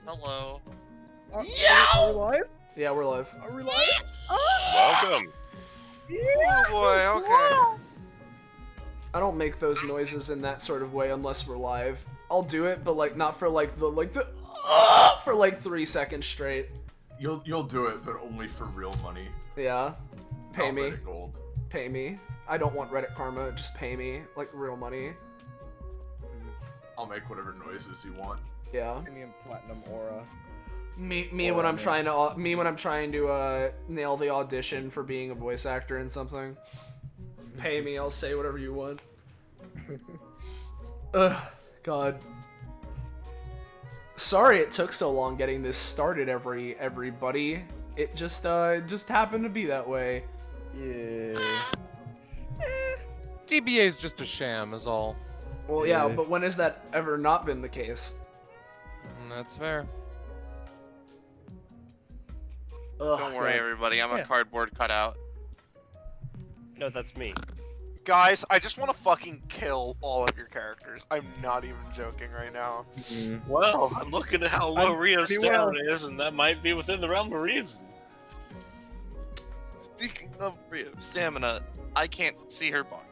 Hello. Are we live? Yeah, we're live. Are we live? Welcome. Yeah. Oh boy, okay. I don't make those noises in that sort of way unless we're live. I'll do it, but like not for like the for like 3 seconds straight. You'll do it, but only for real money. Yeah. Pay Not me. Reddit gold. Pay me. I don't want Reddit karma, just pay me, like real money. I'll make whatever noises you want. Yeah. Premium platinum aura. Me when I'm trying to nail the audition for being a voice actor in something. Pay me, I'll say whatever you want. Ugh, God. Sorry it took so long getting this started, everybody. It just happened to be that way. Yeah. DBA is just a sham, is all. Well, yeah, but when has that ever not been the case? That's fair. Ugh, Don't worry, God. everybody. I'm a cardboard cutout. No, that's me. Guys, I just want to fucking kill all of your characters. I'm not even joking right now. Well, I'm looking at how low Rio's pretty stamina is, and that might be within the realm of reason. Speaking of stamina, I can't see her body.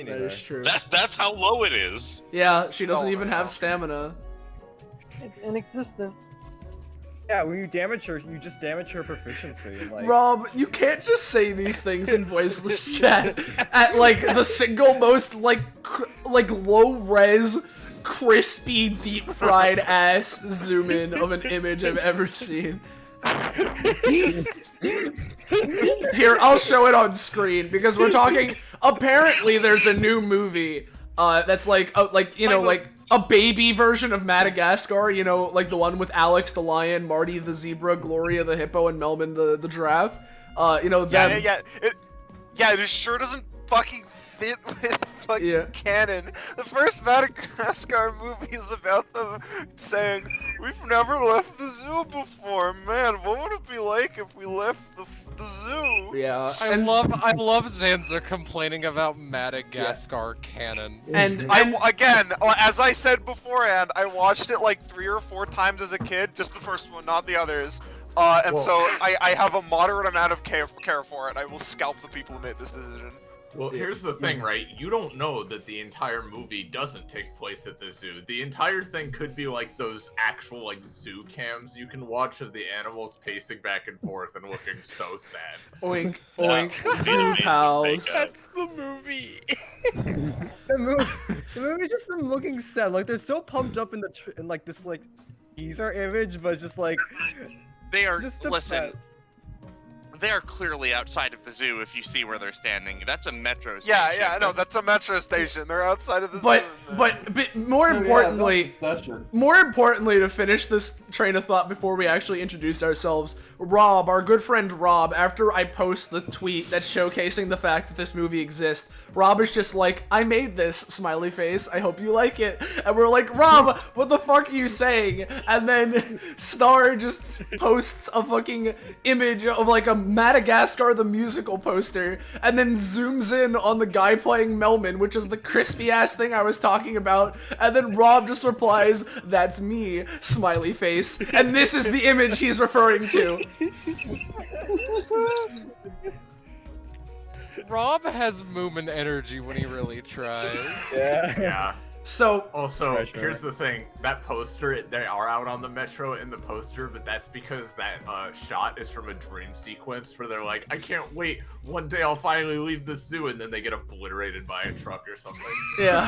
That is true. That's how low it is. Yeah, she doesn't Oh, even wow. have stamina. It's inexistent. Yeah, when you damage her, you just damage her proficiency. Like, Rob, you can't just say these things in voiceless chat at like the single most like low res, crispy, deep fried ass zoom in of an image I've ever seen. Here, I'll show it on screen because we're talking. Apparently, there's a new movie that's like a baby version of Madagascar, you know, like the one with Alex the lion, Marty the zebra, Gloria the hippo, and Melman the giraffe. You know, them. Yeah, this sure doesn't fucking fit with fucking canon. The first Madagascar movie is about them saying, "We've never left the zoo before. Man, what would it be like if we left the zoo?" Yeah, I love Zanza complaining about Madagascar canon. and Again, as I said beforehand, I watched it like 3 or 4 times as a kid, just the first one, not the others. So I have a moderate amount of care for it. I will scalp the people who made this decision. Well, here's the thing, right? You don't know that the entire movie doesn't take place at the zoo. The entire thing could be like those actual like zoo cams you can watch of the animals pacing back and forth and looking so sad. oink oink zoo pals. That's the movie. the movie's just them looking sad. Like they're so pumped up in like this like teaser image, but it's just like They are, just listen, depressed. they are clearly outside of the zoo if you see where they're standing. That's a metro station. Yeah, I know, that's a metro station. They're outside of the But zoo. more importantly, to finish this train of thought before we actually introduce ourselves, Rob, our good friend Rob, after I post the tweet that's showcasing the fact that this movie exists, Rob is just like, "I made this, smiley face, I hope you like it." And we're like, "Rob, what the fuck are you saying?" And then Star just posts a fucking image of like a Madagascar the musical poster, and then zooms in on the guy playing Melman, which is the crispy ass thing I was talking about, and then Rob just replies, "That's me, smiley face," and this is the image he's referring to. Rob has Moomin energy when he really tries. Yeah. So, Also, Treasure. here's the thing. That poster, they are out on the metro in the poster, but that's because that shot is from a dream sequence where they're like, "I can't wait. One day I'll finally leave the zoo," and then they get obliterated by a truck or something. yeah,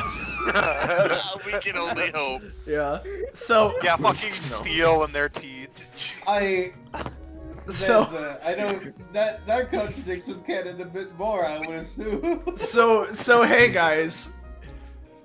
We can only hope. yeah. So, Yeah, fucking steel in their teeth. I so, I don't that contradicts with canon a bit more, I would assume. so, hey guys.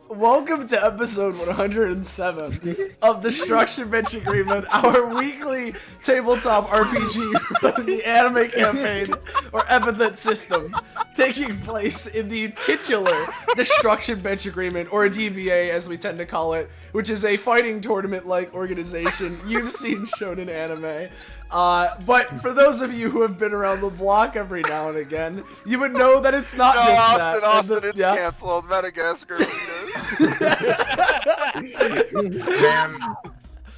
Welcome to episode 107 of Destruction Bench Agreement, our weekly tabletop RPG running the anime campaign, or Epithet System, taking place in the titular Destruction Bench Agreement, or DBA as we tend to call it, which is a fighting tournament-like organization you've seen shonen anime. But for those of you who have been around the block every now and again, you would know that it's not just that. Austin, And it's yeah. canceled. Madagascar. Man,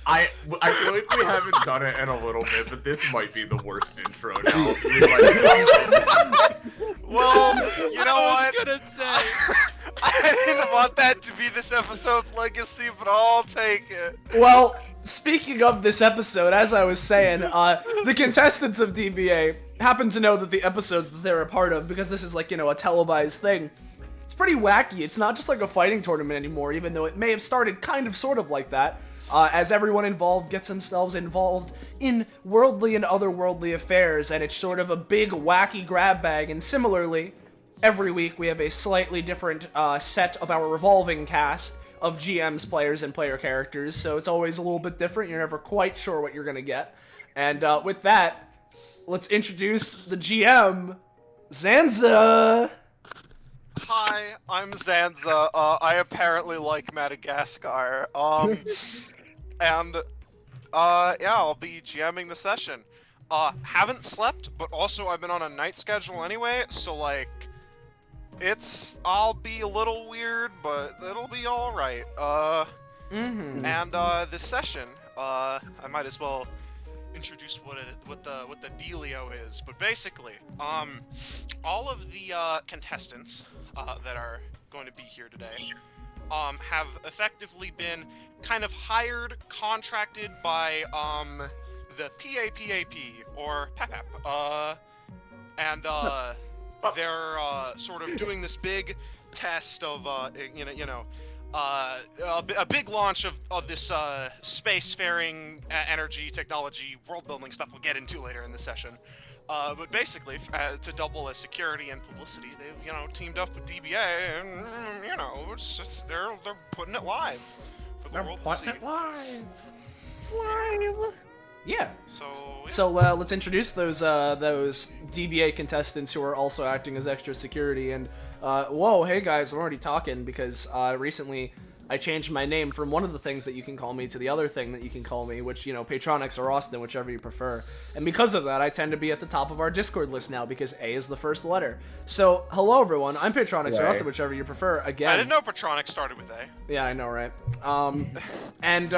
I feel like we haven't done it in a little bit, but this might be the worst intro now. Well, you know I what? was gonna say. I didn't want that to be this episode's legacy, but I'll take it. Well, speaking of this episode, as I was saying, the contestants of DBA happen to know that the episodes that they're a part of, because this is like, you know, a televised thing, it's pretty wacky. It's not just like a fighting tournament anymore, even though it may have started kind of sort of like that, as everyone involved gets themselves involved in worldly and otherworldly affairs, and it's sort of a big wacky grab bag. And similarly, every week we have a slightly different set of our revolving cast of GMs, players, and player characters, so it's always a little bit different. You're never quite sure what you're gonna get. And with that, let's introduce the GM, Zanza! Hi, I'm Zanza. I apparently like Madagascar. And, yeah, I'll be GMing the session. Haven't slept, but also I've been on a night schedule anyway, so, like, I'll be a little weird, but it'll be alright. And, this session, I might as well introduce what the dealio is. But basically, all of the, contestants, that are going to be here today, have effectively been kind of hired, contracted by, the PAPAP, or PAPAP, and, they're sort of doing this big test of a big launch of this spacefaring energy technology world building stuff we'll get into later in the session. But basically, to double as security and publicity, they've teamed up with DBA, and it's just they're putting it live for the world to see. Live. Yeah. So let's introduce those DBA contestants who are also acting as extra security. And whoa, hey guys, I'm already talking because recently I changed my name from one of the things that you can call me to the other thing that you can call me, which, Patronix or Austin, whichever you prefer. And because of that, I tend to be at the top of our Discord list now because A is the first letter. So, hello everyone, I'm Patronix or Austin, whichever you prefer. Again, I didn't know Patronix started with A. Yeah, I know, right? And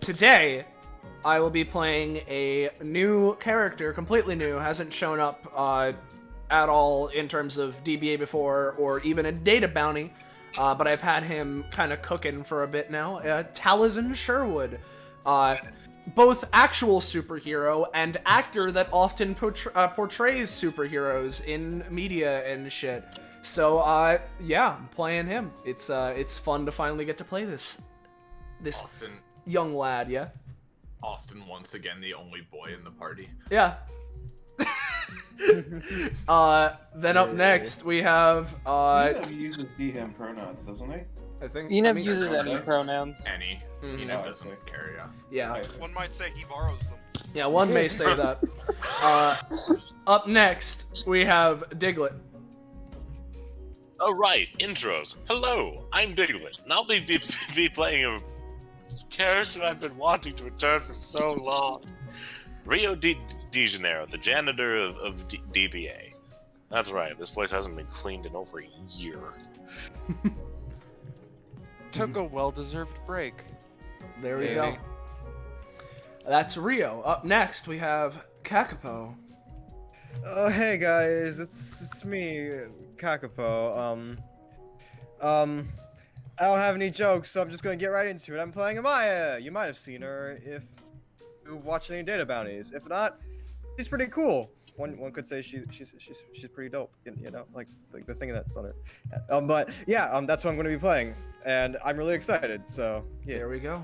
today I will be playing a new character, completely new, hasn't shown up at all in terms of DBA before or even a data bounty. But I've had him kind of cooking for a bit now. Taliesin Sherwood, both actual superhero and actor that often portrays superheroes in media and shit. So yeah, I'm playing him. It's fun to finally get to play this Austin, young lad. Yeah. Austin, once again, the only boy in the party. Yeah. Then up next we have He uses he him pronouns, doesn't he? I think Eneb uses any pronouns. Any. Eneb doesn't care, Yeah. One might say he borrows them. Yeah, one may say that. Up next we have Diglett. Oh right, intros. Hello, I'm Diglett, and I'll be playing a character I've been wanting to return for so long. Rio de Janeiro, the janitor of DBA. That's right, this place hasn't been cleaned in over a year. Took a well-deserved break. There we go. That's Rio. Up next we have Kakapo. Oh hey guys, it's me, Kakapo. I don't have any jokes, so I'm just gonna get right into it. I'm playing Amaya. You might have seen her if you watch any data bounties. If not, she's pretty cool. One could say she's pretty dope. Like the thing that's on her. But yeah, that's what I'm gonna be playing, and I'm really excited. So yeah. There we go.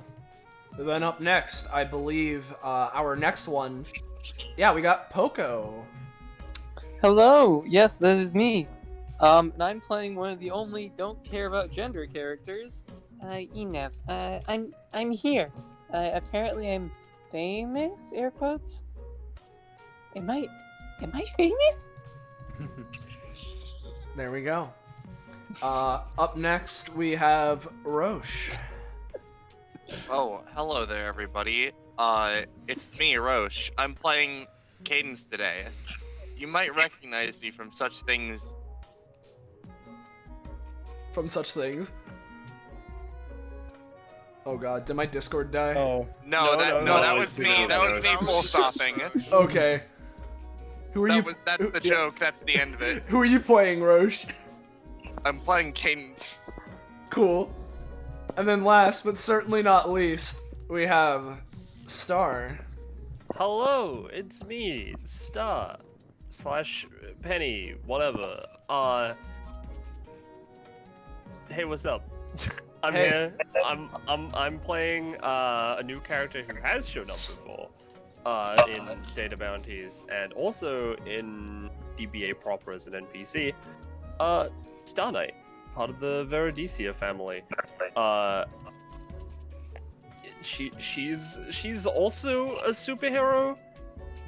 Then up next, I believe our next one. Yeah, we got Poco. Hello, yes, that is me. And I'm playing one of the only don't care about gender characters. Eneb. I'm here. Apparently I'm famous, air quotes. Am I famous? There we go. Up next we have Roche. Oh, hello there, everybody. It's me, Roche. I'm playing Cadence today. You might recognize me from such things. Oh god, did my Discord die? Oh. No, that no, was me. That was me full stopping. Okay. Who are you? That's the joke. That's the end of it. Who are you playing, Roche? I'm playing Cadence. Cool. And then last, but certainly not least, we have Star. Hello, it's me, Star / Penny, whatever. Hey, what's up? I'm Hey. here. I'm playing a new character who has shown up before in Data Bounties and also in DBA proper as an NPC. Star Knight, part of the Veridicia family. She's also a superhero,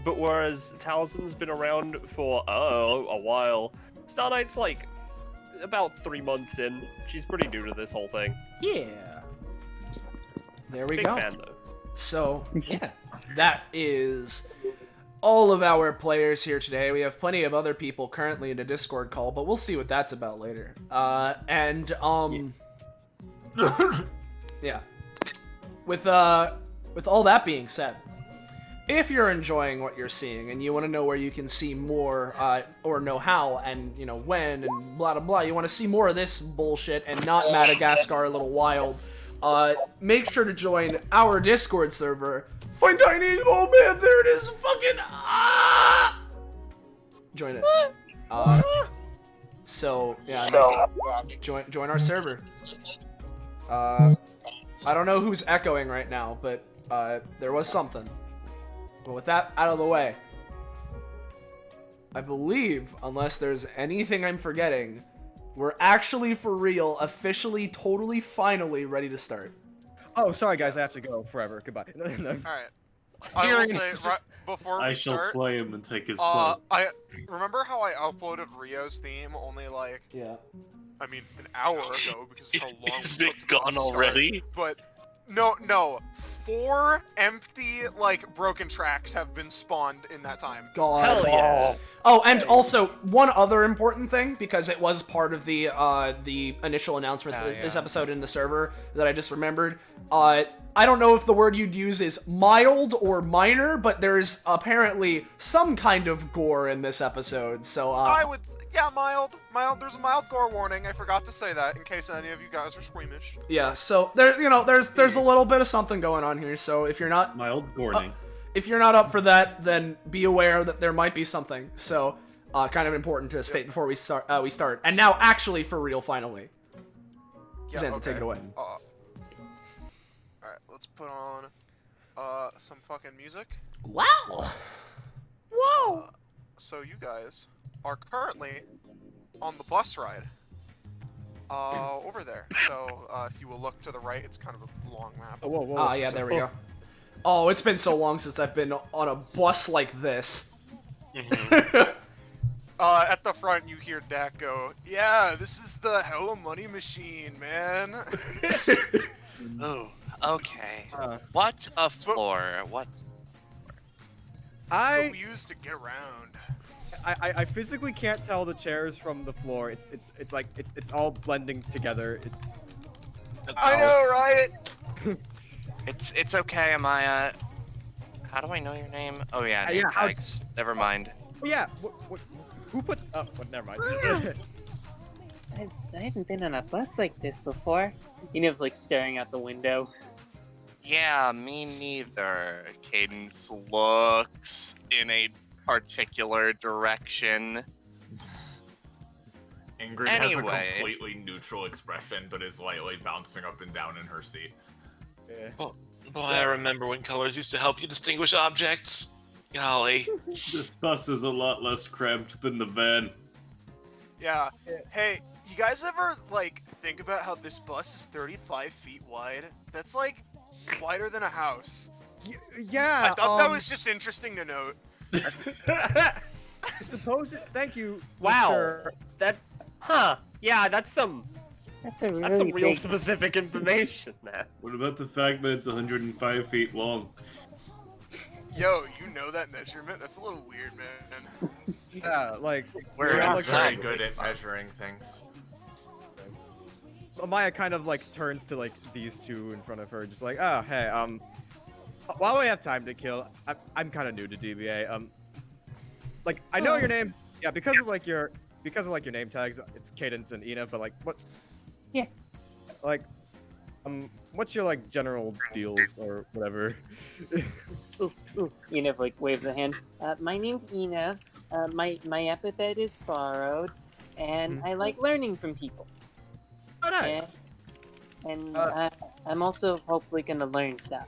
but whereas Talison's been around for a while, Star Knight's like about 3 months in. She's pretty new to this whole thing. Yeah. There we Big go. fan though. So, yeah, that is all of our players here today. We have plenty of other people currently in a Discord call, but we'll see what that's about later. Yeah. With all that being said, if you're enjoying what you're seeing and you want to know where you can see more, or know how and, you know, when and blah, blah, blah, you want to see more of this bullshit and not Madagascar a little wild, make sure to join our Discord server. Find Tiny, oh man, there it is, fucking, join it. So, yeah, join our server. I don't know who's echoing right now, but, there was something. But with that out of the way, I believe, unless there's anything I'm forgetting, we're actually for real, officially, totally, finally ready to start. Oh, sorry guys, I have to go forever. Goodbye. Alright. I will say, right before we I shall start, sway him and take his place. I remember how I uploaded Rio's theme only like, Yeah. I mean, an hour ago because of how long Is we it took to gone start. already? But no, 4 empty like broken tracks have been spawned in that time. God. Hell yeah. Oh, and also one other important thing, because it was part of the initial announcement for this episode in the server that I just remembered. I don't know if the word you'd use is mild or minor, but there's apparently some kind of gore in this episode. So Yeah, mild. There's a mild gore warning. I forgot to say that in case any of you guys are squeamish. yeah, so there's a little bit of something going on here. So if you're not Mild Gorning. if you're not up for that, then be aware that there might be something. So kind of important to state before we start. And now, actually, for real, finally. Yeah, Xanza, take it away. Alright, let's put on some fucking music. Wow. Whoa! So you guys are currently on the bus ride. Over there. So if you will look to the right, it's kind of a long map. Oh, whoa. Ah, yeah, there we go. Oh, it's been so long since I've been on a bus like this. At the front, you hear Dak go, "Yeah, this is the hella money machine, man." Oh, okay. What a floor. What? So we used to get around. I physically can't tell the chairs from the floor. It's like it's all blending together. I know, right? It's okay, Amaya. How do I know your name? Oh yeah, name tags. Never mind. Oh yeah. Who put? Oh, never mind. I haven't been on a bus like this before. Eniv's like staring out the window. Yeah, me neither. Cadence looks in a particular direction. Ingrid has a completely neutral expression, but is lightly bouncing up and down in her seat. Yeah. Boy, I remember when colors used to help you distinguish objects. Golly. This bus is a lot less cramped than the van. Yeah. Hey, you guys ever, like, think about how this bus is 35 feet wide? That's, like, wider than a house. Yeah. I thought that was just interesting to note. Thank you. Wow. Mr. Yeah, that's some really real big... specific information, man. What about the fact that it's 105 feet long? Yo, you know that measurement? That's a little weird, man. Yeah, like We're not outside. very good at measuring things. Amaya kind of like turns to like these two in front of her, just like, oh hey, while we have time to kill, I'm kind of new to DBA. Like I know your name, yeah, because of like your name tags, it's Cadence and Ina, but like what? Yeah. Like, what's your like general deals or whatever? Enev like waves a hand. My name's Enev. My epithet is borrowed, and I like learning from people. Oh, nice. And I'm also hopefully gonna learn stuff.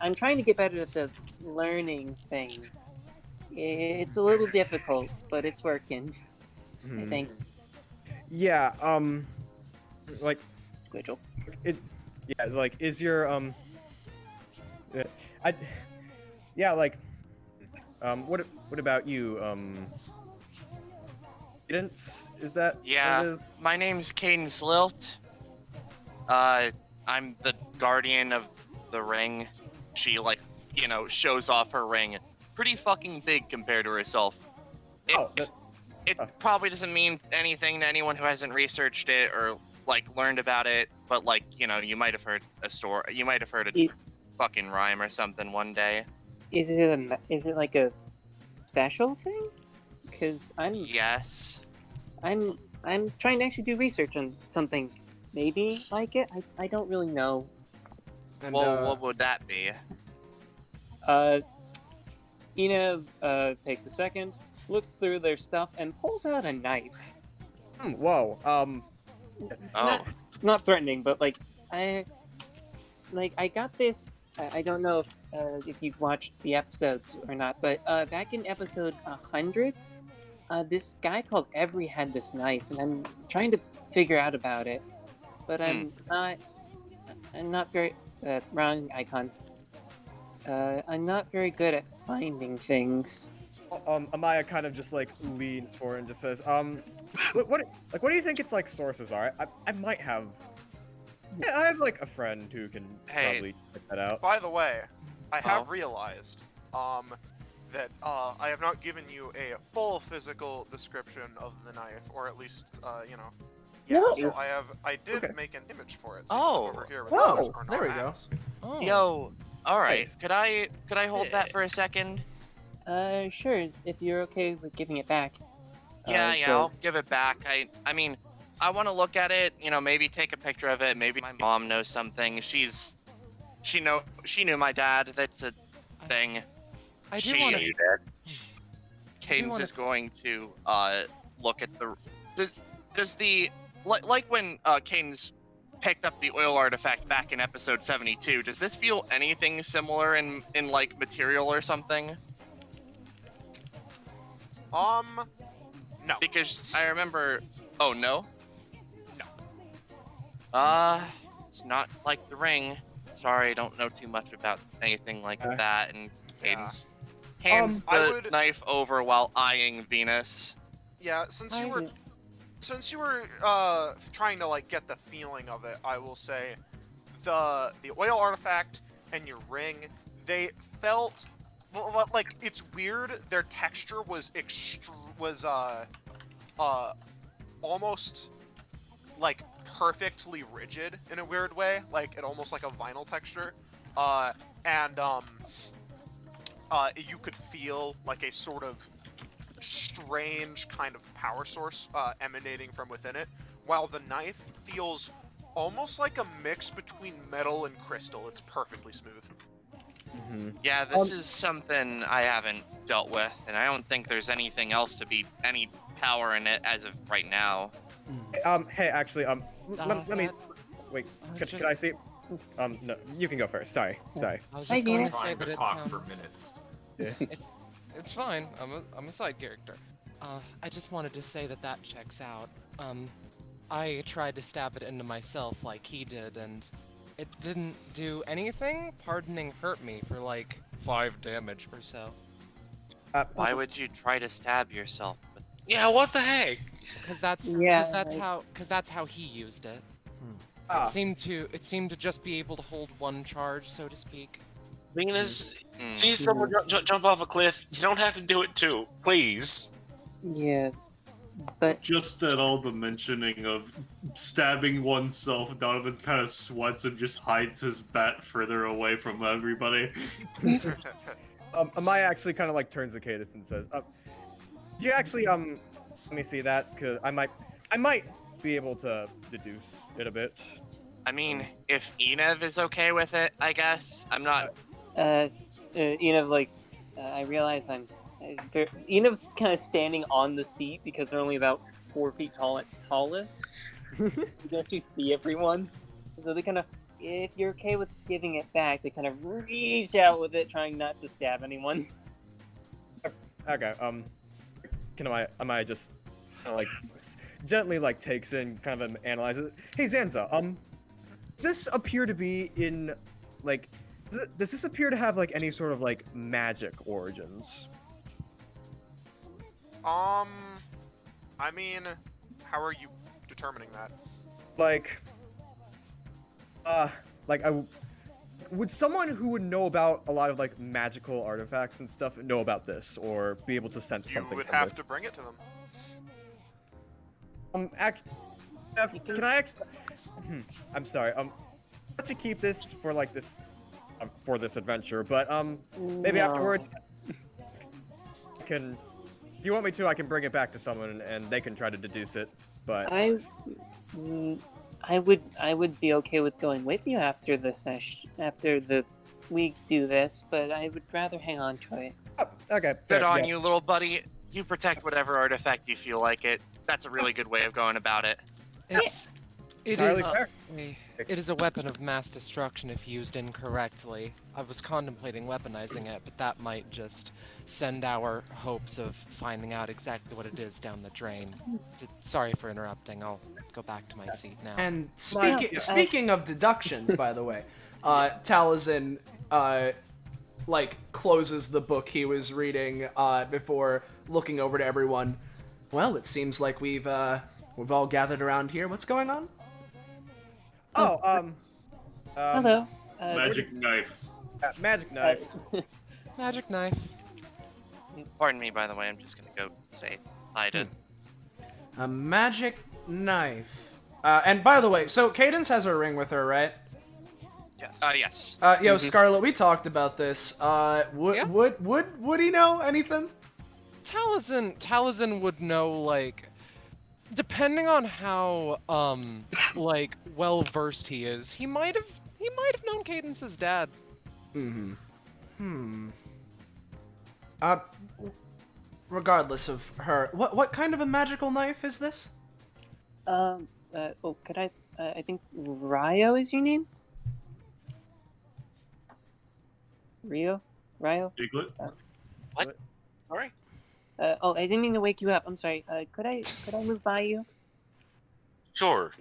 I'm trying to get better at the learning thing. It's a little difficult, but it's working. I think. Yeah. Like. Vigil. Yeah. Like, is your Yeah. Like. What about you? Cadence? Is that? Yeah. What it is? My name's Cadence Lilt. I'm the guardian of the ring. She, like, you know, shows off her ring. Pretty fucking big compared to herself. It probably doesn't mean anything to anyone who hasn't researched it or, like, learned about it, but, like, you know, you might have heard a story. You might have heard a fucking rhyme or something one day. Is it like a special thing? Because Yes. I'm trying to actually do research on something maybe like it. I don't really know. And, Well, what would that be? Ina takes a second, looks through their stuff, and pulls out a knife. Whoa. Not threatening, but like I got this. I don't know if you've watched the episodes or not, but back in episode 100, this guy called Every had this knife, and I'm trying to figure out about it, but I'm not very wrong icon. I'm not very good at finding things. Amaya kind of just like leans forward and just says, what do you think its like sources are? I might have. Yeah, I have like a friend who can probably check that out. By the way, I have realized that I have not given you a full physical description of the knife, or at least you know. Yeah, No. so I did make an image for it. So Oh. over here with Whoa, ours are there we not go. apps. Oh. Yo, all right. Nice. Could I hold that for a second? Sure, if you're okay with giving it back. Yeah, so- I'll give it back. I mean, I want to look at it. You know, maybe take a picture of it. Maybe my mom knows something. She knew my dad. That's a thing. I do want to. Cadence is going to look at the. Does the like when Cadence picked up the oil artifact back in episode 72? Does this feel anything similar in like material or something? No. Because I remember. Oh no. It's not like the ring. Sorry, I don't know too much about anything like that. And Cadence hands the knife over while eyeing Venus. Yeah, since you were trying to like get the feeling of it, I will say the oil artifact and your ring, they felt like it's weird. Their texture was almost like perfectly rigid in a weird way, like it almost like a vinyl texture, and you could feel like a sort of strange kind of power source emanating from within it, while the knife feels almost like a mix between metal and crystal. It's perfectly smooth. Yeah, this is something I haven't dealt with, and I don't think there's anything else to be any power in it as of right now. Hey, actually, let me wait. Could I see? No, you can go first. Sorry. I was just going to say, Trying but to it talk sounds. for minutes. It's fine. I'm a side character. I just wanted to say that checks out. I tried to stab it into myself like he did, and it didn't do anything. Pardoning hurt me for like 5 damage or so. Why would you try to stab yourself? Yeah, what the heck? Because that's how he used it. It seemed to just be able to hold one charge, so to speak. Venus, see someone jump off a cliff. You don't have to do it too, please. Yeah. But just at all the mentioning of stabbing oneself, Donovan kind of sweats and just hides his bat further away from everybody. Amaya actually kind of like turns to Cadus and says, "Do you actually let me see that, because I might be able to deduce it a bit." I mean, if Enev is okay with it, I guess. I'm not. Enev, like, I realize I'm. Enev's kind of standing on the seat because they're only about 4 feet tallest. You can actually see everyone. So they kind of, if you're okay with giving it back, they kind of reach out with it, trying not to stab anyone. Okay. Am I just kind of like gently like takes in, kind of analyzes it. Hey Zanza, does this appear to be in like? Does this appear to have like any sort of like magic origins? I mean, how are you determining that? Like, would someone who would know about a lot of like magical artifacts and stuff know about this, or be able to sense something? You would from have this? to bring it to them. Can I? I'm sorry. Let you keep this for like this, for this adventure, but maybe afterwards. If you want me to, I can bring it back to someone and they can try to deduce it. But I would be okay with going with you after the session, after we do this, but I would rather hang on to it. Oh, okay. Good on you, little buddy. You protect whatever artifact you feel like it. That's a really good way of going about it. It is a weapon of mass destruction if used incorrectly. I was contemplating weaponizing it, but that might just send our hopes of finding out exactly what it is down the drain. Sorry for interrupting. I'll go back to my seat now. And speaking of deductions, by the way, Taliesin like closes the book he was reading before looking over to everyone. Well, it seems like we've all gathered around here. What's going on? Oh, hello. Magic knife. Magic knife. Magic knife. Pardon me, by the way. I'm just gonna go say hi to. A magic knife. And by the way, so Cadence has her ring with her, right? Yes. Yes. Yo, Scarlet, we talked about this. Would he know anything? Taliesin would know, like, depending on how like well versed he is, he might have known Cadence's dad. Regardless of her, what kind of a magical knife is this? Could I think Ryo is your name? Ryo? Piglet? What? Sorry? I didn't mean to wake you up. I'm sorry. Could I move by you? Sure.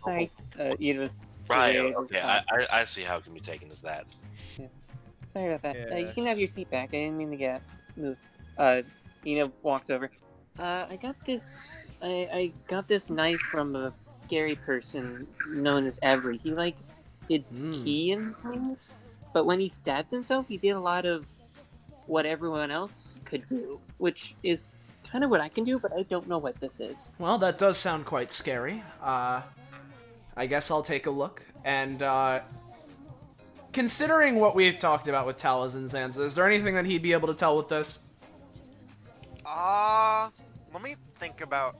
Sorry. Right, okay, I see how it can be taken as that. Yeah. Sorry about that. Yeah. You can have your seat back. I didn't mean to get moved. Walks over. I got this knife from a scary person known as Every. He did key and things, but when he stabbed himself, he did a lot of what everyone else could do, which is kind of what I can do, but I don't know what this is. Well, that does sound quite scary. I guess I'll take a look. And considering what we've talked about with Taliesin and Zanza, is there anything that he'd be able to tell with this? Let me think about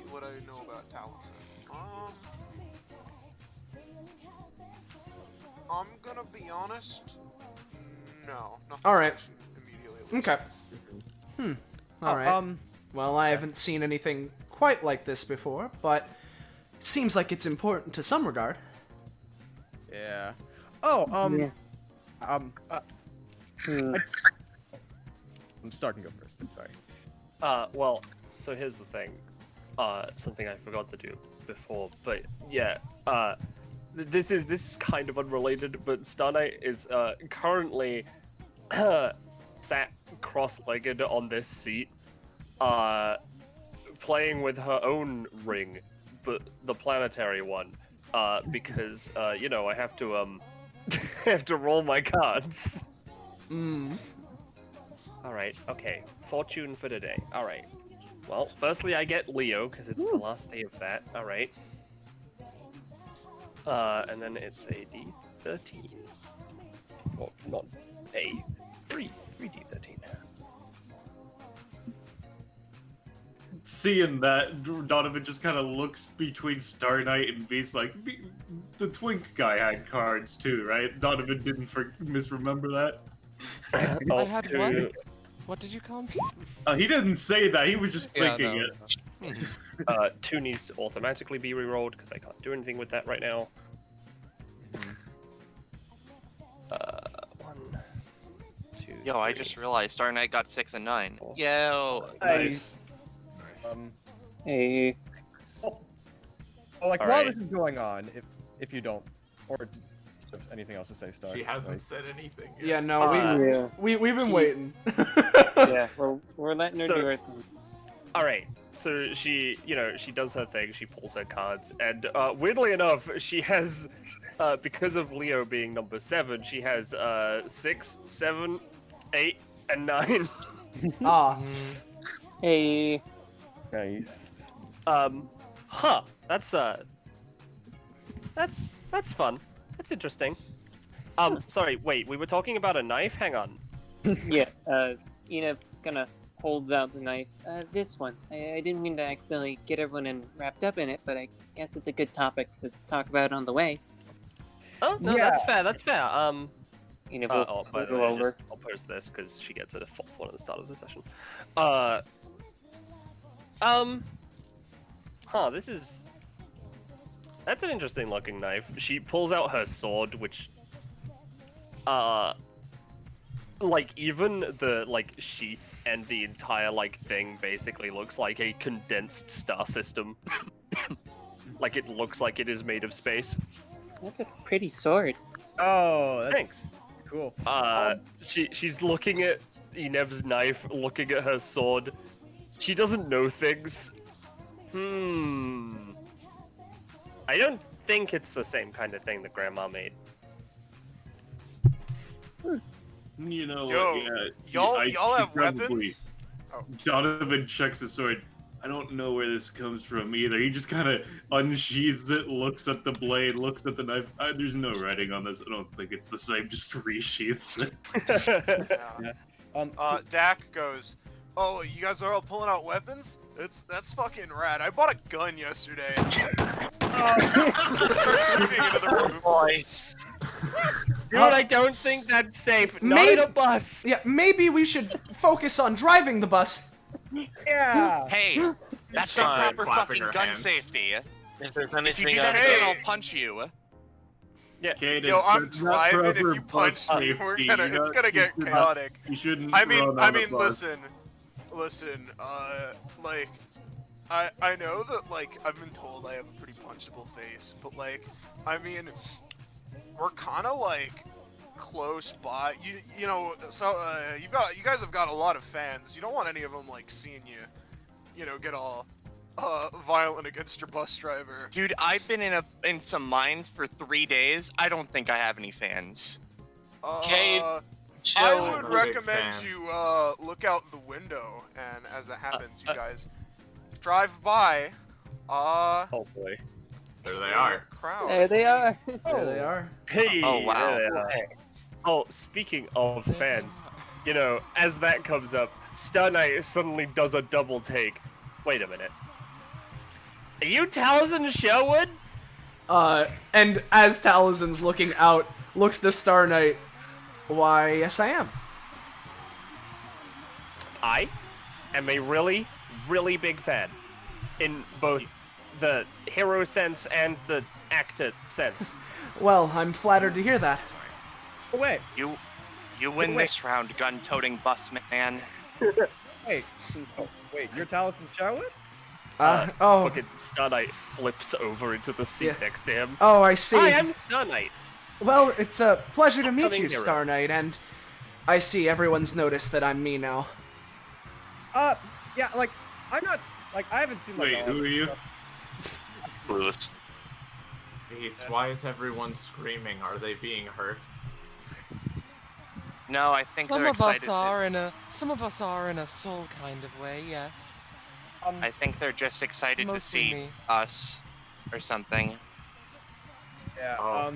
what I know about Taliesin. I'm gonna be honest. No. Nothing. All right. Immediately. Okay. All right. Well, I haven't seen anything quite like this before, but it seems like it's important to some regard. Yeah. I'm starting to go first. I'm sorry. Well, so here's the thing. Something I forgot to do before, but yeah. This is kind of unrelated, but Star Knight is currently sat cross-legged on this seat, playing with her own ring, but the planetary one, because I have to I have to roll my cards. All right, okay. Fortune for today. All right. Well, firstly, I get Leo because it's the last day of that. All right. And then it's a D13. Well, not a 3D13. Seeing that, Donovan just kind of looks between Star Knight and Beast like, the Twink guy had cards too, right? Donovan didn't misremember that. I had one. What did you call me? He didn't say that, he was just thinking it. 2 needs to automatically be rerolled because I can't do anything with that right now. 1, 2. Yo, I 3. just realized Star Knight got 6 and 9. 4. Yo. Nice. Hey. While Alright. this is going on, if you don't, or if anything else to say, Star. She hasn't like- said anything yet. Yeah, no, we've been waiting. Yeah, we're letting her do her thing. All right. So she, she does her thing. She pulls her cards, and weirdly enough, she has, because of Leo being number 7, she has 6, 7, 8, and 9. Ah. Hey. Nice. That's fun. That's interesting. Sorry, wait, we were talking about a knife? Hang on. Yeah, Ina kinda holds out the knife. This one. I didn't mean to accidentally get everyone wrapped up in it, but I guess it's a good topic to talk about on the way. Oh, no, Yeah. that's fair. Ina By will the go way, over. I'll post this because she gets a 4th one at the start of the session. That's an interesting looking knife. She pulls out her sword, which, even the, sheath and the entire, thing basically looks like a condensed star system. It looks like it is made of space. That's a pretty sword. Oh, that's Thanks. cool. She's looking at Enev's knife, looking at her sword. She doesn't know things. I don't think it's the same kind of thing that Grandma made. You know, Yo, yeah, y'all have probably- weapons? Oh. Donovan checks his sword. I don't know where this comes from either. He just kind of unsheathes it, looks at the blade, looks at the knife. There's no writing on this. I don't think it's the same. Just resheaths it. Dak goes, "Oh, you guys are all pulling out weapons? That's fucking rad. I bought a gun yesterday." Start shooting into the roof. Boy. Dude, I don't think that's safe. Not in a bus. Yeah, maybe we should focus on driving the bus. Yeah. Hey, that's the fine, proper clapping fucking her gun hands. safety. If there's If you anything do that I again, Hey. I'll punch you. Yeah. Cadence, Yo, I'm that's not driving. If proper you bus punch me, safety. it's gonna get You should not- chaotic. You shouldn't. I mean, run on a bus. listen. I know that I've been told I have a pretty punchable face, but I mean, we're kind of close by. You know, so you guys have got a lot of fans. You don't want any of them seeing you know, get all violent against your bus driver. Dude, I've been in some mines for 3 days. I don't think I have any fans. Cade, I chill. would I'm a big recommend fan. you look out the window, and as that happens, you guys drive by. Oh boy. There they are. Crowd. There they are. There they are. Hey. Oh, wow. there they are. Oh, speaking of fans, as that comes up, Star Knight suddenly does a double take. Wait a minute. Are you Taliesin Sherwood? And as Taliesin's looking out, looks to Star Knight. Why, yes I am. I am a really, really big fan. In both the hero sense and the actor sense. Well, I'm flattered to hear that. Oh, wait. You win Wait. this round, gun-toting bus man. Wait. Oh, wait. You're Taliesin Sherwood? Oh, Fucking Star Knight flips over into the seat Yeah. next to him. oh, I see. Hi, I'm Star Knight. Well, it's a pleasure to meet Upcoming you, hero. Star Knight, and I see everyone's noticed that I'm me now. Yeah, I'm not, I haven't seen, Wait, who are you? Clueless. Beast, why is everyone screaming? Are they being hurt? No, I think Some they're of us excited. are in a soul kind of way, yes. I think they're just excited to Mostly see me. us or something. Yeah. Oh.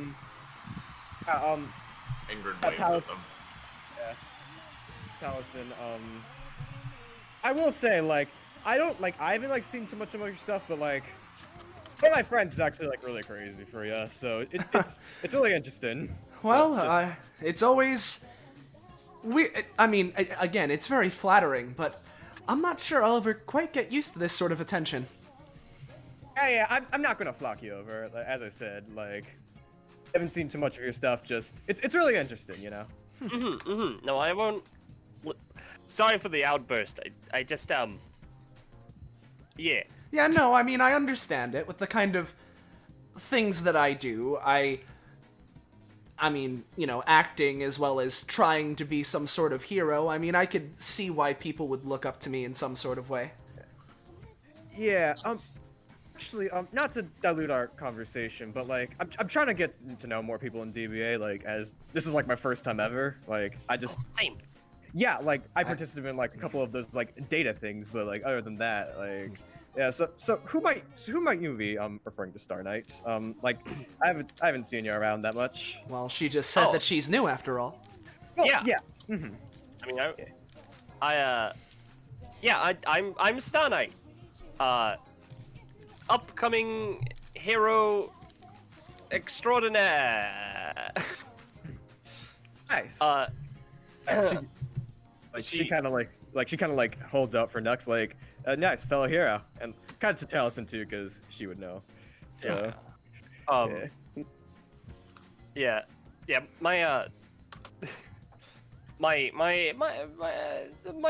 Ingrid waves at Taliesin. them. Yeah. Taliesin. I will say, like, I haven't like seen too much of your stuff, but like, one of my friends is actually like really crazy for you, so it's really interesting. Well, it's always I mean, again, it's very flattering, but I'm not sure I'll ever quite get used to this sort of attention. Yeah, I'm not gonna flock you over. Like, as I said, like, I haven't seen too much of your stuff. Just it's really interesting, you know. No, I won't. Sorry for the outburst. I just yeah. Yeah, no, I mean, I understand it with the kind of things that I do. I mean, you know, acting as well as trying to be some sort of hero. I mean, I could see why people would look up to me in some sort of way. Yeah, actually, not to dilute our conversation, but like, I'm trying to get to know more people in DBA. Like, as this is like my first time ever. Like, I just Same. yeah, like I participated in like a couple of those like data things, but like other than that, like. Yeah, so who might you be referring to Star Knight? Like I haven't seen you around that much. Well, she just said that she's new after all. Well, Yeah. Yeah. Mm-hmm. I mean, I'm Star Knight. Upcoming hero extraordinaire. Nice. She she kind of like holds out for Nux like nice fellow hero, and kind of to Taliesin too because she would know. So yeah, my my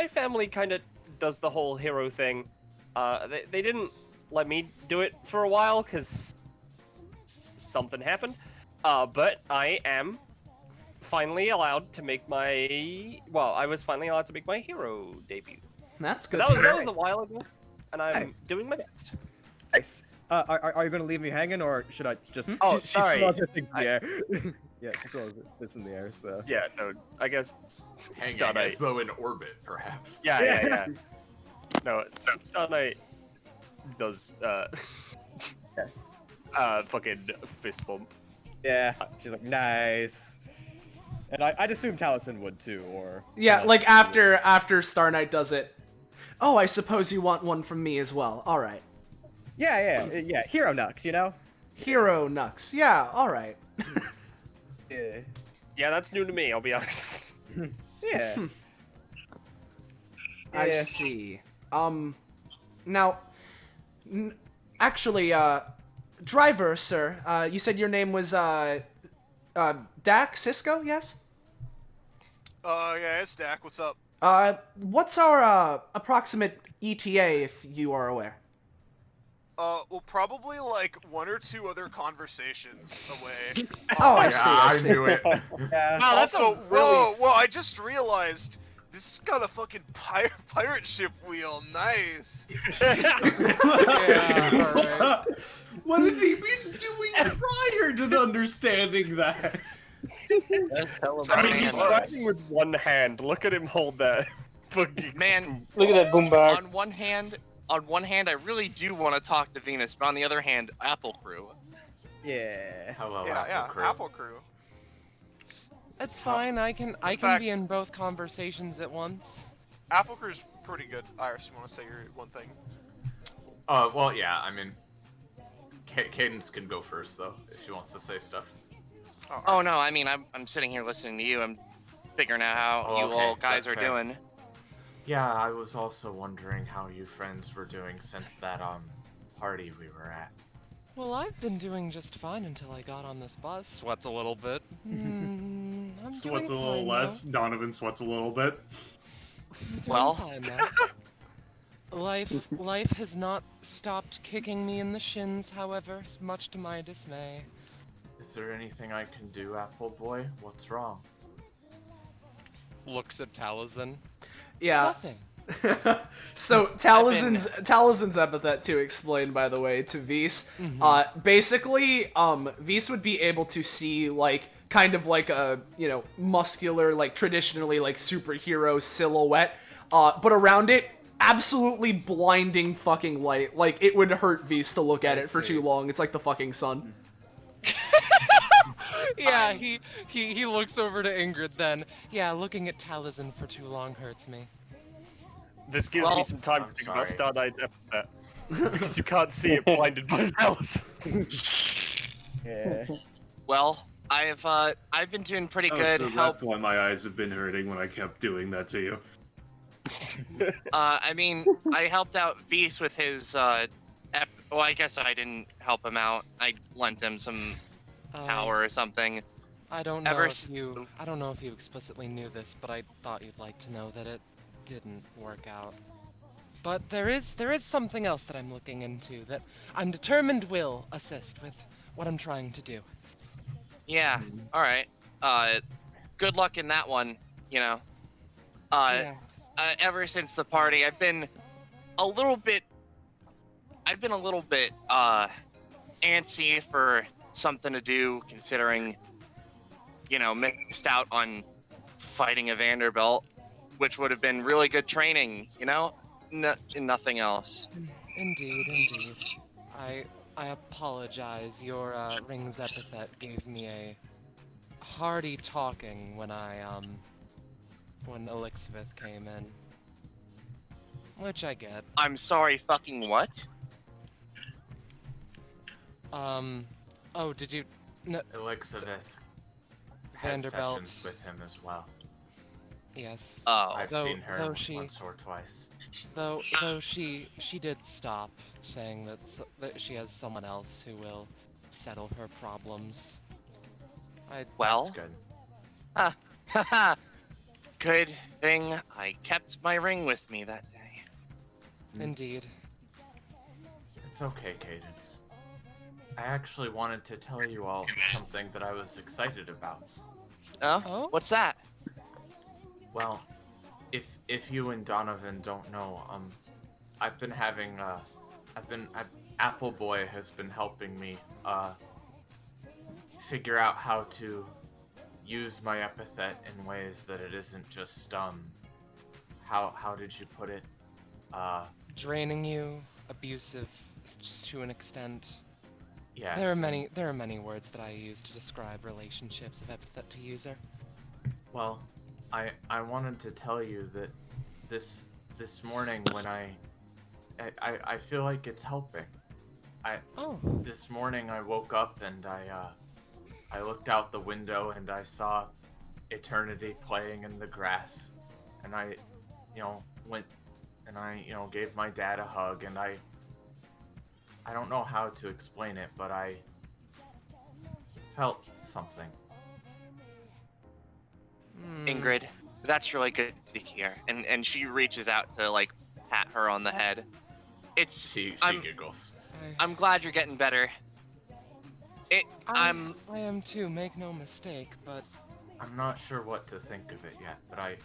family kind of does the whole hero thing. They didn't let me do it for a while because something happened. But I am finally allowed to make my I was finally allowed to make my hero debut. That's good. That was a while ago, and I'm doing my best. Nice. Are you gonna leave me hanging, or should I just? Oh, she sorry. still has her thing in the air. Yeah, she still has this in the air. So. Yeah, no, I guess. Hanging Star Knight. as though in orbit, perhaps. Yeah. No, Star Knight does fucking fist bump. Yeah, she's like nice. And I'd assume Taliesin would too, or Yeah, like after Star Knight does it. Oh, I suppose you want one from me as well. All right. Yeah. Hero Nux, you know. Hero Nux. Yeah. All right. Yeah. Yeah, that's new to me. I'll be honest. Yeah. I see. Now, actually, driver, sir. You said your name was Dak Cisco, yes? Yeah, it's Dak. What's up? What's our approximate ETA, if you are aware? Well, probably like 1 or 2 other conversations away. Oh, I see. I I knew it. Yeah. Wow, that's Also, a really. Whoa! I just realized this has got a fucking pirate ship wheel. Nice. Yeah, alright. What had he been doing prior to understanding that? I mean, he's driving with one hand. Look at him hold that. Fucking Man, Look at that boom bar. on one hand, I really do want to talk to Venus, but on the other hand, Apple Crew. Yeah. Hello, Yeah, Apple Crew. Apple Crew. It's fine. I can fact- be in both conversations at once. Apple Crew's pretty good. Iris, you want to say your one thing? Well, yeah, I mean, Cadence can go first, though, if she wants to say stuff. Oh no, I mean I'm sitting here listening to you. I'm figuring out how Oh, you okay, all guys that's are fair. doing. Yeah, I was also wondering how you friends were doing since that, party we were at. Well, I've been doing just fine until I got on this bus. Sweats a little bit. I'm Sweats a doing little fine, less. Donovan sweats a little bit. I'm doing Well. fine now. Life has not stopped kicking me in the shins, however, much to my dismay. Is there anything I can do, Apple Boy? What's wrong? Looks at Taliesin. Yeah. Nothing. So Taliesin's epithet to explain, by the way, to Vise. Basically, Vise would be able to see like kind of like a muscular, like traditionally like superhero silhouette, but around it absolutely blinding fucking light. Like, it would hurt V's to look at it for too long. It's like the fucking sun. Yeah, he looks over to Ingrid then. Yeah, looking at Taliesin for too long hurts me. This gives me some time to think about Star Knight's epithet. Because you can't see it blinded by Taliesin. Yeah. Well, I've been doing pretty good. So that's why my eyes have been hurting when I kept doing that to you. I mean, I helped out V's with his, well, I guess I didn't help him out. I lent him some power or something. I don't know if you explicitly knew this, but I thought you'd like to know that it didn't work out. But there is something else that I'm looking into that I'm determined will assist with what I'm trying to do. Yeah, alright. Good luck in that one, you know. Ever since the party, I've been a little bit antsy for something to do, considering, you know, missed out on fighting a Vanderbilt, which would have been really good training, you know? Nothing else. Indeed. I apologize. Your ring's epithet gave me a hearty talking when when Elizabeth came in. Which I get. I'm sorry, fucking what? Oh, did you... No, Elizabeth had Vanderbilt. sessions with him as well. Yes. Oh. I've seen her once or twice. Though she did stop, saying that she has someone else who will settle her problems. Well, That's good. good thing I kept my ring with me that day. Indeed. It's okay, Cadence. I actually wanted to tell you all something that I was excited about. Oh? What's that? Well, if you and Donovan don't know, I've been having Apple Boy has been helping me figure out how to use my epithet in ways that it isn't just how did you put it? Draining you, abusive to an extent. Yes. There are many words that I use to describe relationships of epithet to user. Well, I wanted to tell you that this morning when I feel like it's helping. This morning I woke up and I looked out the window and I saw Eternity playing in the grass, and I went and I gave my dad a hug, and I don't know how to explain it, but I felt something. Ingrid, that's really good to hear. And she reaches out to, like, pat her on the head. She giggles. I'm glad you're getting better. I am too, make no mistake, but... I'm not sure what to think of it yet, but I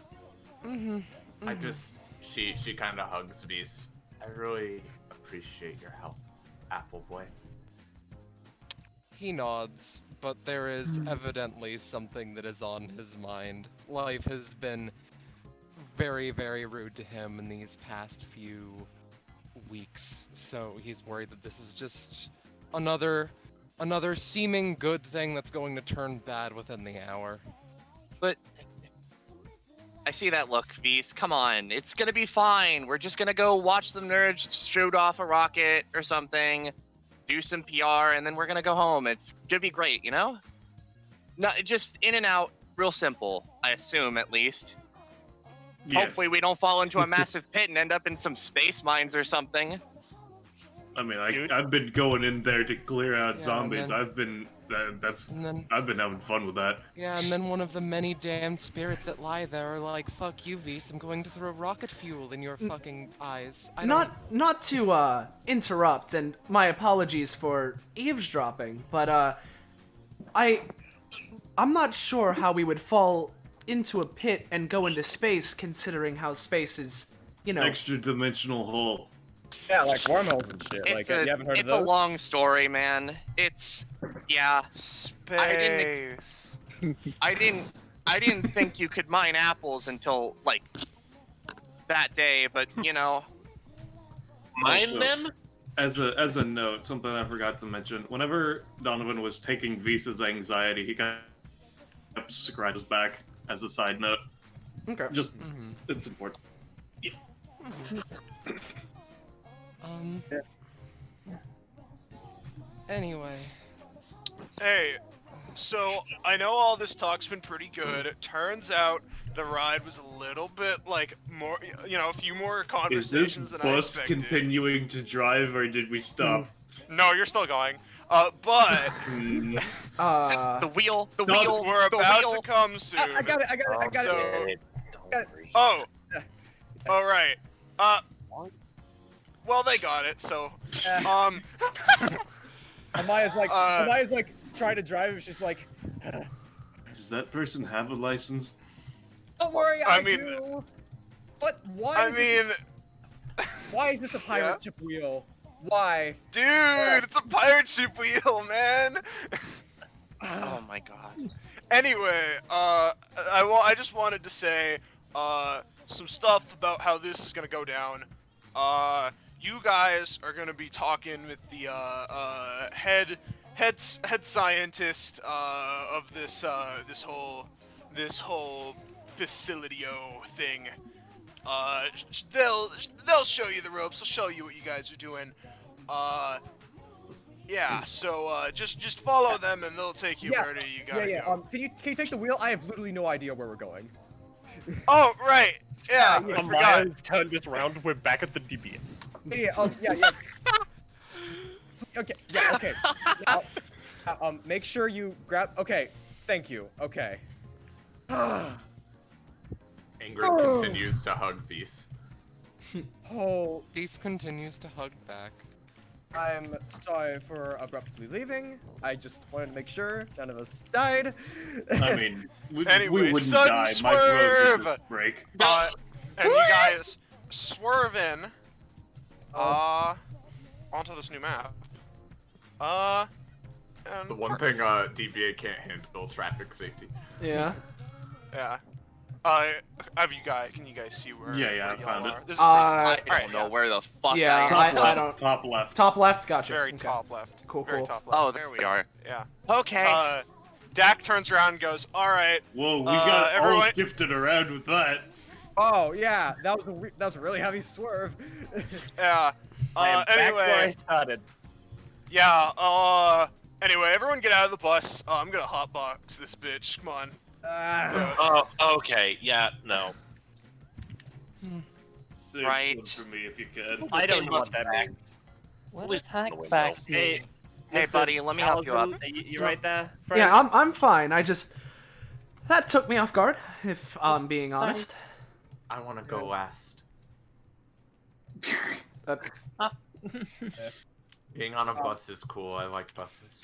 just... She kind of hugs Beast. I really appreciate your help, Apple Boy. He nods, but there is evidently something that is on his mind. Life has been very, very rude to him in these past few weeks, so he's worried that this is just another seeming good thing that's going to turn bad within the hour. But I see that look, Feast. Come on, it's gonna be fine. We're just gonna go watch some nerds shoot off a rocket or something, do some PR, and then we're gonna go home. It's gonna be great, you know? No, just in and out, real simple. I assume, at least. Yeah. Hopefully, we don't fall into a massive pit and end up in some space mines or something. I mean, I've been going in there to clear out zombies. Then, I've been having fun with that. Yeah, and then one of the many damned spirits that lie there are like, "Fuck you, Vs. I'm going to throw rocket fuel in your fucking eyes." Not to interrupt, and my apologies for eavesdropping, but I'm not sure how we would fall into a pit and go into space, considering how space is, extra dimensional hole. Yeah, like wormholes and shit. You haven't heard of those? It's a long story, man. Yeah. Space. I didn't think you could mine apples until, like, that day, but you know. Mind them? As a note, something I forgot to mention. Whenever Donovan was taking Visa's anxiety, he kept scratches back as a side note. Okay. Just it's important. Yeah. Anyway. Hey, so I know all this talk's been pretty good. It turns out the ride was a little bit like more, a few more Is this conversations than I bus expected. continuing to drive, or did we stop? No, you're still going. But the wheel. We're about to come soon. I got it. So, oh, all right. Well, they got it. So, Amaya's like trying to drive. It's just like. Does that person have a license? Don't worry, I I mean, do. But why? I mean, why is this a pirate ship wheel? Why? Dude, it's a pirate ship wheel, man. Oh my god. Anyway, I just wanted to say some stuff about how this is gonna go down. You guys are gonna be talking with the head scientist of this whole facility-o thing. They'll show you the ropes. They'll show you what you guys are doing. Yeah. So just follow them, and they'll take you where you gotta go. Can you take the wheel? I have literally no idea where we're going. Oh right. Yeah. I forgot. Amaya's turned us around. We're back at the DBA. Yeah. Okay. Yeah. Okay. Now, make sure you grab. Okay. Thank you. Okay. Ingrid continues to hug Peace. Oh. Peace continues to hug back. I'm sorry for abruptly leaving. I just wanted to make sure none of us died. I mean, we wouldn't sudden die. Swerve! My throat would just break. And you guys swerve in onto this new map. And The one thing DBA can't handle, traffic safety. Yeah. Yeah. Can you guys see where? Yeah, where I found y'all it. are? This is I don't know where the fuck Yeah, I am. I don't. Top left. Top left, gotcha. very Okay. top left. Cool, Very cool. top left. Oh, there we are. Yeah. Okay. Dak turns around and goes, "All right." Whoa, we got all everyone- shifted around with that. Oh yeah, that was a really heavy swerve. Yeah. I am back where I Anyway. started. Yeah. Anyway, everyone get out of the bus. I'm gonna hotbox this bitch. Come on. Oh, okay. Yeah, no. Save Right. one for me if you could. I don't know what that means. What Please does no window. hackbacks mean? Hey, Hey, Mr. buddy, let me help you up. Talisman, you right there? Friend? Yeah, I'm fine. That took me off guard, if I'm being honest. I want to go last. Being on a bus is cool. I like buses.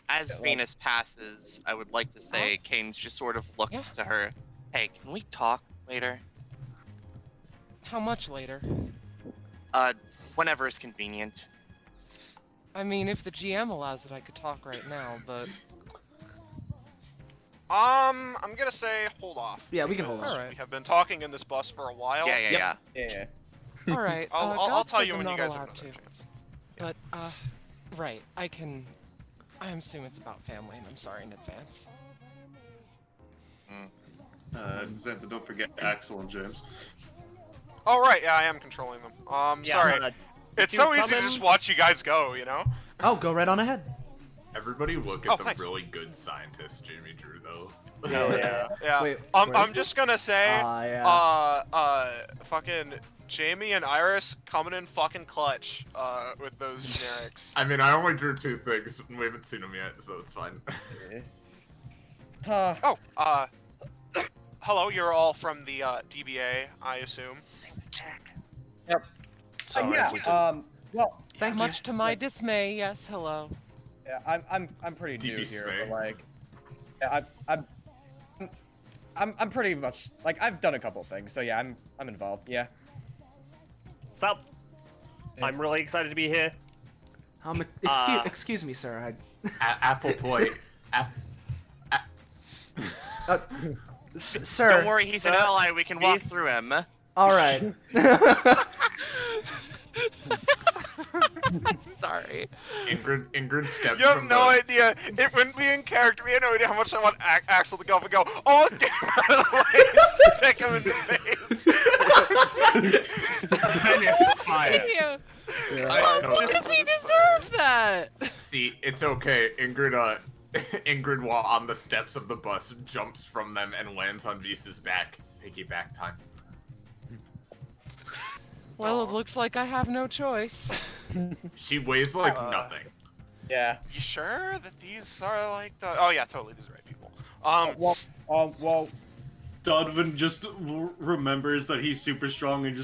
As Venus passes, I would like to say Kane's just sort of looks to her. Hey, can we talk later? How much later? Whenever is convenient. I mean, if the GM allows it, I could talk right now, but... I'm gonna say hold off. Yeah, we can hold because on. Alright. We have been talking in this bus for a while. Yeah. Yeah. Alright, I'll God tell says you I'm when you not guys have allowed another to. chance. But, right, I assume it's about family, and I'm sorry in advance. Xanta, don't forget Axel and James. Oh right, yeah, I am controlling them. Yeah, Sorry. It's you so easy come to in- just watch you guys go, you know? Oh, go right on ahead. Everybody look Oh, at the thanks. really good scientist Jamie drew, though. Hell yeah. Yeah. Wait, I'm where is just gonna say, yeah. fucking Jamie and Iris coming in fucking clutch, with those generics. I mean, I only drew two things. We haven't seen them yet, so it's fine. Oh, hello, you're all from the, DBA, I assume. Thanks, Jack. So yeah. if we could- Well, Thank you. Much to my dismay, yes, hello. yeah, I'm pretty new DB here, Sway. but like, yeah, I'm pretty much like I've done a couple of things, so yeah, I'm involved. Yeah. Sup? I'm really excited to be here. Excuse me, sir. Apple plate. Sir. Don't worry, he's an ally. We can walk through him. All right. Sorry. Ingrid steps You have from no the... idea. It wouldn't be in character. We had no idea how much I want Axel to go up and go, oh, get out of the way. Kick him in the face. Venice fire. Does he deserve that? See, it's okay. Ingrid, while on the steps of the bus, jumps from them and lands on Visa's back. Piggyback time. Well, it looks like I have no choice. She weighs like nothing. Yeah. You sure that these are like the... Oh yeah, totally. These are the right people. Well, Donovan just remembers that he's super strong and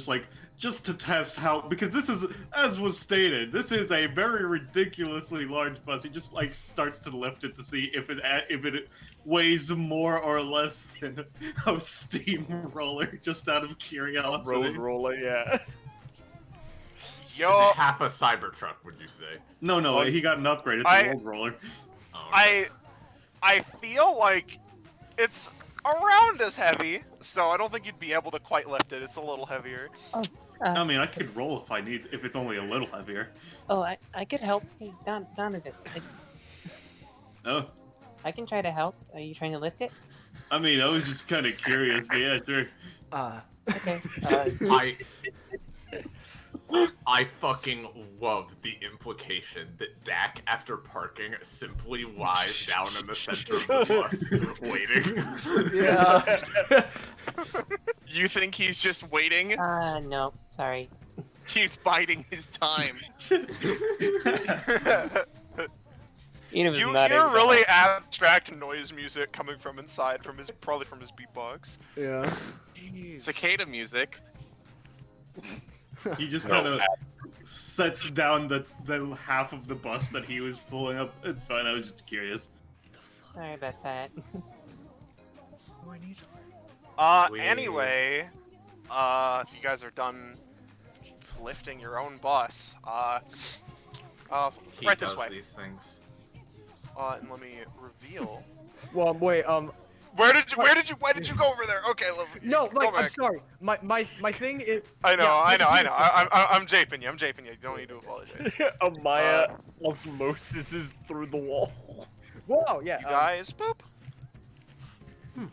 just to test how, because this is, as was stated, this is a very ridiculously large bus. He just like starts to lift it to see if it weighs more or less than a steamroller, just out of curiosity. Road roller, yeah. Yo, Is it half a Cybertruck, would you say? No, he got an upgrade. It's a road roller. Oh, okay. I feel like it's around as heavy, so I don't think you'd be able to quite lift it. It's a little heavier. Oh, I mean, I could roll if it's only a little heavier. oh, I could help. Hey, Donovan. Oh. I can try to help. Are you trying to lift it? I mean, I was just kind of curious, but yeah, sure. Okay. I fucking love the implication that Dak, after parking, simply lies down in the center of the bus, waiting. Yeah. You think he's just waiting? No, sorry. He's biding his time. You hear really abstract noise music coming from inside, probably from his beatbox. Yeah. Cicada music. He just kind of sets down the half of the bus that he was pulling up. It's fine, I was just curious. Sorry about that. Anyway, if you guys are done lifting your own bus, right this way. These things. And let me reveal. Well, wait, Why did you go over there? Okay, no, go like, I'm back. sorry. My thing is. I know. Yeah, I'm japing you. You don't need to apologize. Amaya osmosis is through the wall. Whoa, yeah. You guys, boop.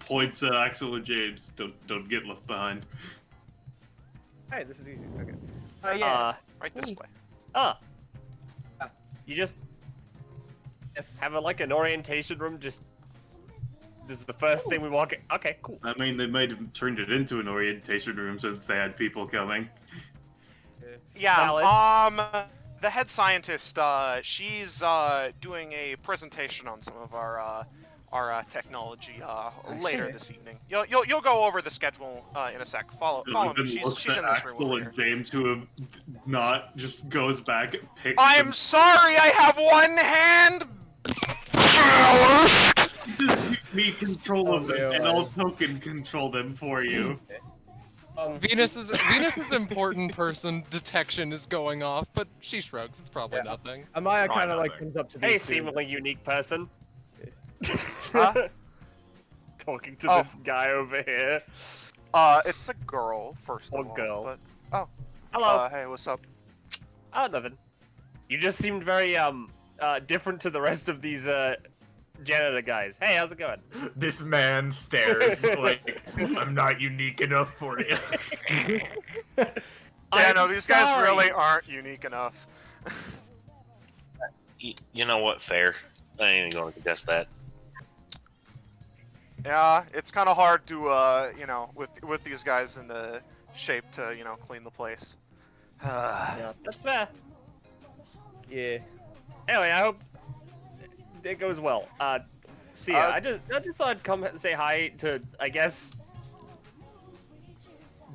Points at Axel and James. Don't get left behind. Hey, this is easy. Okay. Yeah. Right this way. You just Yes. have like an orientation room. Just this is the first thing we walk in. Okay, cool. I mean, they might have turned it into an orientation room since they had people coming. Yeah. The head scientist, she's doing a presentation on some of our technology later this evening. You'll go over the schedule in a sec. Follow me. She's in this room Axel over and here. James, who have not, just goes back, picks I'm them. sorry, I have one hand. Just give me control of them, and I'll token control them for you. Venus's important person detection is going off, but she shrugs. It's probably nothing. Amaya kind of like comes up to these Hey, two. seemingly unique person. Huh? Talking to this guy over here. It's a girl first of all. Girl. But, Hello. hey, what's up? Oh, nothing. You just seemed very different to the rest of these janitor guys. Hey, how's it going? This man stares like I'm not unique enough for you. Yeah, no, these guys really aren't unique enough. You know what? Fair. I ain't even going to guess that. Yeah, it's kind of hard to, with these guys in the shape to, clean the place. Yeah, that's fair. Yeah. Anyway, I hope it goes well. See ya. I just thought I'd come and say hi to, I guess,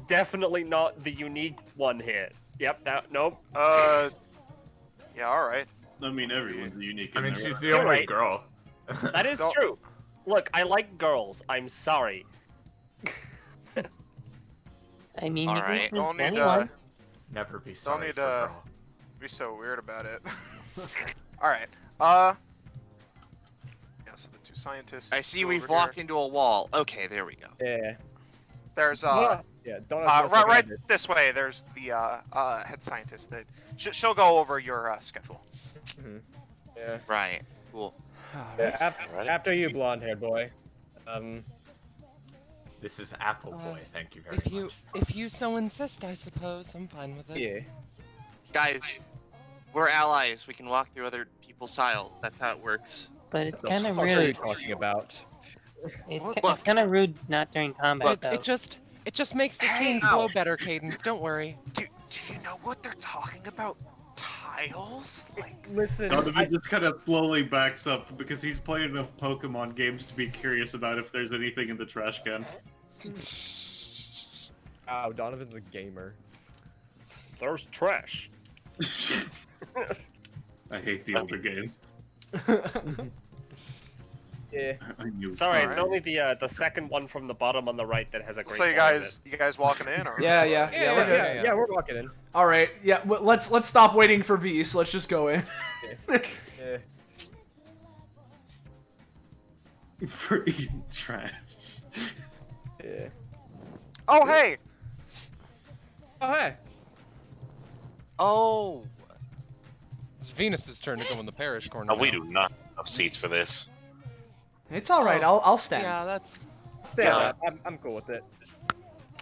definitely not the unique one here. Yep, nope. Yeah, alright. I mean, everyone's unique. I mean, in their she's way. the only right. girl. That is true. Look, I like girls. I'm sorry. I mean, All you right. can Don't need anyone. Never be Don't sorry need for to girl. be so weird about it. Alright, yeah, so the two scientists. I see go we've over walked here. into a wall. Okay, there we go. Yeah. There's Don't right this way. There's the head scientist. That she'll go over your schedule. Yeah. Right. Cool. Yeah, after you, blonde-haired boy. This is Apple Boy. Thank you very much. If you so insist, I suppose I'm fine with it. Yeah. Guys, we're allies. We can walk through other people's tiles. That's how it works. But it's The kind of fuck are you rude. talking about? It's kind of rude not during combat, though. It just makes the scene flow better, Cadence. Don't worry. Do you know what they're talking about? Tiles? Like, listen. Donovan just kind of slowly backs up because he's played enough Pokemon games to be curious about if there's anything in the trash can. Oh, Donovan's a gamer. There's trash. I hate the older games. Yeah. Sorry, it's only the second one from the bottom on the right that has a great. so you guys walking in or? Yeah, we're good. Yeah, we're walking in. All right, yeah. Let's stop waiting for V's. Let's just go in. Yeah. For eating trash. Yeah. Oh hey. Oh hey. Oh. It's Venus's turn to go in the parish corner. We do not have seats for this. It's all right. I'll stand. Yeah, that's. Stand up. I'm cool with it.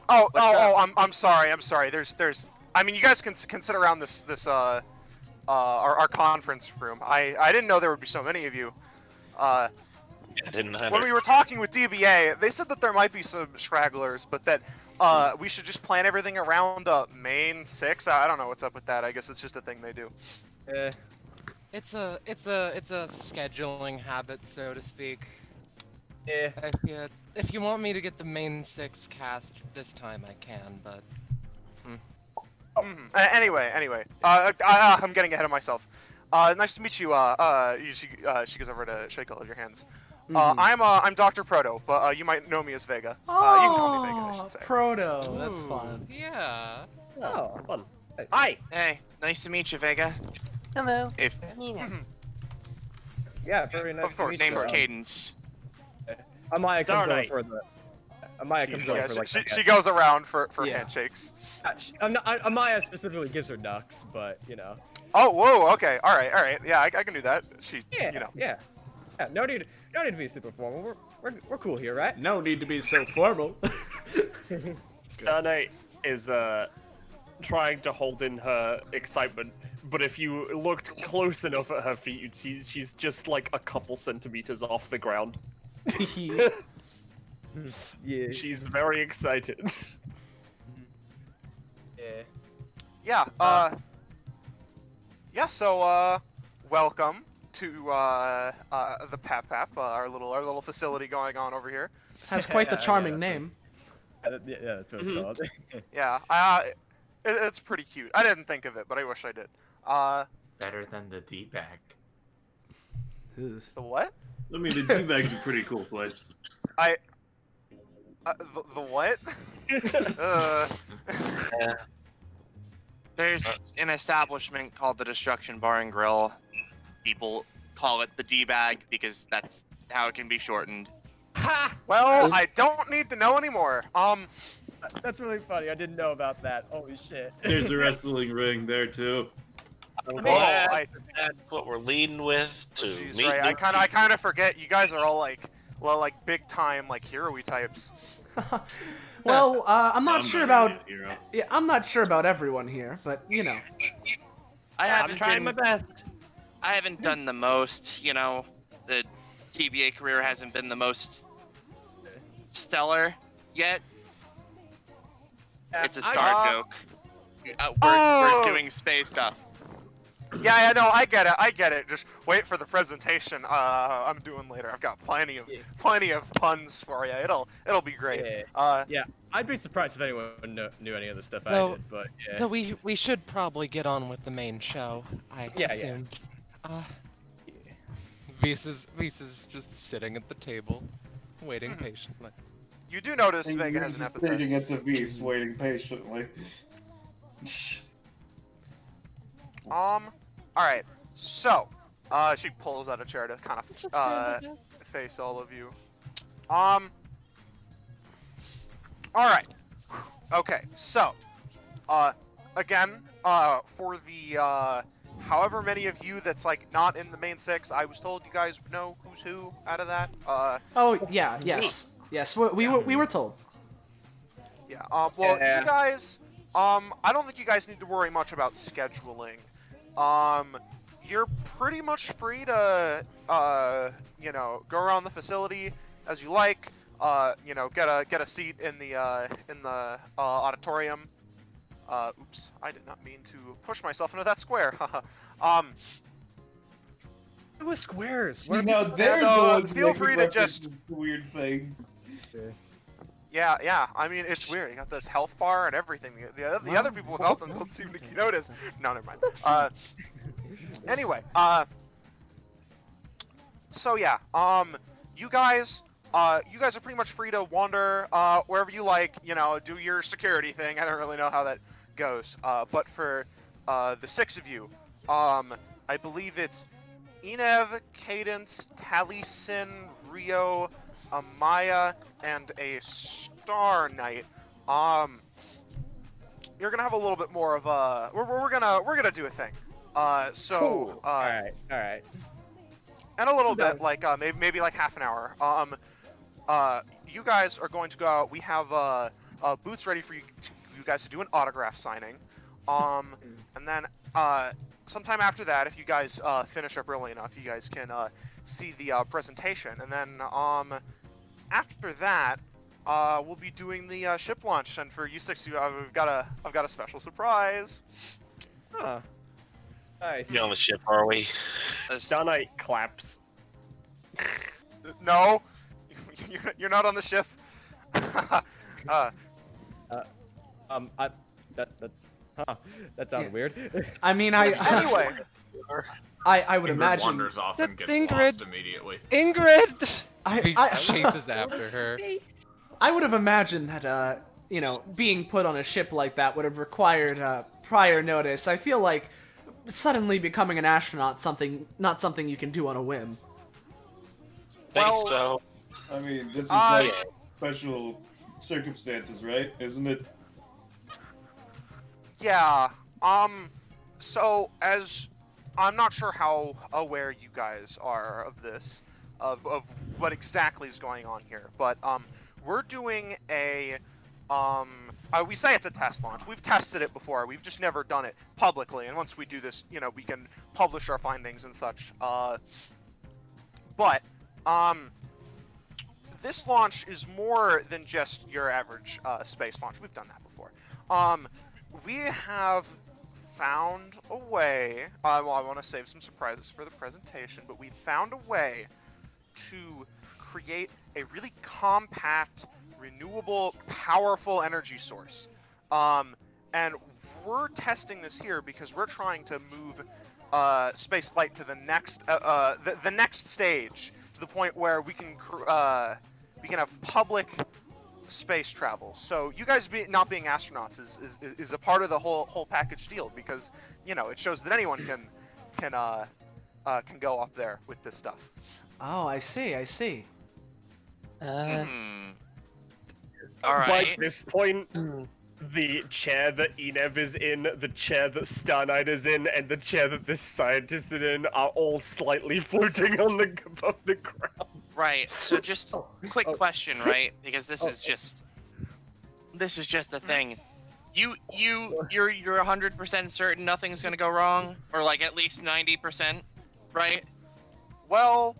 I'm sorry. There's. I mean, you guys can sit around this our conference room. I didn't know there would be so many of you. I didn't either. When we were talking with DBA, they said that there might be some stragglers, but that we should just plan everything around main 6. I don't know what's up with that. I guess it's just a thing they do. It's a scheduling habit, so to speak. Yeah. If you want me to get the main 6 cast this time, I can, but. Anyway, I'm getting ahead of myself. Nice to meet you. She goes over to shake all of your hands. I'm Dr. Proto, but you might know me as Vega. You can call me Vega, I should say. Proto. That's fun. Yeah. Oh, fun. Hi. Hey, nice to meet you, Vega. Hello. If Yeah, very nice. Of course. To meet name's you. Cadence. Amaya comes over Starlight. for the. Amaya comes over for like. She goes around for handshakes. Amaya specifically gives her ducks, but you know. Oh, whoa, okay, all right. Yeah, I can do that. Yeah. No need to be super formal. We're cool here, right? no need to be so formal. Starlight is trying to hold in her excitement, but if you looked close enough at her feet, you'd see she's just like a couple centimeters off the ground. Yeah. She's very excited. Yeah. So welcome to the Pap, our little facility going on over here. Has quite the charming name. Yeah, that's what it's called. Yeah, it's pretty cute. I didn't think of it, but I wish I did. Better than the D-bag. The what? I mean, the D-bag's a pretty cool place. The what? There's an establishment called the Destruction Bar and Grill. People call it the D-bag because that's how it can be shortened. Ha! Well, I don't need to know anymore. That's really funny. I didn't know about that. Holy shit. There's a wrestling ring there too. That's what we're leading with to Jeez, meet right. new I kind of forget. You guys are all like big time hero-y types. Well, I'm not sure about. Hero. Yeah, I'm not sure about everyone here, but you know. I'm trying my best. I haven't done the most, you know. The TBA career hasn't been the most stellar yet. It's a Star joke. We're doing space stuff. Yeah, no, I get it. Just wait for the presentation. I'm doing later. I've got plenty of puns for you. It'll be great. Yeah, I'd be surprised if anyone knew any of the stuff I did, but yeah. Though we should probably get on with the main show. I assume. Visa's just sitting at the table, waiting patiently. You do notice And Vega you're has an just epithet. sitting at the beast, waiting patiently. All right. So, she pulls out a chair to kind of face all of you. All right. Okay, so, again, for the, however many of you that's, like, not in the main 6, I was told you guys know who's who out of that. Oh, yeah, yes. Yes, we were told. Yeah, well, you guys, I don't think you guys need to worry much about scheduling. You're pretty much free to, you know, go around the facility as you like, you know, get a seat in the auditorium. Oops, I did not mean to push myself into that square. It was squares. You know, they're the ones feel making free to just references to weird things. Yeah. I mean, it's weird. You got this health bar and everything. The other people without them don't seem to notice. No, never mind. Anyway, so yeah, you guys are pretty much free to wander wherever you like. You know, do your security thing. I don't really know how that goes. But for the 6 of you, I believe it's Enev, Cadence, Taliesin, Rio, Amaya, and a Star Knight. You're gonna have a little bit more of a. We're gonna do a thing. Cool. Alright. And a little bit, like maybe like half an hour. You guys are going to go out. We have booths ready for you guys to do an autograph signing. And then sometime after that, if you guys finish up early enough, you guys can see the presentation. And then after that, we'll be doing the ship launch. And for you 6, I've got a special surprise. Huh. Nice. You on the ship, are we? Star Knight claps. No, you're not on the ship. That sounds weird. I mean, Anyway, I would Ingrid imagine. wanders off and gets Ingrid. lost immediately. Ingrid! He I chases after her. I would have imagined that, you know, being put on a ship like that would have required prior notice. I feel like suddenly becoming an astronaut not something you can do on a whim. Think so. I mean, this is like special circumstances, right? Isn't it? yeah. So as I'm not sure how aware you guys are of this, of what exactly is going on here, but we're doing a we say it's a test launch. We've tested it before. We've just never done it publicly. And once we do this, you know, we can publish our findings and such. But this launch is more than just your average space launch. We've done that before. We have found a way. Well, I want to save some surprises for the presentation, but we found a way to create a really compact, renewable, powerful energy source. And we're testing this here because we're trying to move space flight to the next stage, to the point where we can have public space travel. So you guys not being astronauts is a part of the whole package deal, because you know it shows that anyone can go up there with this stuff. Oh, I see. All right. By this point, the chair that Enev is in, the chair that Star Knight is in, and the chair that this scientist is in are all slightly floating above the ground. Right. So just quick question, right? Because this is just a thing. You're 100% certain nothing's gonna go wrong, or like at least 90%, right? Well,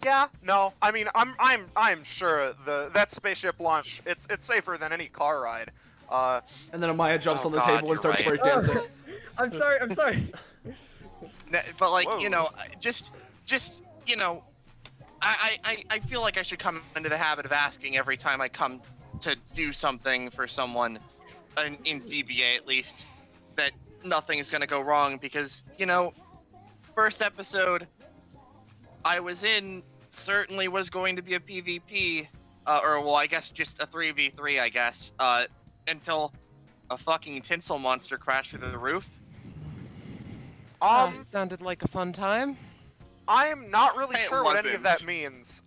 yeah, no. I mean, I'm sure that spaceship launch it's safer than any car ride. And then Amaya jumps on the God, table and starts breakdancing. I'm sorry. But like, Whoa. you know, just you know, I feel like I should come into the habit of asking every time I come to do something for someone, in DBA at least, that nothing is gonna go wrong, because, you know, first episode I was in certainly was going to be a PvP, or well, I guess just a 3v3, I guess, until a fucking tinsel monster crashed through the roof. Sounded like a fun time. I'm not really It sure what any of that wasn't. means.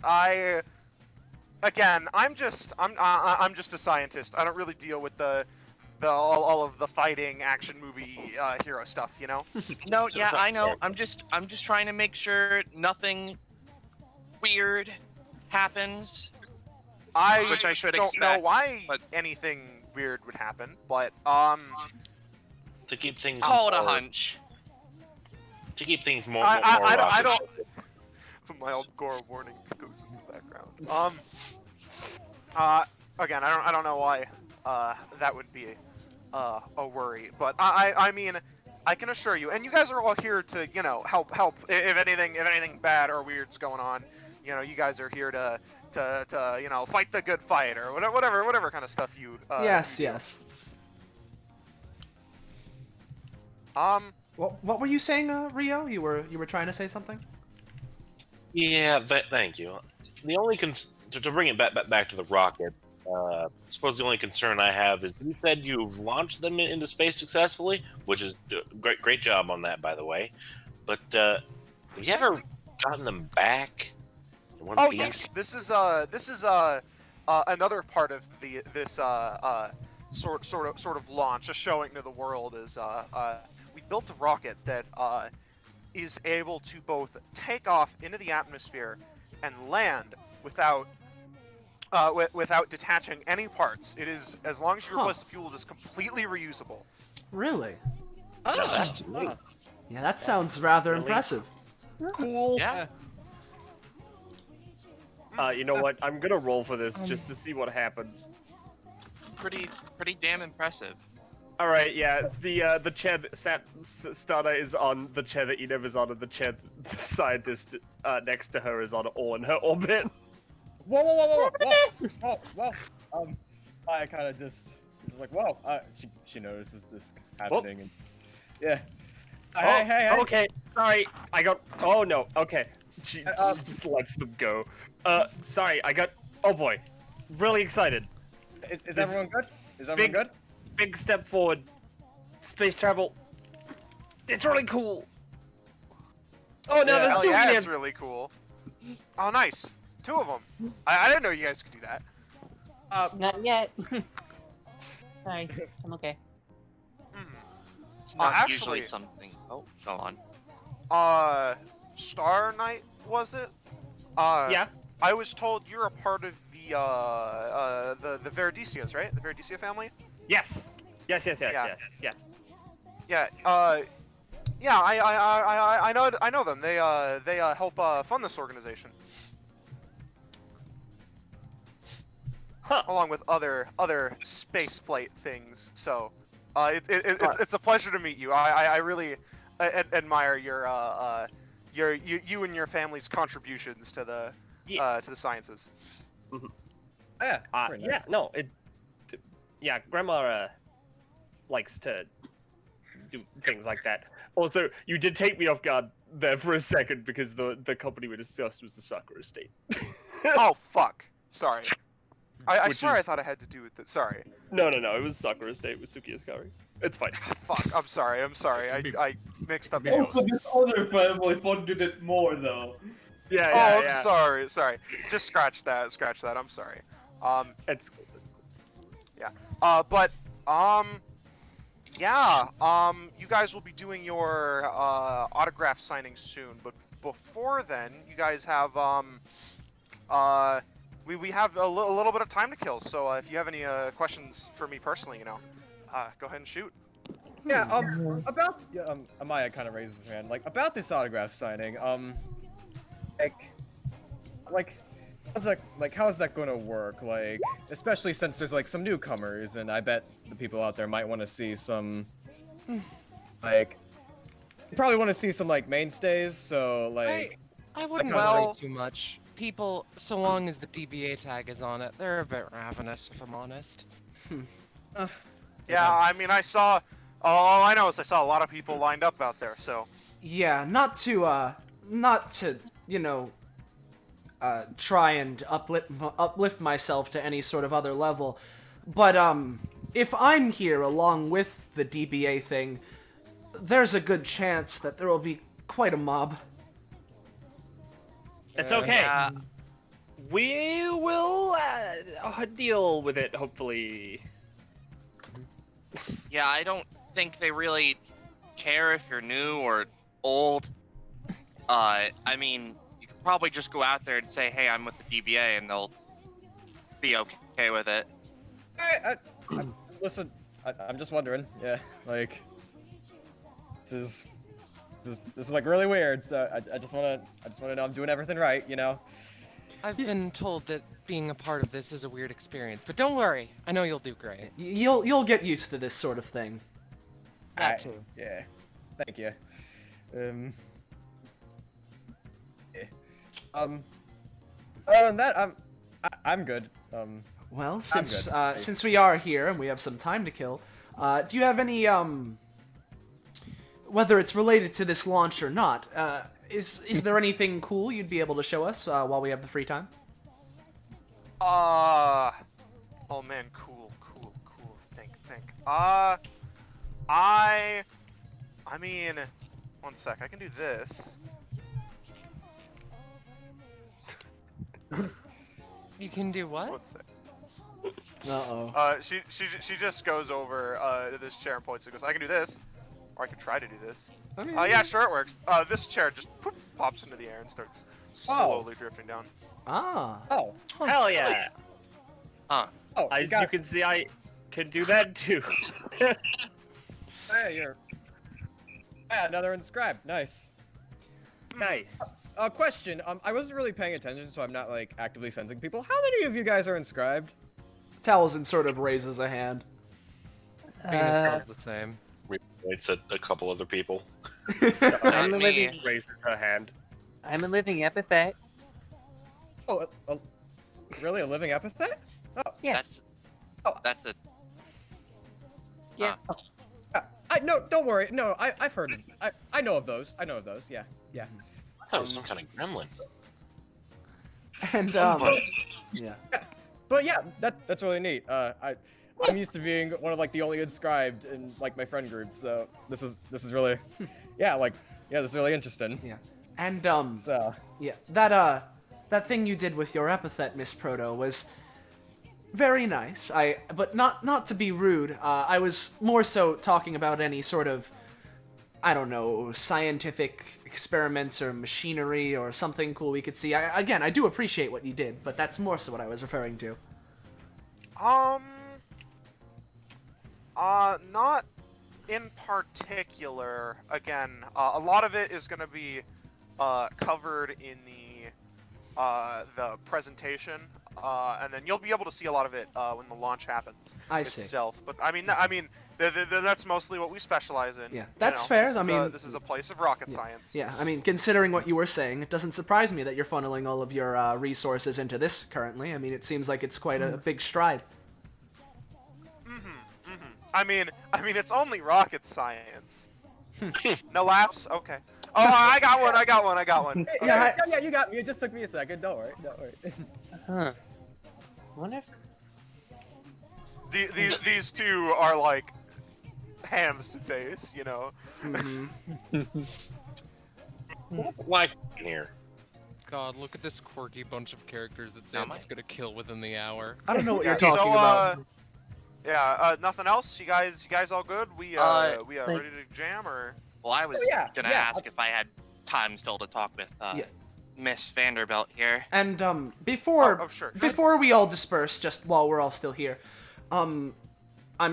Again, I'm just a scientist. I don't really deal with all of the fighting action movie hero stuff, you know? No, yeah, I know. I'm just trying to make sure nothing weird happens. Which I should don't expect, know why but- anything weird would happen, but To keep things Call it a more- hunch. To keep things more. I don't. My old gore warning goes in the background. Again, I don't know why that would be a worry, but I mean, I can assure you, and you guys are all here to, you know, help if anything bad or weird's going on. You know, you guys are here to you know, fight the good fight or whatever kind of stuff you. Yes, you do. yes. What were you saying, Rio? You were trying to say something? Yeah, thank you. The only to bring it back to the rocket, I suppose the only concern I have is you said you've launched them into space successfully, which is great job on that, by the way. But have you ever gotten them back in one piece? Yes, this is another part of this sort of launch, a showing to the world is we built a rocket that is able to both take off into the atmosphere and land without detaching any parts. It is, as long as you replace the fuel, it is completely reusable. Really? Oh, that's amazing. Yeah, that sounds rather impressive. Cool. Yeah. You know what? I'm gonna roll for this just to see what happens. Pretty damn impressive. All right, yeah. The chair that Stana is on, the chair that Enev is on, and the chair that the scientist next to her is on, all in her orbit. Whoa. I kind of just like, whoa. She notices this happening, and yeah. Hey. Okay, sorry. I got. Oh no. Okay. She just lets them go. Sorry. I got. Oh boy. Really excited. Is everyone good? Is everyone good? Big step forward. Space travel. It's really cool. Oh no, there's two yeah, Enevs. it's really cool. Oh, nice. Two of them. I didn't know you guys could do that. Not yet. Sorry, I'm okay. It's not actually- usually something. Oh, go on. Star Knight, was it? Yeah. I was told you're a part of the Veridicias, right? The Veridicia family? Yes. Yes. Yeah. Yeah. Yeah. I know them. They help fund this organization. Huh. Along with other space flight things. So, it's a pleasure to meet you. I really admire you and your family's contributions to the sciences. Mm-hmm. Yeah. Very nice. Yeah. Grandma likes to do things like that. Also, you did take me off guard there for a second because the company we discussed was the Sakura estate. Oh fuck! Sorry. I Which swear I is- thought it had to do with it. Sorry. No, it was Sakura estate with Suki Asakari. It's fine. Fuck. I'm sorry. I mixed up Oh, names. but this other family funded it more, though. Yeah, Oh, yeah. I'm sorry. Just scratch that. I'm sorry. It's cool. But you guys will be doing your autograph signing soon. But before then, you guys have we have a little bit of time to kill. So if you have any questions for me personally, go ahead and shoot. Yeah. Amaya kind of raises her hand. Like about this autograph signing. How's that gonna work? Like, especially since there's like some newcomers, and I bet the people out there might want to see some, like, you probably want to see some like mainstays. So like, I wouldn't Well- worry too much. People, so long as the DBA tag is on it, they're a bit ravenous, if I'm honest. Yeah, I mean, I saw. All I know is I saw a lot of people lined up out there. So. Yeah, not to try and uplift myself to any sort of other level, but if I'm here along with the DBA thing, there's a good chance that there will be quite a mob. It's okay. Yeah, We will deal with it, hopefully. yeah, I don't think they really care if you're new or old. I mean, you could probably just go out there and say, "Hey, I'm with the DBA," and they'll be okay with it. Listen, I'm just wondering. Yeah, like this is like really weird. So I just wanna know I'm doing everything right. You know. I've been told that being a part of this is a weird experience, but don't worry. I know you'll do great. You'll get used to this sort of thing. That too. Yeah. Thank you. Yeah. Other than that, I'm good. Well, since we are here and we have some time to kill, do you have any whether it's related to this launch or not? Is there anything cool you'd be able to show us while we have the free time? Oh man, cool. Think. I mean, one sec. I can do this. You can do what? One sec. Uh-oh. She just goes over to this chair and points and goes, I can do this, or I can try to do this. Okay. Yeah, sure, it works. This chair just poof, pops into the air and starts slowly drifting down. Ah. Oh. Hell yeah! Huh. Oh. As you can see, I can do that too. Hey, you're. Yeah, another inscribed. Nice. Nice. Question. I wasn't really paying attention, so I'm not like actively sensing people. How many of you guys are inscribed? Taliesin sort of raises a hand. Venus does the same. It's a couple other people. I'm a me. living. Raises her hand. I'm a living epithet. Oh, really? A living epithet? Oh, Yeah. That's a Yeah. no, don't worry. No, I've heard of. I know of those. Yeah. That was some kind of gremlin. And yeah. But yeah, that's really neat. I'm used to being one of like the only inscribed in like my friend group, so this is really, this is really interesting. Yeah. And So yeah, that thing you did with your epithet, Miss Proto, was very nice. But not to be rude. I was more so talking about any sort of, I don't know, scientific experiments or machinery or something cool we could see. I do appreciate what you did, but that's more so what I was referring to. Not in particular. Again, a lot of it is going to be covered in the presentation, and then you'll be able to see a lot of it when the launch happens itself. But I mean, that's mostly what we specialize in. Yeah, that's fair. This is a place of rocket science. Yeah, I mean, considering what you were saying, it doesn't surprise me that you're funneling all of your resources into this currently. I mean, it seems like it's quite a big stride. I mean, it's only rocket science. No laughs? Okay. Oh, I got one. Okay. yeah, you got me. It just took me a second. Don't worry. Huh. Wonder if... These two are like hands to face, you know. Why in here? God, look at this quirky bunch of characters that Sam's gonna kill within the hour. I don't know what you're talking about. Yeah, nothing else? You guys all good? We ready to jam or? Well, I was gonna ask if I had time still to talk with Miss Vanderbilt here. And before sure. before we all disperse, just while we're all still here, I'm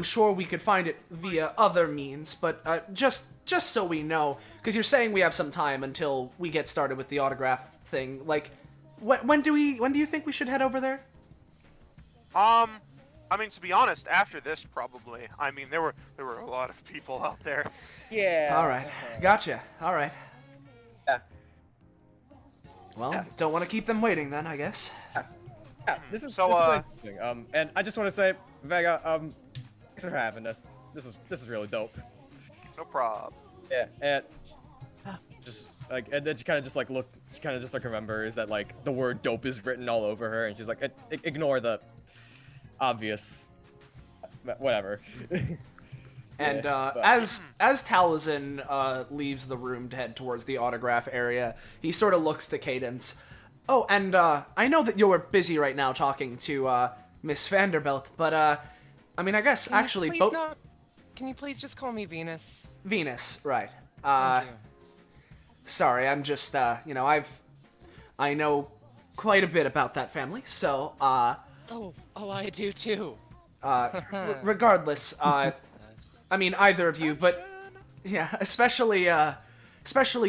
sure we could find it via other means, but just so we know, because you're saying we have some time until we get started with the autograph thing. Like, when do you think we should head over there? I mean, to be honest, after this, probably. I mean, there were a lot of people out there. Yeah. All right, gotcha. All right. Yeah. Well, don't want to keep them waiting then, I guess. Yeah, this is So, really interesting. And I just want to say, Vega, thanks for having us. This is really dope. No prob. Yeah, and just like, and then she kind of just like remembers that like the word dope is written all over her, and she's like, ignore the obvious, whatever. And as Taliesin leaves the room to head towards the autograph area, he sort of looks to Cadence. Oh, and I know that you're busy right now talking to Miss Vanderbilt, but I mean, I guess actually both. Can you please just call me Venus? Venus, right? Thank you. Sorry, I'm just you know, I know quite a bit about that family, so Oh, I do too. regardless, I mean either of you, but yeah, especially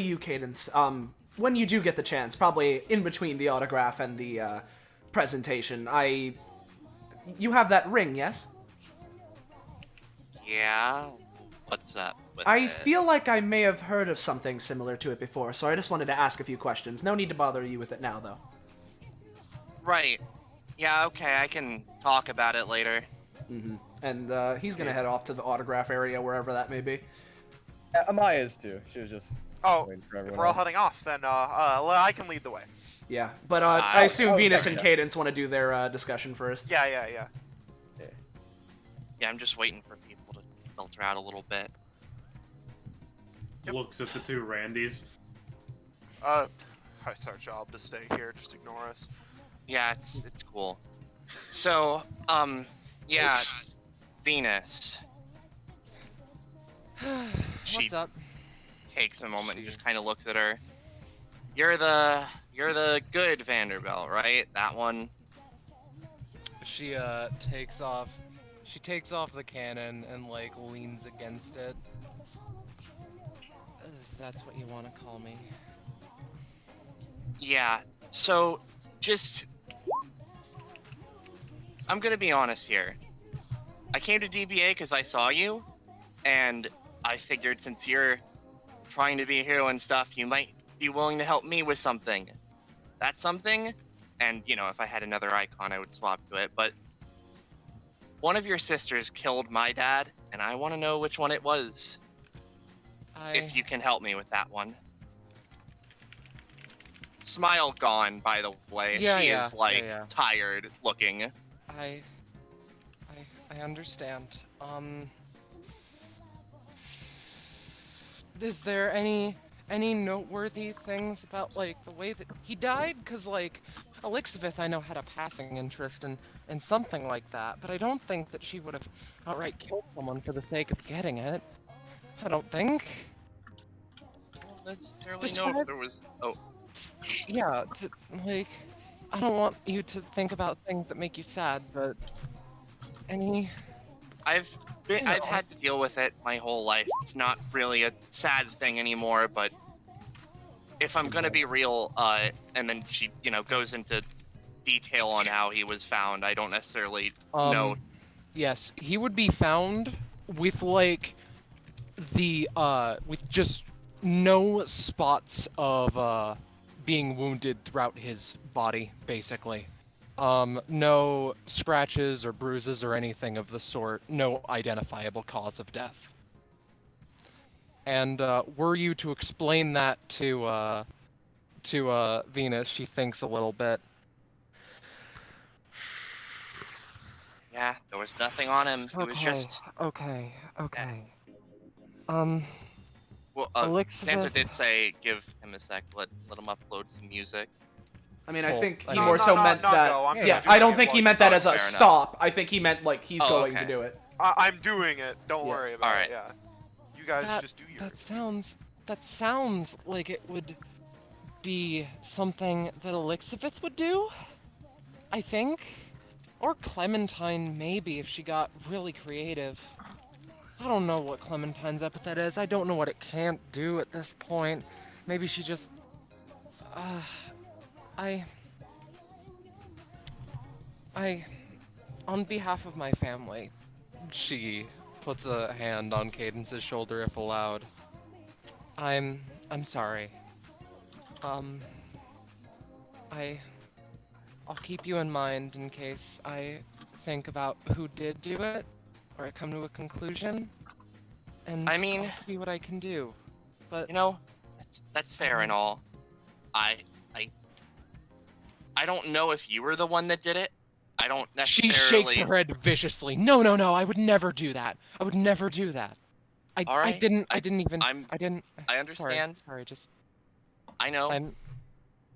you, Cadence. When you do get the chance, probably in between the autograph and the presentation, you have that ring, yes? Yeah. What's up with I it? feel like I may have heard of something similar to it before, so I just wanted to ask a few questions. No need to bother you with it now, though. Right. Yeah, okay, I can talk about it later. Mm-hmm. And he's gonna head off to the autograph area, wherever that may be. Amaya is too. She was just waiting for If everyone we're all else. heading off, then I can lead the way. Yeah, but I assume Venus and okay. Cadence want to do their discussion first. Yeah. Yeah, I'm just waiting for people to filter out a little bit. Looks at the two Randys. It's our job to stay here. Just ignore us. Yeah, it's cool. So, yeah, Venus. What's up? Takes a moment and just kind of looks at her. You're the good Vanderbilt, right? That one. She takes off. She takes off the cannon and like leans against it. If that's what you want to call me. Yeah. So, I'm gonna be honest here. I came to DBA because I saw you, and I figured since you're trying to be a hero and stuff, you might be willing to help me with something. That's something, and you know, if I had another icon, I would swap to it, but one of your sisters killed my dad, and I want to know which one it was. If you can help me with that one. Smile gone, by the way. She is like tired looking. I understand. Is there any noteworthy things about like the way that he died? Cause like Elizabeth I know had a passing interest in something like that, but I don't think that she would have outright killed someone for the sake of getting it. I don't think. I don't necessarily know if there was. Oh. Yeah, like I don't want you to think about things that make you sad, but I've had to deal with it my whole life. It's not really a sad thing anymore, but if I'm gonna be real, and then she, you know, goes into detail on how he was found, I don't necessarily know. Yes, he would be found with like with just no spots of being wounded throughout his body, basically. No scratches or bruises or anything of the sort. No identifiable cause of death. And were you to explain that to Venus, she thinks a little bit. Yeah, there was nothing on him. He was just. Okay. Well, Sansa did say give him a sec. Let him upload some music. I mean, I think he more so meant that. Go. Yeah, I don't think he meant that as a stop. I think he meant like he's going okay. to do it. I'm doing it. Don't worry about it. Yeah. You guys just do yours. That sounds like it would be something that Elizabeth would do. I think, or Clementine maybe if she got really creative. I don't know what Clementine's epithet is. I don't know what it can't do at this point. Maybe she just... on behalf of my family, she puts a hand on Cadence's shoulder if allowed. I'm sorry. I'll keep you in mind in case I think about who did do it, or I come to a conclusion, and I mean, I'll see what I can do. But you know, that's fair and all. I don't know if you were the one that did it. I don't necessarily. She shakes her head viciously. No, I would never do that. I would never do that. All right. I didn't even. I understand. Sorry, just. I know.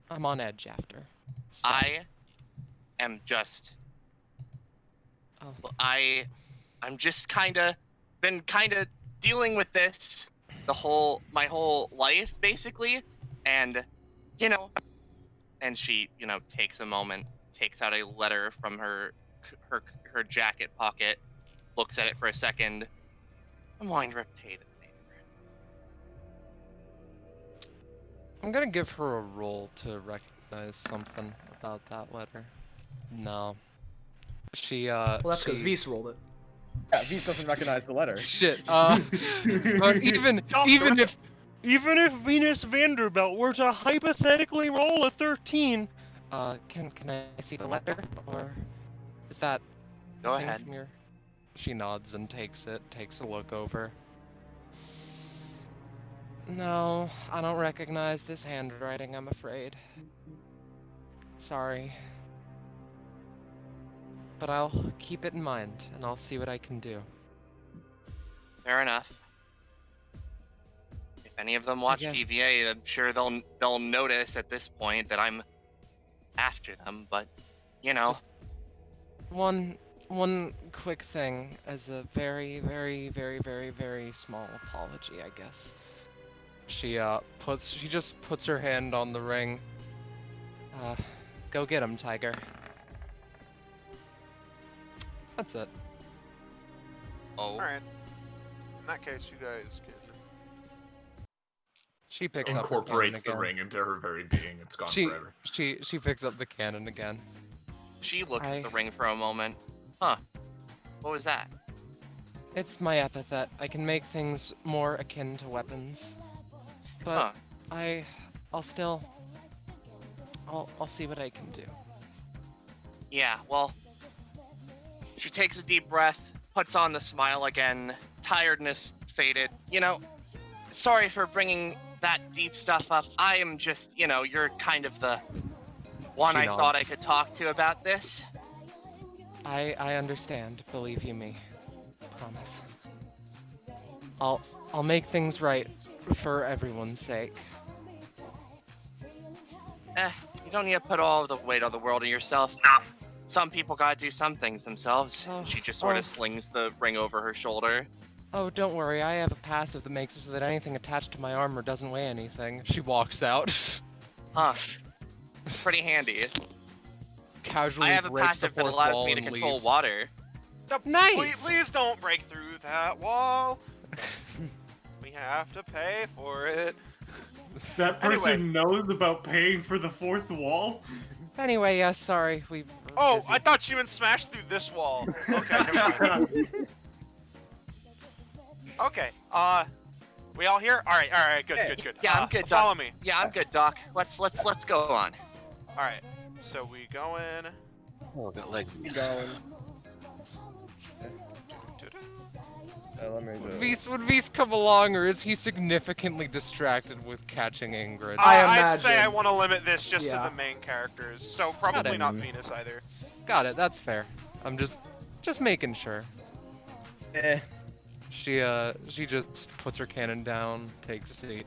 I'm on edge after. Stop. I am just. Oh. I'm just been dealing with this my whole life basically, and and she takes a moment, takes out a letter from her jacket pocket, looks at it for a second. I'm wanting to repay the favor. I'm gonna give her a roll to recognize something about that letter. No. She Well, that's because Vise rolled it. Yeah, Vise doesn't recognize the letter. Shit. But even if Venus Vanderbilt were to hypothetically roll a 13, can I see the letter, or is that? Go thing ahead. from your... She nods and takes a look over. No, I don't recognize this handwriting, I'm afraid. Sorry. But I'll keep it in mind, and I'll see what I can do. Fair enough. If any of them watch guess- DBA, I'm sure they'll notice at this point that I'm after them. But Just one quick thing as a very, very, very, very, very small apology, I guess. She just puts her hand on the ring. Go get him, Tiger. That's it. Oh. Alright. In that case, you guys can... She picks up her Incorporates the cannon ring into her very being. It's gone forever. She picks up the cannon again. She looks at the ring for a moment. Huh. What was that? It's my epithet. I can make things more akin to weapons. But I'll see what I can do. Yeah, well, she takes a deep breath, puts on the smile again, tiredness faded. Sorry for bringing that deep stuff up. I am just, you're kind of the one I thought I could talk to about this. I understand, believe you me. Promise. I'll make things right for everyone's sake. You don't need to put all of the weight of the world on yourself. Some people gotta do some things themselves. She just sort of slings the ring over her shoulder. Oh, don't worry, I have a passive that makes it so that anything attached to my armor doesn't weigh anything. She walks out. Huh. Pretty handy. Casually I have a breaks passive the that fourth allows wall me to and control leaves. water. Nice! Please don't break through that wall. We have to pay for it. That person Anyway. knows about paying for the fourth wall? Anyway, yeah, sorry, we. Oh, I thought you meant smash through this wall. Okay, never mind. Okay, we all here? Alright, good. Yeah, I'm good, Doc. Follow me. Yeah, I'm good, Doc. Let's go on. Alright, so we go in. Oh, got legs. Going. Let me just... Would Vise come along, or is he significantly distracted with catching Ingrid? I'd say I want to limit this just Yeah. to the main characters, so probably not Venus either. Got it, that's fair. I'm just making sure. She just puts her cannon down, takes a seat.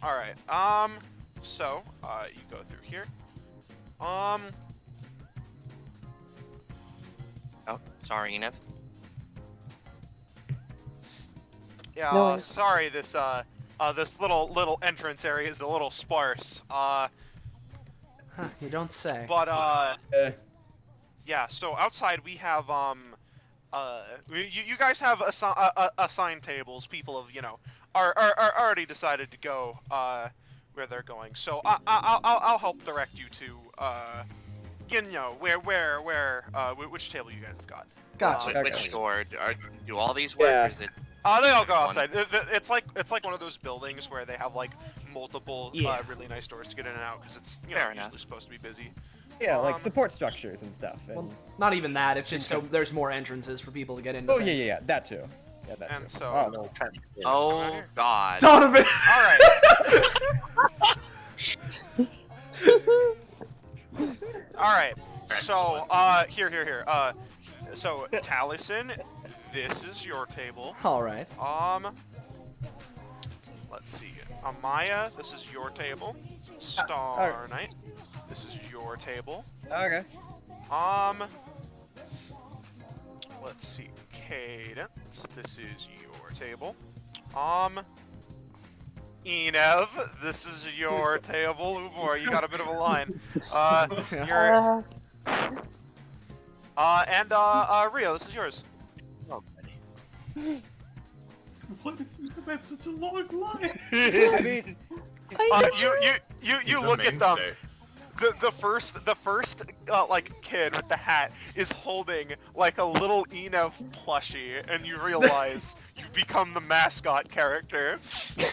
Alright, so, you go through here. Oh, sorry, Enev. Yeah, No, sorry, this little entrance area is a little sparse. You don't say. But, yeah, so outside we have, you guys have assigned tables. People have, are already decided to go, where they're going. So I'll help direct you to, which table you guys have got. Gotcha. Which door? Do all these work? Yeah. Or is it... They all go One. outside. It's like one of those buildings where they have like multiple really nice doors to get in and out because it's Fair usually enough. supposed to be busy. Yeah, like support structures and stuff. And... Well, not even that. It's just so there's more entrances for people to get into. Oh things. yeah, that too. Yeah, that And too. so- Oh, no. Oh, God. Donovan. All right. All right. So here. So Taliesin, this is your table. All right. Let's see. Amaya, this is your table. Star Knight, this is your table. Okay. Let's see. Cadence, this is your table. Enev, this is your table. Oh boy, you got a bit of a line. You're... and Rio, this is yours. Oh, buddy. What is that's such a long line? I mean, you look at them. The first like kid with the hat is holding like a little Enev plushie, and you realize you become the mascot character.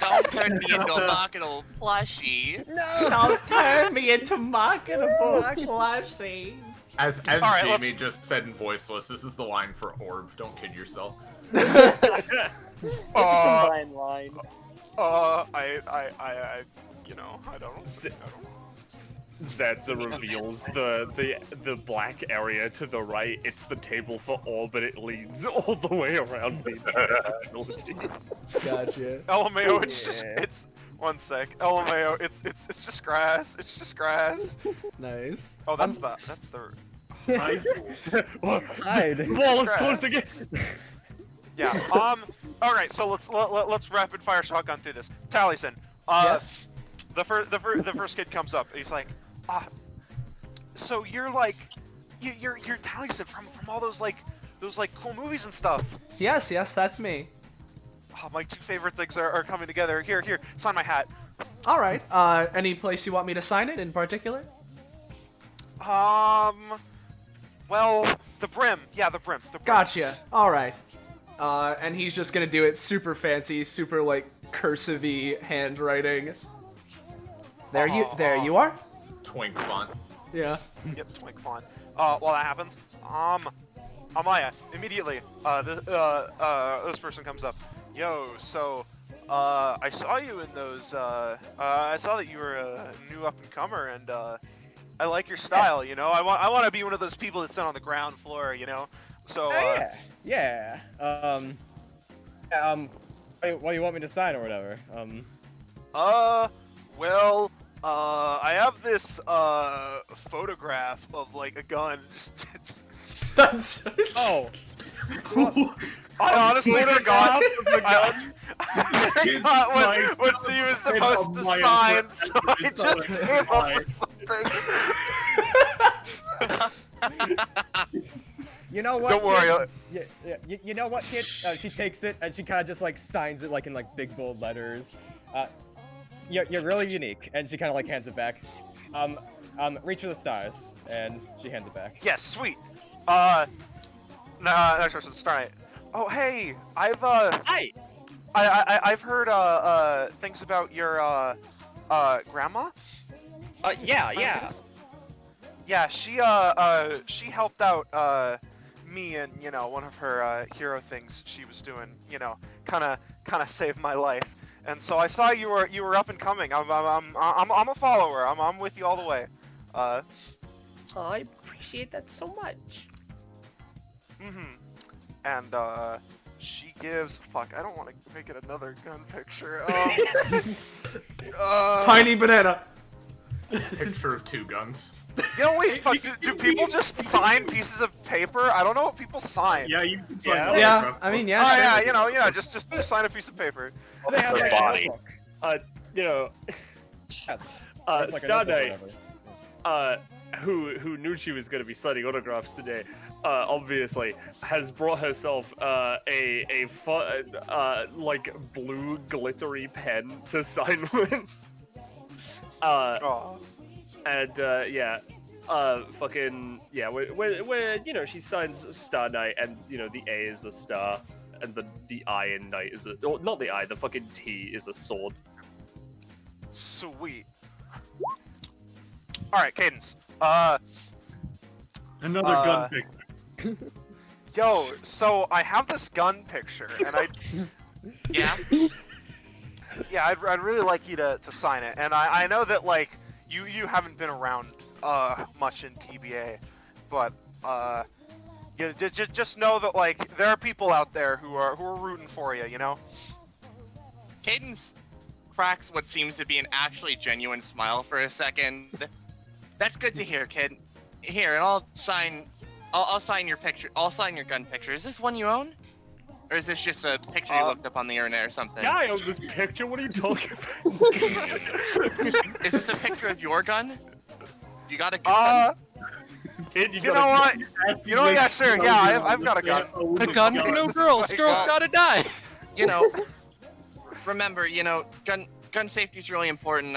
Don't turn me into a marketable plushie. No! Don't turn me into marketable plushies. As right, Jamie just said in voiceless, this is the line for Orb. Don't kid yourself. It's a combined line. You know, I don't. Zetza reveals the black area to the right. It's the table for all, but it leads all the way around the entire facility. Gotcha. LMAO, it's one sec. LMAO, it's just grass. It's just grass. Nice. Oh, that's the. hide. Wall is closing in. Yeah. All right. So let's rapid fire shotgun through this. Taliesin. Yes. The first kid comes up. He's like, so you're like, you're Taliesin from all those cool movies and stuff. Yes, that's me. Oh, my two favorite things are coming together. Here, sign my hat. All right. Any place you want me to sign it in particular? Well, the brim. Yeah, the brim. Gotcha. All right. And he's just gonna do it super fancy, super like cursive-y handwriting. There you are. Twink font. Yeah. Yep, twink font. While that happens, Amaya, immediately, this person comes up. Yo, so, I saw you in those, I saw that you were a new up-and-comer, and, I like your style, you know? I want to be one of those people that's on the ground floor, you know? So, yeah. What do you want me to sign or whatever? Well, I have this, photograph of, like, a gun. Oh. I honestly forgot. I forgot what he was supposed to sign, so I just came up with something. You know what? Don't worry. Yeah. You know what, kid? She takes it and she kind of just like signs it like in like big bold letters. You're really unique, and she kind of like hands it back. Reach for the stars, and she hands it back. Yes, sweet. Nah, next person's Star Knight. Oh, hey, I've Hi. I've heard things about your grandma. Yeah. Yeah, she helped out me and one of her hero things she was doing. Kind of saved my life. And so I saw you were up and coming. I'm a follower. I'm with you all the way. I appreciate that so much. And she gives I don't want to make it another gun picture. Tiny banana. Picture of two guns. Wait, fuck, do people just sign pieces of paper? I don't know what people sign. Yeah, you can sign. Yeah. I mean, yeah. Oh, yeah, just sign a piece of paper. They have like body. a notebook. Star Knight, who knew she was gonna be signing autographs today, obviously has brought herself a like blue glittery pen to sign with. Where she signs Star Knight, and the A is the star, and the I in Knight is not the I, the fucking T is a sword. Sweet. All right, Cadence. Another gun picture. Yo, so I have this gun picture, and Yeah. yeah, I'd really like you to sign it, and I know that like you haven't been around much in DBA, but just know that like there are people out there who are rooting for you, Cadence cracks what seems to be an actually genuine smile for a second. That's good to hear, kid. Here, and I'll sign your picture. I'll sign your gun picture. Is this one you own? Or is this just a picture you looked up on the internet or something? Yeah, I own this picture. What are you talking about? Is this a picture of your gun? You got a gun? Kid, You know what? You know what? Yeah, sure. Yeah, I've got a gun. A gun for no girls. Girls gotta die. You know, remember, you know, gun safety is really important.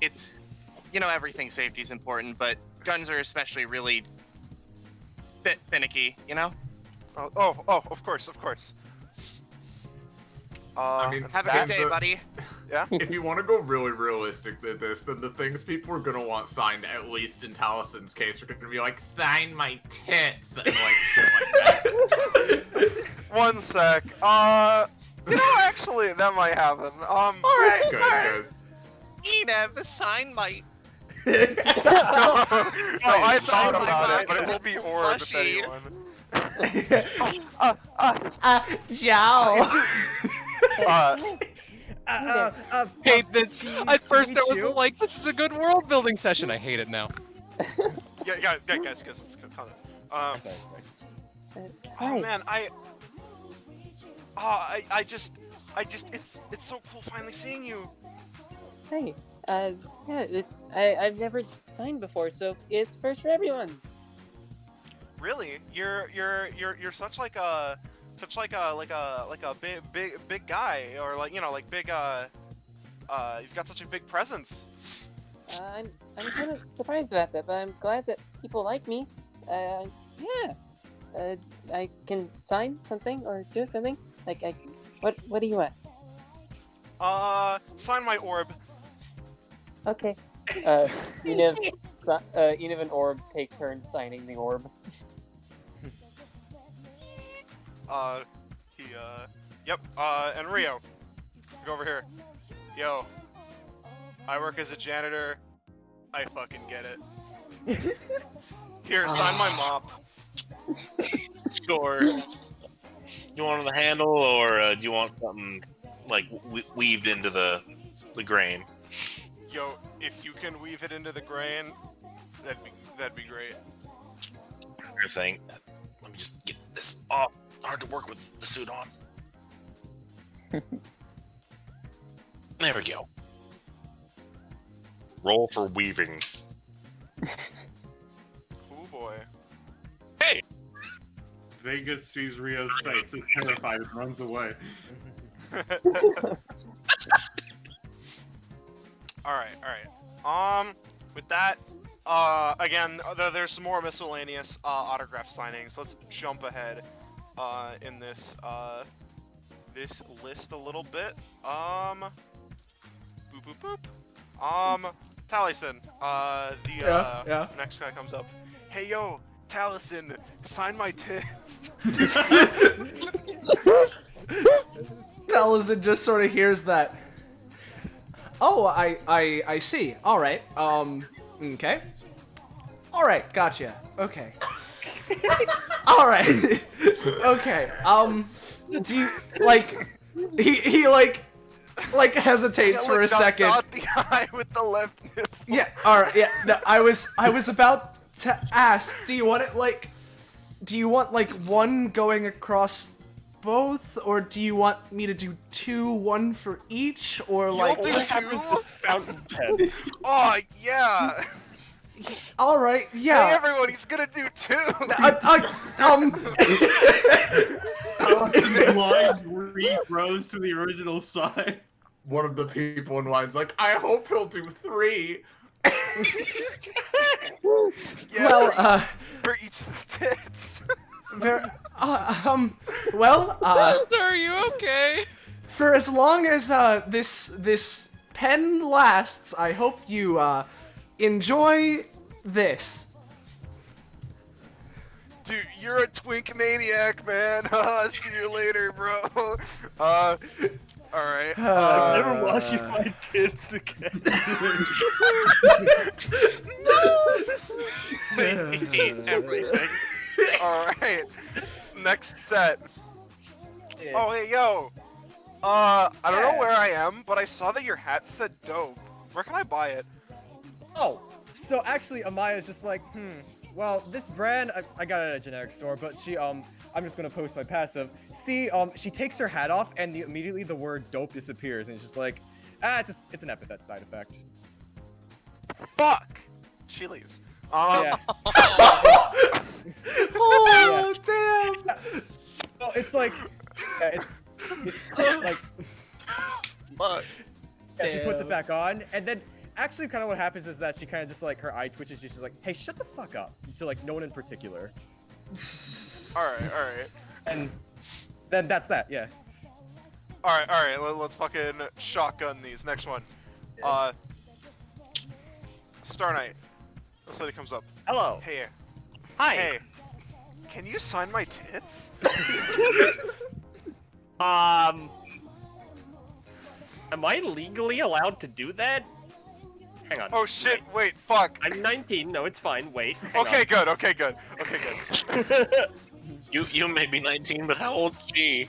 It's, you know, everything safety is important, but guns are especially really finicky, you know? Oh, of course. I mean, Have a good day, buddy. Yeah? If you want to go really realistic with this, then the things people are gonna want signed, at least in Talison's case, are gonna be like, sign my tits, and like shit like that. One sec. You know, actually, that might happen. Alright, good. Enev, sign my... No, I thought about it, but it will be orb if Plushy. anyone. Ciao. Hate this. At first I was like, this is a good world building session. I hate it now. Yeah, guys, let's go. Calm down. Oh man, I just, it's so cool finally seeing you. Hey, yeah, I've never signed before, so it's first for everyone. Really? You're such like a big guy, or like, you know, like big you've got such a big presence. I'm kind of surprised about that, but I'm glad that people like me. Yeah. I can sign something or do something. Like, what do you want? Sign my orb. Okay. Enev and Orb take turns signing the orb. Yep, and Rio, go over here. Yo, I work as a janitor. I fucking get it. Here, sign my mop. Sure. You want the handle, or do you want something like weaved into the grain? Yo, if you can weave it into the grain, that'd be great. Your thing. Let me just get this off. Hard to work with the suit on. There we go. Roll for weaving. Oh boy. Hey! Vegas sees Rio's face, is terrified and runs away. Alright. With that, again, there's some more miscellaneous autograph signings. Let's jump ahead in this this list a little bit. Boop boop boop. Taliesin, the next guy comes up. Hey yo, Taliesin, sign my tits. Taliesin just sort of hears that. Oh, I see. All right. Okay. All right. Gotcha. Okay. All right. Okay. Do you like? He like hesitates for a second. Dot the eye with the left nipple. Yeah. All right. Yeah. No, I was about to ask. Do you want it like? Do you want like one going across both, or do you want me to do two, one for each, or like? You'll do two? Fountain pen. Oh yeah. All right. Yeah. Hey everyone, he's gonna do two. The line regrows to the original size. One of the people in line's like, I hope he'll do 3. Yeah, Well, for each of the tits. Well, Are you okay? for as long as this pen lasts, I hope you enjoy this. Dude, you're a twink maniac, man. See you later, bro. Alright. Never wash my tits again. They hate everything. Alright. Next set. Oh, hey, yo. I don't know where I am, but I saw that your hat said dope. Where can I buy it? Oh, so actually Amaya's just like, well, this brand, I got it at a generic store, but she, I'm just gonna post my passive. See, she takes her hat off and immediately the word dope disappears and it's just like, it's an epithet side effect. Fuck! She leaves. Yeah. Oh, damn! Well, it's like, it's like, Fuck. yeah, she puts it back on, and then actually kind of what happens is that she kind of just like, her eye twitches, she's just like, hey, shut the fuck up, to like no one in particular. Alright. And then that's that, yeah. Alright, let's fucking shotgun these. Next one. Star Knight. This lady comes up. Hello. Hey. Hi. Hey. Can you sign my tits? Am I legally allowed to do that? Hang on. Oh shit, wait, Wait. fuck. I'm 19. No, it's fine. Wait. Okay, good. You may be 19, but how old is she?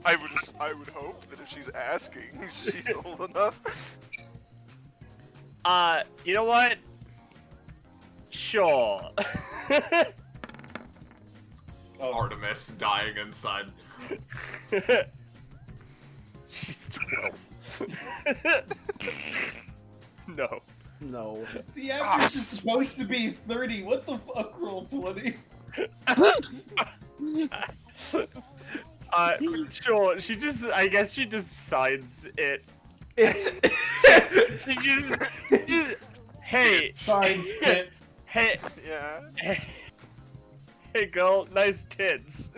I would hope that if she's asking, she's old enough. You know what? Sure. Artemis dying inside. She's 12. No. No. The actress is supposed to be 30. What the fuck, roll 20? Sure. I guess she just signs it. It's. She just. Hey. Signs tit. Hey. Yeah. Hey, girl. Nice tits.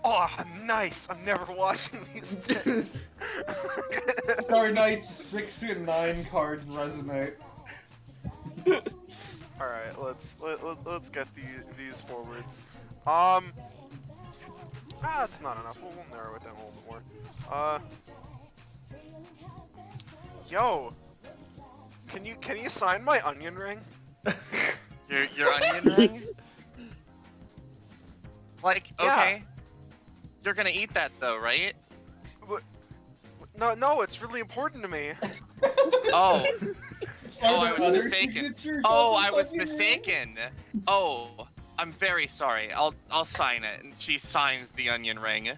Oh, nice. I'm never washing these tits. Star Knight's 6 and 9 cards resonate. Alright, let's get these forwards. That's not enough. We'll narrow it down a little bit more. Yo, can you sign my onion ring? Your onion ring? Like, okay. Yeah. You're gonna eat that though, right? No, it's really important to me. Oh. Are I there was other mistaken. signatures Oh, on I this was onion ring? mistaken. Oh, I'm very sorry. I'll sign it. And she signs the onion ring.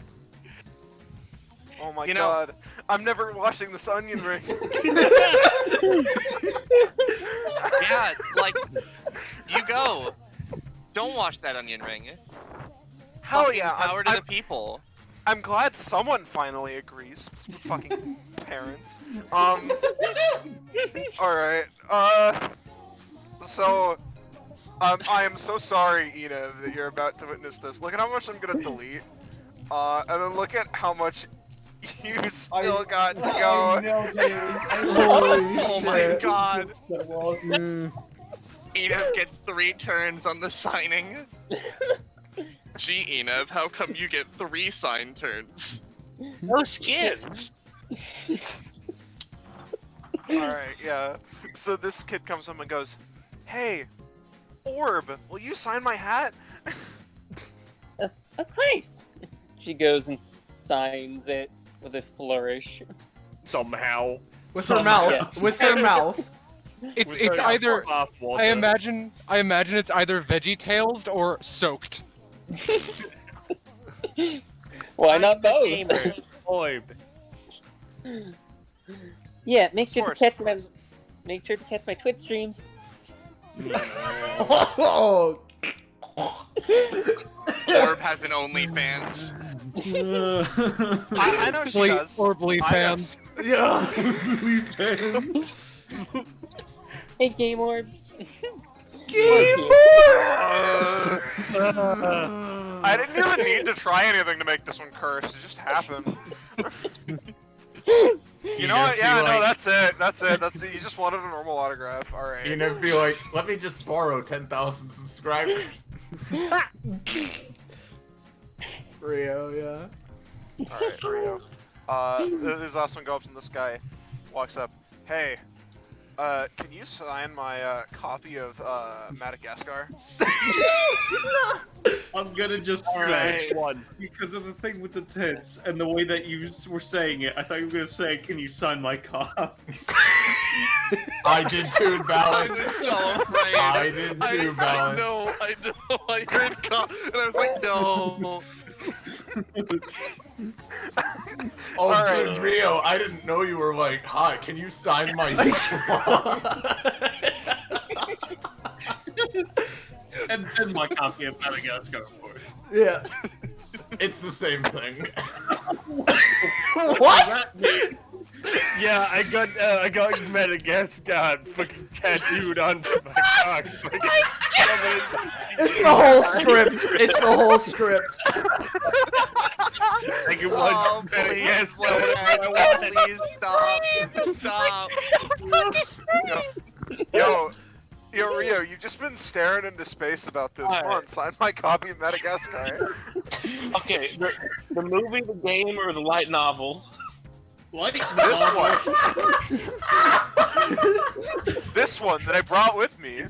Oh my You know- god. I'm never washing this onion ring. Yeah, like, you go. Don't wash that onion ring. Hell Fucking yeah. Power to the people. I'm glad someone finally agrees. Fucking parents. Alright. So, I am so sorry, Ina, that you're about to witness this. Look at how much I'm gonna delete. And then look at how much you still got to go. Oh my god. Enev gets 3 turns on the signing. Gee, Enev, how come you get 3 sign turns? No skins. Alright, yeah. So this kid comes up and goes, "Hey, Orb, will you sign my hat?" Of course. She goes and signs it with a flourish. Somehow. With her mouth. Yeah. With her mouth. It's either Water. I imagine it's either veggie tailed or soaked. Why not both? Gamer. Orb. Yeah, make sure Of to catch my Twitch streams. Oh. Orb has an OnlyFans. I know she does. Or Bleep I know fans. Yeah. Hey, Game Orbs. Game I didn't even need to try anything to make this one curse. It just happened. You know what? Yeah, no, that's it. You just wanted a normal autograph. All right. You know, be like, let me just borrow 10,000 subscribers. Rio, yeah. All right, Rio. This last one goes up, and this guy walks up. Hey, can you sign my copy of Madagascar? I'm gonna just say, because of the thing with the tits and the way that you were saying it, I thought you were gonna say, "Can you sign my copy?" I did too, Balance. I was so afraid. I did too, Balance. I know. I heard cop, and I was like, no. Oh, Alright. dude, Rio, I didn't know you were like, hi, can you sign my and then my copy of Madagascar for it. Yeah. It's the same thing. What? Yeah, I got Madagascar fucking tattooed onto my cock. It's the whole script. It's the whole script. I can watch Madagascar. Please stop. Yo, Rio, you've just been staring into space about this. Come on, sign my copy of Madagascar. Okay, the movie, the game, or the light novel? Light novel. This one that I brought with me.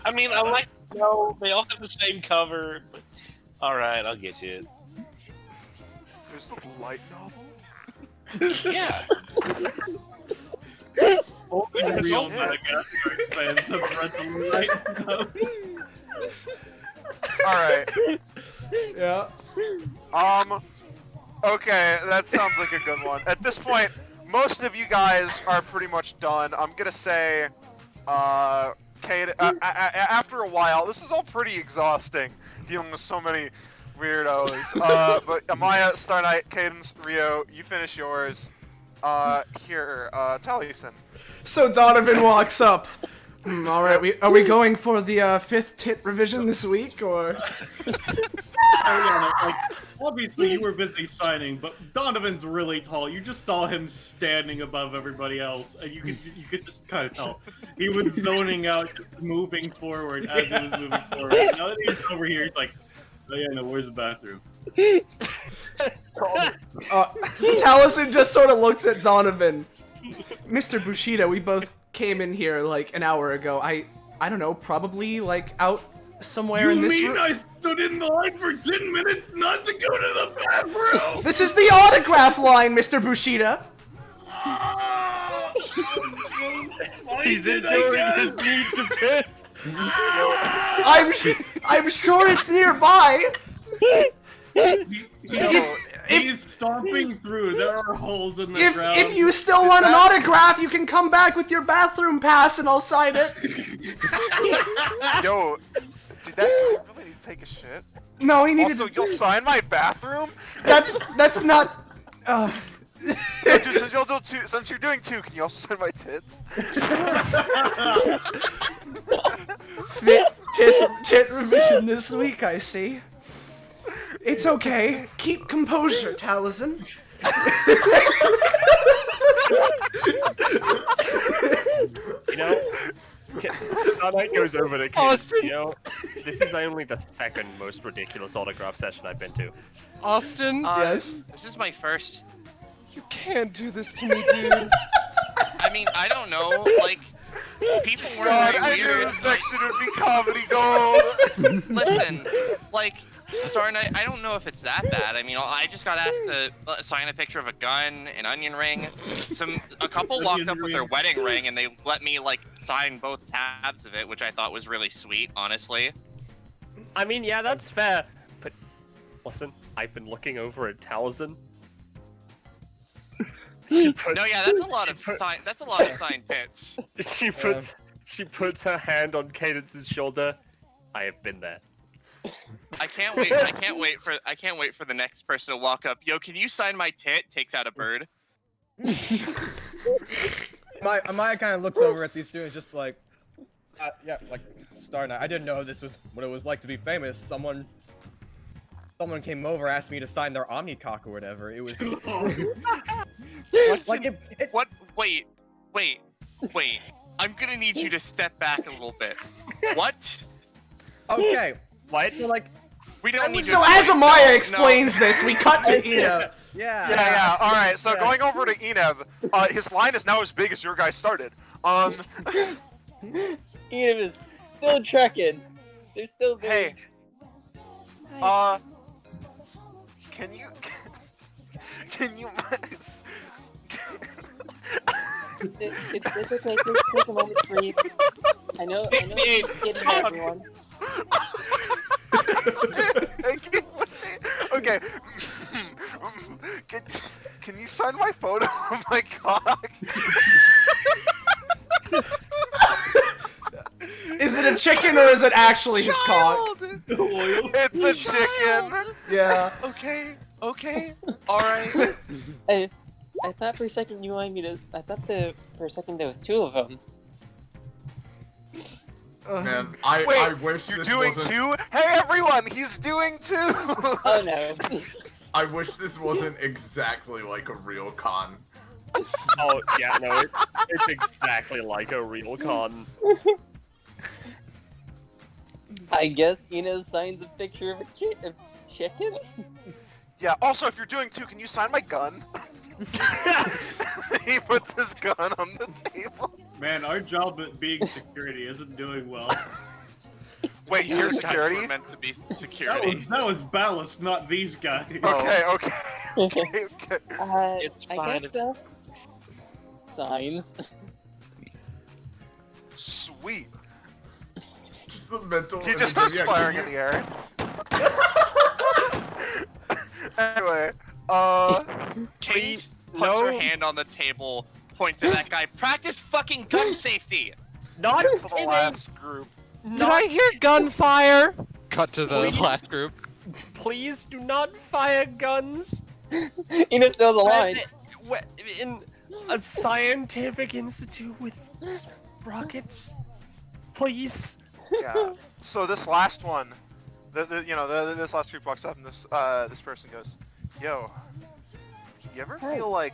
I mean, I like to know they all have the same cover, but alright, I'll get you. There's the light novel? Yeah. Only real Madagascar fans have read the light novel. Alright. Yeah. Okay, that sounds like a good one. At this point, most of you guys are pretty much done. I'm gonna say, Kate, after a while, this is all pretty exhausting, dealing with so many weirdos. But Amaya, Star Knight, Cadence, Rio, you finish yours. Here, Taliesin. So Donovan walks up. All right, are we going for the 5th tit revision this week, or? Obviously you were busy signing, but Donovan's really tall. You just saw him standing above everybody else, and you could just kind of tell he was zoning out, just moving forward as he was moving forward. Now that he's over here, he's like, "Oh yeah, no, where's the bathroom?" Taliesin just sort of looks at Donovan. Mr. Bushido, we both came in here like an hour ago. I don't know, probably like out somewhere in this room. You mean I stood in the line for 10 minutes not to go to the bathroom? This is the autograph line, Mr. Bushido. He's enjoying his need to piss. I'm sure it's nearby. He's stomping through. There are holes in the ground. If you still want an autograph, you can come back with your bathroom pass and I'll sign it. Yo, did that guy really need to take a shit? No, he needed Also, you'll sign my bathroom? That's not. Dude, since you're doing 2, can you also sign my tits? Tit revision this week, I see. It's okay. Keep composure, Taliesin. You know, Starlight goes over to Kate. You know, this is only the 2nd most ridiculous autograph session I've been to. Austin? Yes? This is my first. You can't do this to me, dude. I mean, I don't know, like, people were God, very I knew weird. this section would be comedy gold! Listen, like, Star Knight, I don't know if it's that bad. I mean, I just got asked to sign a picture of a gun, an onion ring. A couple walked up with their wedding ring, and they let me, like, sign both tabs of it, which I thought was really sweet, honestly. I mean, yeah, that's fair. But listen, I've been looking over at Taliesin. No, yeah, that's a lot of signed tits. She puts her hand on Cadence's shoulder. I have been there. I can't wait for the next person to walk up. Yo, can you sign my tit? Takes out a bird. Amaya kind of looks over at these students, just like, yeah, like Star Knight. I didn't know this was what it was like to be famous. Someone came over, asked me to sign their Omnicock or whatever. It was. What? Wait. I'm gonna need you to step back a little bit. What? Okay. What? So, like, we don't need. So as Amaya explains this, we cut to Ina. Yeah. All right. So going over to Enev, his line is now as big as your guy started. Enev is still trekking. They're still big. Hey. Can you? It's okay. Take a moment to breathe. I know it's getting everyone. Okay. Can you sign my photo of my cock? Is it a chicken or is it actually his cock? It's a chicken. Yeah. Okay. Alright. I thought for a second you wanted me to. For a second there was two of them. Man, Wait, I wish you're this doing wasn't... two? Hey everyone, he's doing two! Oh no. I wish this wasn't exactly like a real con. Oh, yeah, no, it's exactly like a real con. I guess Enev signs a picture of a chicken? Yeah, also if you're doing two, can you sign my gun? He puts his gun on the table. Man, our job at being security isn't doing well. Wait, you're security? We're meant to be security. That was Ballast, not these guys. Okay. It's I fine. guess so. Signs. Sweet. Just the mental... He just starts firing in the air. Anyway, Kate puts her hand on the table, points at that guy. Practice fucking gun safety! Not for the last group. Did I hear gunfire? Cut to the Please. last group. Please do not fire guns. Enev knows the line. In a scientific institute with rockets, please. Yeah. So this last one, this last group walks up and this person goes, "Yo, you ever feel like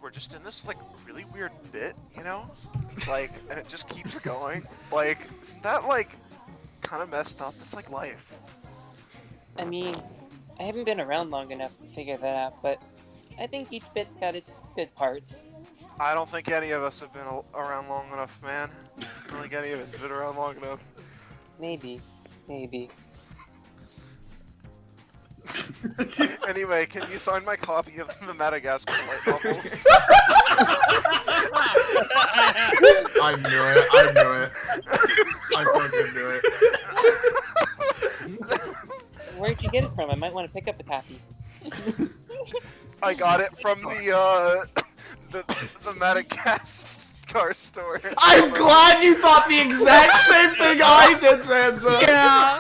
we're just in this like really weird bit, you know? Like, and it just keeps going. Like, isn't that like kind of messed up? It's like life." I mean, I haven't been around long enough to figure that out, but I think each bit's got its good parts. I don't think any of us have been around long enough, man. I don't think any of us have been around long enough. Maybe. Anyway, can you sign my copy of the Madagascar light novels? I knew it. I fucking knew it. Where'd you get it from? I might want to pick up a copy. I got it from the Madagascar store. I'm glad you thought the exact same thing I did, Sansa! Yeah!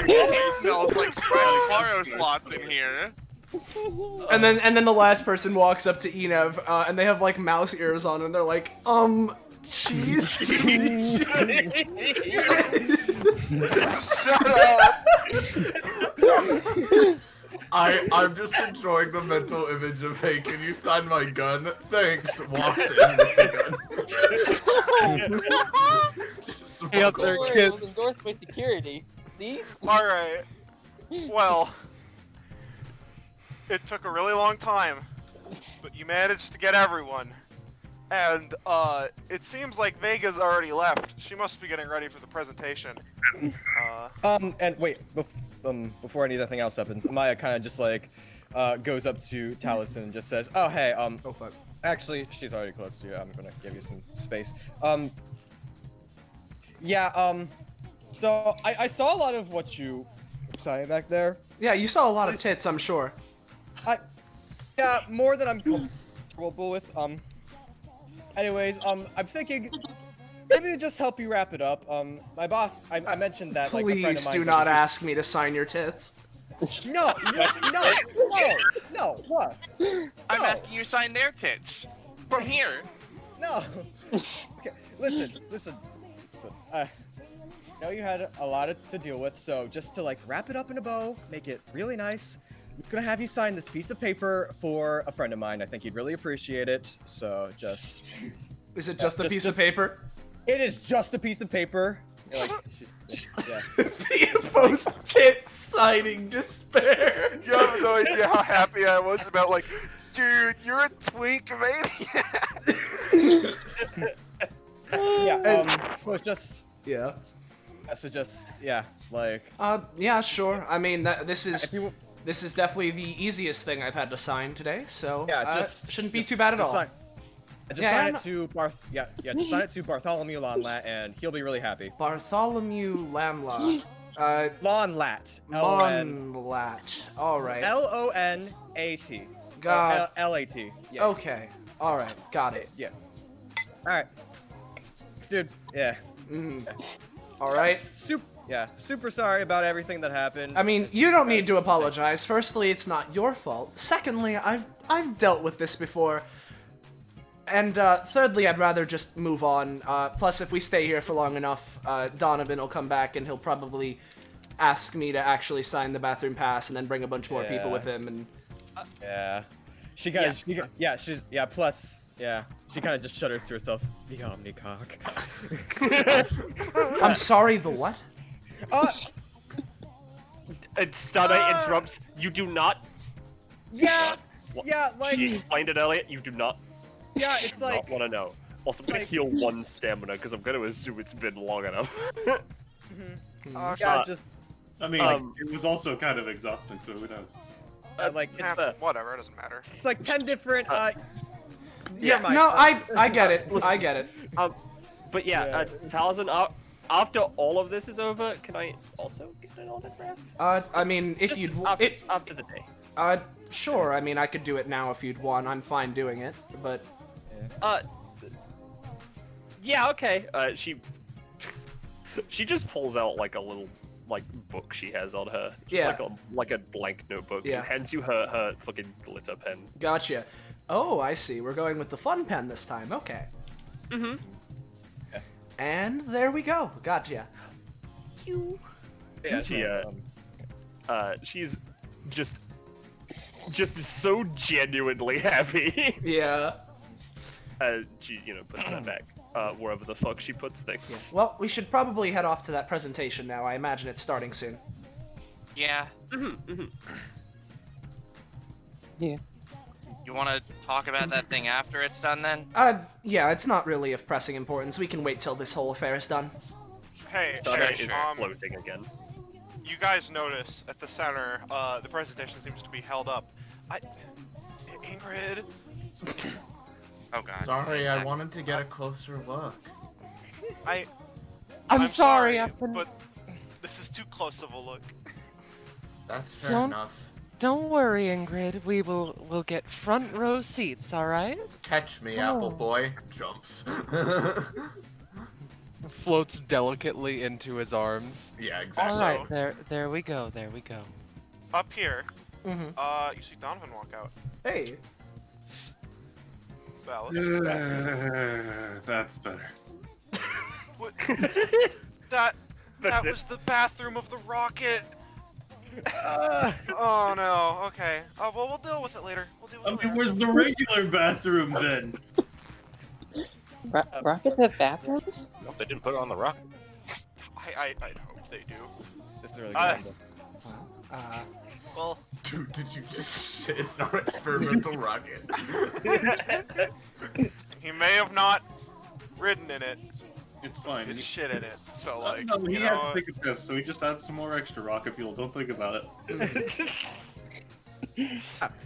It smells like fresh faro slots in here. And then the last person walks up to Enev, and they have like mouse ears on, and they're like, cheese. Shut up! I'm just enjoying the mental image of, hey, can you sign my gun? Thanks. Walked in with the gun. Just Yep, walk they're away. kids. It was endorsed by security. See? Alright. Well, it took a really long time, but you managed to get everyone. And, it seems like Vega's already left. She must be getting ready for the presentation. And wait, before anything else happens, Maya kind of just like, goes up to Taliesin and just says, "Oh hey, oh fuck, actually, she's already close to you. I'm gonna give you some space. So I saw a lot of what you were signing back there. Yeah, you saw a lot of tits, I'm sure. Yeah, more than I'm comfortable with. Anyways, I'm thinking maybe to just help you wrap it up. My boss, I mentioned that like a friend of Please mine do not ask me to sign your tits. No, what? I'm asking you to sign their tits. From here. No. Okay, listen. I know you had a lot to deal with, so just to like wrap it up in a bow, make it really nice. I'm gonna have you sign this piece of paper for a friend of mine. I think he'd really appreciate it. So just. Is it just a piece of paper? It is just a piece of paper. like, yeah. The post-tit signing despair. You have no idea how happy I was about, like, dude, you're a twink maniac. Yeah. So it's just. Yeah. So just like. Yeah, sure. I mean, this is definitely the easiest thing I've had to sign today, so shouldn't be too bad at all. Just sign it to just sign it to Bartholomew Lonlat, and he'll be really happy. Bartholomew Lamla. Lonlat. Lonlat. Alright. Lonat. God. Lat. Yeah. Okay. Alright. Got it. Yeah. Alright. Dude. Yeah. Alright. Super sorry about everything that happened. I mean, you don't need to apologize. Firstly, it's not your fault. Secondly, I've dealt with this before. And thirdly, I'd rather just move on. Plus, if we stay here for long enough, Donovan will come back and he'll probably ask me to actually sign the bathroom pass and then bring a bunch more people with him. And she kind of plus she kind of just shudders to herself. The Omnicock. I'm sorry. The what? Stardate interrupts. You do not. Yeah. Like she explained it earlier. You do not. Yeah, it's like. Not want to know. Also, I'm gonna heal 1 stamina because I'm gonna assume it's been long enough. I mean, it was also kind of exhausting, so who knows? Like it's whatever, it doesn't matter. It's like 10 different. I get it. I get it. But yeah, Taliesin, after all of this is over, can I also get an autograph? I mean, if you'd after the day. Sure. I mean, I could do it now if you'd want. I'm fine doing it, but. Yeah. Okay. She just pulls out like a little book she has on her. Just like a blank notebook. Yeah. And hands you her fucking glitter pen. Gotcha. Oh, I see. We're going with the fun pen this time. Okay. Mm-hmm. And there we go. Gotcha. She's just so genuinely happy. Yeah. She, puts that back wherever the fuck she puts things. Yeah. Well, we should probably head off to that presentation now. I imagine it's starting soon. Yeah. Yeah. You want to talk about that thing after it's done, then? Yeah, it's not really of pressing importance. We can wait till this whole affair is done. Hey, floating again. You guys notice at the center, the presentation seems to be held up. Ingrid. Oh god. Sorry, I wanted to get a closer look. I'm sorry, but this is too close of a look. That's fair enough. Don't worry, Ingrid. We'll get front row seats, all right? Catch me, Apple Boy. Jumps. Floats delicately into his arms. Yeah, exactly. All right, there we go. There we go. Up here, you see Donovan walk out. Hey. Well, that's better. What? that was the bathroom of the rocket. Oh no. Okay. Well, we'll deal with it later. Where's the regular bathroom then? Rockets have bathrooms? No, they didn't put it on the rocket. I'd hope they do. This is really good. Well, dude, did you just shit in our experimental rocket? He may have not ridden in it. It's fine. He shit in it. So like, no, he had to take a piss, so he just adds some more extra rocket fuel. Don't think about it.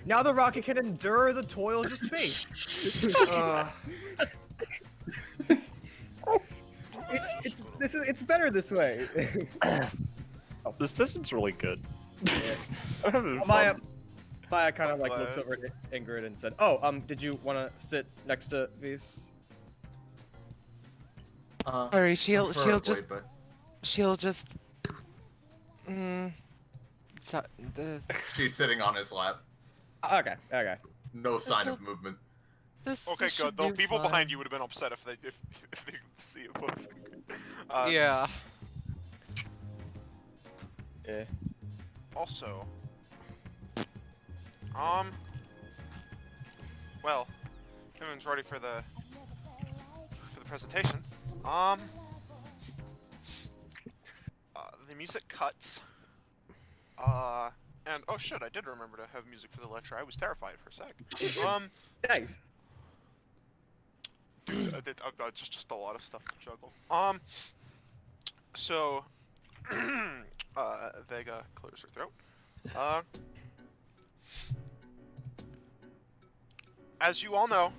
Now the rocket can endure the toils of space. It's better this way. This session's really good. Maya kind of like looks over at Ingrid and said, "Oh, did you want to sit next to Vise?" Sorry, she'll just. She's sitting on his lap. Okay. No sign of movement. Okay, good. Though people behind you would have been upset if they could see it both. Yeah. Yeah. Also, well, everyone's ready for the presentation. the music cuts. And oh shit, I did remember to have music for the lecture. I was terrified for a sec. Nice. Dude, just a lot of stuff to juggle. So, Vega clears her throat. As you all know,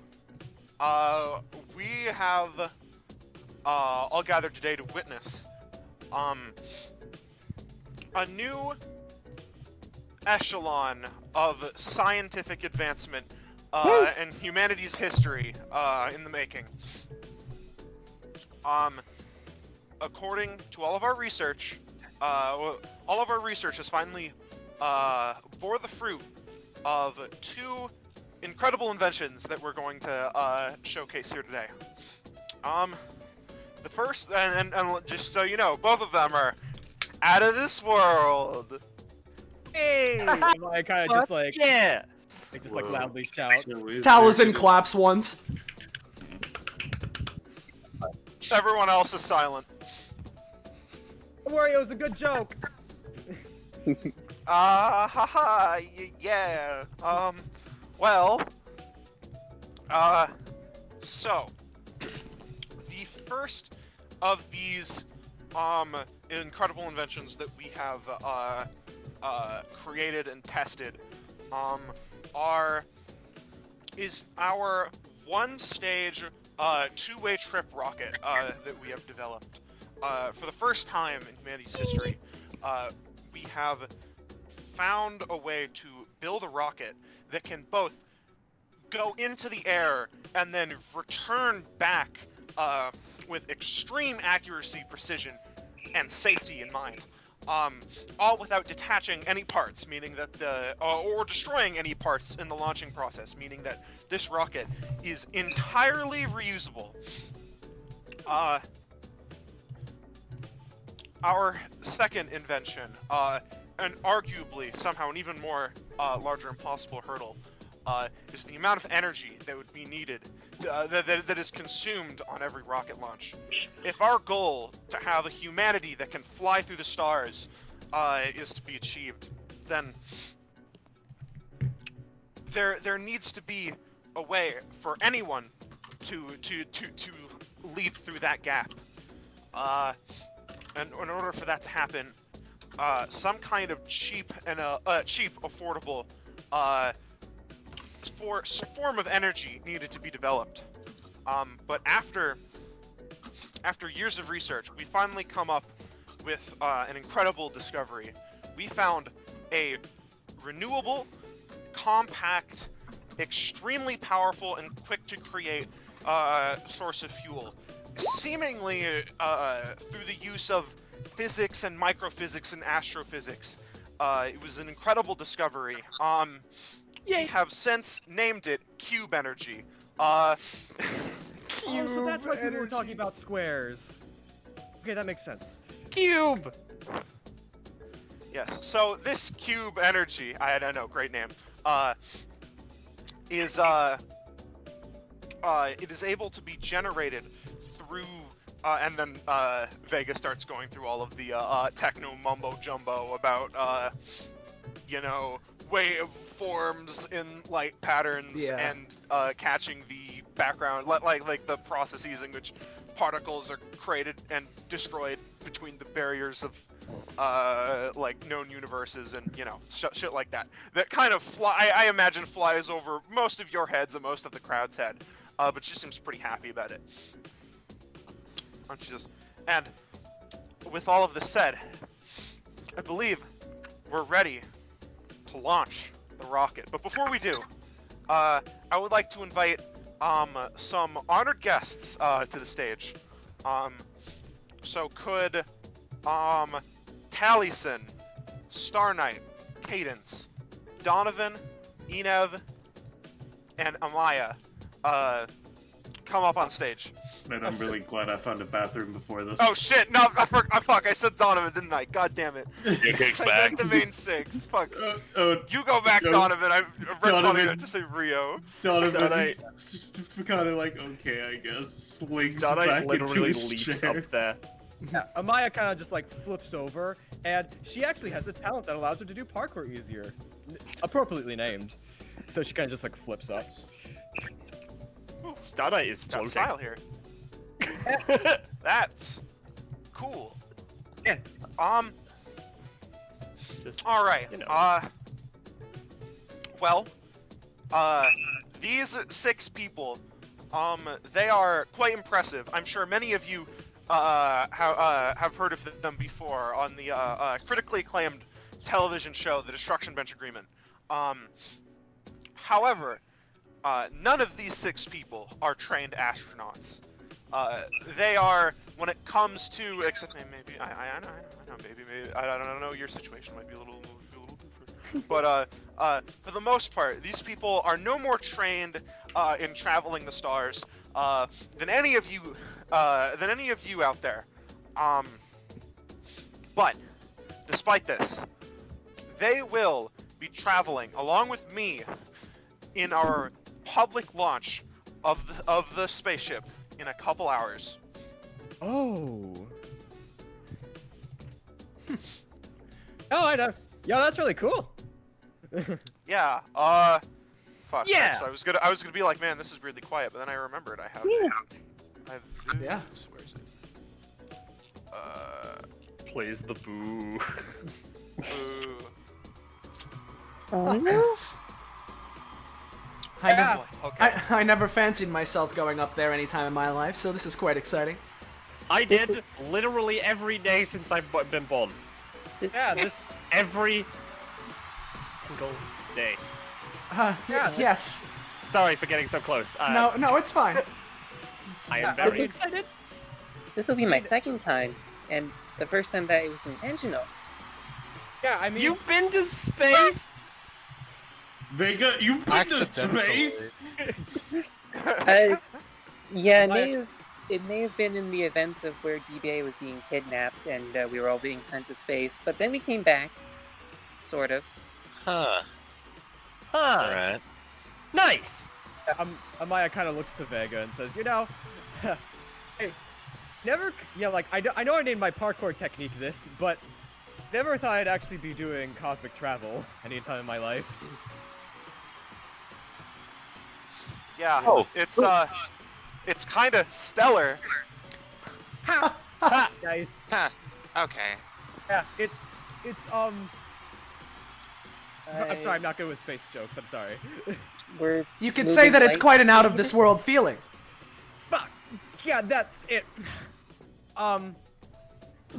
we have all gathered today to witness a new echelon of scientific advancement in humanity's history in the making. According to all of our research, all of our research has finally bore the fruit of two incredible inventions that we're going to showcase here today. The first, and just so you know, both of them are out of this world. Hey! I kind of just like, yeah. I just like loudly shout. Taliesin claps once. Everyone else is silent. Wario's a good joke. Haha, yeah. Well, so the first of these incredible inventions that we have created and tested is our one-stage two-way trip rocket that we have developed. For the first time in humanity's history, we have found a way to build a rocket that can both go into the air and then return back with extreme accuracy, precision, and safety in mind. All without detaching any parts, meaning that or destroying any parts in the launching process, meaning that this rocket is entirely reusable. Our second invention, and arguably somehow an even more larger impossible hurdle, is the amount of energy that would be needed that is consumed on every rocket launch. If our goal to have a humanity that can fly through the stars is to be achieved, then there needs to be a way for anyone to leap through that gap. And in order for that to happen, some kind of cheap, affordable form of energy needed to be developed. But after years of research, we finally come up with an incredible discovery. We found a renewable, compact, extremely powerful, and quick to create source of fuel, seemingly through the use of physics and microphysics and astrophysics. It was an incredible discovery. We have since named it Cube Energy. Oh, so that's why people were talking about squares. Okay, that makes sense. Cube! Yes, so this Cube Energy, I don't know, great name, it is able to be generated through, and then Vega starts going through all of the techno mumbo jumbo about, you know, waveforms in light patterns and catching the background, like the processes in which particles are created and destroyed between the barriers of like known universes and, you know, shit like that. That kind of I imagine flies over most of your heads and most of the crowd's head, but she seems pretty happy about it. Aren't you just? And with all of this said, I believe we're ready to launch the rocket. But before we do, I would like to invite some honored guests to the stage. So could Taliesin, Star Knight, Cadence, Donovan, Enev, and Amaya come up on stage? Man, I'm really glad I found a bathroom before this. Oh shit! No, fuck! I said Donovan, didn't I? God damn it! Your kick's back. The main six. Fuck. You go back, so Donovan. I Donovan- to say Rio. Donovan kind of like, okay, I guess. Slings Starlight back literally into his leaps chair. up there. Yeah, Amaya kind of just like flips over, and she actually has a talent that allows her to do parkour easier, appropriately named. So she kind of just like flips up. Starlight is Got floating. style here. That's cool. Yeah. Just, All right. you know. Well, these 6 people, they are quite impressive. I'm sure many of you have heard of them before on the critically acclaimed television show, The Destruction Bench Agreement. However, none of these 6 people are trained astronauts. They are, when it comes to, except maybe, I know, maybe, I don't know, your situation might be a little different. But, for the most part, these people are no more trained, in traveling the stars, than any of you out there. But, despite this, they will be traveling, along with me, in our public launch of the spaceship in a couple hours. Oh. Oh, I know. Yeah, that's really cool. Yeah. Fuck. Yeah. So I was gonna be like, man, this is weirdly quiet, but then I remembered I have. Yeah. Where is it? Plays the boo. Ooh. Oh no. I never fancied myself going up there any time in my life, so this is quite exciting. I did literally every day since I've been born. Yeah, this. Every single day. Yes. Sorry for getting so close. No, it's fine. I am very excited. This will be my second time, and the first time that it was intentional. Yeah, I mean. You've been to space? Vega, you've been to space? Yeah, it may have been in the event of where DBA was being kidnapped and we were all being sent to space, but then we came back. Sort of. Huh. Alright. Nice! Amaya kind of looks to Vega and says, you know, hey, never, yeah, like, I know I named my parkour technique this, but never thought I'd actually be doing cosmic travel anytime in my life. Yeah. It's kind of stellar. Nice. Huh. Okay. Yeah, it's I'm sorry, I'm not good with space jokes. I'm sorry. You could say that it's quite an out-of-this-world feeling. Fuck. Yeah, that's it. You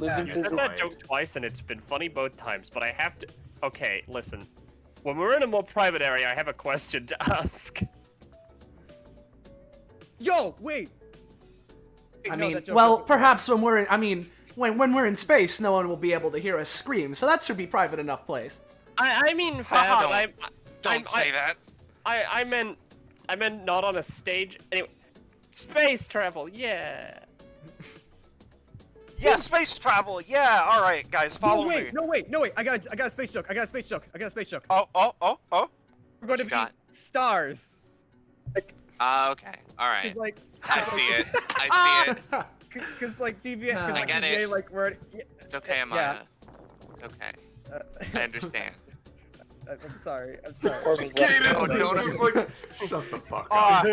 said that joke twice and it's been funny both times, but I have to... Okay, listen. When we're in a more private area, I have a question to ask. Yo, wait! I mean, well, perhaps when we're in, when we're in space, no one will be able to hear us scream, so that should be private enough place. I mean, Don't say that. I meant not on a stage. Anyway, space travel, yeah. Yeah, space travel. Yeah. All right, guys, follow me. No, wait. I got a space joke. I got a space joke. Oh. We're going to be stars. Okay. All right. Like, I see it. I see it. Cause like DBA, cause I like get DBA, it. like we're. It's okay, Amaya. Yeah. It's okay. I understand. I'm sorry. Shut the fuck up.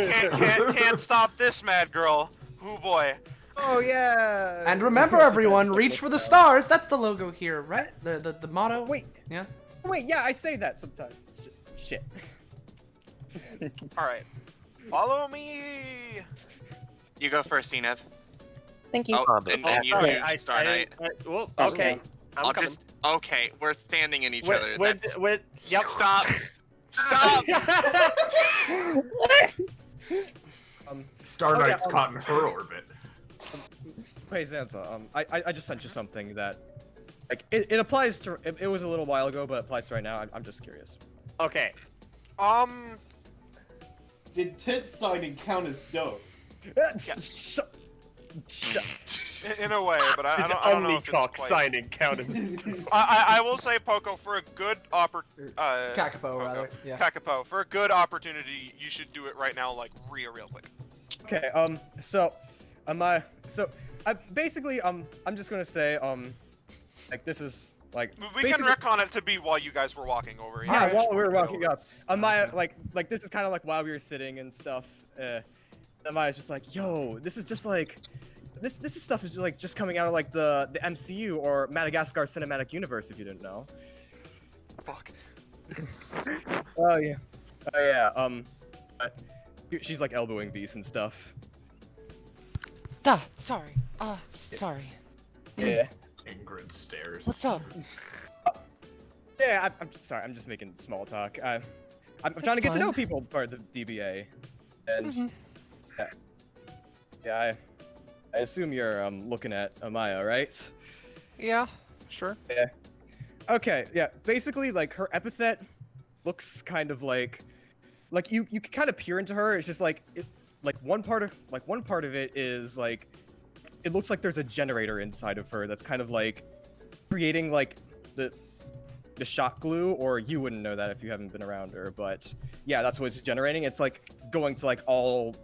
Can't stop this mad girl. Ooh boy. Oh yeah. And remember, everyone, reach for the stars. That's the logo here, right? The motto. Wait. Yeah. Wait. Yeah, I say that sometimes. Shit. All right. Follow me. You go first, Enev. Thank you. Oh, and you do Star Knight. Well, okay. I'll just. Okay, we're standing in each other. Yep. Stop. Stop. Star Knight's caught in her orbit. Hey Zanza, I just sent you something that, like, it applies to. It was a little while ago, but it applies to right now. I'm just curious. Okay. Did tit signing count as dope? In a way, but I don't know if it's Omnicock quite... signing count as... I will say, Poco, for a good Kakapo, rather. Yeah. Kakapo, for a good opportunity, you should do it right now, like real quick. Okay. So basically, I'm just gonna say, like this is like. We can retcon it to be while you guys were walking over. Yeah, while we were walking up, Maya, like this is kind of like while we were sitting and stuff. And Maya's just like, yo, this is just like, this stuff is just coming out of like the MCU or Madagascar Cinematic Universe, if you didn't know. Fuck. Oh yeah. Oh yeah. She's like elbowing Beast and stuff. Sorry. Sorry. Yeah. Ingrid stares. What's up? Yeah, I'm sorry. I'm just making small talk. I'm trying to get to know people for the DBA, and yeah, I assume you're looking at Amaya, right? Yeah, sure. Yeah. Okay. Yeah. Basically, like her epithet looks kind of like you can kind of peer into her. It's just like one part of it is like it looks like there's a generator inside of her that's kind of like creating like the shock glue, or you wouldn't know that if you haven't been around her, but yeah, that's what it's generating. It's like going to like all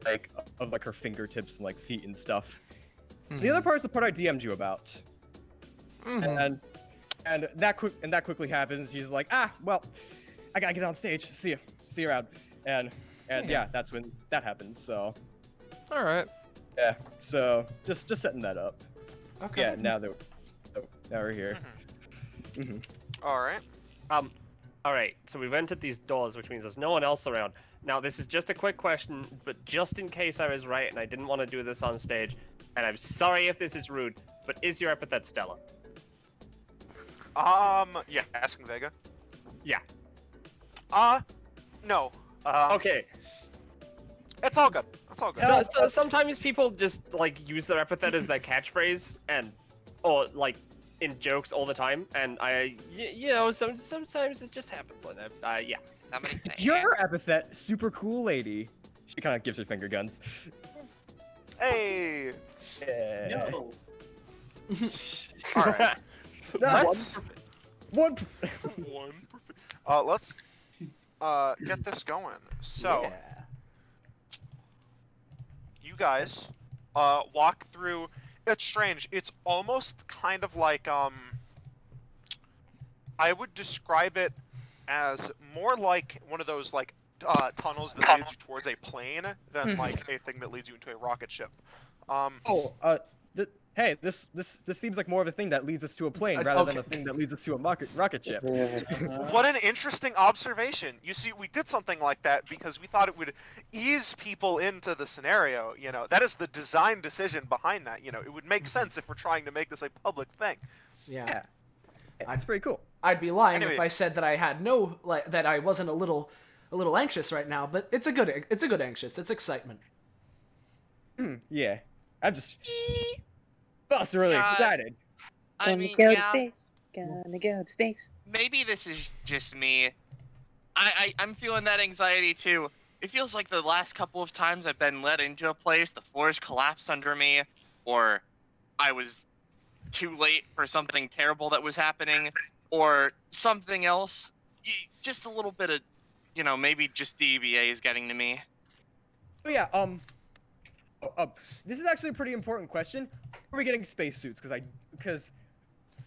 like of like her fingertips and like feet and stuff. The other part is the part I DM'd you about. And that quickly happens. She's like, well, I gotta get on stage. See you around. And yeah, that's when that happens. So. All right. Yeah. So just setting that up. Okay. Yeah. Now we're here. All right. All right. So we've entered these doors, which means there's no one else around. Now, this is just a quick question, but just in case I was right and I didn't want to do this on stage, and I'm sorry if this is rude, but is your epithet Stella? Yeah. Asking Vega. Yeah. No. Okay. It's all good. It's all good. So sometimes people just like use their epithet as their catchphrase, or like in jokes all the time, and sometimes it just happens like that. Yeah. Somebody say Your epithet, super cool lady. She kind of gives her finger guns. Hey. Yeah. No. All right. Nice. One. Let's get this going. So. Yeah. You guys walk through. It's strange. It's almost kind of like I would describe it as more like one of those like tunnels that leads you towards a plane than like a thing that leads you into a rocket ship. Hey, this seems like more of a thing that leads us to a plane rather than a thing that leads us to a rocket ship. What an interesting observation. You see, we did something like that because we thought it would ease people into the scenario, you know. That is the design decision behind that, you know. It would make sense if we're trying to make this a public thing. Yeah. That's pretty cool. I'd be lying Anyway. if I said that I had that I wasn't a little anxious right now, but it's a good anxious. It's excitement. Yeah. I'm just really excited. I mean, go yeah, to space. Gonna go to space. maybe this is just me. I'm feeling that anxiety too. It feels like the last couple of times I've been led into a place, the floors collapsed under me, or I was too late for something terrible that was happening, or something else. Just a little bit of, maybe just DBA is getting to me. Oh yeah, this is actually a pretty important question. Are we getting spacesuits? Because I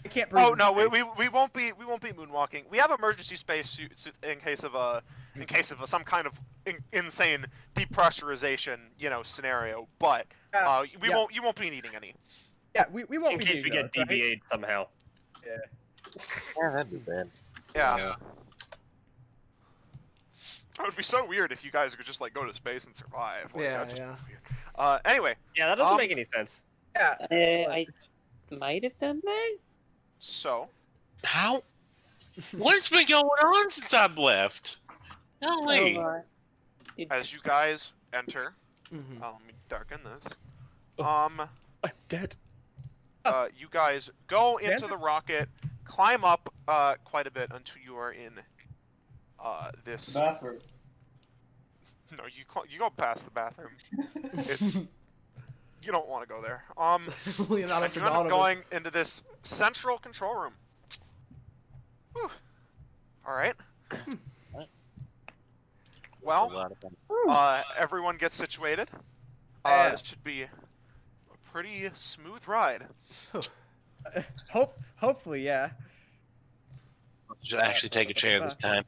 can't breathe. Oh no, we won't be moonwalking. We have emergency spacesuits in case of some kind of insane depressurization, scenario. But you won't be needing any. Yeah, we won't In be case we needing get those, right? DBA'd somehow. Yeah. Yeah, that'd be bad. Yeah. It would be so weird if you guys could just like go to space and survive. Like, Yeah, that'd just yeah. be weird. Anyway. Yeah, that doesn't make any sense. Yeah. I might have done that. So. How? What has been going on since I've left? Golly. As you guys enter, Mhm. let me darken this. I'm dead. You guys go into Dancer? the rocket, climb up quite a bit until you are in this. Bathroom. No, you go past the bathroom. It's you don't want to go there. Leonardo And you end up going into this central control room. Whew. All right. Well, everyone gets situated. This should be pretty smooth ride. Hopefully, yeah. Should actually take a chair this time.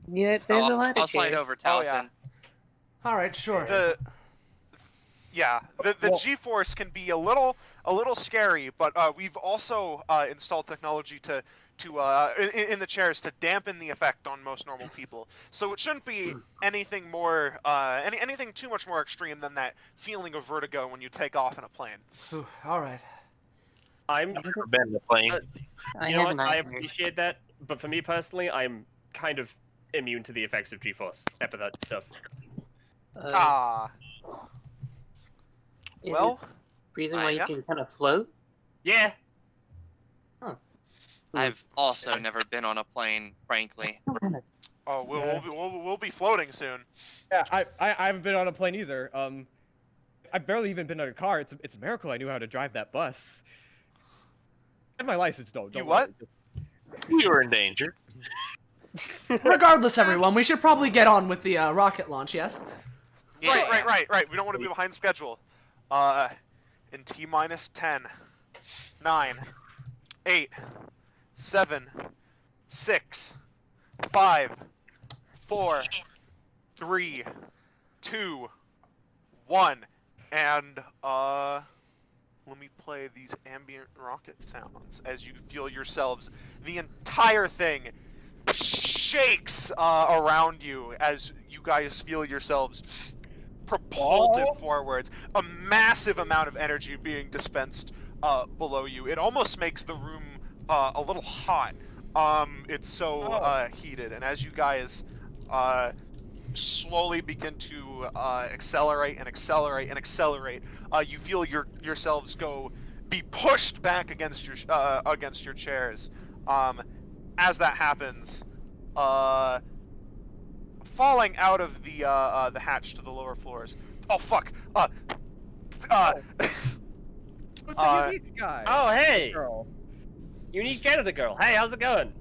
Yeah, there's a lot of I'll slide chairs. over, Oh, yeah. Taliesin. All right, sure. The Well- G-force can be a little scary, but we've also installed technology in the chairs to dampen the effect on most normal people. So it shouldn't be anything more anything too much more extreme than that feeling of vertigo when you take off in a plane. Whew, all right. I'm. Never been in a plane. I You know have what? an I idea. appreciate that, but for me personally, I'm kind of immune to the effects of G-force epithet stuff. Is Well, it the reason why you yeah. can kind of float? Yeah. I've also never been on a plane, frankly. oh, we'll be floating soon. Yeah, I haven't been on a plane either. I've barely even been in a car. It's a miracle I knew how to drive that bus. I have my license, though. You Don't what? worry. We were in danger. Regardless, everyone, we should probably get on with the rocket launch. Yes. Yeah. Right. We don't want to be behind schedule. In T-minus 10, 9, 8, 7, 6, 5, 4, 3, 2, 1, and let me play these ambient rocket sounds as you feel yourselves. The entire thing shakes around you as you guys feel yourselves propelled forwards. A massive amount of energy being dispensed below you. It almost makes the room a little hot. It's so heated, and as you guys slowly begin to accelerate, you feel yourselves be pushed back against your chairs. As that happens, falling out of the hatch to the lower floors. Oh fuck! What's the unique guy? Oh, hey! Girl. Unique Canada girl. Hey, how's it going?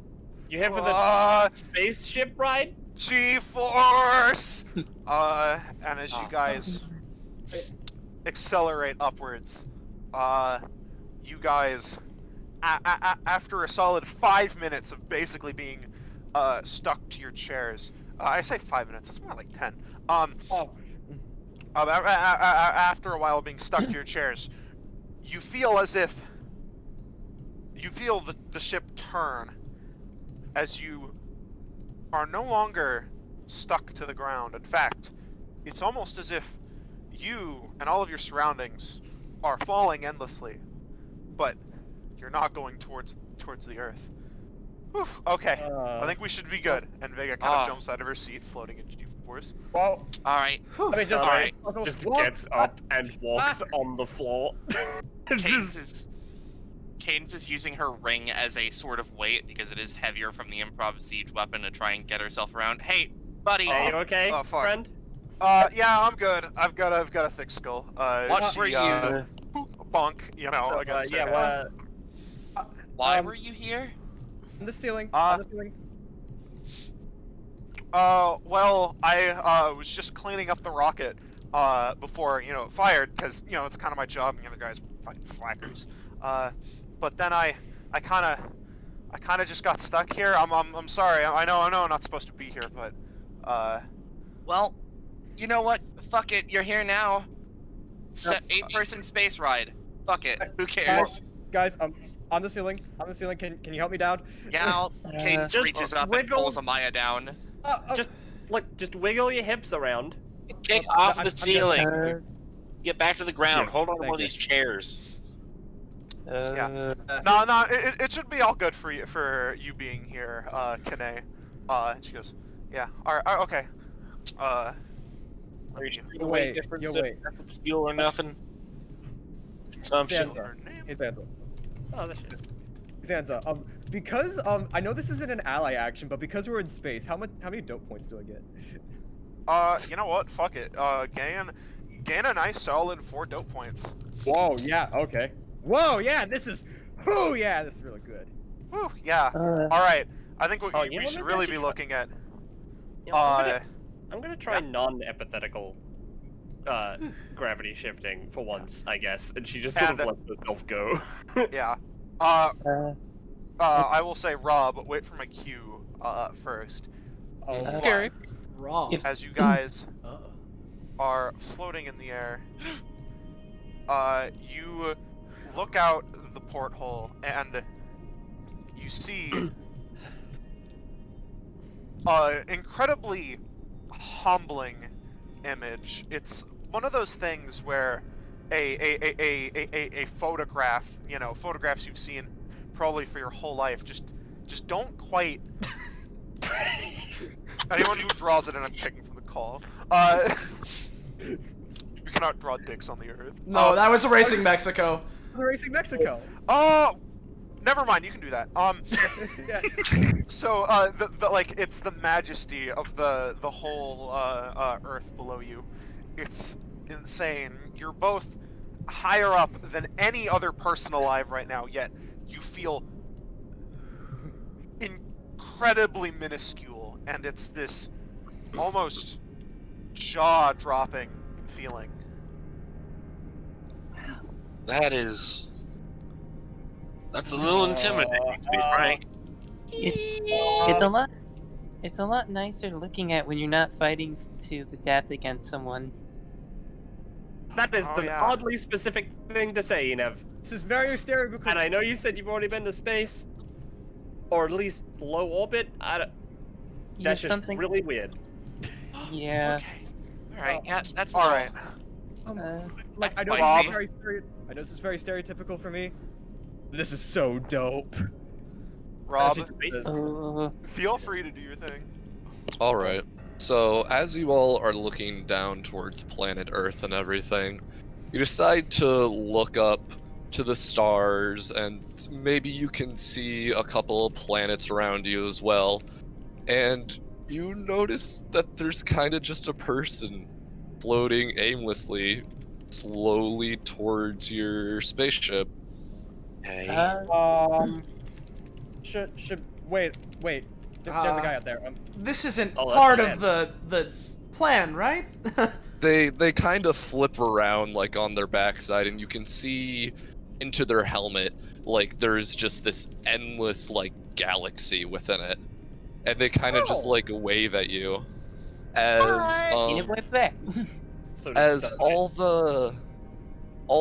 You here for the spaceship ride? G-force! And as you guys accelerate upwards, you guys, after a solid 5 minutes of basically being stuck to your chairs, I say 5 minutes, it's more like 10. After a while of being stuck to your chairs, you feel as if the ship turn as you are no longer stuck to the ground. In fact, it's almost as if you and all of your surroundings are falling endlessly, but you're not going towards the earth. Whew, okay, I think we should be good. And Vega kind of jumps out of her seat, floating in G-force. Well, all right. I mean, just, Alright, just gets up and walks on the floor. Cadence is using her ring as a sort of weight because it is heavier from the improv siege weapon to try and get herself around. Hey, buddy. Hey, you okay, friend? Yeah, I'm good. I've got a thick skull. What were you? Bonk, you know, So, against yeah, her. Why were you here? On the ceiling. Well, I was just cleaning up the rocket before it fired, because it's kind of my job, and the other guys fucking slackers. But then I kind of just got stuck here. I'm sorry. I know I'm not supposed to be here, but Well, you know what? Fuck it. You're here now. 8-person space ride. Fuck it. Who cares? Guys, on the ceiling. Can you help me down? Yeah, Cadence Just reaches up and wiggle. pulls Amaya down. Just wiggle your hips around. Get off the I'm just- ceiling. Get back to the ground. Yeah, Hold on to thank one of you. these chairs. No, it should be all good for you being here, Kane. She goes, yeah, all right, okay. Are you sure the weight difference? That's with fuel or nothing? Consumption. Hey, Zanza. Oh, this is. Zanza, because I know this isn't an ally action, but because we're in space, how many dope points do I get? You know what? Fuck it. Gain a nice solid 4 dope points. Whoa, yeah, okay. Whoa, yeah, this is really good. Whew, yeah. All right. I think what you we know, should maybe I really should be try- looking at. I'm gonna try non-epithetical gravity shifting for once, I guess, and she just sort of lets herself go. Yeah. I will say, Rob, wait for my cue first. Oh, Scary. Rob. As you guys are floating in the air, you look out the porthole and you see incredibly humbling image. It's one of those things where a photograph, you know, photographs you've seen probably for your whole life just don't anyone who draws it, and I'm taking from the call, you cannot draw dicks on the earth. No, that was Erasing Mexico. Erasing Mexico. Oh, never mind. You can do that. Yeah. So like it's the majesty of the whole earth below you. It's insane. You're both higher up than any other person alive right now. Yet you feel incredibly minuscule, and it's this almost jaw-dropping feeling. That's a little intimidating, to be frank. It's a lot nicer looking at when you're not fighting to the death against someone. That is an oddly specific thing to say, Enev. This is very stereotypical. And I know you said you've already been to space, or at least low orbit. That's just something really weird. Yeah. Okay. All right. Yeah, that's all right. Like I know, I know this is very stereotypical for me. This is so dope. Rob, Uh, feel free to do your thing. All right. So as you all are looking down towards planet Earth and everything, you decide to look up to the stars, and maybe you can see a couple of planets around you as well. And you notice that there's kind of just a person floating aimlessly, slowly towards your spaceship. Hey. Should wait. There's a guy out there. This isn't Oh, that's part bad. of the plan, right? They kind of flip around like on their backside, and you can see into their helmet like there's just this endless like galaxy within it, and they kind of just like wave at you as So as all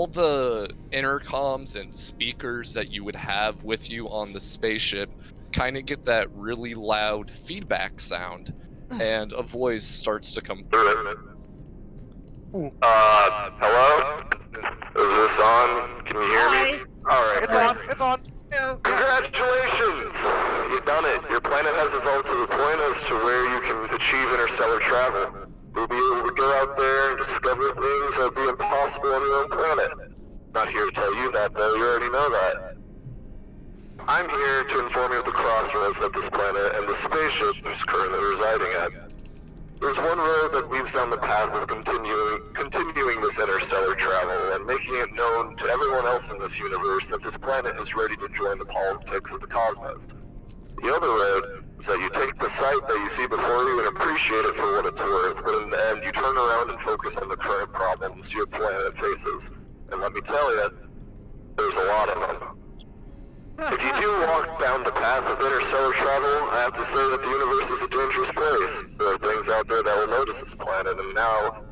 the intercoms and speakers that you would have with you on the spaceship kind of get that really loud feedback sound, and a voice starts to come through it. Hello? Is this on? Can you hear me? Alright. It's on. Congratulations! You've done it. Your planet has evolved to the point as to where you can achieve interstellar travel. You'll be able to go out there and discover things that would be impossible on your own planet. Not here to tell you that, though. You already know that. I'm here to inform you of the crossroads that this planet and the spaceship is currently residing at. There's one road that leads down the path of continuing this interstellar travel and making it known to everyone else in this universe that this planet is ready to join the politics of the cosmos. The other road is that you take the sight that you see before you and appreciate it for what it's worth, but in the end you turn around and focus on the current problems your planet faces. And let me tell you, there's a lot of them. If you do walk down the path of interstellar travel, I have to say that the universe is a dangerous place. There are things out there that will notice this planet, and now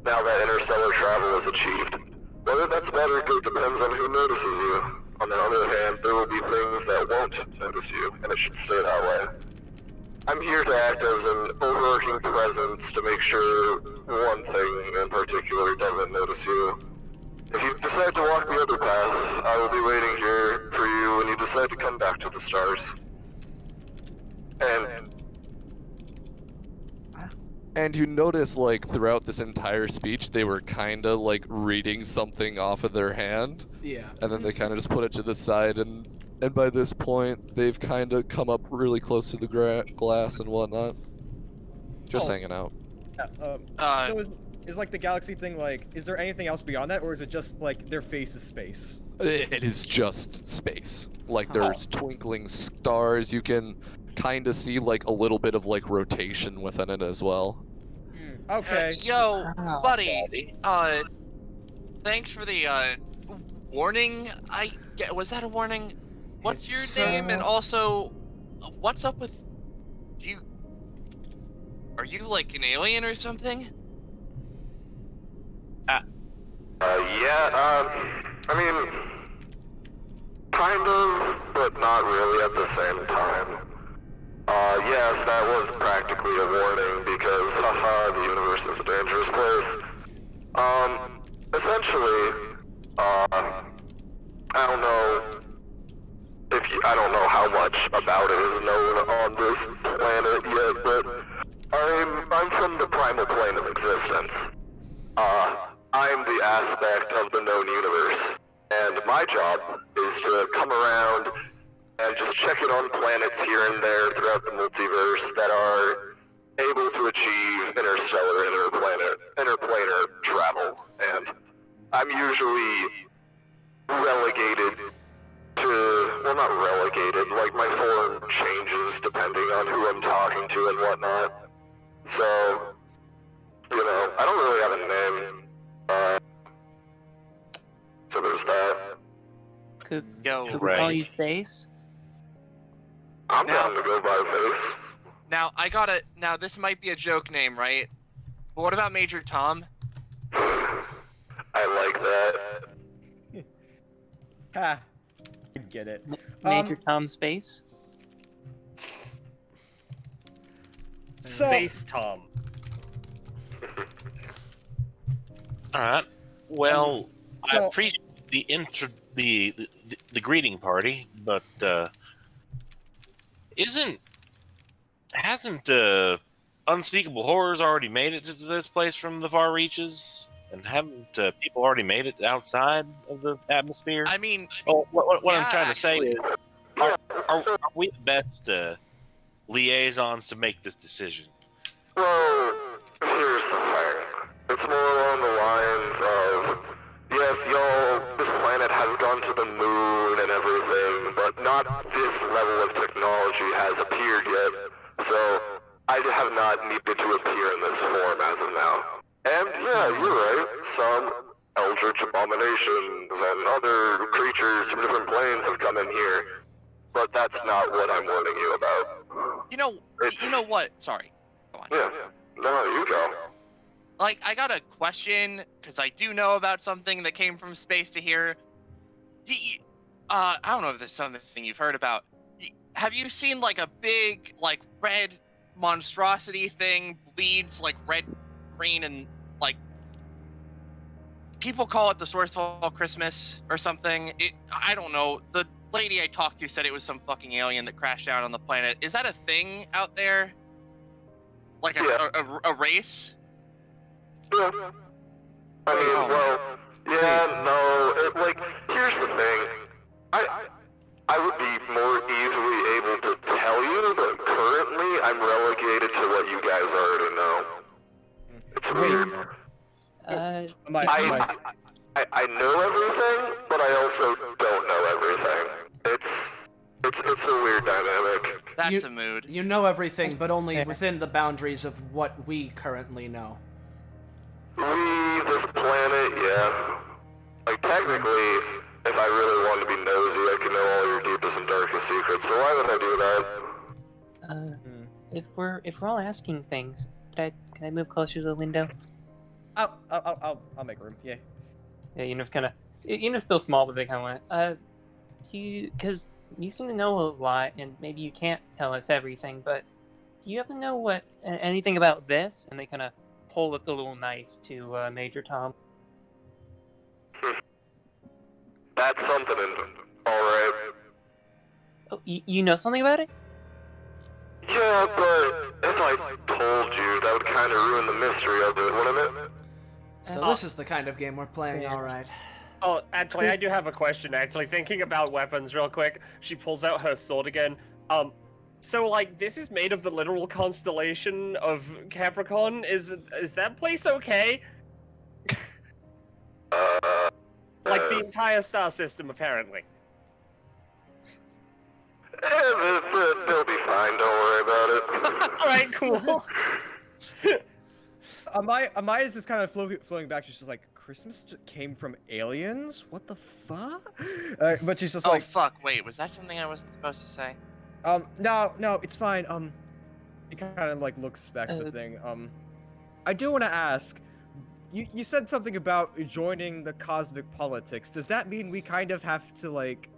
that interstellar travel is achieved. Whether that's bad or good depends on who notices you. On the other hand, there will be things that won't notice you, and it should stay that way. I'm here to act as an overarching presence to make sure one thing in particular doesn't notice you. If you decide to walk the other path, I will be waiting here for you when you decide to come back to the stars. And you notice, like, throughout this entire speech, they were kind of, like, reading something off of their hand. Yeah. And then they kind of just put it to the side, and by this point, they've kind of come up really close to the glass and whatnot. Just hanging out. Yeah, so is like the galaxy thing, like, is there anything else beyond that, or is it just, like, their face is space? It is just space. Like, there's twinkling stars. You can kind of see, like, a little bit of, like, rotation within it as well. Okay. Yo, buddy. Thanks for the warning. Was that a warning? What's your name? And also, what's up with you? Are you like an alien or something? I mean, kind of, but not really at the same time. Yes, that was practically a warning because, haha, the universe is a dangerous place. Essentially, I don't know I don't know how much about it is known on this planet yet, but I'm from the primal plane of existence. I'm the aspect of the known universe, and my job is to come around and just check in on planets here and there throughout the multiverse that are able to achieve interstellar interplanar travel, and I'm usually relegated to, well, not relegated, like my form changes depending on who I'm talking to and whatnot. So, you know, I don't really have a name. So there's that. Could we Ray. call you Face? I'm down to go by Face. Now this might be a joke name, right? But what about Major Tom? I like that. Ha. I get it. Major Tom Space? So, Space Tom. Alright. Well, I so- appreciate the greeting party, but hasn't Unspeakable Horrors already made it to this place from the far reaches? And haven't people already made it outside of the atmosphere? I mean, what I'm yeah, trying to say actually. is, are we the best liaisons to make this decision? Well, here's the thing. It's more along the lines of, yes, this planet has gone to the moon and everything, but not this level of technology has appeared yet, so I have not needed to appear in this form as of now. And yeah, you're right, some eldritch abominations and other creatures from different planes have come in here, but that's not what I'm warning you about. You know what? Sorry. Go on. Yeah, no, you go. Like, I got a question, because I do know about something that came from space to here. I don't know if this is something you've heard about. Have you seen, like, a big, like, red monstrosity thing, bleeds, like, red, green, and, like, people call it the Source of all Christmas or something? I don't know. The lady I talked to said it was some fucking alien that crashed down on the planet. Is that a thing out there? Like a race? Yeah. I mean, well, yeah, no, here's the thing. I would be more easily able to tell you, but currently I'm relegated to what you guys already know. It's weird. I know everything, but I also don't know everything. It's a weird dynamic. That's a mood. You know everything, but only within the boundaries of what we currently know. This planet, yeah. Like, technically, if I really wanted to be nosy, I could know all your deepest and darkest secrets, but why would I do that? If we're all asking things, can I move closer to the window? I'll make room. Yeah. Yeah, still small, but they kind of went. Because you seem to know a lot, and maybe you can't tell us everything, but do you happen to know anything about this? And they kind of pull up the little knife to Major Tom. That's something, alright. Oh, you know something about it? Yeah, but if I told you, that would kind of ruin the mystery of it, wouldn't it? So this is the kind of game we're playing, alright. Oh, actually, I do have a question, actually. Thinking about weapons real quick, she pulls out her sword again. So, like, this is made of the literal constellation of Capricorn? Is that place okay? Like, the entire star system, apparently. They'll be fine, don't worry about it. Alright, cool. Amaya's just kind of floating back. She's just like, Christmas came from aliens? What the fuck? But she's just like, fuck, wait, was that something I wasn't supposed to say? No, it's fine. He kind of like looks back at the thing. I do want to ask, you said something about joining the cosmic politics. Does that mean we kind of have to like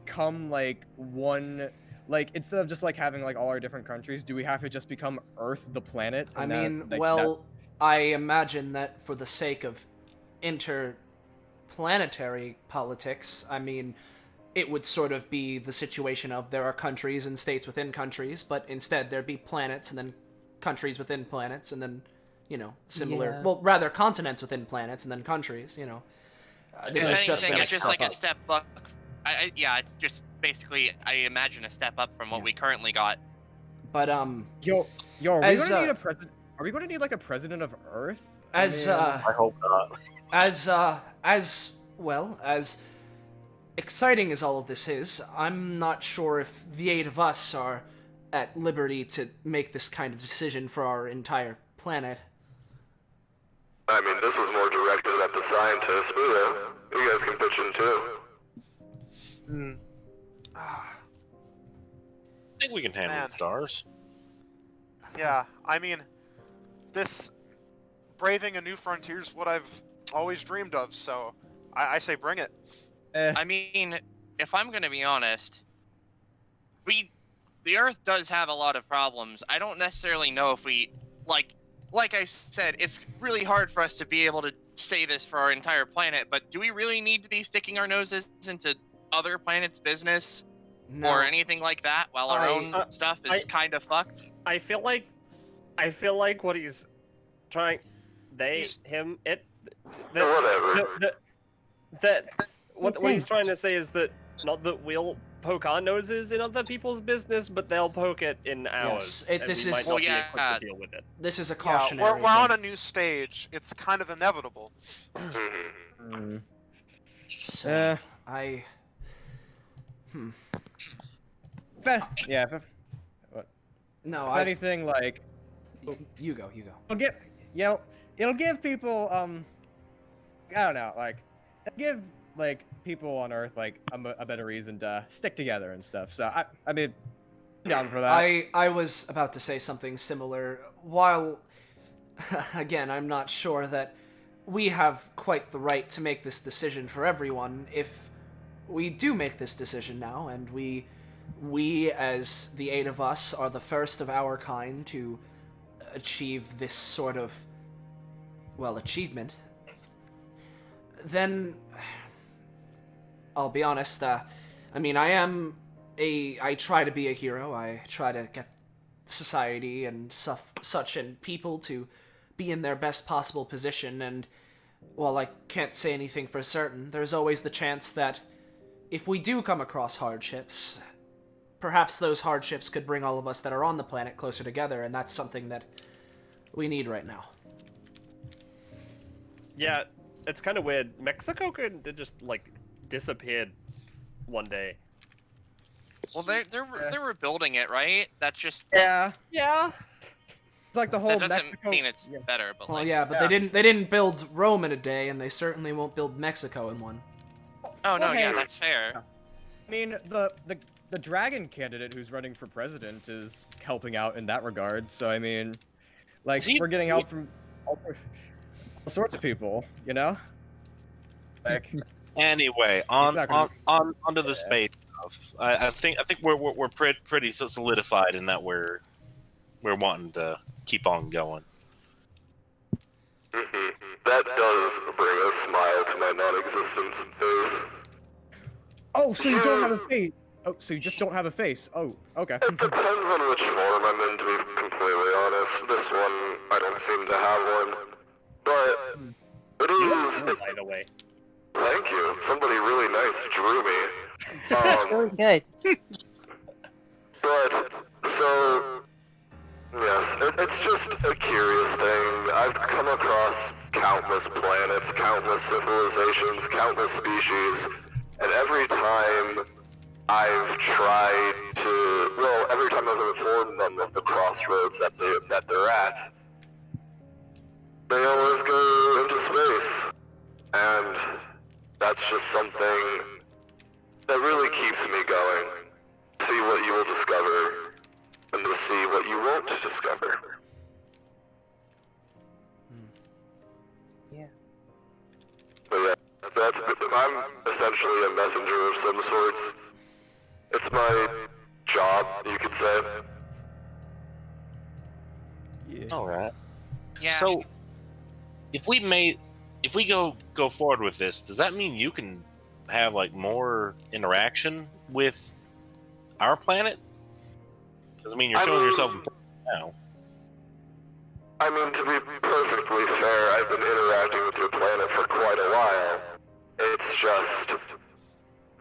come like one, like instead of just like having like all our different countries, do we have to just become Earth, the planet? I mean, well, I imagine that for the sake of interplanetary politics, I mean, it would sort of be the situation of there are countries and states within countries, but instead there'd be planets and then countries within planets and then, you know, similar, well, rather continents within planets and then countries, you know. This is just like a step up. Yeah, it's just basically, I imagine, a step up from what we currently got. But, are we going to need a president? Are we going to need like a president of Earth? I hope not. As exciting as all of this is, I'm not sure if the 8 of us are at liberty to make this kind of decision for our entire planet. I mean, this was more directed at the scientists, but yeah, you guys can pitch in too. I think we can handle the stars. Yeah, I mean, this braving a new frontier is what I've always dreamed of, so I say bring it. I mean, if I'm gonna be honest, the Earth does have a lot of problems. I don't necessarily know if we, like I said, it's really hard for us to be able to say this for our entire planet, but do we really need to be sticking our noses into other planets' business? No. Or anything like that while our own stuff is kind of fucked? I feel like what he's trying, what he's trying to say is that not that we'll poke our noses in other people's business, but they'll poke it in ours. Yes, this is might not be equipped to deal with it. This is a cautionary. We're on a new stage. It's kind of inevitable. So, What? No, if anything, like, you go. It'll give people, I don't know, like, it'll give like people on Earth like a better reason to stick together and stuff. So I mean, down for that. I was about to say something similar. While, again, I'm not sure that we have quite the right to make this decision for everyone. If we do make this decision now, and we as the 8 of us are the first of our kind to achieve this sort of, well, achievement, then I'll be honest, I mean, I try to be a hero. I try to get society and such and people to be in their best possible position, and while I can't say anything for certain, there's always the chance that if we do come across hardships, perhaps those hardships could bring all of us that are on the planet closer together, and that's something that we need right now. Yeah, it's kind of weird. Mexico could just, like, disappeared one day. Well, they were building it, right? That's just... Yeah. It's like the whole that doesn't Mexico... mean it's better, but well, like... yeah, but they didn't build Rome in a day, and they certainly won't build Mexico in one. Oh, no, well, yeah, hey, that's fair. I mean, the dragon candidate who's running for president is helping out in that regard, so I mean, like, we're getting help from all sorts of people, you know? Like... Anyway, onto the space stuff. I think we're pretty solidified in that we're wanting to keep on going. That does bring a smile to my non-existent face. Oh, so you don't have a face? Oh, so you just don't have a face? Oh, okay. It depends on which form I'm in, to be completely honest. This one, I don't seem to have one. But it is... By the way. Thank you. Somebody really nice drew me. Very good. But, so... Yes, it's just a curious thing. I've come across countless planets, countless civilizations, countless species, and every time I've tried to... Well, every time I've informed them of the crossroads that they're at, they always go into space. And that's just something that really keeps me going. See what you will discover, and to see what you won't discover. Yeah. But yeah, I'm essentially a messenger of some sorts. It's my job, you could say. Yeah. All right. Yeah. So, if we go forward with this, does that mean you can have like more interaction with our planet? Because I mean, you're showing yourself now. I mean, to be perfectly fair, I've been interacting with your planet for quite a while. It's just,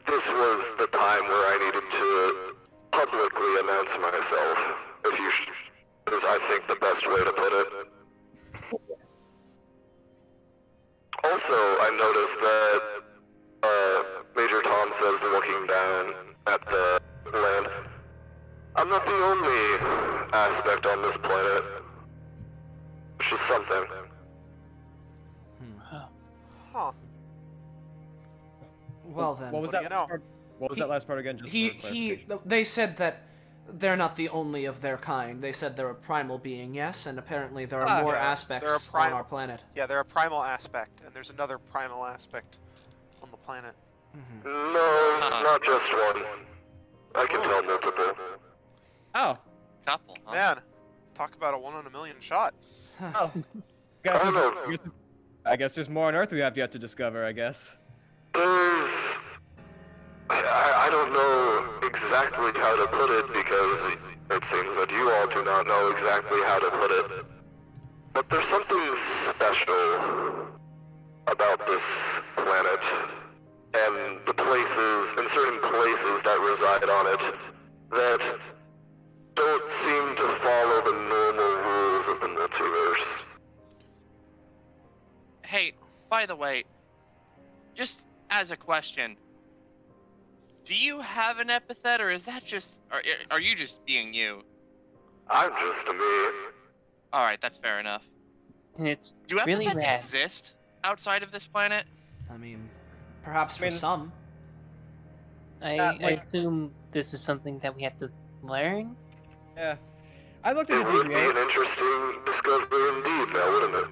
this was the time where I needed to publicly announce myself, is I think the best way to put it. Also, I noticed that Major Tom says looking down at the land. I'm not the only aspect on this planet. It's just something. Huh. Well then. What was that last part? What was that last part again? Just for clarification. They said that they're not the only of their kind. They said they're a primal being, yes, and apparently there are more aspects on our planet. Yeah, they're a primal aspect, and there's another primal aspect on the planet. No, not just one. I can tell multiple. Oh. Couple, huh? Man, talk about a 1 in a million shot. Oh. I guess there's more on Earth we have yet to discover, I guess. I don't know exactly how to put it because it seems that you all do not know exactly how to put it. But there's something special about this planet and the places, and certain places that reside on it that don't seem to follow the normal rules of the multiverse. Hey, by the way, just as a question, do you have an epithet, or is that just, are you just being you? I'm just a me. All right, that's fair enough. And it's Do really epithets rad. exist outside of this planet? I mean, perhaps for some. I assume this is something that we have to learn? Yeah. I looked at It the would be DBA. an interesting discovery indeed, now wouldn't it?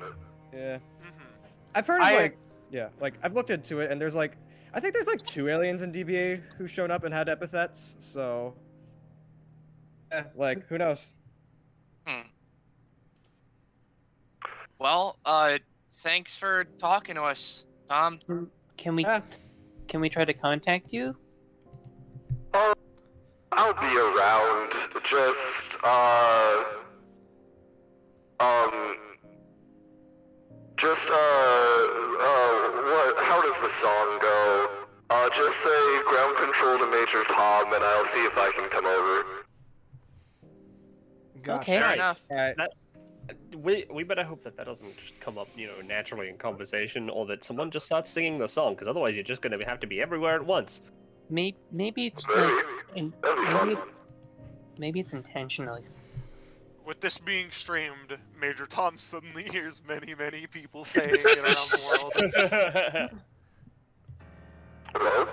Yeah. I've heard of I've looked into it, and there's I think there's 2 aliens in DBA who showed up and had epithets, so who knows? Well, thanks for talking to us, Tom. Can we try to contact you? I'll be around, just, how does the song go? Just say ground control to Major Tom, and I'll see if I can come over. Gotcha. Okay. Fair enough. We better hope that doesn't just come up, naturally in conversation, or that someone just starts singing the song, because otherwise you're just going to have to be everywhere at once. Maybe it's maybe it's intentionally. With this being streamed, Major Tom suddenly hears many, many people saying it around the world. Hello?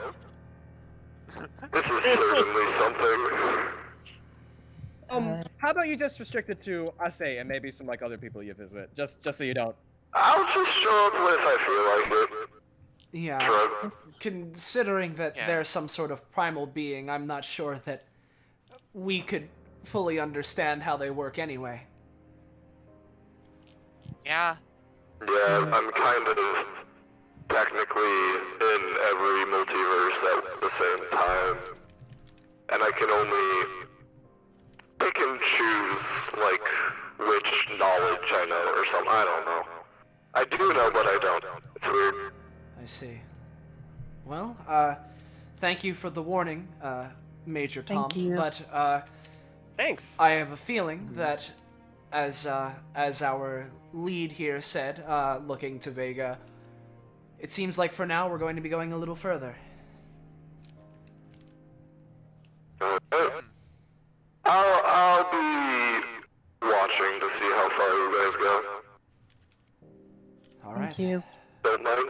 This is certainly something. How about you just restrict it to us and maybe some other people you visit, just so you don't. I'll just show up if I feel like it. Yeah. Considering that they're some sort of primal being, I'm not sure that we could fully understand how they work anyway. Yeah. Yeah, I'm kind of technically in every multiverse at the same time. And I can only pick and choose, which knowledge I know or something. I don't know. I do know, but I don't. It's weird. I see. Well, thank you for the warning, Major Tom. Thank you. But, Thanks. I have a feeling that, as our lead here said, looking to Vega, it seems like for now we're going to be going a little further. I'll be watching to see how far you guys go. Don't mind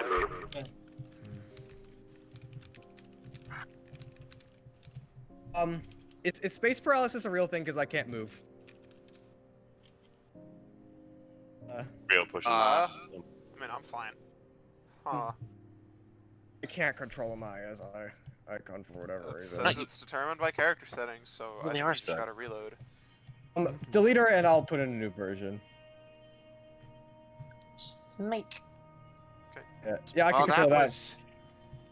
me. Is space paralysis a real thing? Because I can't move. Real pushes. I mean, I'm fine. Huh. I can't control my as icon for whatever It reason. says it's determined by character settings, so I think you just gotta reload. Delete her and I'll put in a new version. Smite. Yeah, I can Well, control that. was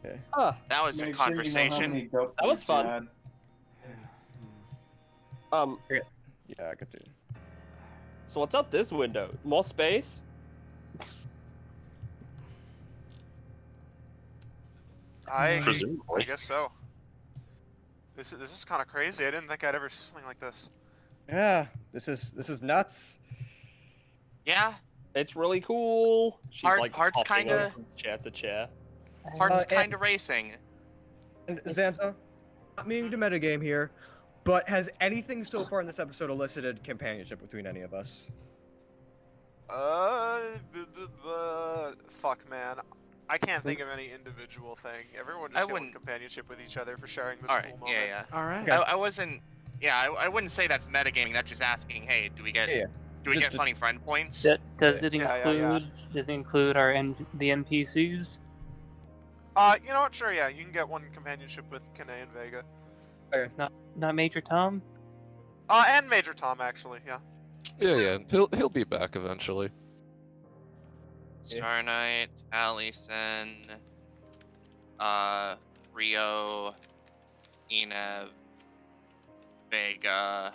that was a Make sure you know how conversation. many dope That was points you fun. had. Yeah, I could do. So what's out this window? More space? I Presumably. guess so. This is kind of crazy. I didn't think I'd ever see something like this. Yeah, this is nuts. Yeah, It's really cool. She's Heart's hopping kinda- from chair to chair. heart's and- kind of racing. And Xantha, not meaning to metagame here, but has anything so far in this episode elicited companionship between any of us? Fuck, man. I can't think of any individual thing. Everyone I just got wouldn't- companionship with each other for sharing this All cool right, moment. yeah. All right. Okay. I wasn't. Yeah, I wouldn't say that's metagaming. That's just asking, hey, do we get Yeah. do we Just- get funny friend points? Does it Yeah, include? yeah. Does it include the NPCs? You know what? Sure, yeah. You can get one companionship with Kane and Vega. Not Major Tom. And Major Tom, actually, yeah. Yeah. He'll be back eventually. Star Knight, Allison, Rio, Enev, Vega,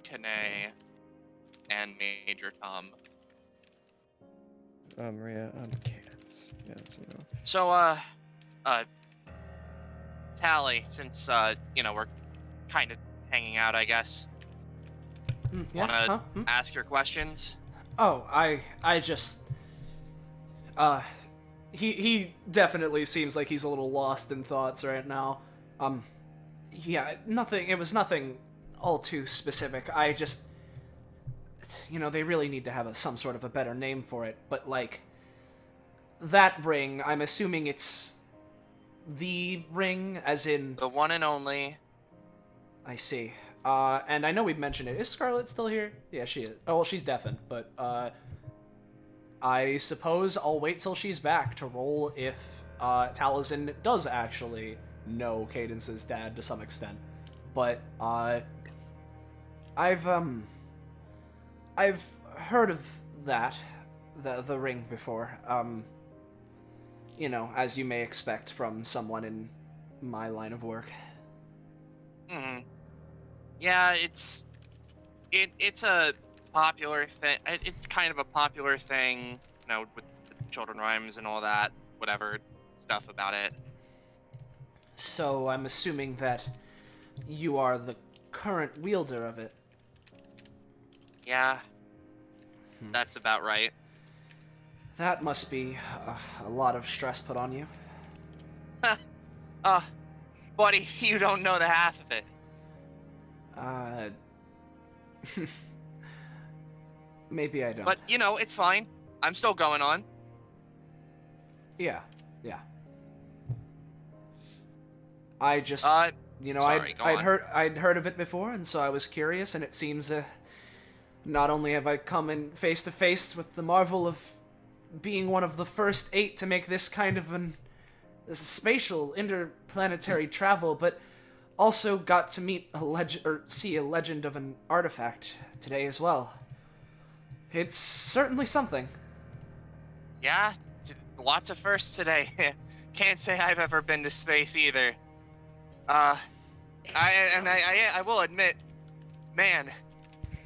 Kane, and Major Tom. Maria, Cadence. Yeah, so. So, Tally, since, we're kind of hanging out, I guess, Yes. wanna Huh? ask your questions? Oh, I just, he definitely seems like he's a little lost in thoughts right now. Yeah, nothing. It was nothing all too specific. I just, they really need to have some sort of a better name for it. But like, that ring, I'm assuming it's the ring, as in The one and only. I see. And I know we've mentioned it. Is Scarlet still here? Yeah, she is. Oh, well, she's deafened, but, I suppose I'll wait till she's back to roll if, Taliesin does actually know Cadence's dad to some extent. But, I've heard of that, the ring before. As you may expect from someone in my line of work. Hmm. Yeah, it's a popular thing. It's kind of a popular thing, with the children rhymes and all that, whatever stuff about it. So I'm assuming that you are the current wielder of it. Yeah, that's about right. That must be a lot of stress put on you. Buddy, you don't know the half of it. Maybe I don't. But, it's fine. I'm still going on. Yeah. I just, sorry, go I'd on. heard of it before, and so I was curious, and it seems, not only have I come in face to face with the marvel of being one of the first 8 to make this kind of spatial interplanetary travel, but also got to meet see a legend of an artifact today as well. It's certainly something. Yeah, lots of firsts today. Can't say I've ever been to space either. I will admit, man,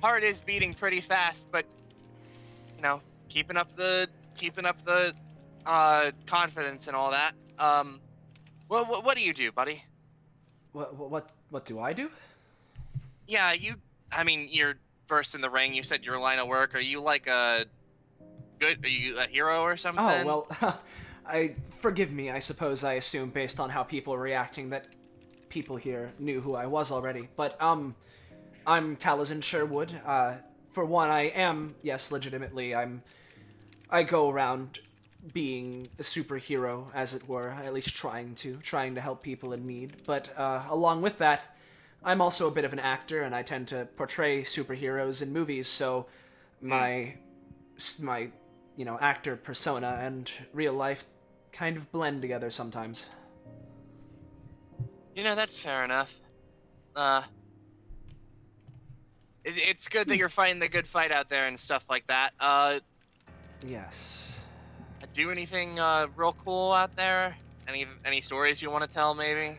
heart is beating pretty fast, but keeping up the confidence and all that. What do you do, buddy? What do I do? Yeah, you're versed in the ring. You said your line of work. Are you like are you a hero or something? Oh, well, forgive me, I suppose I assume based on how people are reacting that people here knew who I was already. But, I'm Taliesin Sherwood, for one, I am, yes, legitimately, I go around being a superhero, as it were, at least trying to help people in need. But along with that, I'm also a bit of an actor, and I tend to portray superheroes in movies, so my actor persona and real life kind of blend together sometimes. That's fair enough. It's good that you're fighting the good fight out there and stuff like that. Yes. Do anything real cool out there? Any stories you want to tell, maybe?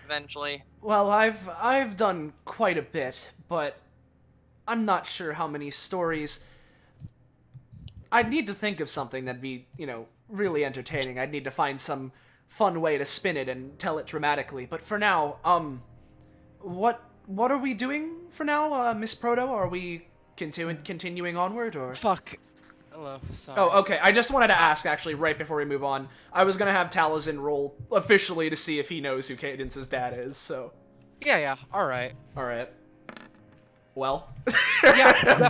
Eventually. Well, I've done quite a bit, but I'm not sure how many stories. I'd need to think of something that'd be, really entertaining. I'd need to find some fun way to spin it and tell it dramatically. But for now, what are we doing for now, Miss Proto? Are we continuing onward, or? Fuck. Hello, sorry. Oh, okay. I just wanted to ask, actually, right before we move on. I was gonna have Taliesin roll officially to see if he knows who Cadence's dad is, so... Yeah, alright. Alright. Well? Yeah,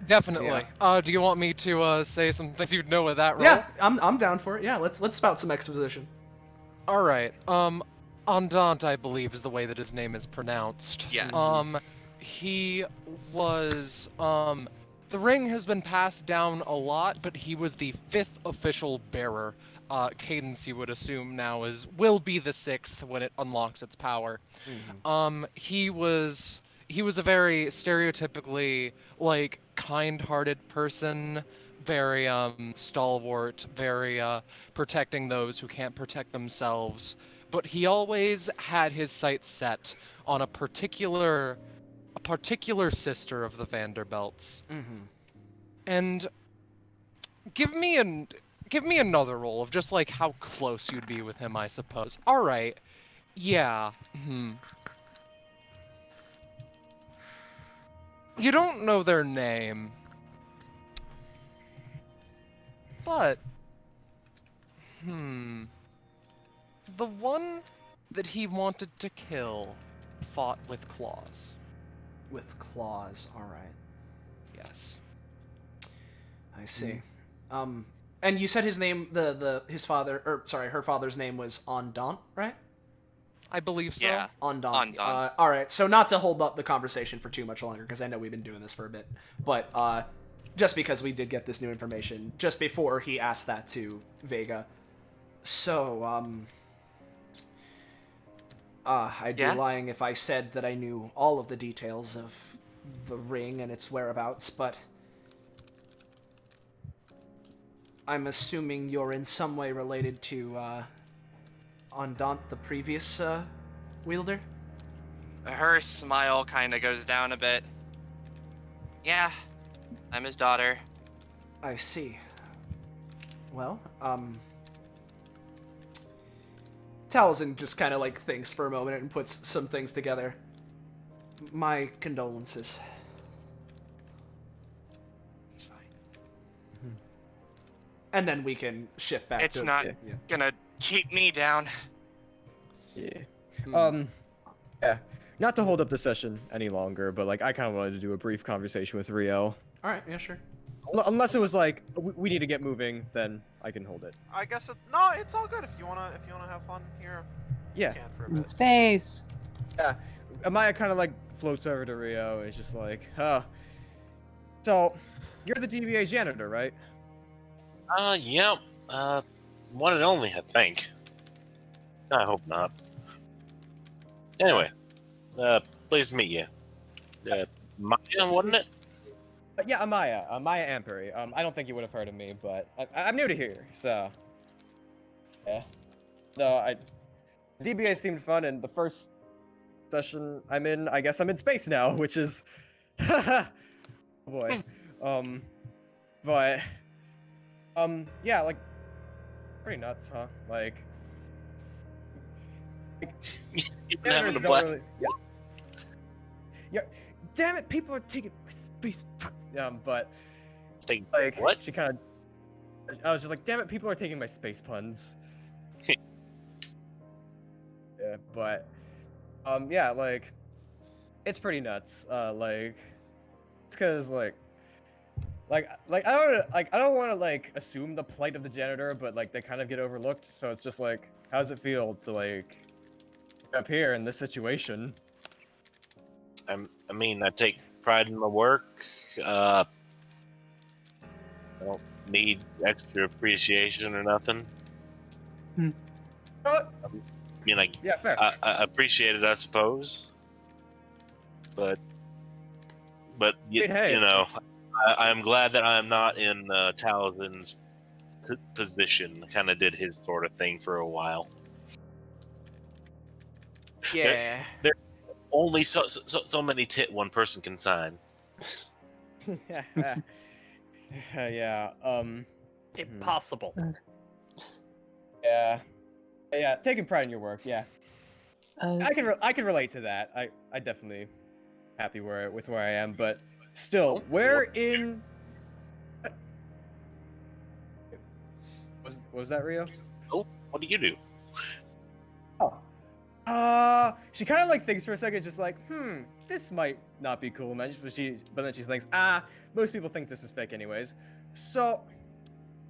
definitely. Yeah. Do you want me to, say some things you'd know with that roll? Yeah, I'm down for it. Yeah, let's spout some exposition. Alright, Andant, I believe, is the way that his name is pronounced. Yes. He was, the ring has been passed down a lot, but he was the 5th official bearer. Cadence, you would assume now, will be the 6th when it unlocks its power. Mm-hmm. He was a very stereotypically, kind-hearted person, very, stalwart, very, protecting those who can't protect themselves. But he always had his sights set on a particular sister of the Vanderbilts. Mm-hmm. And give me another roll of just how close you'd be with him, I suppose. All right. Yeah. You don't know their name. But the one that he wanted to kill fought with claws. With claws, alright. Yes. I see. And you said his name, her father's name was Andant, right? I believe so. Yeah. Andant. Alright, so not to hold up the conversation for too much longer, because I know we've been doing this for a bit, but, just because we did get this new information just before he asked that to Vega. So, I'd be lying if I said that I knew all of the details of the ring and its whereabouts, but I'm assuming you're in some way related to, Andant, the previous, wielder? Her smile kind of goes down a bit. Yeah, I'm his daughter. I see. Well, Taliesin just kind of thinks for a moment and puts some things together. My condolences. It's fine. And then we can shift back It's to... not gonna keep me down. Yeah. Yeah. Not to hold up the session any longer, but I kind of wanted to do a brief conversation with Rio. All right, yeah, sure. Unless it was we need to get moving, then I can hold it. I guess it's all good if you wanna have fun here. Yeah. You can for a In bit. space. Yeah. Amaya kind of floats over to Rio and is just so you're the DBA janitor, right? Yeah. One and only, I think. I hope not. Anyway, pleased to meet you. Maya, wasn't it? Yeah, Amaya. Amaya Amperi. I don't think you would have heard of me, but I'm new to here, so yeah. No, DBA seemed fun, and the first session I'm in, I guess I'm in space now, which is, oh boy. But yeah, pretty nuts, huh? You're having a blast. Yeah. Damn it! People are taking my space. But what? She kind of. I was just damn it! People are taking my space puns. Yeah, but, yeah, it's pretty nuts. It's because like I don't want to like assume the plight of the janitor, but like they kind of get overlooked. So it's just like, how does it feel to like up here in this situation? I mean, I take pride in my work. I don't need extra appreciation or nothing. I mean, like, yeah, fair. I appreciate it, I suppose. But hey. you know, I'm glad that I'm not in Talzin's position. Kind of did his sort of thing for a while. Yeah. There only so many tit one person can sign. Yeah. Impossible. Yeah. Yeah. Taking pride in your work. Yeah. I can relate to that. I definitely happy with where I am, but still, where in was that Rio? Oh, what do you do? Oh. She kind of like thinks for a second, just like, this might not be cool, man. But then she thinks, most people think this is fake anyways. So,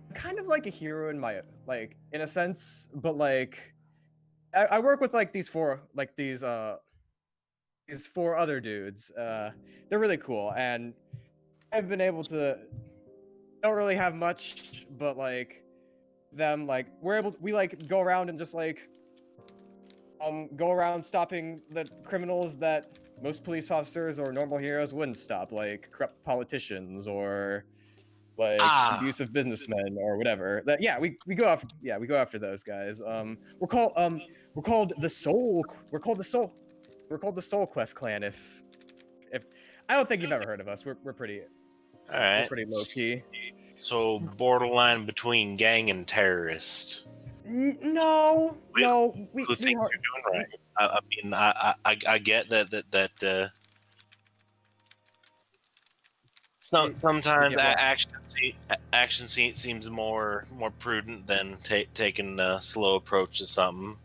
I'm kind of like a hero in a sense, but like, I work with like these four other dudes. They're really cool, and I've been able to. Don't really have much, but like, them like we like go around and just like go around stopping the criminals that most police officers or normal heroes wouldn't stop, like corrupt politicians or like abusive businessmen or whatever. We go after those guys. We're called the Soul Quest Clan. If I don't think you've ever heard of us. We're pretty Alright. We're pretty low key. So borderline between gang and terrorist. No. Who think you're doing right? I mean, I get that. Sometimes action seems more prudent than taking a slow approach to something,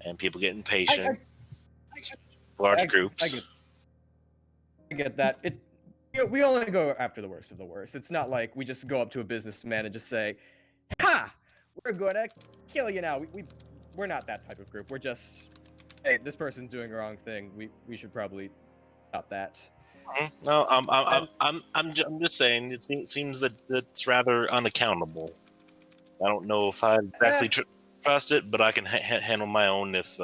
and people get impatient. Large groups. I get that. We only go after the worst of the worst. It's not like we just go up to a businessman and just say, "Ha! We're gonna kill you now." We're not that type of group. We're just, hey, this person's doing the wrong thing. We should probably stop that. No, I'm just saying. It seems that it's rather unaccountable. I don't know if I exactly trust it, but I can handle my own if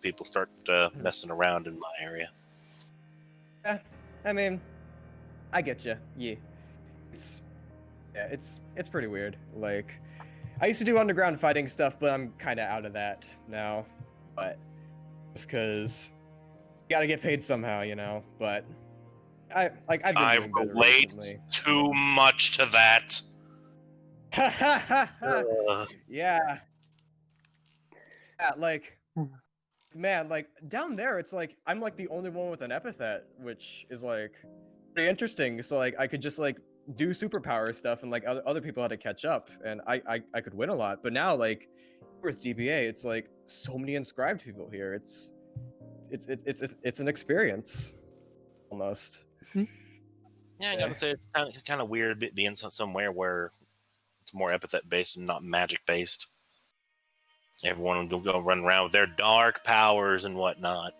people start messing around in my area. I mean, I get you. Yeah, it's pretty weird. Like, I used to do underground fighting stuff, but I'm kind of out of that now. But just because you gotta get paid somehow, you know. But I relate too much to that. Yeah, like, man, like down there, it's like I'm like the only one with an epithet, which is like pretty interesting. So like I could just like do superpower stuff, and like other people had to catch up, and I could win a lot. But now like with DBA, it's like so many inscribed people here. It's an experience almost. Yeah, I gotta say it's kind of weird being somewhere where it's more epithet based and not magic based. Everyone will go run around with their dark powers and whatnot.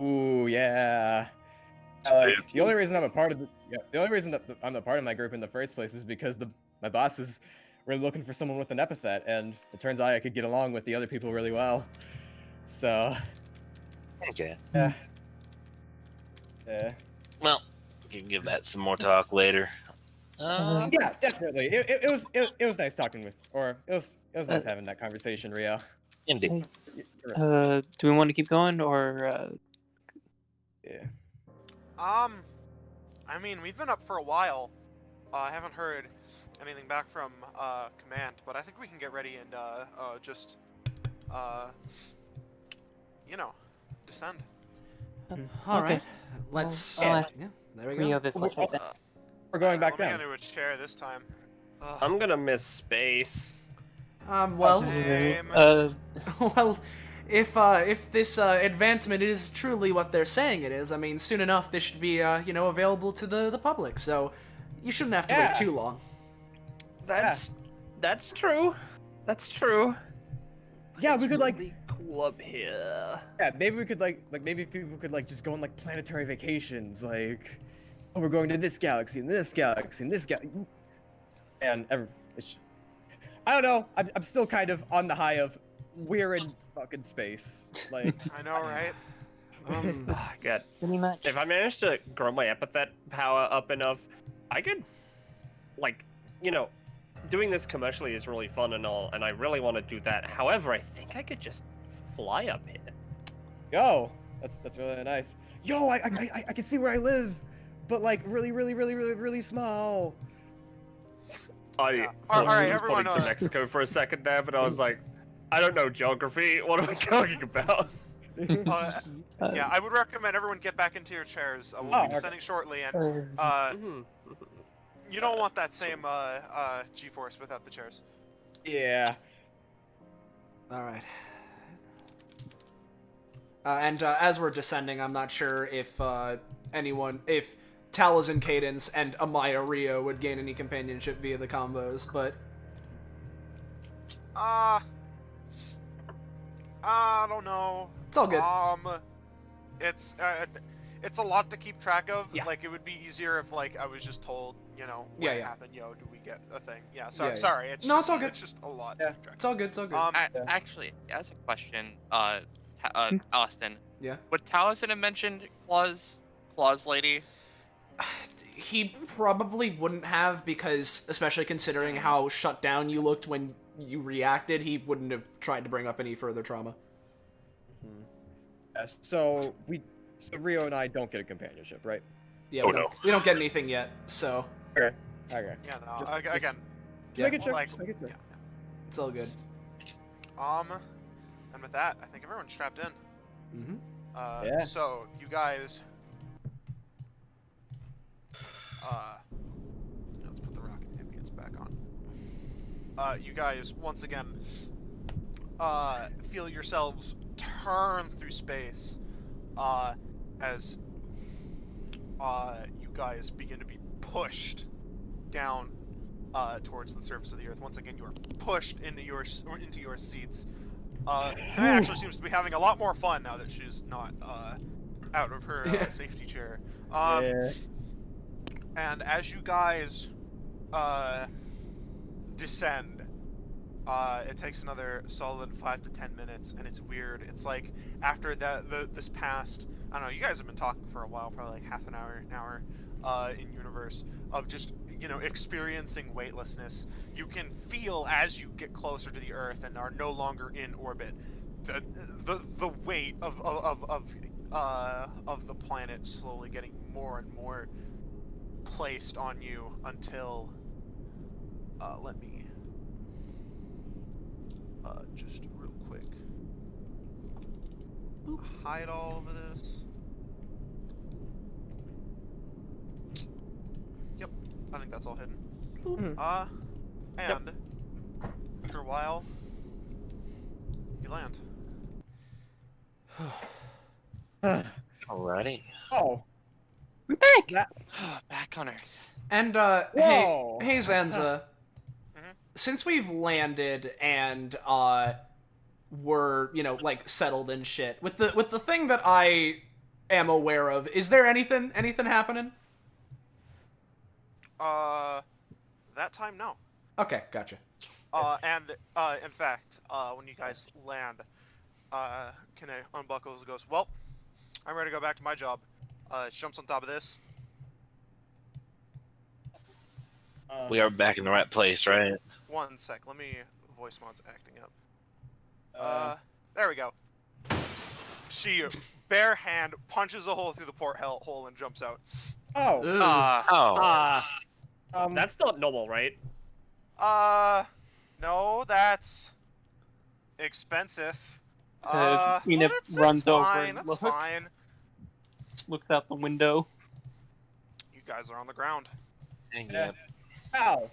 Ooh, yeah. The only reason I'm a part of I'm a part of my group in the first place is because my bosses were looking for someone with an epithet, and it turns out I could get along with the other people really well. So. Okay. Yeah. Well, we can give that some more talk later. Yeah, definitely. It was nice talking with, or it was nice having that conversation, Rio. Indeed. Do we want to keep going, or? Yeah. I mean, we've been up for a while. I haven't heard anything back from command, but I think we can get ready and just descend. All right. Okay. Let's. Yeah, there we go. We're going back down. down. I'm gonna chair this time. I'm gonna miss space. Well. Same. Well, if this advancement is truly what they're saying it is, I mean, soon enough this should be you know, available to the public. So you shouldn't have to wait too long. That's true. That's true. Yeah, we could really cool up here. Yeah, maybe we could like maybe people could like just go on like planetary vacations, like, oh, we're going to this galaxy and this galaxy and this galaxy, and I don't know. I'm still kind of on the high of we're in fucking space. Like I know, right? God. Pretty much. If I manage to grow my epithet power up enough, I could, like, you know, doing this commercially is really fun and all, and I really want to do that. However, I think I could just fly up here. Yo, that's really nice. Yo, I can see where I live, but like really small. I All right, was everyone, pointing to Mexico for a second there, but I was like, I don't know geography. What am I talking about? Yeah, I would recommend everyone get back into your chairs. We'll be descending shortly, and you don't want that same G-force without the chairs. Yeah. All right. And as we're descending, I'm not sure if if Taliesin Cadence and Amaya Rio would gain any companionship via the combos, but I don't know. It's all good. It's a lot to keep track of. Yeah. Like, it would be easier if, like, I was just told, you know, what happened, yo, do we get a thing? Yeah, sorry, sorry. It's all good. It's just a lot to keep track of. It's all good, it's all good. Actually, as a question, Austin. Yeah? Would Taliesin have mentioned Claus Lady? He probably wouldn't have, because, especially considering how shut down you looked when you reacted, he wouldn't have tried to bring up any further trauma. Yes, so Rio and I don't get a companionship, right? Yeah, we don't get anything yet, so. Okay. Yeah, no, again. Make it sure. Like, Make it sure. yeah. It's all good. And with that, I think everyone's strapped in. Mm-hmm. So, you guys... let's put the rocket ambience back on. You guys, once again, feel yourselves turn through space, as you guys begin to be pushed down towards the surface of the earth. Once again, you are pushed into your seats. Diane actually seems to be having a lot more fun now that she's not out of her safety chair. And as you guys descend, it takes another solid 5 to 10 minutes, and it's weird. It's like after this past, I don't know, you guys have been talking for a while, probably like half an hour in universe of just, you know, experiencing weightlessness. You can feel as you get closer to the Earth and are no longer in orbit, the weight of the planet slowly getting more and more placed on you until let me just real quick hide all of this. Yep, I think that's all hidden. And after a while, you land. Alrighty. Oh. We're back! Back on Earth. And, hey Zanza. Since we've landed and, we're, you know, like, settled and shit, with the thing that I am aware of, is there anything happening? That time, no. Okay, gotcha. And, in fact, when you guys land, Kine unbuckles and goes, well, I'm ready to go back to my job. Jumps on top of this. We are back in the right place, right? One sec, let me voice mod's acting up. There we go. She bare hand punches a hole through the port hole and jumps out. That's not normal, right? No, that's expensive. Enif runs over fine, and that's fine. looks out the window. You guys are on the ground. Ow!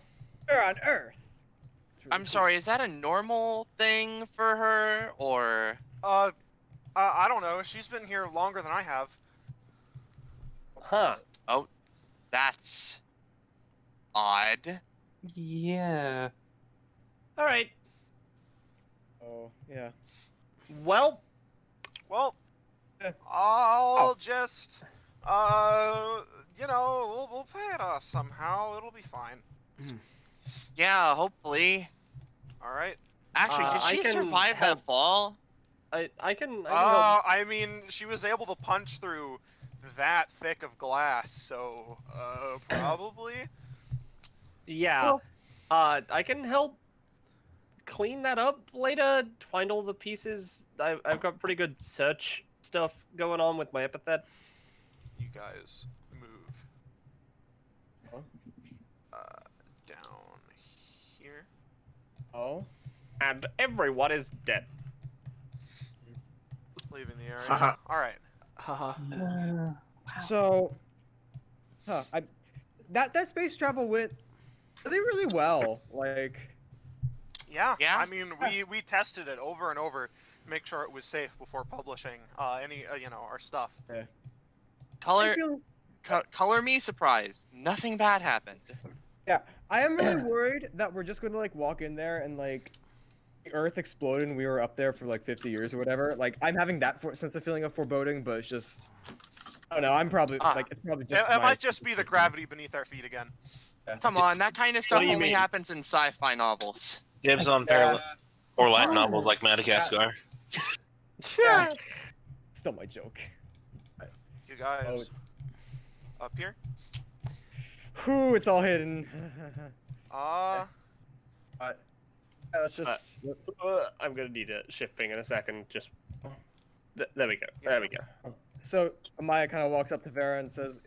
We're on Earth. I'm sorry, is that a normal thing for her, or I don't know. She's been here longer than I have. Huh. Oh, that's odd. Yeah. All right. Oh, yeah. Well. I'll just, you know, we'll pay it off somehow. It'll be fine. Yeah, hopefully. All right. Actually, did I she can survive help. that fall? I can help. I mean, she was able to punch through that thick of glass, so, probably. Yeah. I can help clean that up later, find all the pieces. I've got pretty good search stuff going on with my epithet. You guys move. Down here. Oh. And everyone is dead. Leaving the area. Haha. Alright. Haha. So, that space travel went really well. Like, Yeah. Yeah? I mean, we tested it over and over to make sure it was safe before publishing any you know, our stuff. yeah. Color me surprised. Nothing bad happened. Yeah, I am really worried that we're just gonna like walk in there and like the Earth exploded and we were up there for like 50 years or whatever. Like I'm having that sense of feeling of foreboding, but it's just I don't know. I'm probably like it's probably just. It might just be the gravity beneath our feet again. Yeah. Come on, that kind of stuff do you only mean? happens in sci-fi novels. Dibs on parallel or light novels like Madagascar. Still my joke. You guys. Up here? Whew, it's all hidden. Let's just. I'm gonna need a shift ping in a second. Just there we go. There we go. So Amaya kind of walks up to Vera and says,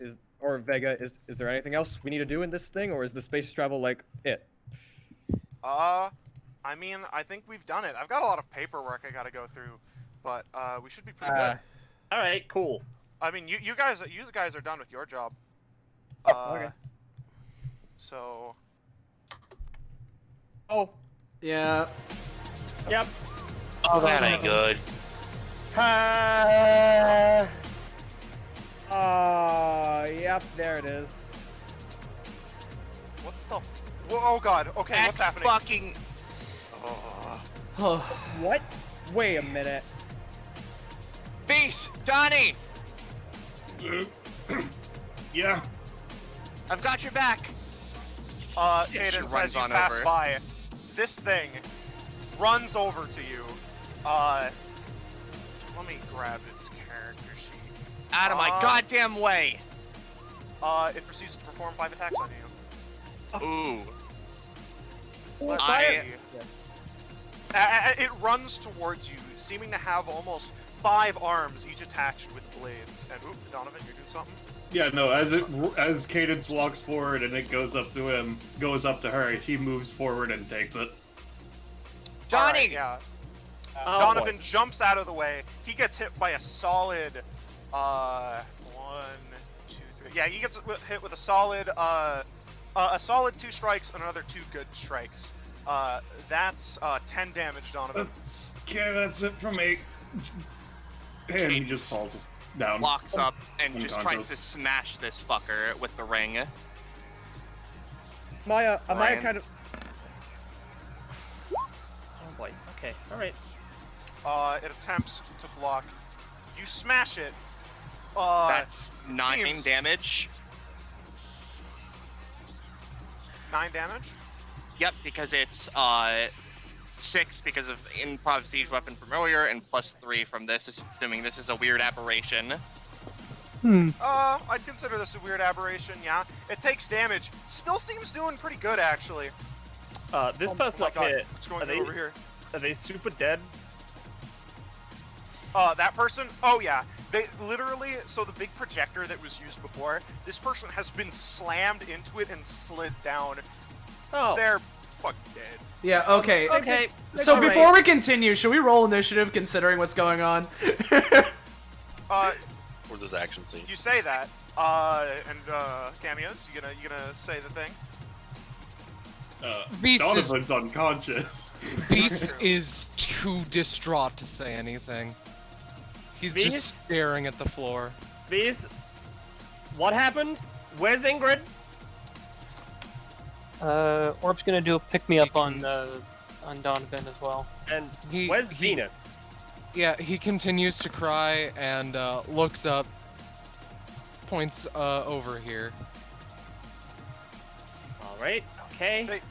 Vega, is there anything else we need to do in this thing, or is the space travel like it? I mean, I think we've done it. I've got a lot of paperwork I gotta go through, but we should be pretty good. All right, cool. I mean, you guys are done with your job. Okay. So. Oh. Yeah. Yep. Oh, that ain't good. Yep, there it is. What the? Oh god. Okay, That's what's happening? fucking. What? Wait a minute. Beast, Donnie, Yeah. I've got your back. Aiden runs says you on pass over. by. This thing runs over to you. Let me grab its character sheet. Out of my goddamn way. It proceeds to perform 5 attacks on you. Ooh. Let's I- see. It runs towards you, seeming to have almost 5 arms, each attached with blades. And oop, Donovan, you're doing something? Yeah, no, as Cadence walks forward and it goes up to him, goes up to her, he moves forward and takes it. Donnie! Alright, yeah. Oh, Donovan boy. jumps out of the way. He gets hit by a solid, 1, 2, 3. Yeah, he gets hit with a solid 2 strikes and another 2 good strikes. That's 10 damage, Donovan. Okay, that's it from me. And he just falls down. Locks up and just tries Unconscious. to smash this fucker with the ring. Amaya Ryan. kind of. Oh boy. Okay. All right. It attempts to block. You smash it. That's 9 seems- damage. 9 damage? Yep, because it's 6 because of improv siege weapon from earlier, and +3 from this, assuming this is a weird aberration. I'd consider this a weird aberration, yeah. It takes damage. Still seems doing pretty good, actually. This Oh person my up God, here. what's going are on they over here? Are they super dead? That person? Oh yeah. They literally, so the big projector that was used before, this person has been slammed into it and slid down. Oh. They're fucking dead. Yeah, okay. Okay. So all right. before we continue, should we roll initiative considering what's going on? Where's this action scene? You say that, and cameos, you gonna say the thing? Donovan's unconscious. Beast is too distraught to say anything. He's just staring at the floor. Beast, what happened? Where's Ingrid? Orb's gonna do a pick-me-up on Donovan as well. And where's Venus? Yeah, he continues to cry and looks up, points over here. Alright, okay.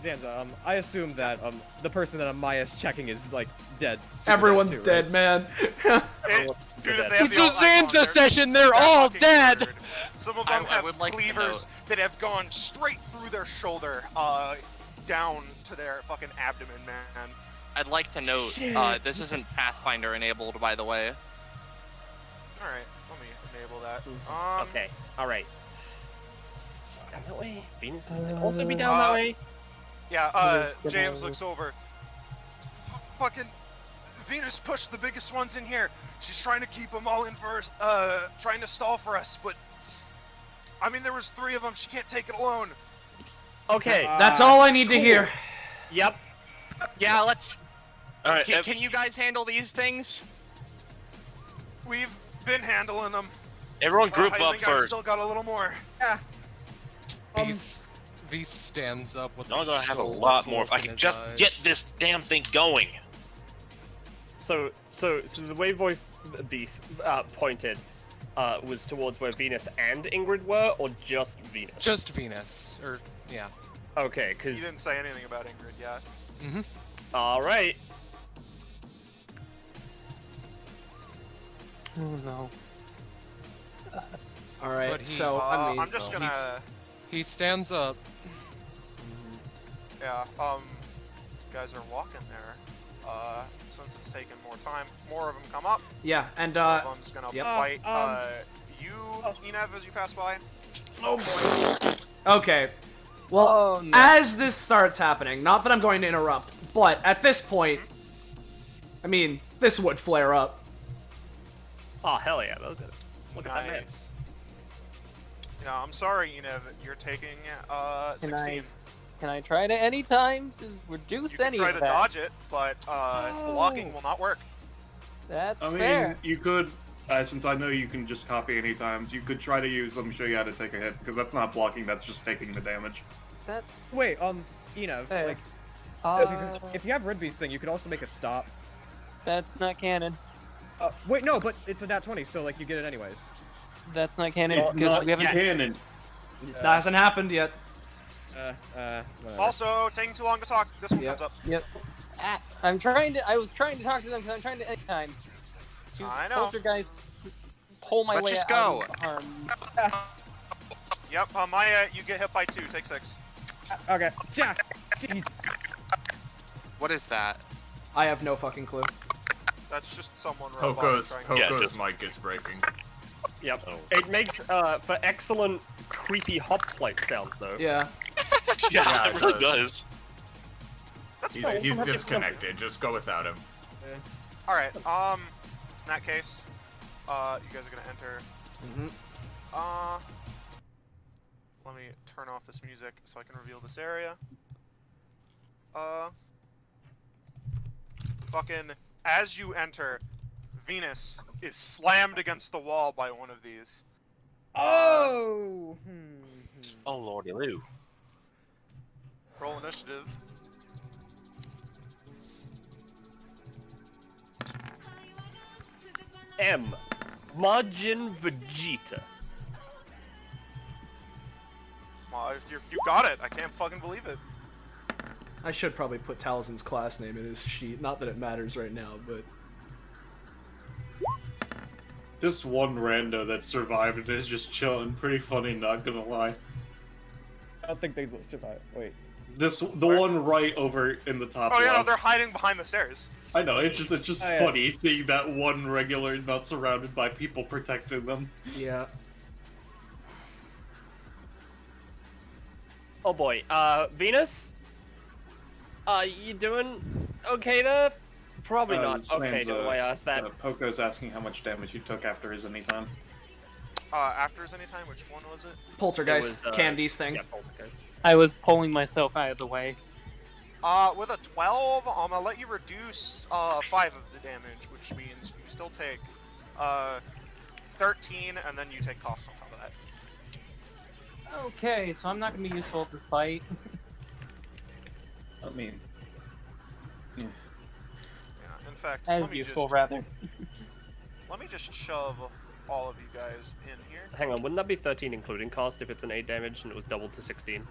Zanza, I assume that the person that Amaya's checking is like dead. Everyone's too, dead, right? man. It's a Zanza session, they're all dead! Some of them have would like to cleavers that have gone straight through their shoulder, down to their fucking abdomen, man. I'd like to note, this isn't Pathfinder enabled, by the way. Alright, let me enable that. Okay, alright. Down that way. Venus can also be down that way. Yeah, James looks over. Fucking Venus pushed the biggest ones in here. She's trying to keep them all in first, trying to stall for us, but I mean, there was 3 of them. She can't take it alone. Okay. That's all I need to hear. Yep. Yeah, let's... Alright, Can you guys handle these things? We've been handling them. everyone group I up think I first. still got a little more. Beast stands up with No, I'm the gonna have a soul lot more. If in I can his just eyes. get this damn thing going. So the way voice Beast pointed was towards where Venus and Ingrid were, or just Venus? Just Venus, or yeah. Okay, You because didn't say anything about Ingrid yet. all right. Oh no. All right, But he- so I mean, I'm just gonna. He stands up. Yeah. Guys are walking there. Since it's taken more time, more of them come up. yeah, and One of them's gonna yep. fight. You, Enev, as you pass by. oh boy. Okay. Well, Oh, no. as this starts happening, not that I'm going to interrupt, but at this point, I mean, this would flare up. Oh hell yeah! Look at that man. Nice. No, I'm sorry, Enev. You're taking 16. Can I try to any time to reduce You can any try of to that? dodge it, but blocking will not work. That's I mean, fair. you could, since I know you can just copy any times, you could try to use, let me show you how to take a hit, because that's not blocking, that's just taking the damage. That's Wait, Enev, fair. like, if you have Ridby's thing, you could also make it stop. That's not canon. Wait, no, but it's a nat 20, so like you get it anyways. That's not canon It's because not we haven't. canon. That hasn't happened yet. Whatever. Also, taking too long to talk. This one Yep. comes up. Yep. I was trying to talk to them because I'm trying to anytime. I know. Closer, guys. Pull my Let's way just out go. of harm. Yep, Maya, you get hit by 2. Take 6. Okay. Yeah. Jeez. What is that? I have no fucking clue. That's just someone robotic Poco's trying Yeah, Poco's just- mic is breaking. Yep. Oh. It makes for excellent creepy hoplite sounds though. Yeah. Yeah, Yeah, it it really does. does. He's disconnected. Just go without him. Alright, in that case, you guys are gonna enter. Let me turn off this music so I can reveal this area. Fucking, as you enter, Venus is slammed against the wall by one of these. Oh. Oh lordy Lou. Roll initiative. M. Majin Vegeta. You got it. I can't fucking believe it. I should probably put Talzin's class name in his sheet. Not that it matters right now, but This one rando that survived is just chilling, pretty funny, not gonna lie. I don't think they will survive. Wait. The one right over in the top Oh yeah, no, left. they're hiding behind the stairs. I know, it's just Oh, yeah. funny seeing that one regular not surrounded by people protecting them. yeah. Oh boy. Venus? You doing okay there? Probably not okay, Sam's, the way I asked that. Poco's asking how much damage you took after his anytime. Actors anytime? Which one was it? Poltergeist, Candy's thing. Yeah, Poltergeist. I was pulling myself out of the way. With a 12, I'm gonna let you reduce 5 of the damage, which means you still take 13, and then you take costs on top of that. Okay, so I'm not gonna be useful to fight. I mean, Yeah, in fact, As let me useful, just, rather. let me just shove all of you guys in here. Hang on, wouldn't that be 13 including cost if it's an 8 damage and it was doubled to 16?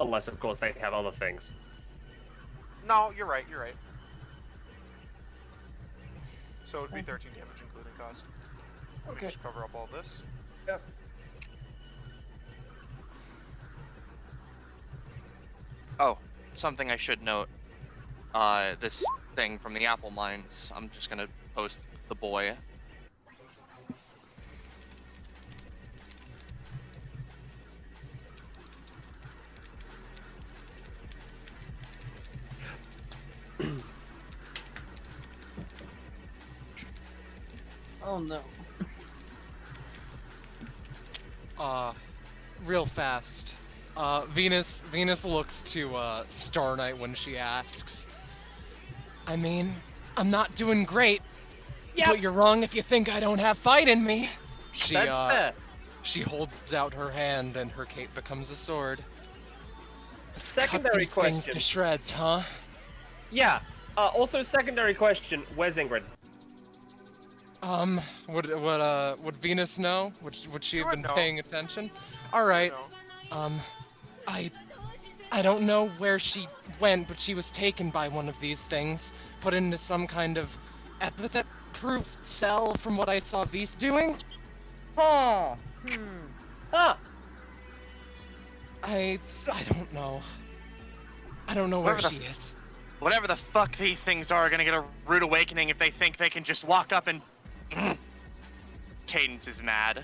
Unless, of course, they have other things. No, you're right, you're right. So it'd be 13 damage including cost. Let me just cover up all this. Yep. Oh, something I should note. This thing from the apple mines. I'm just gonna post the boy. Oh no. Real fast. Venus looks to Star Knight when she asks. I mean, I'm not doing great. Yep. But you're wrong if you think I don't have fight in me. That's fair. She holds out her hand and her cape becomes a sword. Secondary Cut these things question. to shreds, huh? Yeah. Also, secondary question. Where's Ingrid? Would Venus know? Would she have would been know. paying attention? All right. I don't know where she went, but she was taken by one of these things, put into some kind of epithet-proof cell from what I saw V's doing. Huh. Ah! I don't know. I don't know where Wherever she the is. Whatever the fuck these things are gonna get a rude awakening if they think they can just walk up and... Cadence is mad.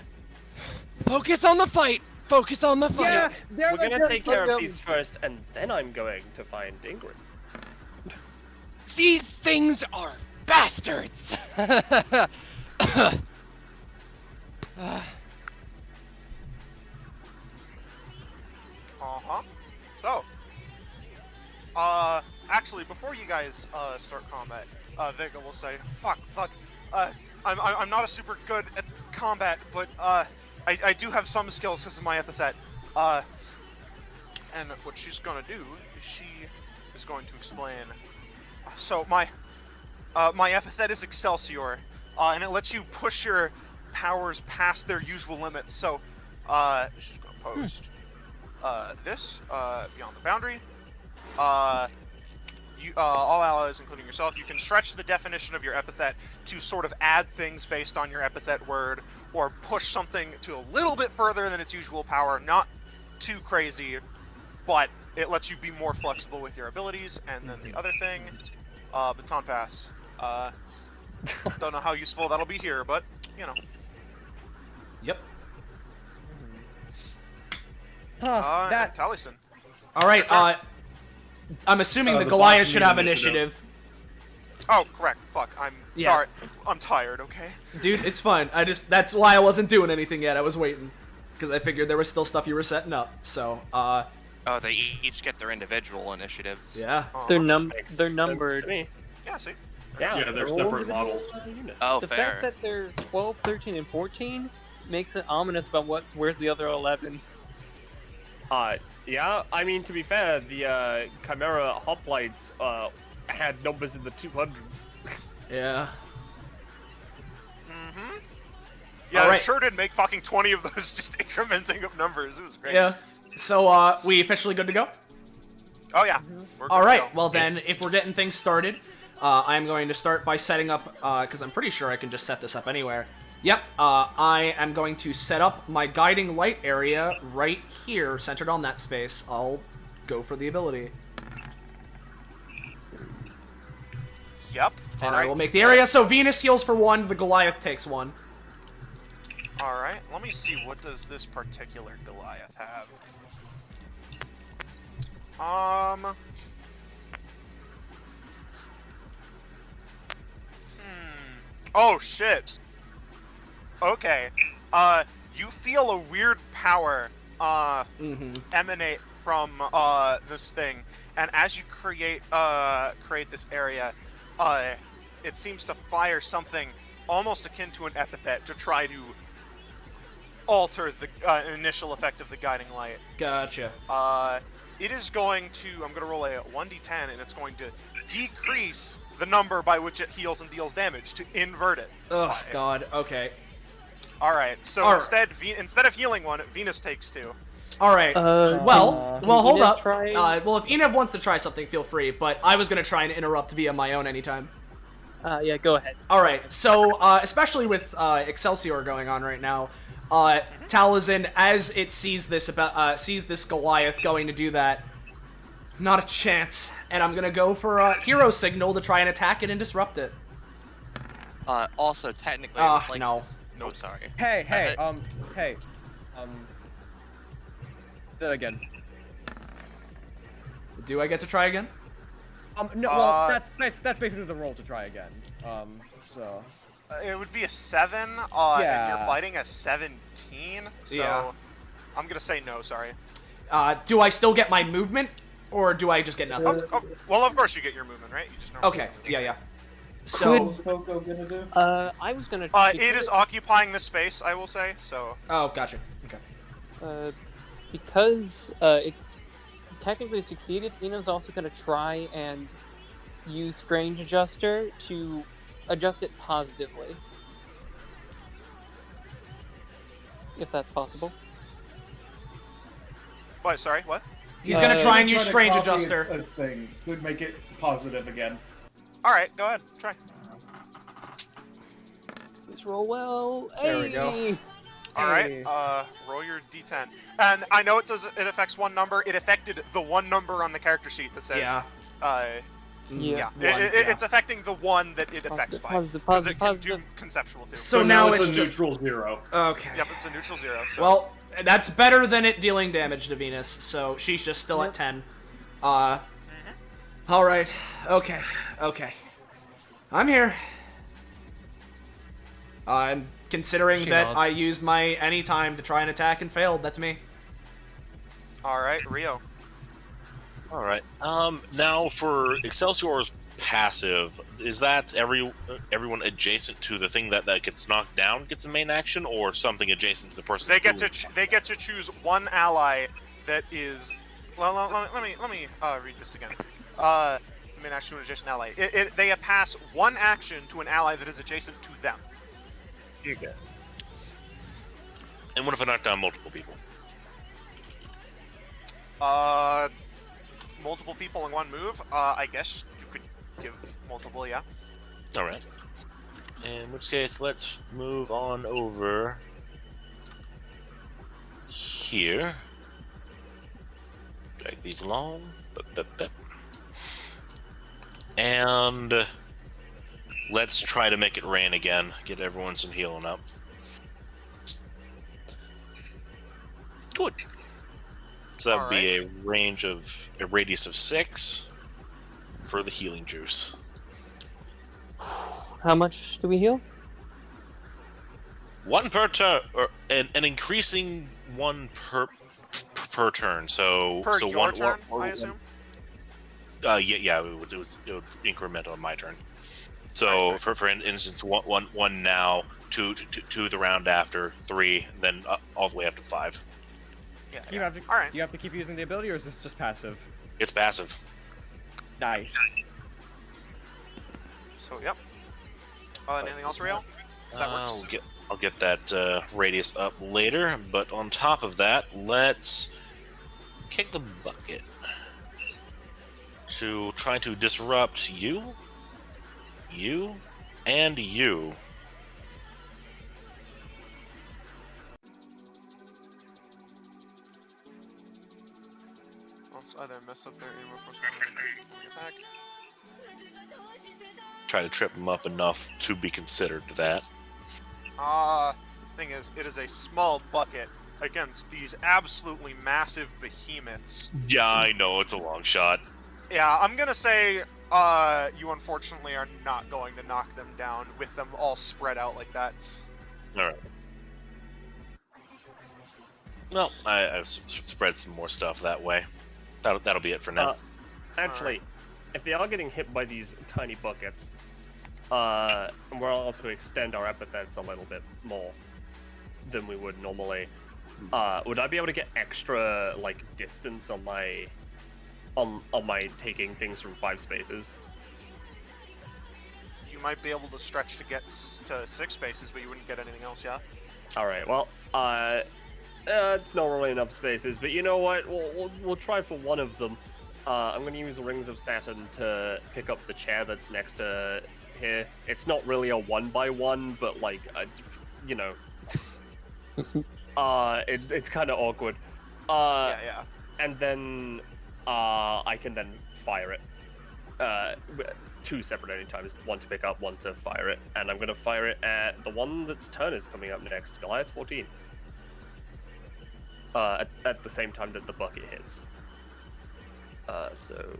Focus on the fight! Focus on the fight! Yeah, We're gonna take care of these first, and then I'm going to find Ingrid. These things are bastards! So, actually, before you guys start combat, Vega will say, "Fuck. I'm not a super good at combat, but I do have some skills because of my epithet. And what she's gonna do is she is going to explain. So my epithet is Excelsior, and it lets you push your powers past their usual limits. So she's gonna post this beyond the boundary. All allies, including yourself, you can stretch the definition of your epithet to sort of add things based on your epithet word, or push something to a little bit further than its usual power. Not too crazy, but it lets you be more flexible with your abilities. And then the other thing, baton pass. Don't know how useful that'll be here, but you know. Yep. And Taliesin. All right. I'm assuming the Goliath should have initiative. Oh, correct. Fuck. I'm Yeah. sorry. I'm tired. Okay. Dude, it's fine. That's why I wasn't doing anything yet. I was waiting because I figured there was still stuff you were setting up. So, Oh, they each get their individual initiatives. yeah. They're Makes they're sense numbered. to me. Yeah. See. Yeah, they're all separate individual models. units. Oh, The fair. fact that they're 12, 13, and 14 makes it ominous about where's the other 11. Yeah, I mean, to be fair, the Chimera hoplites had numbers in the 200s. Yeah. Mm-hmm. Yeah, All right. it sure did make fucking 20 of those just incrementing of numbers. It was great. Yeah. So, we officially good to go? Oh yeah. We're good All to right. go. Well, then, if we're getting things started, I'm going to start by setting up, because I'm pretty sure I can just set this up anywhere. Yep, I am going to set up my guiding light area right here, centered on that space. I'll go for the ability. Yep. And I will make the area so Venus heals for 1, the Goliath takes 1. All right. Let me see. What does this particular Goliath have? Oh shit. Okay. You feel a weird power emanate from this thing, and as you create this area, it seems to fire something almost akin to an epithet to try to alter the initial effect of the guiding light. Gotcha. It is going to. I'm going to roll a 1d10, and it's going to decrease the number by which it heals and deals damage to invert it. Oh God. Okay. All right. So instead of healing one, Venus takes 2. All right. Well, hold up. Try... Well, if Enev wants to try something, feel free. But I was gonna try and interrupt via my own anytime. Yeah, go ahead. All right. So, especially with Excelsior going on right now, Talazin, as it sees this Goliath going to do that, not a chance. And I'm gonna go for a hero signal to try and attack it and disrupt it. Also, technically, no. No, sorry. Hey. That again. Do I get to try again? No. Well, that's basically the roll to try again. So. It would be a 7. Yeah. And you're fighting a 17. So. Yeah. I'm gonna say no. Sorry. Do I still get my movement, or do I just get nothing? Well, of course you get your movement, right? You just okay. Yeah. So. Coco gonna do? I was gonna. It is occupying the space, I will say. So. Oh, gotcha. Okay. Because it's technically succeeded, Ina's also gonna try and use Strange Adjuster to adjust it positively, if that's possible. Wait, sorry, what? He's gonna try and use Strange copy Adjuster. A thing would make it positive again. All right, go ahead, try. Please roll well. There we go. All right, roll your d10. And I know it says it affects one number. It affected the one number on the character sheet that says. Yeah. It's affecting the one that it affects by. Because it can do conceptual too. So now it's a just neutral 0. Okay. Yep, it's a neutral 0. So. Well, that's better than it dealing damage to Venus. So she's just still at 10. All right. Okay. I'm here. And considering that I used my anytime to try and attack and failed, that's me. All right, Rio. All right. Now for Excelsior's passive, is that everyone adjacent to the thing that gets knocked down gets a main action, or something adjacent to the person? They get to choose one ally that is. Well, let me read this again. The main action to an adjacent ally. They pass one action to an ally that is adjacent to them. Okay. And what if I knock down multiple people? Multiple people in one move? I guess you could give multiple, yeah. Alright. In which case, let's move on over here. Drag these along. And let's try to make it rain again. Get everyone some healing up. Good. So that would be a radius of 6 for the healing juice. How much do we heal? 1 per turn, or an increasing 1 per turn. So your turn, I assume. Yeah, it would increment on my turn. So right. For instance, one now, two the round after, 3, then all the way up to 5. Yeah. Do you have to keep using the ability, or is this just passive? It's passive. Nice. So yep. Anything else, Rio? I'll get that radius up later, but on top of that, let's kick the bucket to try to disrupt you, and you. Let's either mess up their aim or attack. Try to trip them up enough to be considered that. Thing is, it is a small bucket against these absolutely massive behemoths. Yeah, I know, it's a long shot. Yeah, I'm gonna say, you unfortunately are not going to knock them down with them all spread out like that. All right. Well, I've spread some more stuff that way. That'll be it for now. Actually, if they are getting hit by these tiny buckets, and we're able to extend our epithets a little bit more than we would normally, would I be able to get extra like distance on my taking things from 5 spaces? You might be able to stretch to get to 6 spaces, but you wouldn't get anything else, yeah? Alright, well, it's not really enough spaces, but you know what? We'll try for one of them. I'm gonna use the Rings of Saturn to pick up the chair that's next to here. It's not really a 1x1, but like, you know, it's kind of awkward. Yeah. And then I can then fire it. 2 separate any times, one to pick up, one to fire it, and I'm gonna fire it at the one that's turn is coming up next, Goliath 14. At the same time that the bucket hits.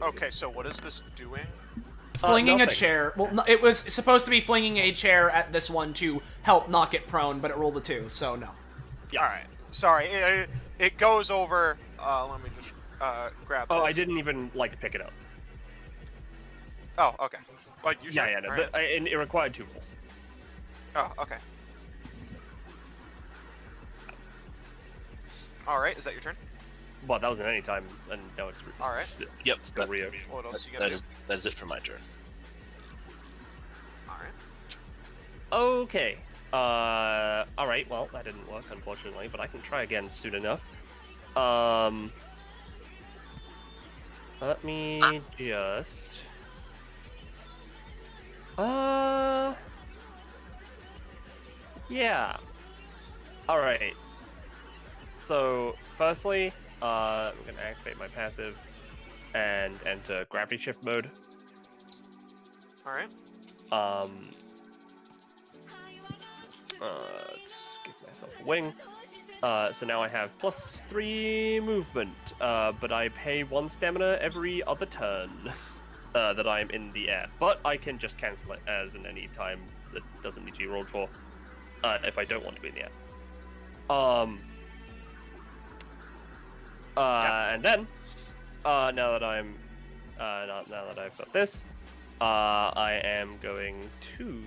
Okay, so what is this doing? Flinging a nothing. chair. Well, it was supposed to be flinging a chair at this one to help knock it prone, but it rolled a 2, so no. Yeah. Alright, sorry, it goes over, let me just, grab this. Oh, I didn't even, like, pick it up. Oh, okay. Like, you Yeah, no, right? and it required 2 rolls. Oh, okay. Alright, is that your turn? Well, that was at any time, and now it's... Alright. Yep. Still Rio. What else you gotta do? That is it for my turn. Alright. Okay. Alright, well, that didn't work, unfortunately, but I can try again soon enough. Let me just... Yeah. Alright. So, firstly, I'm gonna activate my passive and enter gravity shift mode. Alright. Let's give myself a wing. So now I have +3 movement, but I pay 1 stamina every other turn that I'm in the air. But I can just cancel it as in any time that doesn't need to be rolled for, if I don't want to be in the air. And then, now that I'm, now that I've got this, I am going to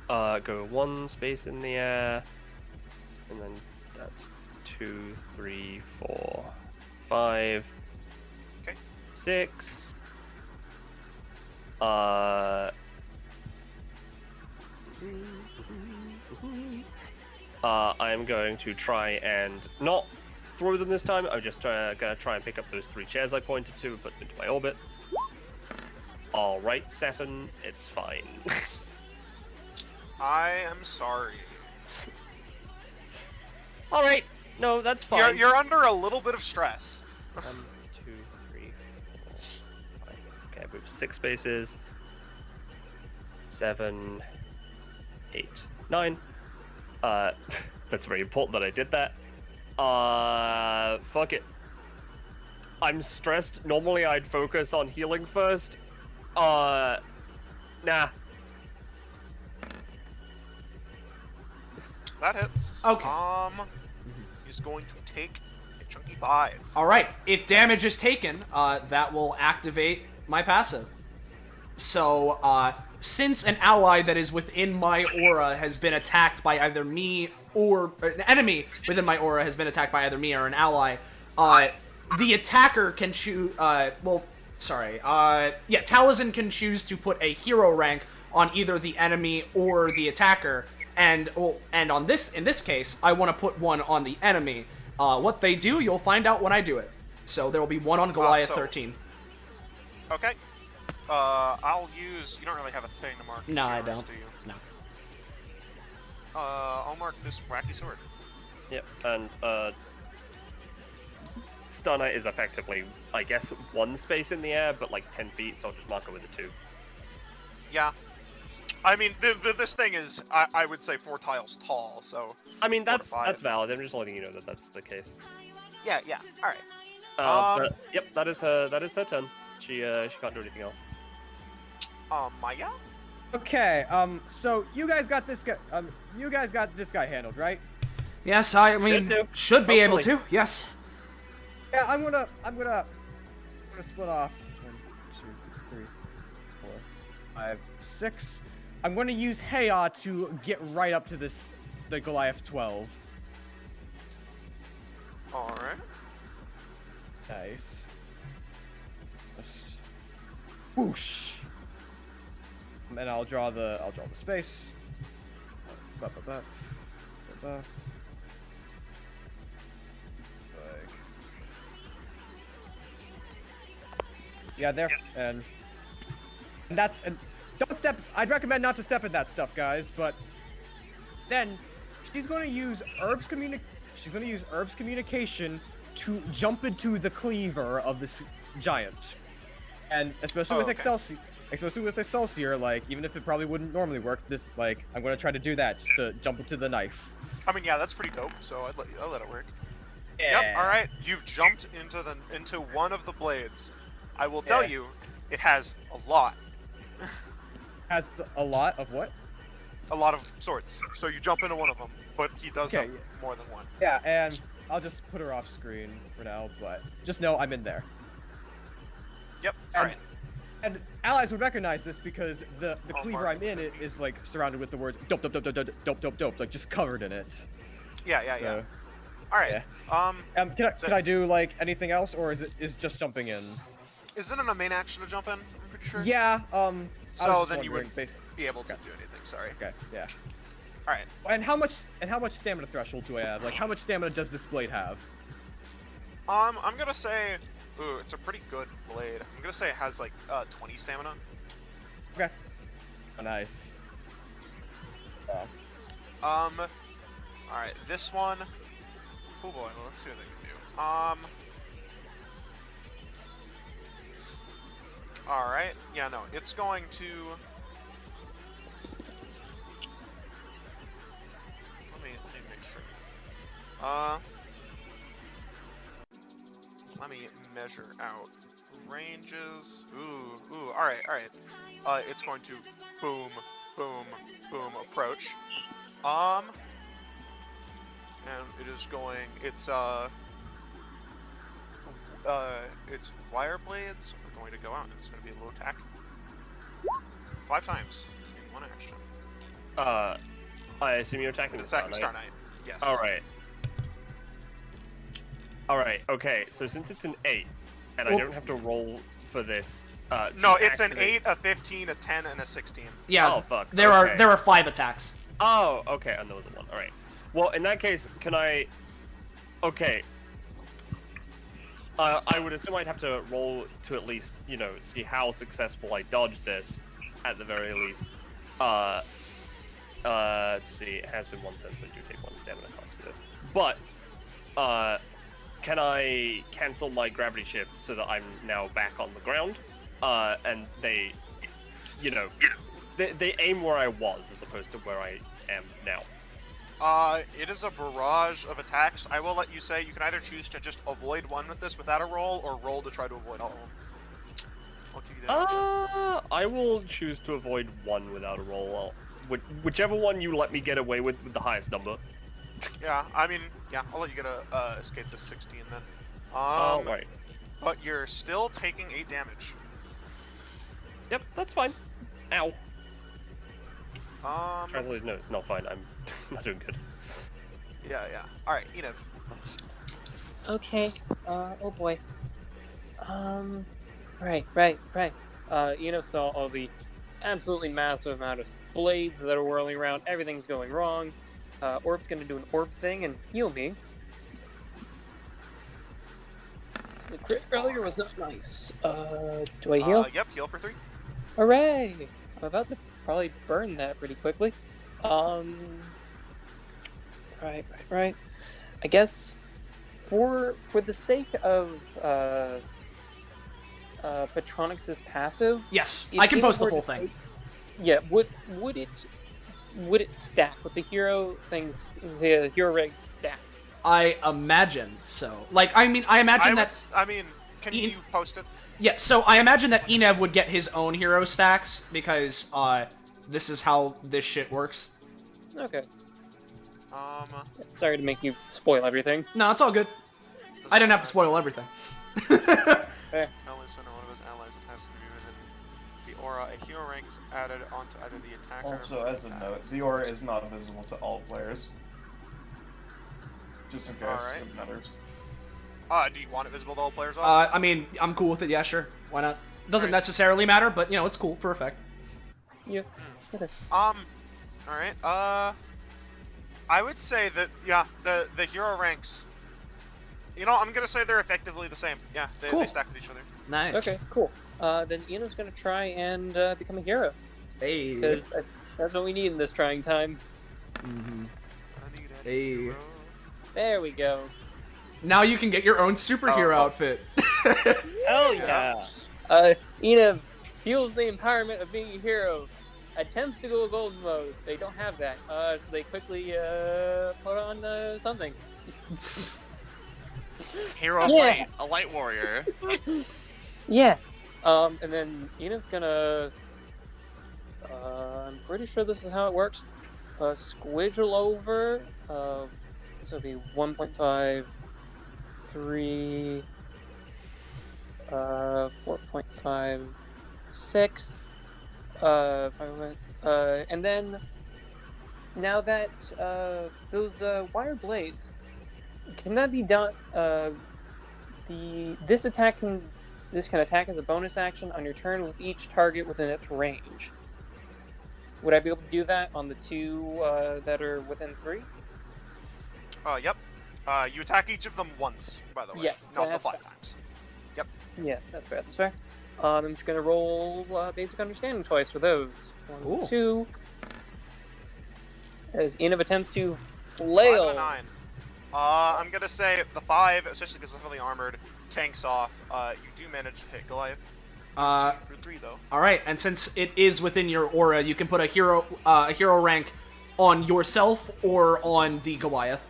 go 1 space in the air, and then that's 2, 3, 4, 5, okay. 6. I'm going to try and not throw them this time. I'm just gonna try and pick up those 3 chairs I pointed to and put them into my orbit. Alright, Saturn, it's fine. I am sorry. Alright, no, that's fine. You're under a little bit of stress. 1, 2, 3, 4, 5. Okay, I moved 6 spaces. 7, 8, 9. That's very important that I did that. Fuck it. I'm stressed. Normally I'd focus on healing first. Nah. That hits. Okay. He's going to take a chunky 5. Alright, if damage is taken, that will activate my passive. So, since an ally that is within my aura has been attacked by either me or an enemy within my aura has been attacked by either me or an ally, the attacker can choose, Taliesin can choose to put a hero rank on either the enemy or the attacker, and in this case, I want to put one on the enemy. What they do, you'll find out when I do it. So there will be one on Goliath 13. Okay. I'll use... You don't really have a thing to mark. No, I don't. Do you? No. I'll mark this wacky sword. Yep, and, Star Knight is effectively, I guess, 1 space in the air, but like 10 feet, so I'll just mark it with a 2. Yeah. I mean, this thing is, I would say 4 tiles tall, so... I mean, that's valid. I'm just letting you know that that's the case. Yeah, alright. But, yep, that is her turn. She can't do anything else. Maya? Okay, so you guys got this guy, handled, right? Yes, I mean, should be able to, yes. Yeah, I'm gonna split off 1, 2, 3, 4, 5, 6. I'm gonna use HahaHAha to get right up to the Goliath 12. Alright. Nice. Whoosh. And I'll draw the space. Like, yeah, there. And that's don't step. I'd recommend not to step in that stuff, guys. But then she's going to use Herb's communication to jump into the cleaver of this giant, and especially with Excelsior. Especially with Excelsior, like, even if it probably wouldn't normally work, I'm gonna try to do that, just to jump into the knife. I mean, yeah, that's pretty dope, so I'll let it work. Yeah. Yep, alright, you've jumped into one of the blades. I will tell you, it has a lot. Has a lot of what? A lot of swords. So you jump into one of them, but he does have more than one. Yeah, and I'll just put her off screen for now, but just know I'm in there. Yep, alright. And allies would recognize this because the cleaver I'm in is like surrounded with the words dope, dope, dope, dope, dope, dope, dope, dope, like just covered in it. Yeah. All right. Yeah. Can I do like anything else, or is just jumping in? Is it in a main action to jump in? I'm pretty sure. Yeah. So then you wouldn't be able to do anything. Sorry. Okay. Yeah. All right. And how much stamina threshold do I have? Like, how much stamina does this blade have? I'm gonna say. Ooh, it's a pretty good blade. I'm gonna say it has like 20 stamina. Okay. Oh, nice. Alright, this one. Oh boy, well, let's see what they can do. Alright, yeah, no, it's going to. Let me make sure. Let me measure out ranges. Ooh, alright. It's going to boom, approach. And it is going, it's wire blades are going to go out, and it's going to be a low attack. 5 times in 1 action. I assume you're attacking the Star Knight? Yes. Alright, okay, so since it's an 8, and I don't have to roll for this, no, it's an 8, a 15, a 10, and a 16. Yeah, oh, fuck. There are 5 attacks. Oh, okay, and there was a 1, alright. Well, in that case, can I... Okay. I would assume I'd have to roll to at least, see how successful I dodge this, at the very least. Let's see, it has been 1 turn, so I do take 1 stamina cost for this. But, can I cancel my gravity shift so that I'm now back on the ground? And they, they aim where I was as opposed to where I am now. It is a barrage of attacks. I will let you say you can either choose to just avoid one with this without a roll, or roll to try to avoid all of them. I'll give you that option. I will choose to avoid one without a roll. Whichever one you let me get away with the highest number. Yeah, I mean, yeah, I'll let you get a escape to 16 then. Right. But you're still taking 8 damage. Yep, that's fine. Ow. Translated, no, it's not fine. I'm not doing good. Yeah. Alright, Enev. Okay, oh boy. Right. Saw all the absolutely massive amount of blades that are whirling around. Everything's going wrong. Orb's gonna do an orb thing and heal me. The crit earlier was not nice. Do I heal? Yep, heal for 3. Hooray! I'm about to probably burn that pretty quickly. Right. I guess for the sake of Patronix's passive. Yes, I can post the whole thing. Yeah, would it stack with the hero things? The hero rig stack. I imagine so. Like, I imagine that. Can you post it? Yeah, so I imagine that Enev would get his own hero stacks because this is how this shit works. Okay. Sorry to make you spoil everything. No, it's all good. I didn't have to spoil everything. Fair. Always when one of his allies attacks to be within the aura, a hero rank is added onto either the attacker. Also, as a note, the aura is not visible to all players. Just in case it matters. Do you want it visible to all players also? I mean, I'm cool with it, yeah, sure. Why not? Doesn't necessarily matter, but, you know, it's cool for effect. Yeah. Alright, I would say that, yeah, the hero ranks, you know, I'm gonna say they're effectively the same. Yeah, they stack with each other. Nice. Okay, cool. Then Ino's gonna try and become a hero. Hey. Because that's what we need in this trying time. Mm-hmm. Hey. There we go. Now you can get your own superhero outfit. Hell yeah. Ina fuels the empowerment of being a hero. Attempts to go golden mode. They don't have that. So they quickly put on something. Hero light, a light warrior. Yeah. And then Ina's gonna. I'm pretty sure this is how it works. Squidgle over. This will be 1.5, 3, 4.5, 6. And then now that those wire blades, can that be done? This can attack as a bonus action on your turn with each target within its range. Would I be able to do that on the two that are within 3? Yep. You attack each of them once, by the way. Yes, not the 5 times. Yep. Yeah, that's fair. That's fair. I'm just gonna roll basic understanding twice for those. 1, 2. As Ina attempts to flail. 5 and a 9. I'm gonna say the 5, especially because it's heavily armored, tanks off. You do manage to hit Goliath. For 3 though. All right, and since it is within your aura, you can put a hero rank on yourself or on the Goliath.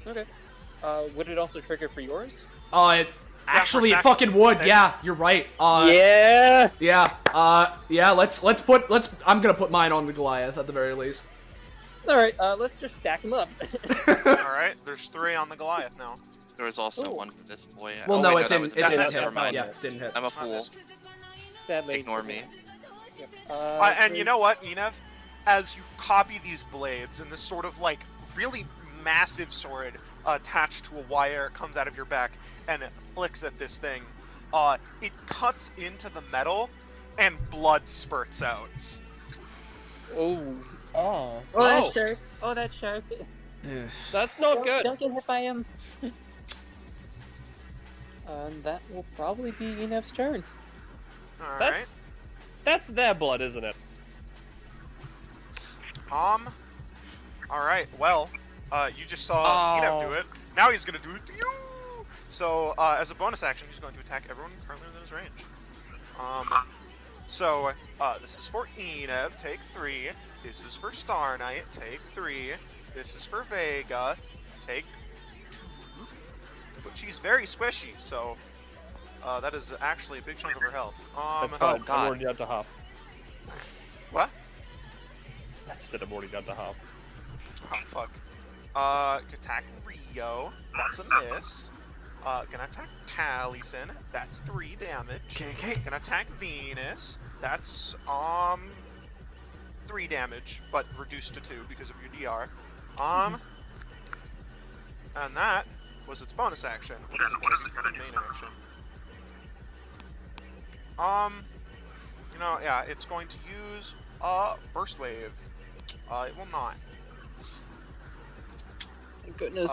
Okay. Would it also trigger for yours? Actually, it fucking would. Yeah, you're right. Yeah. Yeah. Let's. I'm gonna put mine on the Goliath at the very least. All right. Let's just stack them up. All right. There's 3 on the Goliath now. There was also one for this boy. Well, no, it didn't. It didn't hit. Never mind. Yeah, it didn't hit. I'm a fool. Sadly. Ignore me. Yep. And you know what, Enev? As you copy these blades and this sort of like really massive sword attached to a wire comes out of your back and it flicks at this thing, it cuts into the metal and blood spurts out. Oh, that's sharp. Oh, that's sharp. That's not good. Don't get hit by him. That will probably be Enev's turn. Alright. That's their blood, isn't it? Alright, well, you just saw Enev do it. Now he's gonna do it to you! So, as a bonus action, he's going to attack everyone currently within his range. This is for Enev, take 3. This is for Star Knight, take 3. This is for Vega, take 2. But she's very squishy, so that is actually a big chunk of her health. That's fine. I'm already down to half. What? I said I'm already down to half. Oh, fuck. Attack Rio, that's a miss. Gonna attack Taliesin, that's 3 damage. Okay. Gonna attack Venus, that's 3 damage, but reduced to 2 because of your DR. And that was its bonus action. What is its main action? Yeah, it's going to use Burst Wave. It will not. Thank goodness.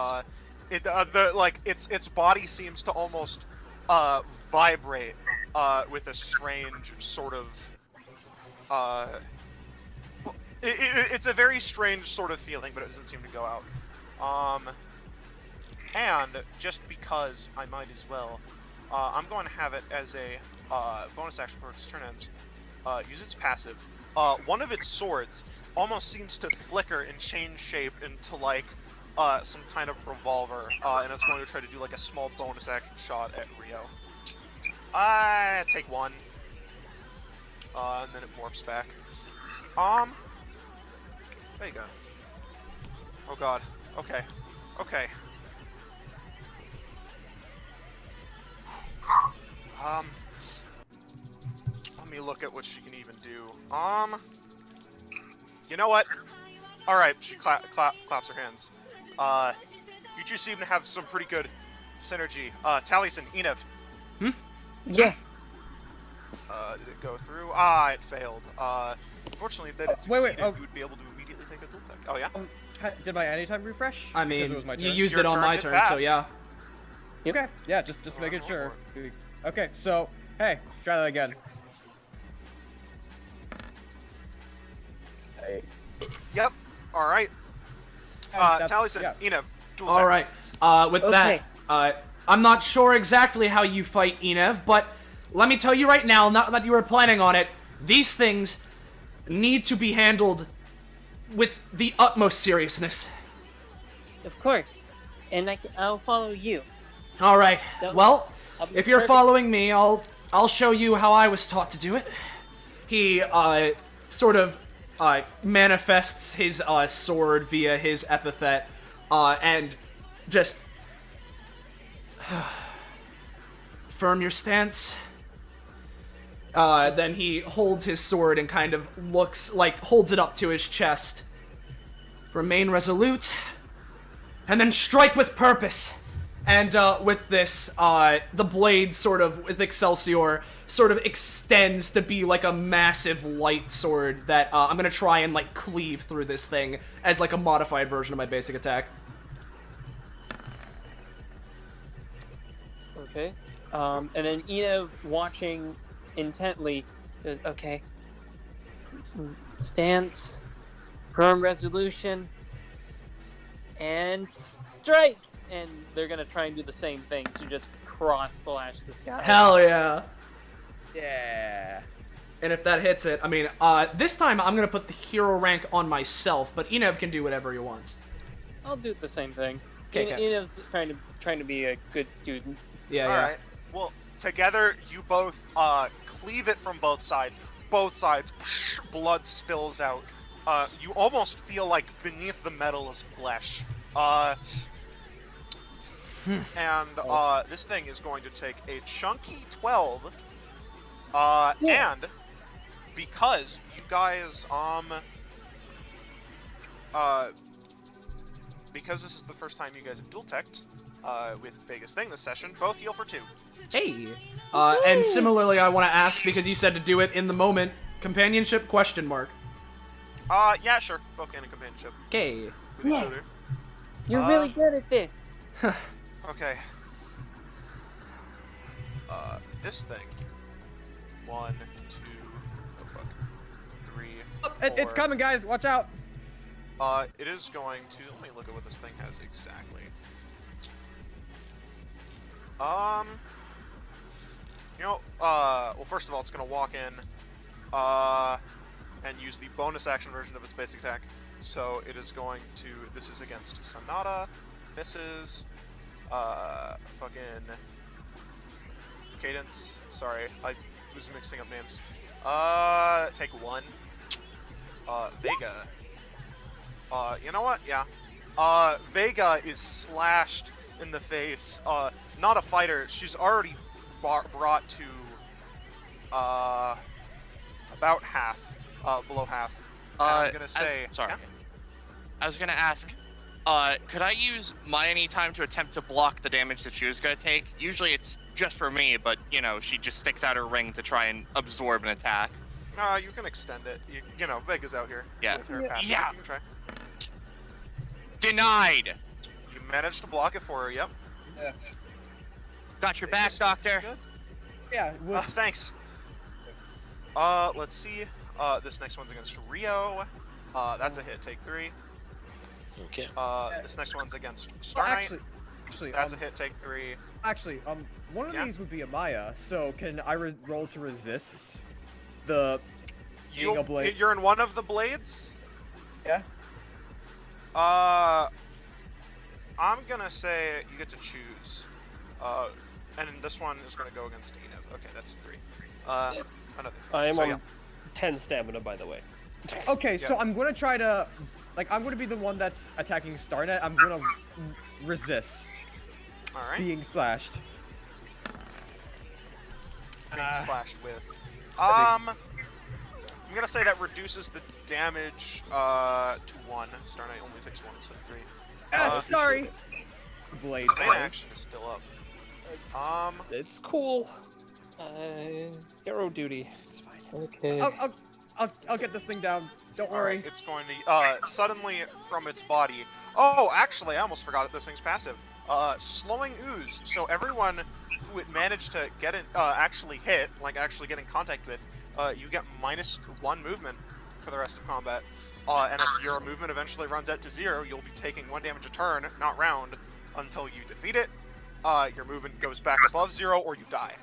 Its body seems to almost vibrate with a strange sort of it's a very strange sort of feeling, but it doesn't seem to go out. And just because I might as well, I'm going to have it as a bonus action for its turn ends. Use its passive. One of its swords almost seems to flicker and change shape into like some kind of revolver, and it's going to try to do like a small bonus action shot at Rio. I take 1, and then it morphs back. Vega. Oh god. Okay. Okay. Let me look at what she can even do. You know what? Alright, she claps her hands. You two seem to have some pretty good synergy. Taliesin, Enev. Yeah. Did it go through? Ah, it failed. Unfortunately, if that had succeeded, you would be able to immediately take a dual tech. Oh, yeah? Did my anytime refresh? I mean, it was my you turn. used Your it on turn my did turn, pass. so yeah. Okay, yeah, just making sure. Okay, so, hey, try that again. Hey. Yep. Alright. Taliesin, yeah. Enev, dual tech. Alright, with that, I'm not sure exactly how you fight Enev, but let me tell you right now, not that you were planning on it, these things need to be handled with the utmost seriousness. Of course. And I'll follow you. Alright, well, I'll be if you're perfect. following me, I'll show you how I was taught to do it. He, sort of, manifests his, sword via his epithet, and just... firm your stance. Then he holds his sword and kind of looks, like, holds it up to his chest. Remain resolute. And then strike with purpose. And, with this, the blade sort of, with Excelsior, sort of extends to be like a massive light sword that, I'm gonna try and, like, cleave through this thing as, like, a modified version of my basic attack. Okay. And then Enev, watching intently, goes, okay. Stance, firm resolution, and strike! And they're gonna try and do the same thing to just cross-slash the sky. Hell yeah. Yeah. And if that hits it, I mean, this time I'm gonna put the hero rank on myself, but Enev can do whatever he wants. I'll do the same thing. Okay, Enev's trying to be a good student. Yeah, Alright. Well, together, you both, cleave it from both sides. Both sides, blood spills out. You almost feel like beneath the metal is flesh. And, this thing is going to take a chunky 12. And, because you guys, because this is the first time you guys have dual teched, with Vega's thing this session, both heal for 2. Hey! And similarly, I want to ask, because you said to do it in the moment, companionship question mark. Yeah, sure. Both gain a companionship. Okay. With each other. You're really good at this. Okay. This thing. 1, 2, oh fuck. 3, 4. It's coming, guys. Watch out. It is going to, let me look at what this thing has exactly. You know, well, first of all, it's gonna walk in, and use the bonus action version of its basic attack. So it is going to, this is against Sonata, misses, fucking Cadence, sorry, I was mixing up names. Take 1. Vega. You know what? Yeah. Vega is slashed in the face. Not a fighter. She's already brought to, about half, below half. I'm gonna say... sorry. Yeah? I was gonna ask, could I use my any time to attempt to block the damage that she was gonna take? Usually it's just for me, but, you know, she just sticks out her ring to try and absorb an attack. You can extend it. You know, Vega's out here. Yeah. With her passive. Yeah. You can try. Denied! You managed to block it for her, yep. Yeah. Got your back, Doctor. Yeah. Thanks. Let's see. This next one's against Rio. That's a hit. Take 3. Okay. This next one's against Star Knight. Actually, that's a hit. Take 3. Actually, one of these would be a Maya. So can I roll to resist the being a blade? You're in one of the blades. Yeah. I'm gonna say you get to choose. And this one is gonna go against Enev. Okay, that's 3. Another 3. I am so, on 10 stamina, by the way. Okay, so I'm gonna try to, like, I'm gonna be the one that's attacking Starnet. I'm gonna resist being slashed. Being slashed with. I'm gonna say that reduces the damage to 1. Starnet only takes 1 instead of 3. Sorry. Blade. Main action is still up. It's cool. Hero duty. It's fine. Okay. I'll get this thing down. Don't worry. It's going to suddenly from its body. Oh, actually, I almost forgot that this thing's passive. Slowing ooze. So everyone who it managed to get it actually hit, like actually get in contact with, you get -1 movement for the rest of combat. And if your movement eventually runs out to 0, you'll be taking 1 damage a turn, not round, until you defeat it. Your movement goes back above 0, or you die.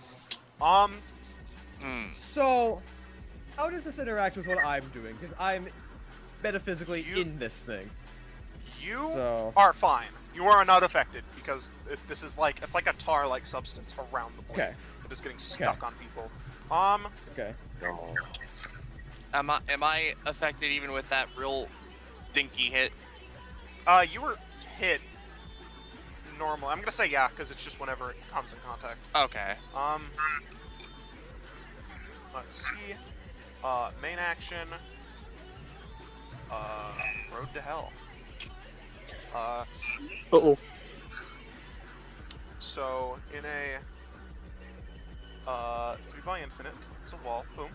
So, how does this interact with what I'm doing? Because I'm metaphysically in this thing. You are fine. You are not affected because this is like it's like a tar-like substance around the blade. Okay. It is getting stuck on people. Okay. Am I affected even with that real dinky hit? You were hit normally. I'm gonna say yeah, because it's just whenever it comes in contact. Okay. Let's see. Main action. Road to Hell. Uh-oh. So, in a 3 x infinite, it's a wall, boom.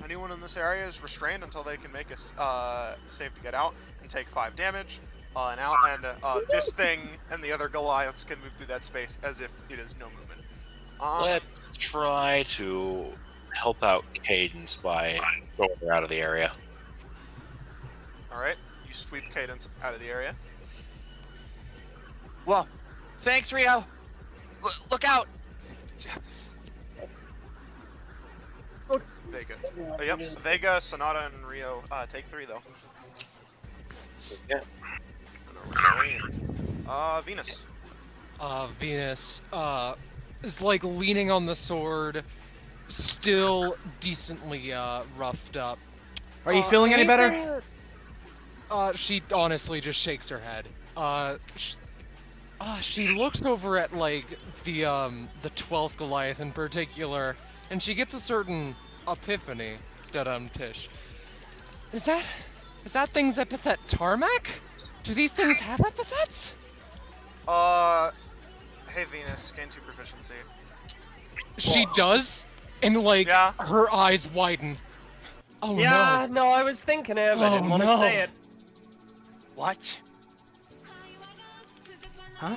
Anyone in this area is restrained until they can make a save to get out and take 5 damage. And this thing and the other Goliaths can move through that space as if it is no movement. Let's try to help out Cadence by throwing her out of the area. Alright, you sweep Cadence out of the area. Well, thanks, Rio. Look out! Vega. Yep, Vega, Sonata, and Rio take 3 though. Yeah. Venus. Venus, is like leaning on the sword, still decently, roughed up. Are you feeling any better? She honestly just shakes her head. She looks over at, like, the 12th Goliath in particular, and she gets a certain epiphany. Tish. Is that thing's epithet Tarmac? Do these things have epithets? Hey Venus, gain 2 proficiency. She does? And, like, her eyes widen. Oh, no, I was thinking it, but I didn't want to say it. What? Huh?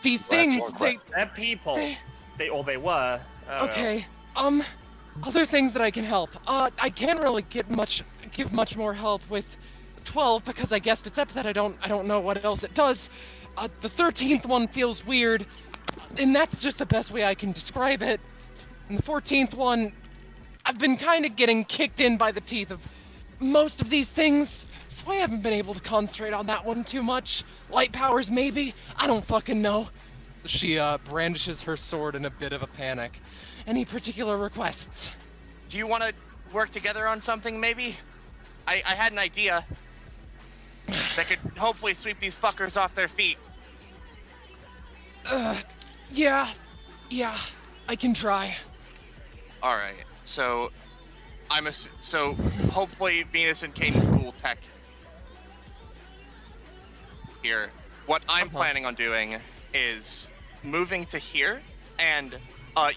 These things, they're people. They were. Okay, other things that I can help. I can't really give much more help with 12 because I guessed it's epithet. I don't know what else it does. The 13th one feels weird, and that's just the best way I can describe it. And the 14th one, I've been kind of getting kicked in by the teeth of most of these things, so I haven't been able to concentrate on that one too much. Light powers, maybe? I don't fucking know. She, brandishes her sword in a bit of a panic. Any particular requests? Do you want to work together on something, maybe? I had an idea that could hopefully sweep these fuckers off their feet. Yeah, I can try. All right, so so hopefully Venus and Cadence will tech here. What I'm planning on doing is moving to here and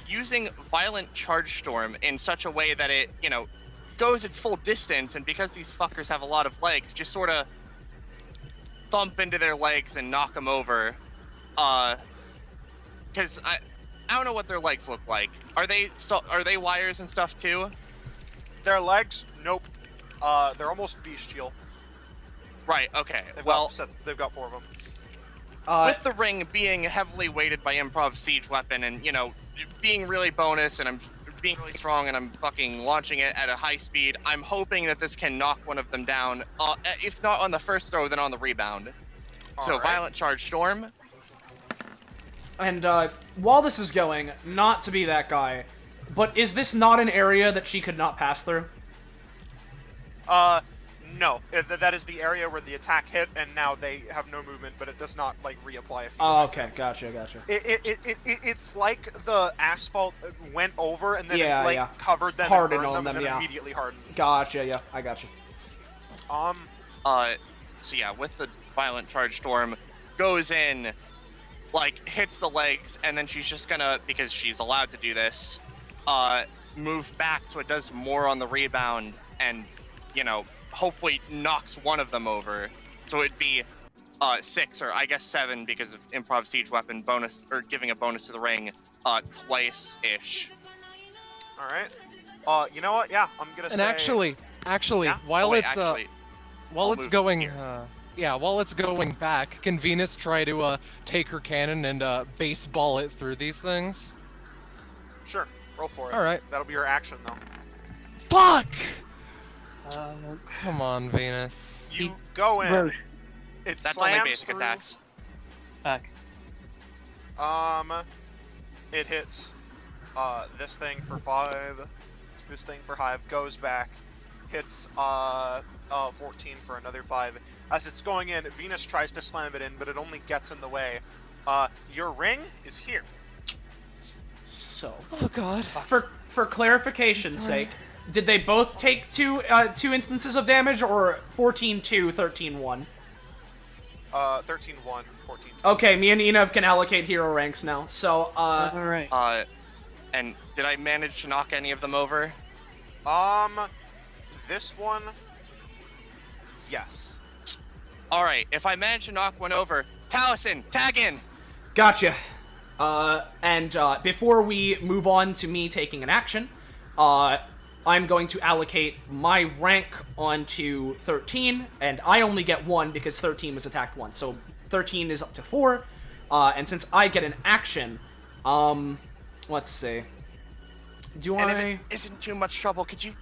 using Violent Charge Storm in such a way that it, goes its full distance, and because these fuckers have a lot of legs, just sort of thump into their legs and knock them over. Because I don't know what their legs look like. Are they wires and stuff too? Their legs? Nope. They're almost bestial. Right. Okay. They've got 4 of them. With the ring being heavily weighted by improv siege weapon, and being really bonus, and I'm being really strong, and I'm fucking launching it at a high speed, I'm hoping that this can knock one of them down. If not on the first throw, then on the rebound. So Violent Charge Storm. And while this is going, not to be that guy, But is this not an area that she could not pass through? No. That is the area where the attack hit, and now they have no movement, but it does not, like, reapply. Oh, okay. Gotcha. It's like the asphalt went over, and then Yeah, it, like, yeah. covered them Hardened and burned on them, them, and then yeah. immediately hardened. Gotcha, yeah. I gotcha. So yeah, with the violent charge storm, goes in, like, hits the legs, and then she's just gonna, because she's allowed to do this, move back so it does more on the rebound, and, you know, hopefully knocks one of them over. So it'd be 6, or I guess 7, because of improv siege weapon bonus, or giving a bonus to the ring, twice-ish. Alright. You know what? Yeah, I'm gonna say... And actually, Yeah? while Oh, wait, it's actually, while I'll it's move going, here. while it's going back, can Venus try to take her cannon and baseball it through these things? Sure, roll for it. Alright. That'll be your action, though. Fuck! Come on, Venus. You go in. Rogue. It That's slams only basic through. attacks. Fuck. It hits this thing for 5. This thing for 5 goes back, hits 14 for another 5. As it's going in, Venus tries to slam it in, but it only gets in the way. Your ring is here. So, Oh god. for clarification's sake, did they both take two instances of damage, or 14-2, 13-1? 13-1, 14-2. Okay, me and Enev can allocate hero ranks now. So, Alright. And did I manage to knock any of them over? This one, yes. Alright, if I manage to knock one over, Taliesin, tag in! gotcha. And before we move on to me taking an action, I'm going to allocate my rank onto 13, and I only get 1 because 13 was attacked once. So 13 is up to 4, and since I get an action, let's see. Do And I... if it isn't too much trouble, could you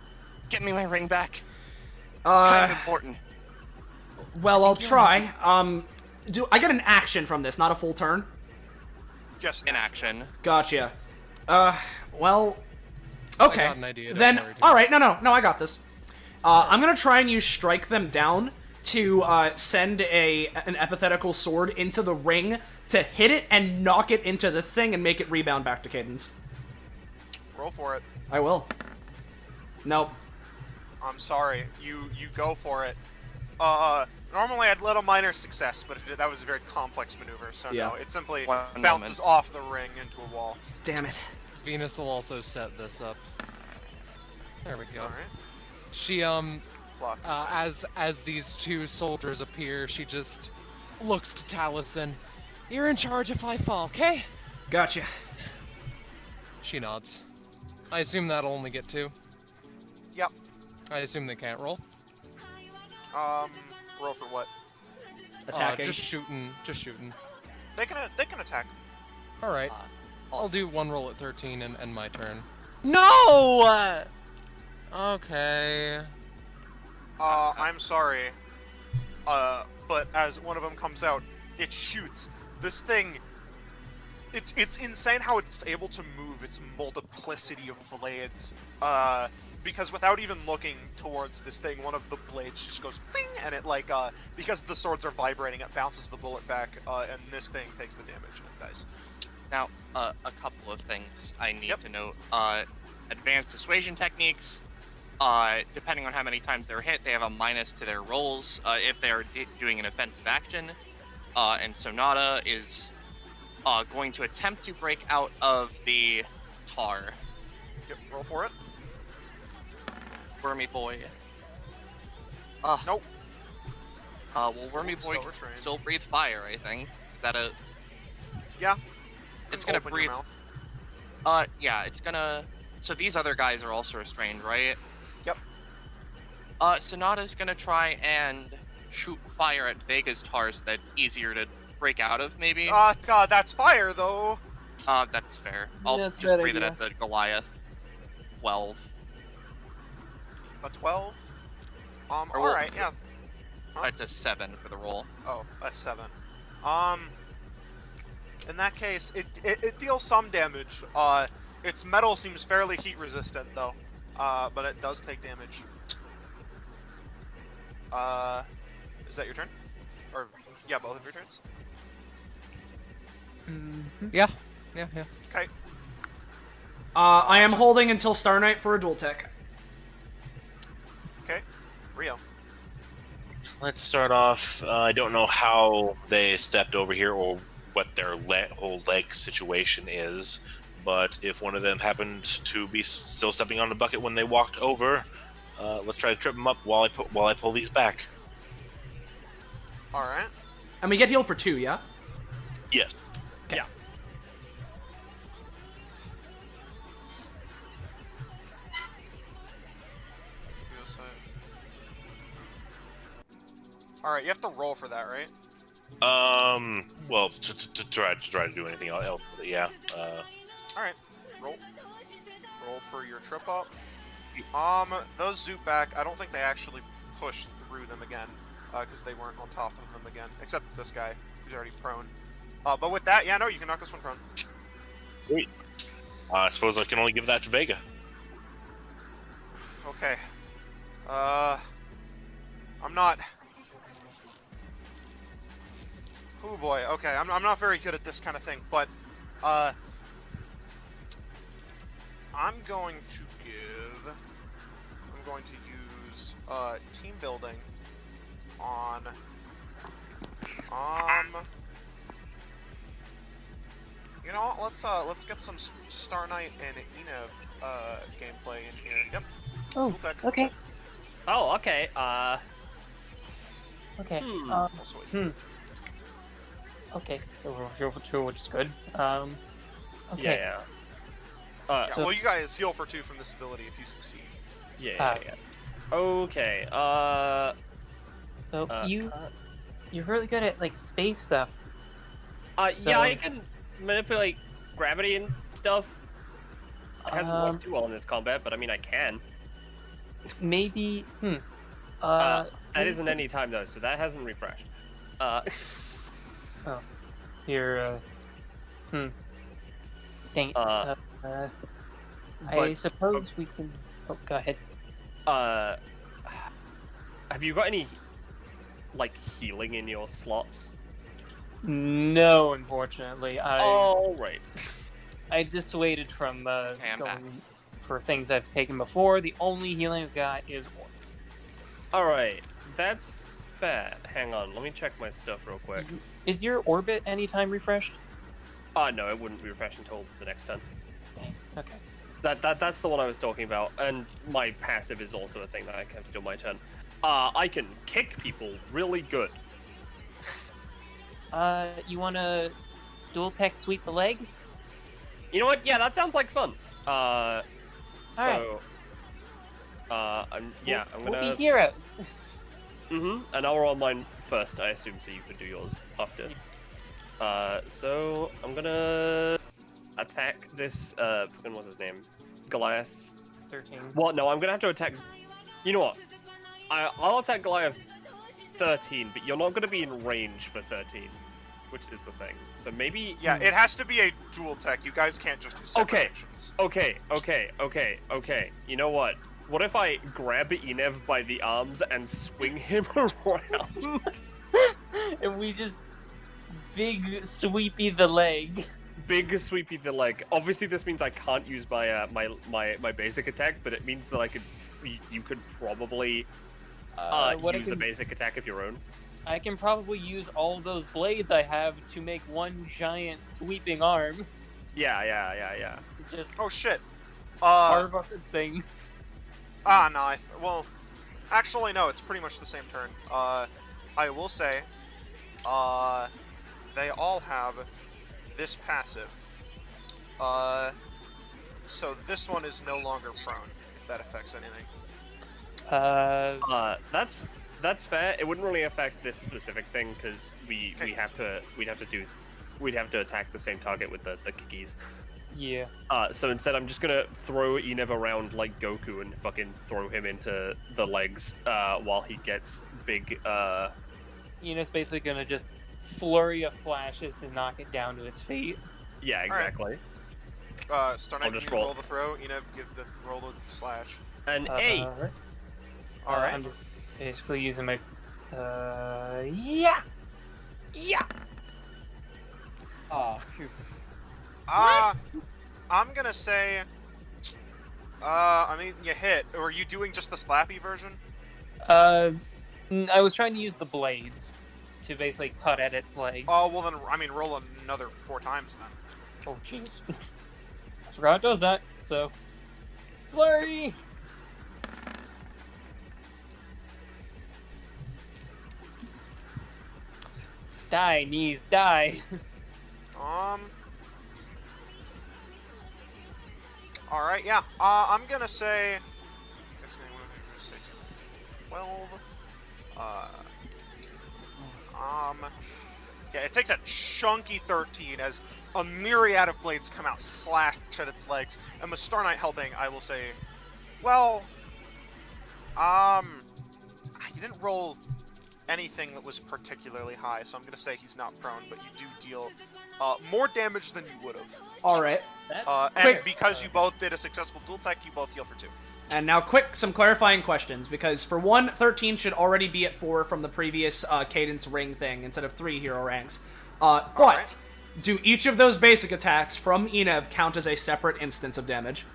get me my ring back? Uh, Kind of important. well, I'll try. Do I get an action from this, not a full turn? Just In action. Gotcha. Well... I Okay, got an idea, don't then, worry, dude. alright, no, I got this. I'm gonna try and use Strike Them Down to send an epithetical sword into the ring to hit it and knock it into this thing and make it rebound back to Cadence. roll for it. I will. Nope. I'm sorry. You go for it. Normally I'd let a minor success, but that was a very complex maneuver, so Yeah. no, it simply One bounces moment. off the ring into a wall. Damn it. Venus will also set this up. There we go. Alright. She Block. as these two soldiers appear, she just looks to Taliesin. You're in charge if I fall, okay? Gotcha. She nods. I assume that'll only get 2. Yep. I assume they can't roll. Roll for what? Attacking. Just shooting. They can attack. All right. I'll do 1 roll at 13 and my turn. No! Okay. I'm sorry. But as one of them comes out, it shoots. This thing, it's insane how it's able to move its multiplicity of blades. Because without even looking towards this thing, one of the blades just goes bing, and it like because the swords are vibrating, it bounces the bullet back, and this thing takes the damage and dies. Now, a couple of things I need Yep. to note. Advanced dissuasion techniques, depending on how many times they're hit, they have a minus to their rolls if they're doing an offensive action. And Sonata is going to attempt to break out of the tar. Yep, roll for it. Wormy Boy. Nope. Well, Wormy Still Boy restrained. still breathe fire, I think. Is that a... Yeah. It's gonna Open breathe... your mouth. Yeah, it's gonna... So these other guys are also restrained, right? Yep. Sonata's gonna try and shoot fire at Vega's tar so that's easier to break out of, maybe? God, that's fire, though. That's fair. I'll that's a just bad breathe idea. it at the Goliath. 12. A 12? Or well, alright, yeah. It's a 7 for the roll. Oh, a 7. In that case, it deals some damage. Its metal seems fairly heat resistant though, but it does take damage. Is that your turn? Or yeah, both of your turns. Yeah. Okay. I am holding until Star Knight for a dual tech. Okay. Rio. Let's start off. I don't know how they stepped over here or what their whole leg situation is, but if one of them happened to be still stepping on the bucket when they walked over, let's try to trip them up while I pull these back. All right. And we get healed for 2, yeah? Yes. Okay. Yeah. All right, you have to roll for that, right? Well, to try to do anything else, yeah. All right, roll for your trip up. Those zoop back. I don't think they actually pushed through them again, because they weren't on top of them again, except this guy who's already prone. But with that, yeah, no, you can knock this one prone. Sweet. I suppose I can only give that to Vega. Okay. I'm not. Oh boy. Okay, I'm not very good at this kind of thing, but I'm going to use team building on you know what, let's get some Star Knight and Enev gameplay in here. Yep. Oh, okay. Oh, okay. Okay. Okay, so we're 0 for 2, which is good. Okay. Yeah. Well, you guys heal for 2 from this ability if you succeed. Yeah. Okay. So you're really good at like space stuff. So, yeah, I can manipulate gravity and stuff. It hasn't worked too well in this combat, but I mean, I can. Maybe. That isn't any time though, so that hasn't refreshed. Oh. Here. Dang it. I suppose we can. Oh, go ahead. Have you got any like healing in your slots? No, unfortunately. All right. I dissuaded from going for things I've taken before. The only healing I've got is one. All right, that's fair. Hang on, let me check my stuff real quick. Is your orbit anytime refreshed? No, it wouldn't refresh until the next turn. Okay. That's the one I was talking about, and my passive is also a thing that I can have to do on my turn. I can kick people really good. You wanna dual tech sweep the leg? You know what? Yeah, that sounds like fun. I'm gonna. We'll be heroes. And I'll roll mine first, I assume, so you can do yours after. So I'm gonna attack this. What's his name? Goliath. 13. Well, no, I'm gonna have to attack. You know what? I'll attack Goliath 13, but you're not gonna be in range for 13, which is the thing. So maybe. Yeah, it has to be a dual tech. You guys can't just do separate actions. Okay. You know what? What if I grab Enev by the arms and swing him around? And we just big sweepy the leg. Big sweepy the leg. Obviously, this means I can't use my my basic attack, but it means that I could. You could probably use a basic attack of your own. I can probably use all those blades I have to make one giant sweeping arm. Yeah. Just oh shit. Carve up this thing. No. Well, actually, no. It's pretty much the same turn. I will say, they all have this passive. So this one is no longer prone. If that affects anything. That's fair. It wouldn't really affect this specific thing because we'd have to attack the same target with the kikis. Yeah. So instead, I'm just gonna throw Enev around like Goku and fucking throw him into the legs while he gets big. Enev's basically gonna just flurry of slashes to knock it down to its feet. Yeah, exactly. Star I'll Knight, just can you roll. roll the throw? Roll the slash. An 8. Alright. I'm just basically using my. Yeah! Yeah! Ah, phew. I'm gonna say. I mean, you hit. Or are you doing just the slappy version? I was trying to use the blades to basically cut at its legs. Oh, well then, I mean, roll another 4 times then. Oh, jeez. I forgot it does that, so. Flurry! Die, knees, die. Alright, yeah. I'm gonna say. 6, 12. Yeah, it takes a chunky 13 as a myriad of blades come out, slash at its legs, and with Star Knight helping, I will say, well, you didn't roll anything that was particularly high, so I'm gonna say he's not prone, but you do deal more damage than you would have. All right. And because you both did a successful dual tech, you both heal for 2. And now, some clarifying questions, because for one, 13 should already be at 4 from the previous Cadence Ring thing instead of 3 hero ranks. But do each of those basic attacks from Enev count as a separate instance of damage?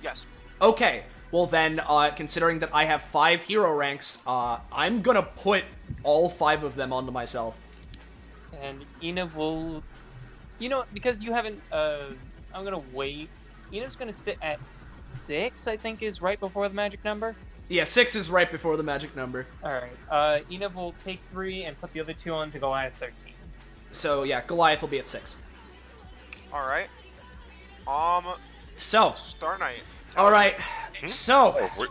Yes. Okay. Well then, considering that I have 5 hero ranks, I'm gonna put all 5 of them onto myself. And Enev will... You know, because you haven't... I'm gonna wait. Enev's gonna sit at 6, I think, is right before the magic number. Yeah, 6 is right before the magic number. Alright, Enev will take 3 and put the other 2 on to Goliath 13. So, yeah, Goliath will be at 6. Alright. So. Star Knight. Alright, so. Oh,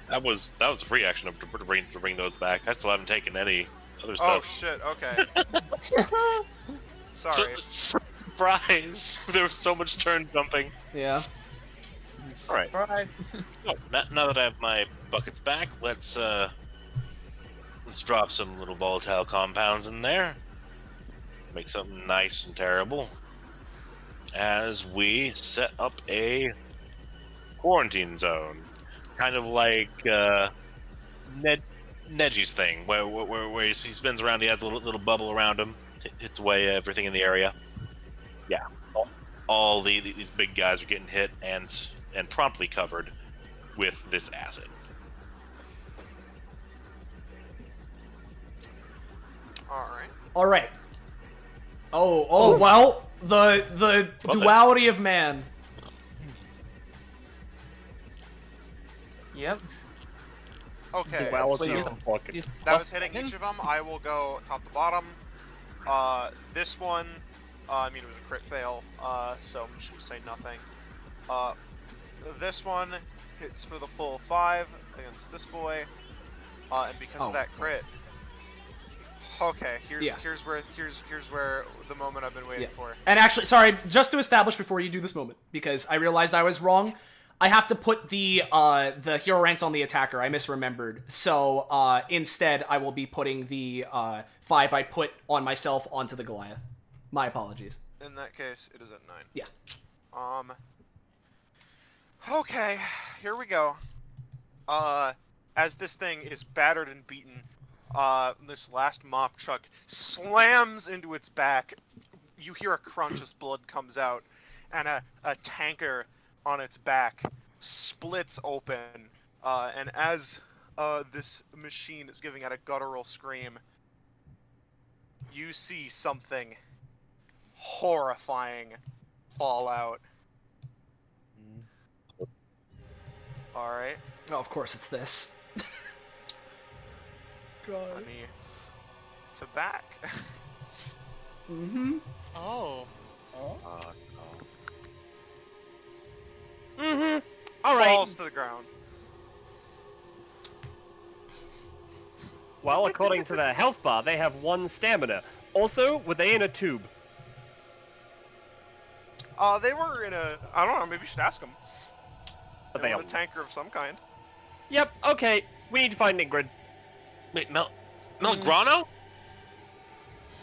that was a free action to bring those back. I still haven't taken any other Oh stuff. shit, okay. Sorry. Surprise! There was so much turn jumping. Yeah. Alright. Surprise. So, now that I have my buckets back, let's drop some little volatile compounds in there. Make something nice and terrible. As we set up a quarantine zone. Kind of like Neji's thing, where he spins around, he has a little bubble around him, hits away everything in the area. Yeah, all these big guys are getting hit and promptly covered with this acid. All right. Oh, well, the duality of man. Yep. Okay, Well, so that was hitting each of them. I will go top to bottom. This one, I mean, it was a crit fail, so I'm just gonna say nothing. This one hits for the full 5 against this boy, and because of that crit. Okay, here's where the moment I've been waiting for. And actually, sorry, just to establish before you do this moment, because I realized I was wrong. I have to put the hero ranks on the attacker. I misremembered. So instead, I will be putting the 5 I put on myself onto the Goliath. My apologies. In that case, it is at 9. Yeah. Okay, here we go. As this thing is battered and beaten, this last mop truck slams into its back. You hear a crunch as blood comes out, and a tanker on its back splits open, and as this machine is giving out a guttural scream, you see something horrifying fall out. Alright. Oh, of course it's this. God. Let me to back. Mm-hmm. Oh. Mm-hmm. All right. Falls to the ground. Well, according to their health bar, they have 1 stamina. Also, were they in a tube? They were in a... I don't know, maybe you should ask them. Are They they were in a tanker of some kind. Yep, okay. We need to find Ingrid. Wait, Melgrano?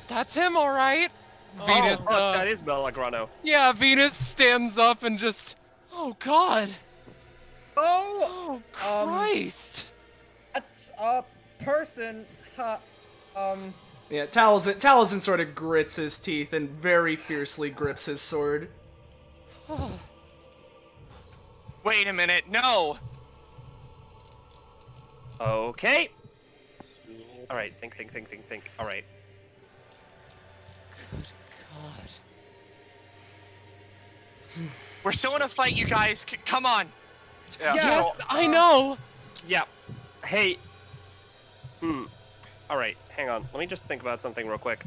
That's him, all right. Venus. That is Melograno. Yeah, Venus stands up and just. Oh God. Oh, Christ. That's a person. Yeah, Taliesin sort of grits his teeth and very fiercely grips his sword. Wait a minute, no! Okay. Alright, think. Alright. Good God. We're still in a fight, you guys. Come on. Yeah. Yes, so, I know. Yeah. Hey. Alright, hang on. Let me just think about something real quick.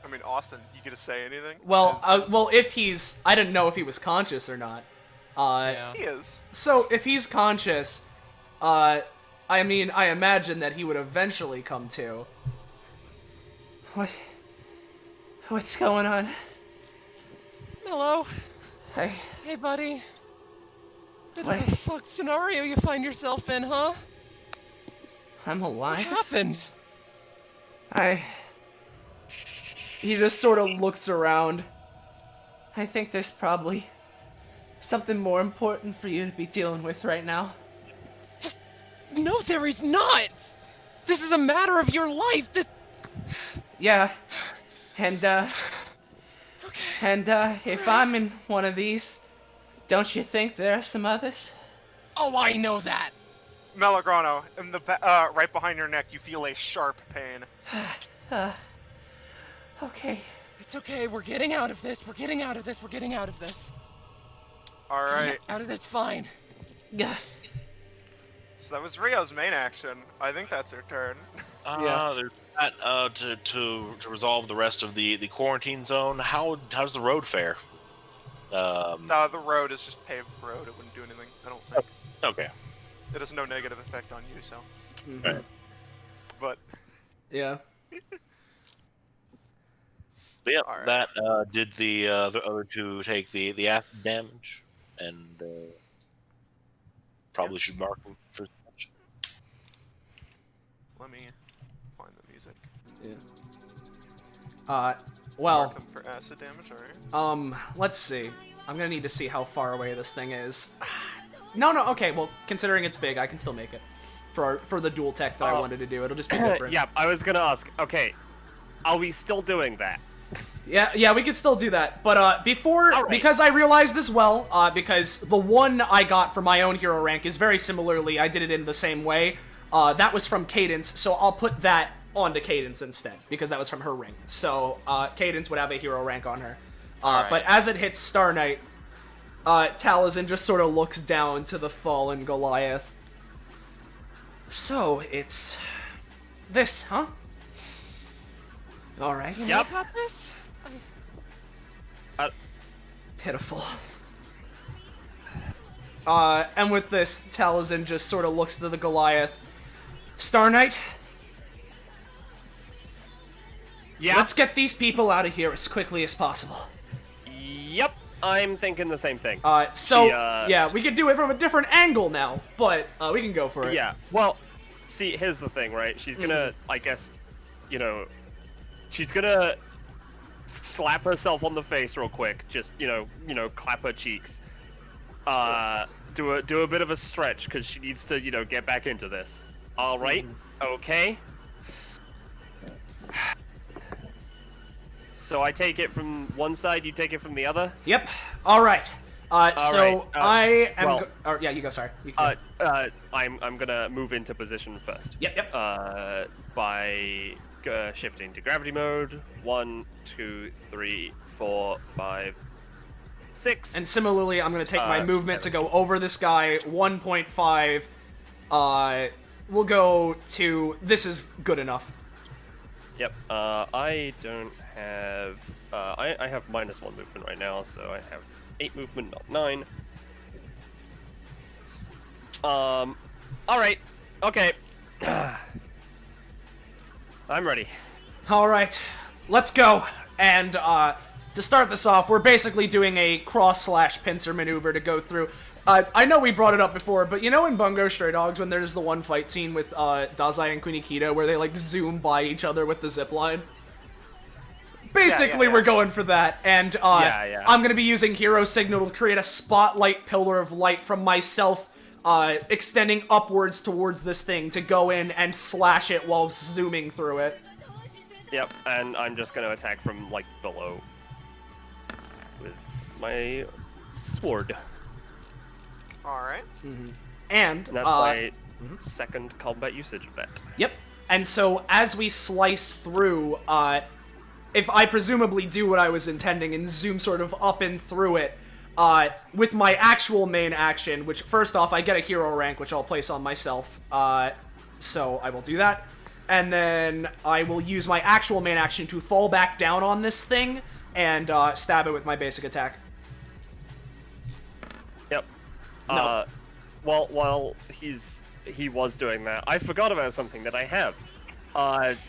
I mean, Austin, you gonna say anything? Well, if he's... I didn't know if he was conscious or not. Yeah. He is. So, if he's conscious, I mean, I imagine that he would eventually come to. What's going on? Mello. Hey. Hey, buddy. Bit What? of a fucked scenario you find yourself in, huh? I'm What alive? happened? He just sort of looks around. I think there's probably something more important for you to be dealing with right now. No, there is not! This is a matter of your life! Yeah. And, if I'm in one of these, don't you think there are some others? Oh, I know that! Melograno, in the right behind your neck, you feel a sharp pain. Okay. It's okay, we're getting out of this, we're getting out of this. Alright. Out of this fine. Yeah. So that was Rio's main action. I think that's her turn. There's that, to resolve the rest of the quarantine zone. How does the road fare? The road is just paved road. It wouldn't do anything, I don't think. Okay. It has no negative effect on you, so. Right. But. Yeah. But yeah, Alright. that did the other two take the acid damage, and probably should mark them for such. Let me find the music. Yeah. Well. Mark them for acid damage, alright. Let's see. I'm gonna need to see how far away this thing is. No, okay, well, considering it's big, I can still make it. For the dual tech that I wanted to do, it'll just be different. Yeah, I was gonna ask, okay, are we still doing that? Yeah, we could still do that. But because I realized this well, because the one I got for my own hero rank is very similarly, I did it in the same way. That was from Cadence, so I'll put that onto Cadence instead, because that was from her ring. So, Cadence would have a hero rank on her. But as it hits Star Knight, Taliesin just sort of looks down to the fallen Goliath. So, it's this, huh? Alright. You got this? Pitiful. And with this, Taliesin just sort of looks to the Goliath. Star Knight? Yeah? Let's get these people out of here as quickly as possible. Yep, I'm thinking the same thing. Yeah, we could do it from a different angle now, but we can go for it. Yeah, well, see, here's the thing, right? She's gonna, I guess, she's gonna slap herself on the face real quick, just, clap her cheeks. Do a bit of a stretch, because she needs to, get back into this. Alright, okay. So I take it from one side, you take it from the other? Yep. Alright. I am... well, yeah, you go, sorry. You I'm gonna move into position first. Yep. By shifting to gravity mode. 1, 2, 3, 4, 5, 6. And similarly, I'm gonna take my movement 7. To go over this guy. 1.5. We'll go to... This is good enough. Yep. I don't have... I have -1 movement right now, so I have 8 movement, not 9. Alright. Okay. I'm ready. Alright. Let's go. And, to start this off, we're basically doing a cross/pincer maneuver to go through. I know we brought it up before, but in Bungo Stray Dogs, when there's the one fight scene with, Dazai and Kunikita, where they, zoom by each other with the zipline? Basically, we're going for that, and I'm going to be using Hero Signal to create a spotlight pillar of light from myself, extending upwards towards this thing to go in and slash it while zooming through it. Yep, and I'm just going to attack from, like, below with my sword. Alright. And that's my second combat usage of that. Yep. And so as we slice through, if I presumably do what I was intending and zoom sort of up and through it, with my actual main action, which first off, I get a hero rank, which I'll place on myself, so I will do that. And then I will use my actual main action to fall back down on this thing and stab it with my basic attack. Yep. No. While he was doing that, I forgot about something that I have.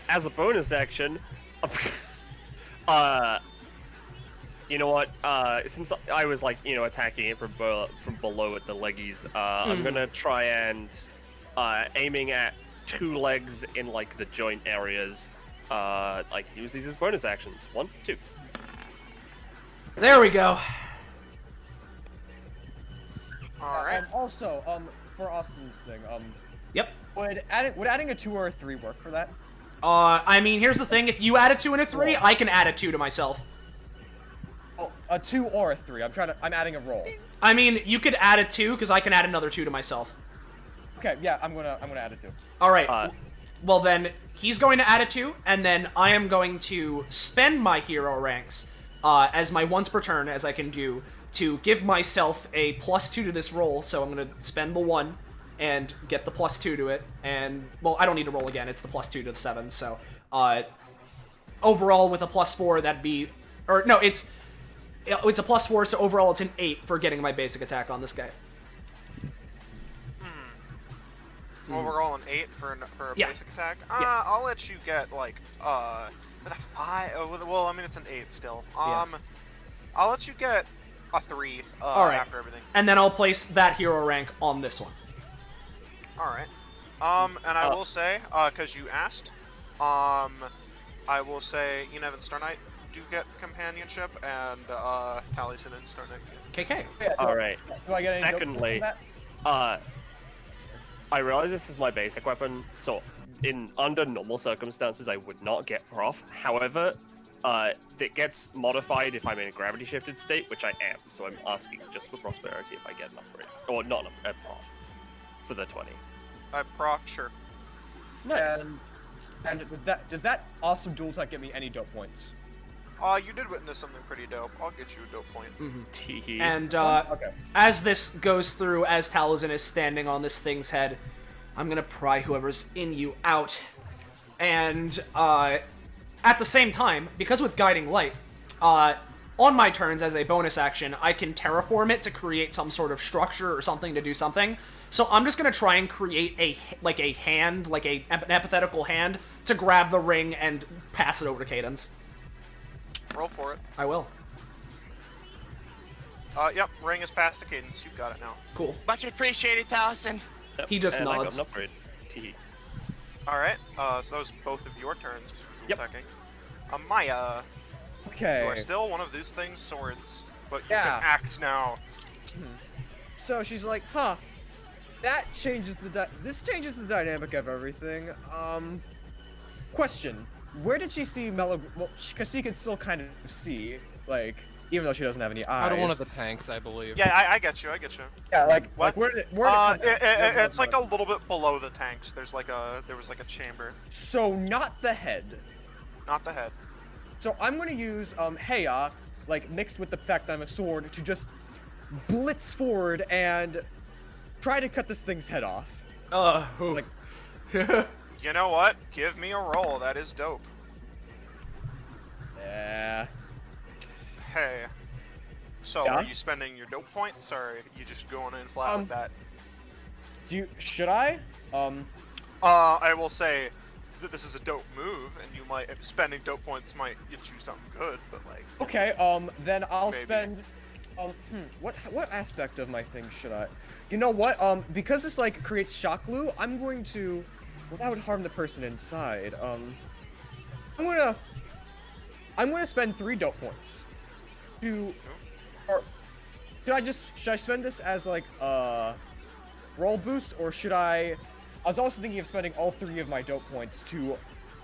As a bonus action, you know what? Since I was like, attacking it from below at the leggies, I'm gonna try and aiming at 2 legs in like the joint areas. Like use these as bonus actions. 1, 2. There we go. Alright. Also, for Austin's thing, Yep. Would adding a 2 or a 3 work for that? I mean, here's the thing. If you add a 2 and a 3, I can add a 2 to myself. Oh, a 2 or a 3. I'm adding a roll. I mean, you could add a 2, because I can add another 2 to myself. Okay, yeah, I'm gonna add a 2. Alright. Well then, he's going to add a 2, and then I am going to spend my hero ranks as my once per turn, as I can do, to give myself a +2 to this roll, so I'm gonna spend the 1 and get the +2 to it, and, well, I don't need to roll again, it's the +2 to the 7, so, overall with a +4, that'd be, or, no, it's a +4, so overall it's an 8 for getting my basic attack on this guy. Overall an 8 for a basic attack? I'll let you get, like, with a 5, well, I mean, it's an 8 still. I'll let you get a 3 after everything. And then I'll place that hero rank on this one. Alright. And I will say, because you asked, I will say Enev and Star Knight do get companionship, and Taliesin and Star Knight get KK. Alright. Do I get any Secondly, I realize this is my basic weapon, so under normal circumstances I would not get Prof. However, it gets modified if I'm in a gravity shifted state, which I am, so I'm asking just for prosperity if I get an upgrade. Or not a Prof. For the 20. Prof, sure. Nice. And does that awesome dual attack get me any dope points? You did witness something pretty dope. I'll get you a dope point. And as this goes through, as Taliesin is standing on this thing's head, I'm gonna pry whoever's in you out. And at the same time, because with Guiding Light, on my turns as a bonus action, I can terraform it to create some sort of structure or something to do something. So I'm just gonna try and create an epithetical hand to grab the ring and pass it over to Cadence. Roll for it. I will. Yep, ring is passed to Cadence. You've got it now. Cool. Much appreciated, Taliesin. Yep. He just and nods. I got an upgrade. Alright, so that was both of your turns. Yep. Attacking. Maya. Okay. You are still one of these things swords, but you Yeah. can act now. So she's like, huh. That changes this changes the dynamic of everything. Question. Where did she see Well, because she can still kind of see, like, even though she doesn't have any eyes. Out of one of the tanks, I believe. Yeah, I get you. Yeah, like where did it come it's like a little bit below the tanks. There was like a chamber. So not the head. Not the head. So I'm gonna use Heya, like mixed with the fact that I'm a sword, to just blitz forward and try to cut this thing's head off. Like, you know what? Give me a roll. That is dope. Yeah. Hey. So, Yeah? are you spending your dope points, or are you just going in flat with that? Should I? I will say that this is a dope move, and you might spending dope points might get you something good, but like. Okay. Then I'll maybe. spend. What aspect of my thing should I? You know what? Because this like creates shock glue, I'm going to. Well, that would harm the person inside. I'm gonna. I'm gonna spend 3 dope points to, or should I spend this as like a roll boost, or should I was also thinking of spending all 3 of my dope points to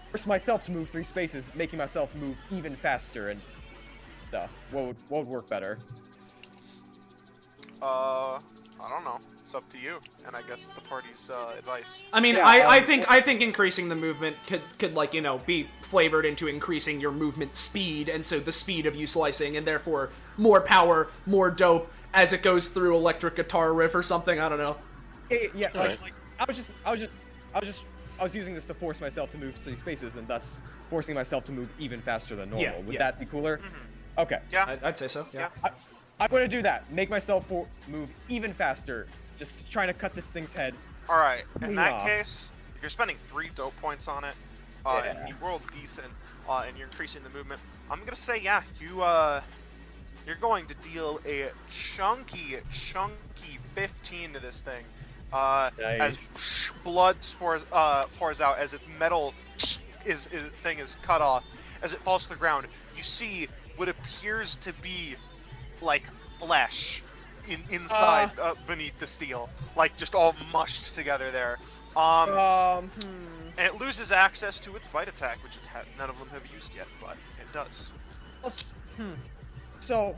force myself to move 3 spaces, making myself move even faster and stuff. What would work better? I don't know. It's up to you, and I guess the party's advice. I mean, Yeah, I think increasing the movement could like, you know, be flavored into increasing your movement speed, and so the speed of you slicing, and therefore more power, more dope as it goes through electric guitar riff or something. I don't know. Yeah, like I was using this to force myself to move 3 spaces, and thus forcing myself to move even faster than normal. Yeah, Would yeah. that be cooler? Okay. Yeah. I'd say so. Yeah. I'm gonna do that. Make myself move even faster. Just trying to cut this thing's head. All right. In that off. case, if you're spending 3 dope points on it, and you rolled decent, and you're increasing the movement, I'm gonna say, yeah, you're going to deal a chunky 15 to this thing. As blood pours out, as its metal thing is cut off, as it falls to the ground, you see what appears to be like flesh inside beneath the steel, like just all mushed together there. And it loses access to its bite attack, which none of them have used yet, but it does. So,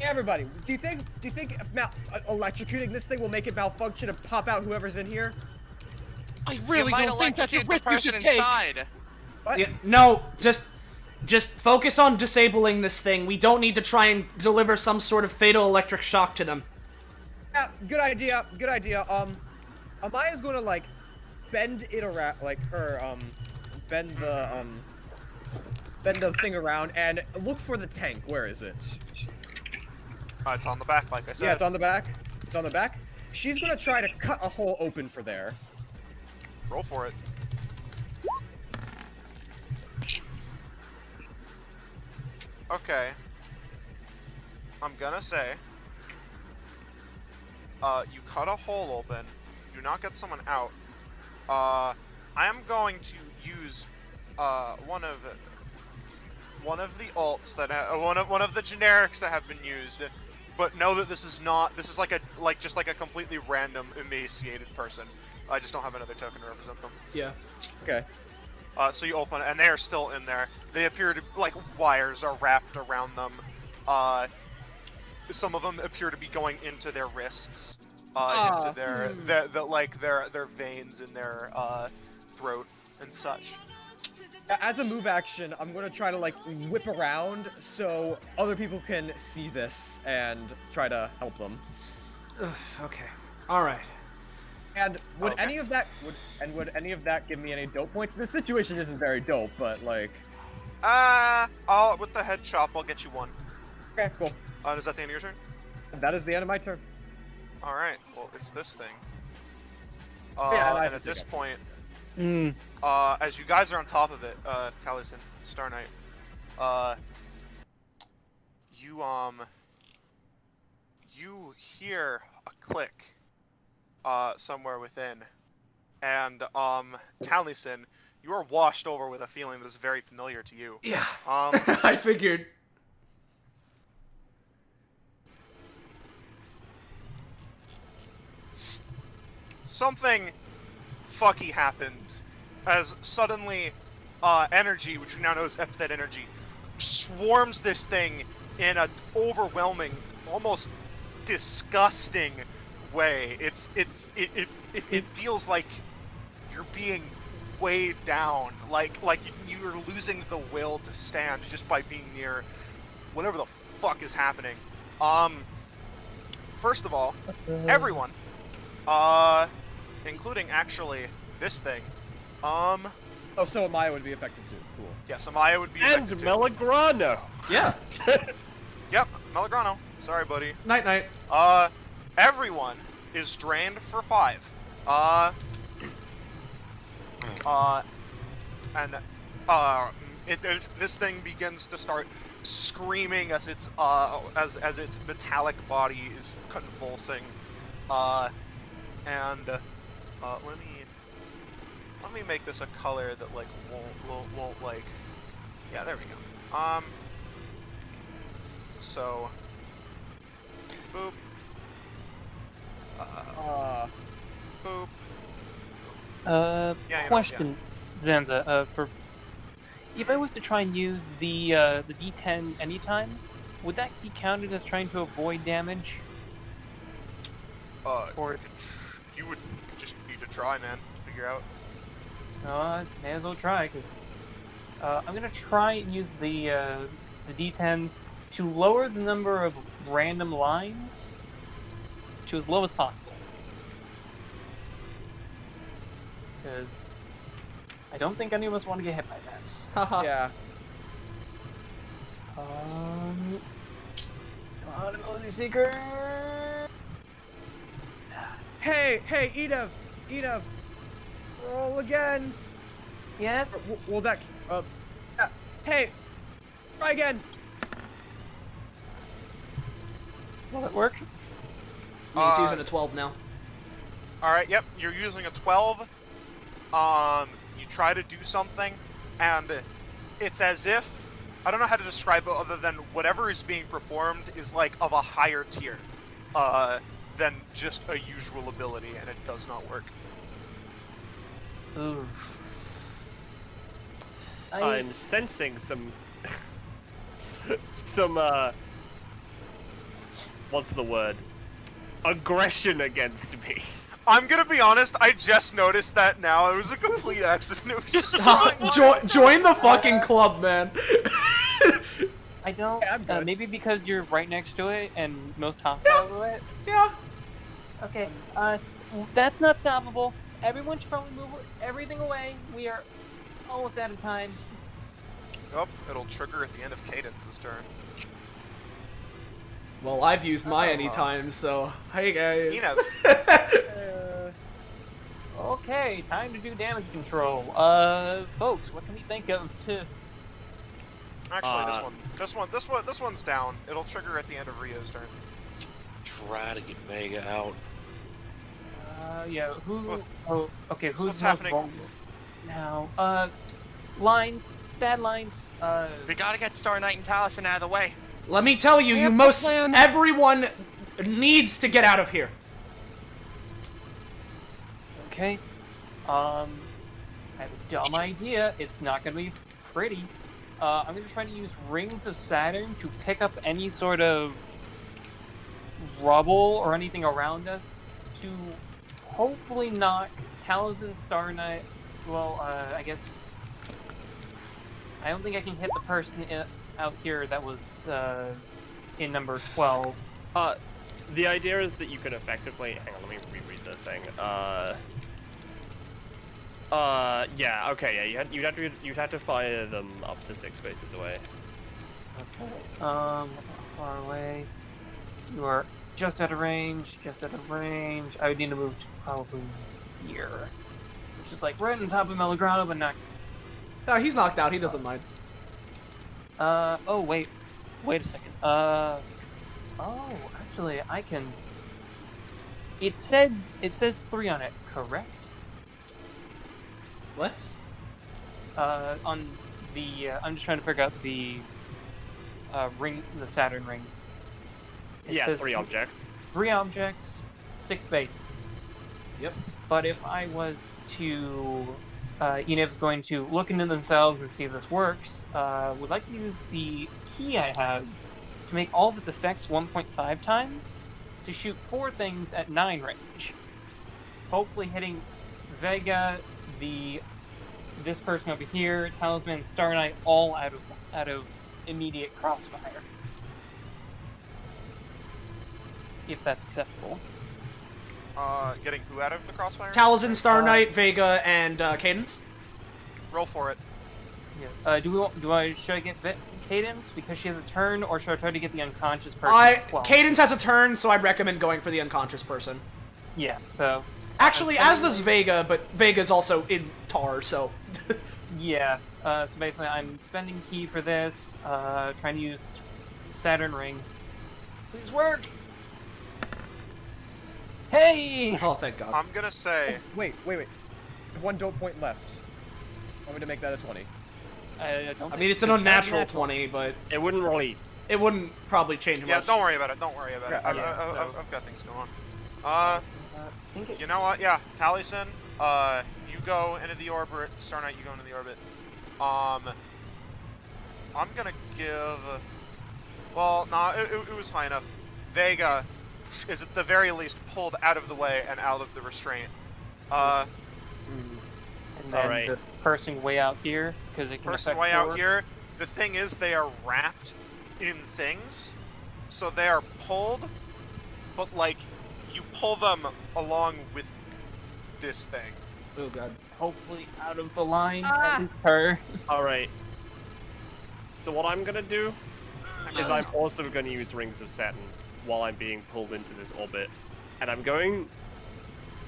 everybody, do you think electrocuting this thing will make it malfunction and pop out whoever's in here? I really don't think that's a risk you should take. What? Yeah, no, just focus on disabling this thing. We don't need to try and deliver some sort of fatal electric shock to them. Yeah, good idea. Good idea. Amaya's gonna like bend it around, like her bend the thing around and look for the tank. Where is it? It's on the back, like I said. Yeah, it's on the back. It's on the back. She's gonna try to cut a hole open for there. Roll for it. Okay. I'm gonna say, you cut a hole open, do not get someone out. I am going to use one of the alts that one of the generics that have been used, but know that this is just like a completely random emaciated person. I just don't have another token to represent them. Yeah. Okay. So you open it, and they are still in there. They appear to, like, wires are wrapped around them. Some of them appear to be going into their wrists, into their veins in their throat and such. As a move action, I'm gonna try to like whip around so other people can see this and try to help them. Okay. All right. And would any of that give me any dope points? This situation isn't very dope, but like. With the head chop, I'll get you 1. Okay, cool. Is that the end of your turn? That is the end of my turn. All right. Well, it's this thing. Yeah, and at this point, as you guys are on top of it, Taliesin, Star Knight, you hear a click somewhere within, and Taliesin, you are washed over with a feeling that is very familiar to you. Yeah. I figured. Something fucky happens as suddenly energy, which we now know as Epithet energy, swarms this thing in an overwhelming, almost disgusting way. It feels like you're being weighed down, like you're losing the will to stand just by being near whatever the fuck is happening. First of all, everyone, including actually this thing, Oh, so Amaya would be affected too. Cool. Yes, Amaya would be affected And too. Melagrano. Yeah. Yep, Melagrano. Sorry, buddy. Night night. Everyone is drained for 5. This thing begins to start screaming as its as its metallic body is convulsing. Let me me make this a color that like won't like. Yeah, there we go. So. Boop. Boop. Yeah, Question, Zanza. For if I was to try and use the D10 anytime, would that be counted as trying to avoid damage? Or you would just need to try, man, to figure out. May as well try, cause I'm gonna try and use the D10 to lower the number of random lines to as low as possible. Because I don't think any of us want to get hit by that. Haha. Yeah. Come on, ability seeker. Hey, Edev, roll again. Yes. Well, that. Yeah. Hey, try again. Will it work? He's using a 12 now. Alright, yep, you're using a 12. You try to do something, and it's as if, I don't know how to describe it other than whatever is being performed is like of a higher tier than just a usual ability, and it does not work. Oof. I'm sensing some what's the word? Aggression against me. I'm gonna be honest, I just noticed that now. It was a complete accident. It was just Join the fucking club, man. I don't. Maybe because you're right next to it and most hostile to it. Yeah. Okay. That's not stoppable. Everyone should probably move everything away. We are almost out of time. Nope, it'll trigger at the end of Cadence's turn. Well, I've used my anytime, so hey guys. Okay, time to do damage control. Folks, what can we think of to? Actually, this one's down. It'll trigger at the end of Rio's turn. Try to get Vega out. Yeah. Who? Oh, okay. Who's what's happening now? Lines. Bad lines. We gotta get Star Knight and Taliesin out of the way. Let me tell you, everyone needs to get out of here. Okay. I have a dumb idea. It's not gonna be pretty. I'm gonna try to use Rings of Saturn to pick up any sort of rubble or anything around us to hopefully knock Taliesin, Star Knight. Well, I guess I don't think I can hit the person out here that was in number 12. The idea is that you can effectively. Hang on, let me reread the thing. Yeah. Okay. Yeah. You'd have to fire them up to 6 spaces away. Okay. How far away? You are just out of range. Just out of range. I would need to move to probably here, which is like right on top of Melograno, but not. No, he's knocked out. He doesn't mind. Oh wait a second. Oh, actually, I can. It says 3 on it, correct? What? On the I'm just trying to figure out the the Saturn rings. It Yeah, says 3 objects. 3 objects, 6 spaces. Yep. But if I was to, Eniv's going to look into themselves and see if this works, would like to use the key I have to make all of its effects 1.5 times to shoot 4 things at 9 range. Hopefully hitting Vega, this person over here, Talisman, Star Knight, all out of immediate crossfire. If that's acceptable. Getting who out of the crossfire? Taliesin, Star Knight, Vega, and Cadence. Roll for it. Yeah. Should I get Cadence because she has a turn, or should I try to get the unconscious person? Cadence has a turn, so I'd recommend going for the unconscious person. Yeah. So. Actually, as does Vega, but Vega's also in Tar, so. Yeah. So basically, I'm spending key for this. Trying to use Saturn Ring. Please work. Hey! Oh, thank God. I'm gonna say. Wait. 1 dope point left. Want me to make that a 20? I mean, it's an unnatural 20, but it wouldn't really. It wouldn't probably change much. Yeah, don't worry about it. Don't worry about it. Yeah, I've got things going on. You know what? Yeah, Taliesin, you go into the orbit. Star Knight, you go into the orbit. I'm gonna give. Well, nah, it was high enough. Vega is at the very least pulled out of the way and out of the restraint. And then Alright. the person way out here, because it can Person affect way four. out here. The thing is, they are wrapped in things, so they are pulled, but like you pull them along with this thing. Oh god. Hopefully out of the line. It's her. Alright. So what I'm gonna do is I'm also gonna use Rings of Saturn while I'm being pulled into this orbit. And I'm going,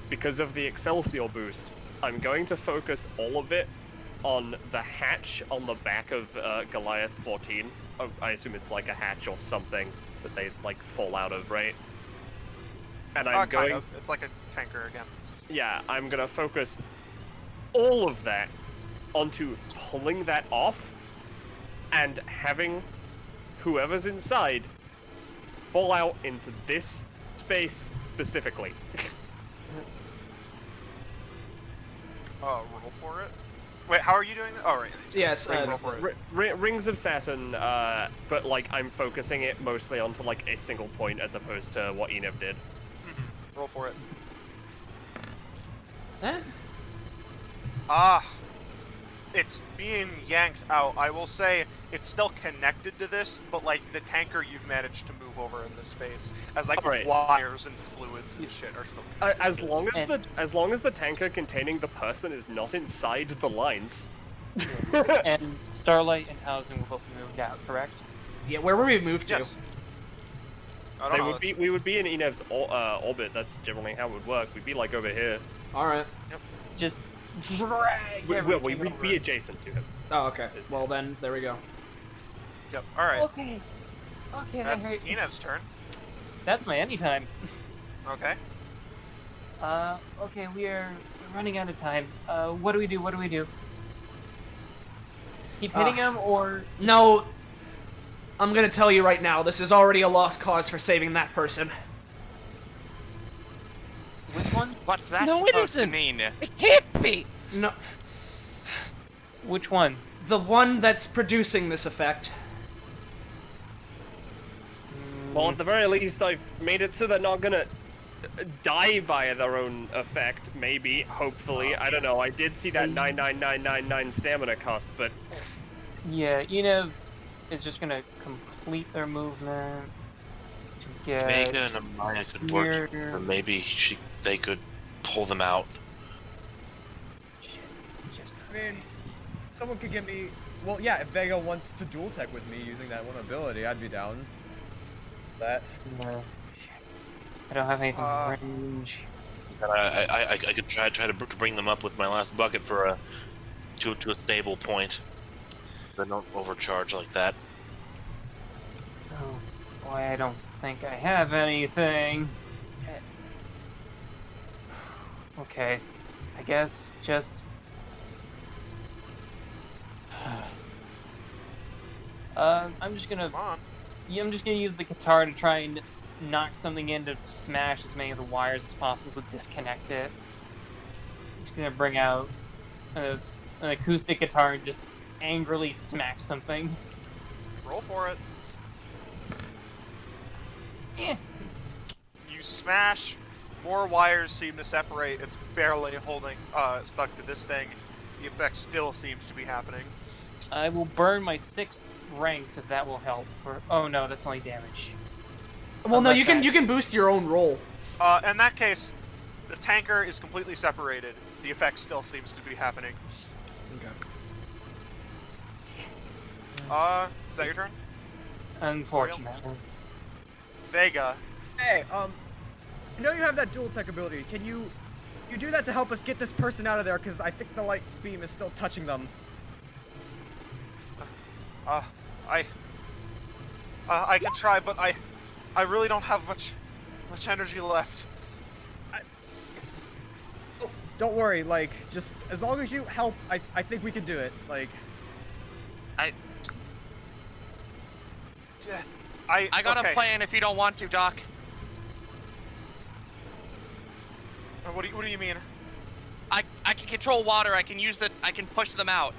because of the Excelsior boost, I'm going to focus all of it on the hatch on the back of Goliath 14. Oh, I assume it's like a hatch or something that they like fall out of, right? And I'm going. Kind of. It's like a tanker again. Yeah, I'm gonna focus all of that onto pulling that off and having whoever's inside fall out into this space specifically. Roll for it. Wait, how are you doing that? Oh, right. Yes, roll for it. Rings of Saturn, but like I'm focusing it mostly onto like a single point as opposed to what Enev did. Roll for it. Huh? It's being yanked out. I will say it's still connected to this, but like the tanker you've managed to move over in this space, as like Alright. wires and fluids and shit are still connected. As long as the tanker containing the person is not inside the lines. And Starlight and Housing will both be moved out, correct? Yeah, where were we moved to? Yes. I don't know. We would be in Enev's orbit. That's generally how it would work. We'd be like over here. Alright. Just drag everything We'd over. be adjacent to him. Oh, okay. Well then, there we go. Yep. All right. Okay. Okay, That's that hurt. Enev's turn. That's my anytime. Okay. Okay, we're running out of time. What do we do? What do we do? Keep hitting him, or... No, I'm gonna tell you right now, this is already a lost cause for saving that person. Which one? What's that No, it supposed to isn't. mean? It can't be! No, Which one? the one that's producing this effect. Well, at the very least, I've made it so they're not gonna die via their own effect. Maybe, hopefully, I don't know. I did see that 99999 stamina cost, but Yeah, Enev is just gonna complete their movement to get... Vega and Amaya could work, here. or maybe they could pull them out. I mean, someone could give me. Well, yeah, if Vega wants to dual tech with me using that one ability, I'd be down. That. No. I don't have anything in range. And I could try to bring them up with my last bucket for to a stable point. They don't overcharge like that. Oh, boy, I don't think I have anything. Okay, I guess just... I'm just gonna... Come on. Yeah, I'm just gonna use the guitar to try and knock something in to smash as many of the wires as possible to disconnect it. Just gonna bring out an acoustic guitar and just angrily smack something. Roll for it. Eh. You smash. More wires seem to separate. It's barely holding, stuck to this thing. The effect still seems to be happening. I will burn my 6 ranks if that will help. For oh no, that's only damage. Well, no, Unless you can boost your own roll. In that case, the tanker is completely separated. The effect still seems to be happening. Okay. Is that your turn? Unfortunately. Vega. Hey, I know you have that dual tech ability. Can you do that to help us get this person out of there? Because I think the light beam is still touching them. I can try, but I really don't have much energy left. don't worry. Like, just as long as you help, I think we can do it. Like, I got a plan if you don't want to, Doc. What do you mean? I can control water. I can push them out.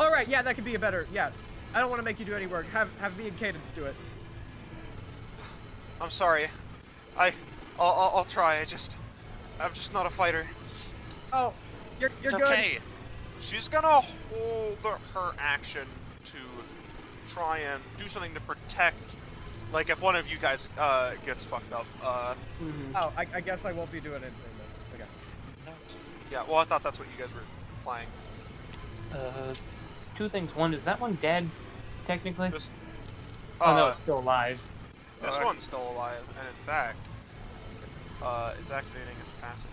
all right, yeah, that could be a better. Yeah, I don't want to make you do any work. Have me and Cadence do it. I'm sorry. I'll try. I'm just not a fighter. Oh, you're It's good. okay. She's gonna hold her action to try and do something to protect, like if one of you guys gets fucked up. Oh, I guess I won't be doing anything then. Okay. Yeah. Well, I thought that's what you guys were implying. Two things. One, is that one dead, technically? This, oh no, it's still alive. This one's still alive, and in fact, it's activating its passive.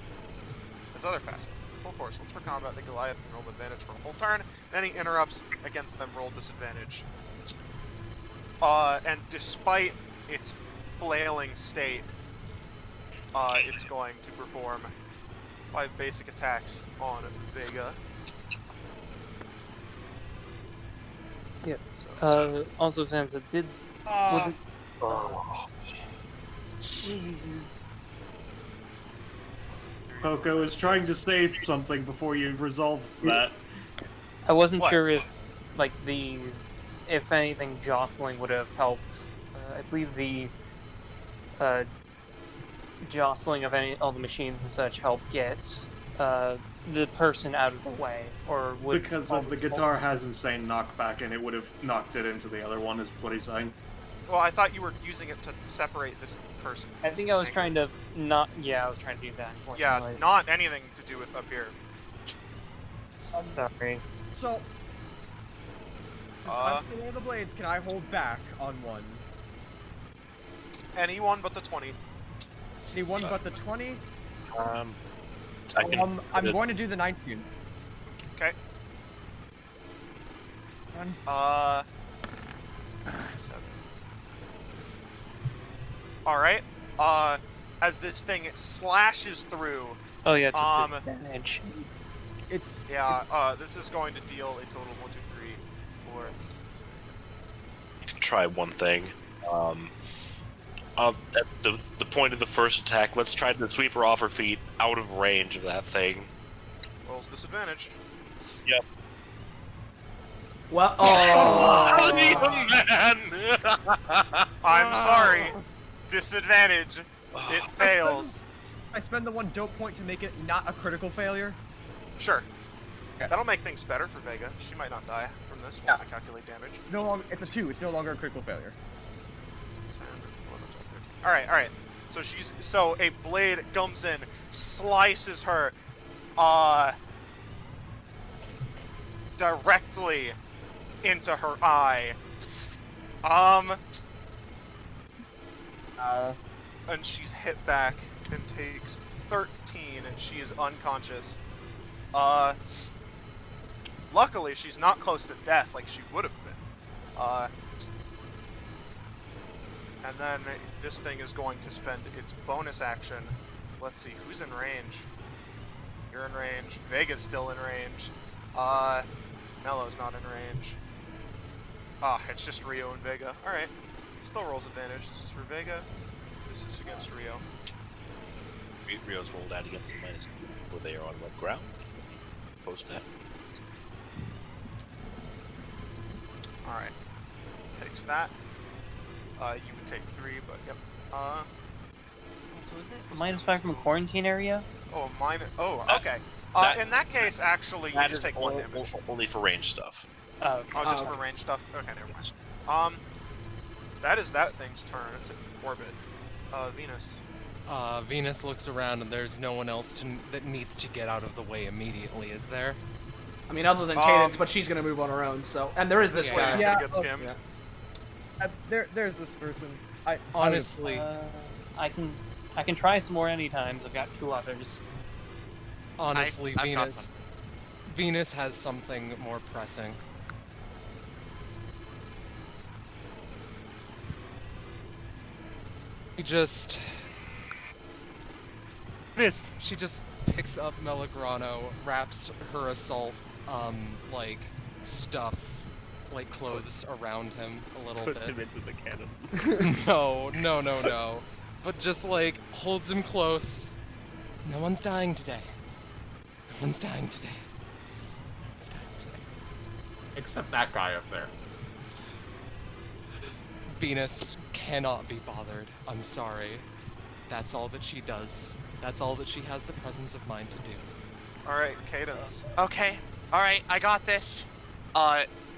His other passive. Full force. Once per combat, the Goliath can roll advantage for a whole turn. Then he interrupts against them, roll disadvantage. And despite its flailing state, it's going to perform 5 basic attacks on Vega. Yeah. So, Also, Sansa, did... Jesus. Poco is trying to say something before you resolve that. I wasn't sure if, like, if anything, jostling would have helped. I believe the jostling of all the machines and such helped get the person out of the way, or would... Because of the guitar has insane knockback, and it would have knocked it into the other one, is what he's saying. well, I thought you were using it to separate this person. I think I was trying to not... Yeah, I was trying to do that, unfortunately. Yeah, not anything to do with up here. Sorry. So, since I'm still one of the blades, can I hold back on one? Anyone but the 20. Anyone but the 20? I'm going to do the 19. Okay. One. 7. Alright. As this thing slashes through. Oh yeah, it's a disadvantage. This is going to deal a total of 1, 2, 3, 4. You can try one thing. At the point of the first attack, let's try to sweep her off her feet, out of range of that thing. Rolls disadvantage. Yep. Well, I'm sorry. Disadvantage. It fails. I spend the 1 dope point to make it not a critical failure. Sure. That'll make things better for Vega. She might not die from this once I calculate damage. It's no longer. It's a 2. It's no longer a critical failure. 10, 11, 12, 13. All right. So a blade comes in, slices her, directly into her eye. And she's hit back and takes 13, and she is unconscious. Luckily, she's not close to death like she would have been. And then this thing is going to spend its bonus action. Let's see, who's in range? You're in range. Vega's still in range. Mello's not in range. It's just Rio and Vega. Alright. Still rolls advantage. This is for Vega. This is against Rio. Rio's rolled out against the -2 where they are on wet ground. Post that. Alright. Takes that. You would take 3, but yep. So is it -5 from a quarantine area? Oh, okay. In that case, actually, you just take 1 damage. Only for range stuff. Oh, just for range stuff? Okay, never mind. That is that thing's turn. It's in orbit. Venus. Venus looks around and there's no one else that needs to get out of the way immediately, is there? I mean, other than Cadence, but she's gonna move on her own. So, and there is this guy. Yeah. Get skimmed. There's this person. Honestly, I can try some more anytimes. I've got 2 others. Honestly, Venus has something more pressing. She just picks up Melagrano, wraps her assault, like, stuff, like, clothes around him a little Puts bit. him into the cannon. No. But just, like, holds him close. No one's dying today. No one's dying today. No one's dying today. Except that guy up there. Venus cannot be bothered. I'm sorry. That's all that she does. That's all that she has the presence of mind to do. Alright, Cadence. Okay. Alright, I got this.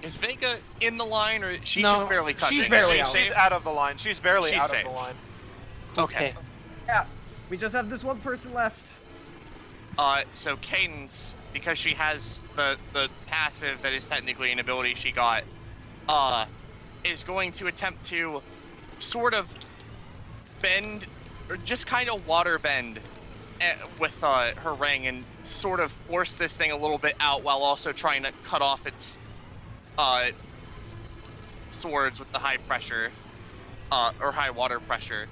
Is Vega in the line, or she's No, just barely touching? she's barely out. She's out of the line. She's barely She's out safe. of the line. Okay. Yeah, we just have this one person left. So Cadence, because she has the passive that is technically an ability she got, is going to attempt to sort of bend, or just kind of water bend with her ring and sort of force this thing a little bit out while also trying to cut off its swords with the high pressure, or high water pressure.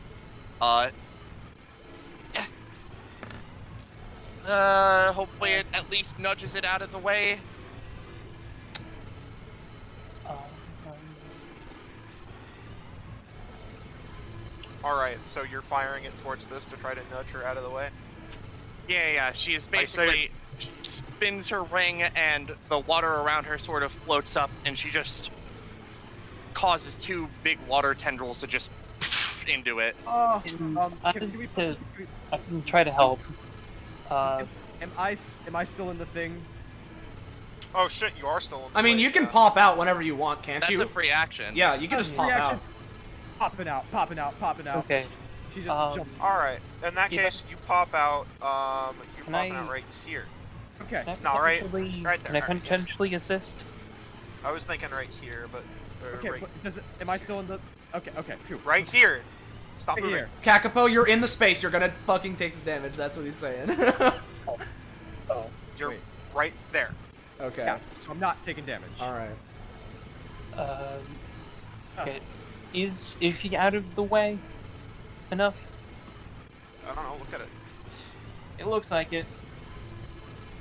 Hopefully it at least nudges it out of the way. Alright, so you're firing it towards this to try to nudge her out of the way? Yeah. She is basically she spins her ring, and the water around her sort of floats up, and she just causes two big water tendrils to just into it. I can try to help. Am I still in the thing? Oh shit, you are still in the I mean, way, you can yeah. pop out whenever you want, can't That's you? a free action. Yeah, you can just pop out. Popping out. Okay. She just jumps. Alright, in that Yeah. case, you pop out, you're Can popping I- out right here. Okay. Can I No, right- potentially- right there, Can I alright, yes. potentially assist? I was thinking right here, but... Okay, right, but does it, am I still in the... Okay, phew. right here! Stop Right moving. here. Kakapo, you're in the space. You're gonna fucking take the damage. That's what he's saying. You're Wait. right there. Okay. Yeah, so I'm not taking damage. All right. Okay. Is she out of the way enough? I don't know, look at it. It looks like it,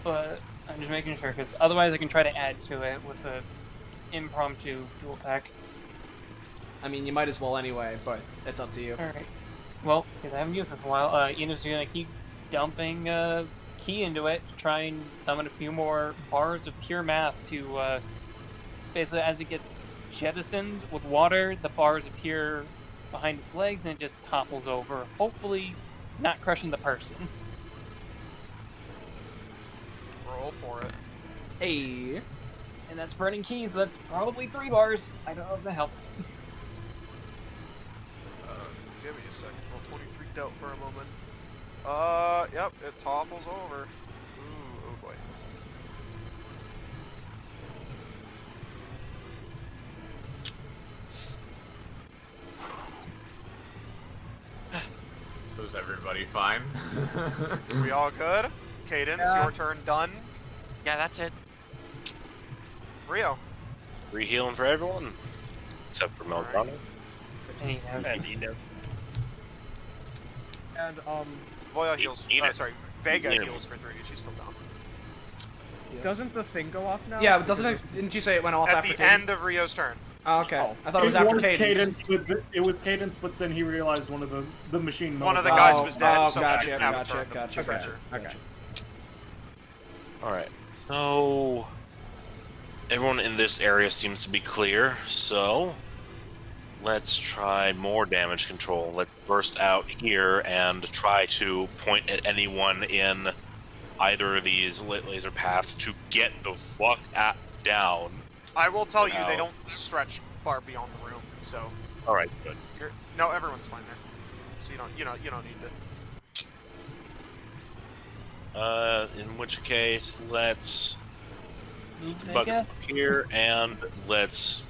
but I'm just making sure, because otherwise I can try to add to it with a impromptu dual attack. I mean, you might as well anyway, but it's up to you. Alright. Well, because I haven't used this in a while, Enos is gonna keep dumping key into it to try and summon a few more bars of pure math to basically, as it gets jettisoned with water, the bars appear behind its legs and it just topples over, hopefully not crushing the person. Roll for it. Hey. And that's burning keys, so that's probably 3 bars. I don't know if that helps. Give me a second. Roll 20 freaked out for a moment. Yep, it topples over. Ooh, oh boy. So is everybody fine? We all good? Cadence, Yeah. your turn done. Yeah, that's it. Rio. Rehealing for everyone, except for Melgrano. And Enough. And, Voya heals. Enid. Sorry, Vega Enid. heals for 3. She's still down. doesn't the thing go off now? Yeah, doesn't it? Didn't you say it went off At after the Cadence? end of Rio's turn. Oh, okay. Oh. I thought it was after Cadence. It was Cadence, but then he realized one of the machine. One of the melted. guys was dead, Oh, so gotcha, we didn't have a gotcha, turn to gotcha, protect gotcha. her. Okay. All right. So everyone in this area seems to be clear. So let's try more damage control. Let's burst out here and try to point at anyone in either of these laser paths to get the fuck down. I will tell you, Wow. they don't stretch far beyond the room. So All right, good. no, everyone's fine there. So you don't need to. In which case, let's Move bug Vega? up here and let's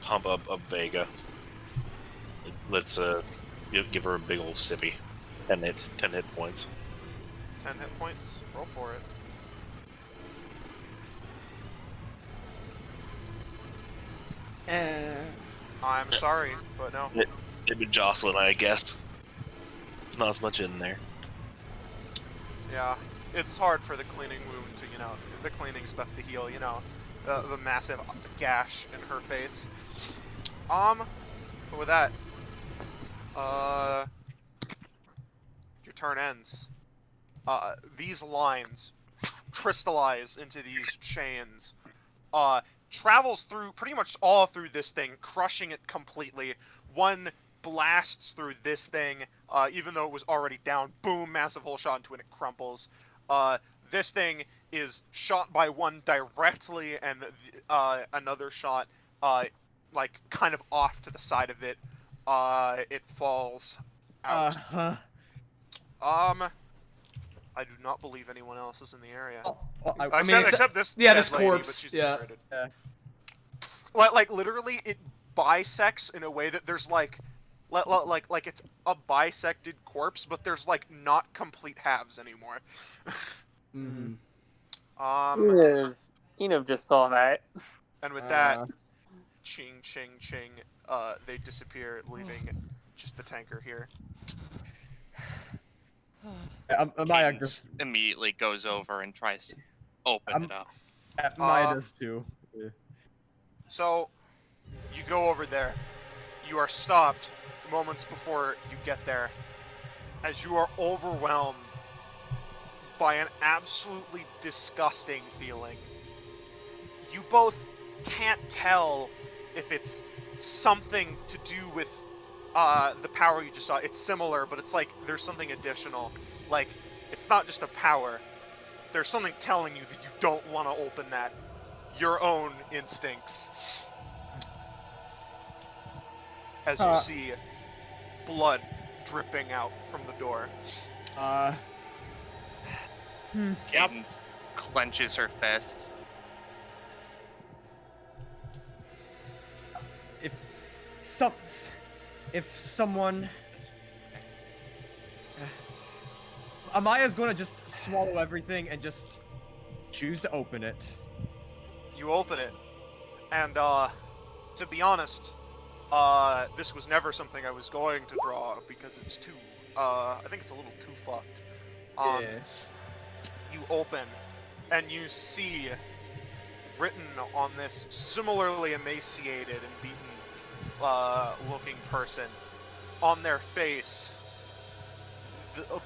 pump up Vega. Let's give her a big old sippy. 10 hit points. 10 hit points. Roll for it. I'm sorry, but no. It'd be Jocelyn, I guess. Not as much in there. Yeah, it's hard for the cleaning wound to, the cleaning stuff to heal, the massive gash in her face. But with that, your turn ends. These lines crystallize into these chains, travels through pretty much all through this thing, crushing it completely. One blasts through this thing, even though it was already down. Boom, massive hole shot into it, it crumples. This thing is shot by one directly, and another shot, like, kind of off to the side of it. It falls out. I do not believe anyone else is in the area. Except this. Yeah, this lady, corpse. but she's Yeah. Like literally, it bisects in a way that there's like it's a bisected corpse, but there's like not complete halves anymore. Enough just saw that. And with that, ching ching ching, they disappear, leaving just the tanker here. Maya Cadence just immediately goes over and tries to open it up. Maya does too. Yeah. So, you go over there. You are stopped moments before you get there, as you are overwhelmed by an absolutely disgusting feeling. You both can't tell if it's something to do with the power you just saw. It's similar, but it's like there's something additional. Like, it's not just a power. There's something telling you that you don't want to open that. Your own instincts. As you see blood dripping out from the door. Cadence clenches her fist. If someone... Amaya's gonna just swallow everything and just choose to open it. You open it, and to be honest, this was never something I was going to draw because it's too, I think it's a little too fucked. Yeah. You open, and you see written on this similarly emaciated and beaten looking person, on their face,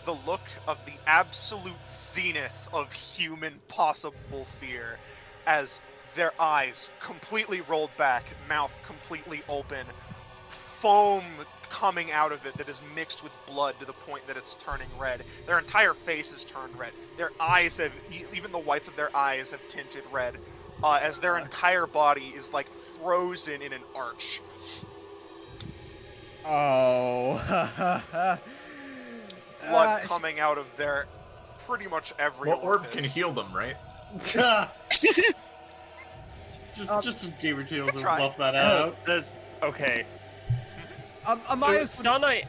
the look of the absolute zenith of human possible fear, as their eyes completely rolled back, mouth completely open, foam coming out of it that is mixed with blood to the point that it's turning red. Their entire face is turned red. Their eyes have, even the whites of their eyes have tinted red, as their entire body is like frozen in an arch. Oh. Blood coming out of their pretty much every Well, orb orifice. can heal them, right? just some gamer tales to try. buff that out. Okay. Amaya's So Star Knight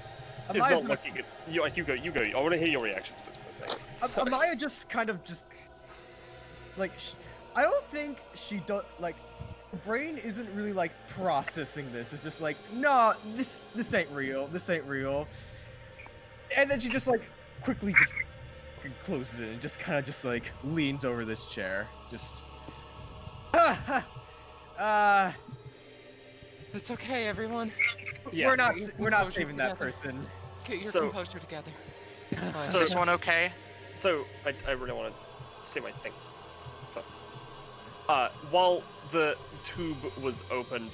is Amaya's not looking at you. Go. I want to hear your reaction to this for a second. Amaya just kind of like I don't think she does like her brain isn't really like processing this. It's just like, nah, this ain't real. This ain't real. And then she just like quickly just closes it and just kind of just like leans over this chair. Just It's okay, everyone. Yeah. We're not saving that person. Get your So- composure together. It's fine. Is this one okay? So I really want to say my thing first. While the tube was opened,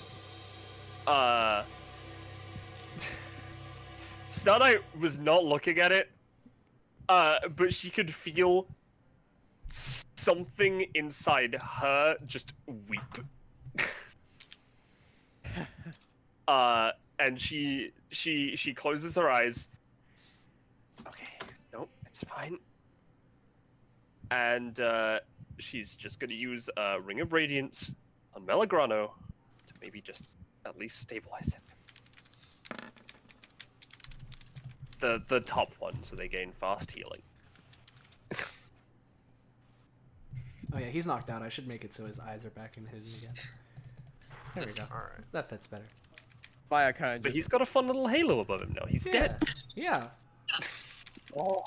Starlight was not looking at it, but she could feel something inside her just weep. And she closes her eyes. Okay, nope, it's fine. And she's just gonna use Ring of Radiance on Melagrano to maybe just at least stabilize him. The top one, so they gain fast healing. Oh yeah, he's knocked out. I should make it so his eyes are back in hidden again. There we go. Alright. That fits better. Maya kind of But just... he's got a fun little halo above him now. He's dead. Yeah. Oh,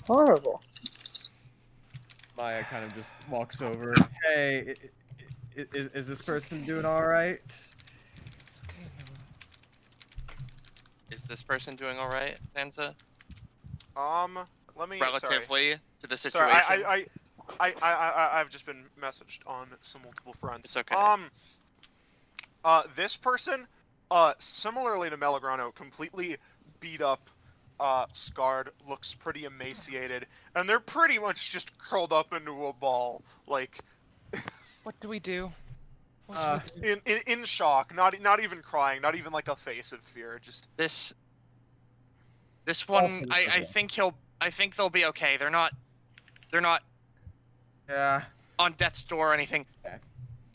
horrible. Maya kind of just walks over. Hey, is this person doing all right? It's okay, Noah. Is this person doing all right, Sansa? Let me. Relatively to the Sorry, situation. I've just been messaged on some multiple fronts. It's okay. This person, similarly to Melograno, completely beat up, scarred, looks pretty emaciated, and they're pretty much just curled up into a ball, like. What do we do? What should we do? In shock, not even crying, not even like a face of fear, just. This one, I think they'll be okay. They're not Yeah. on death's door or anything. Okay.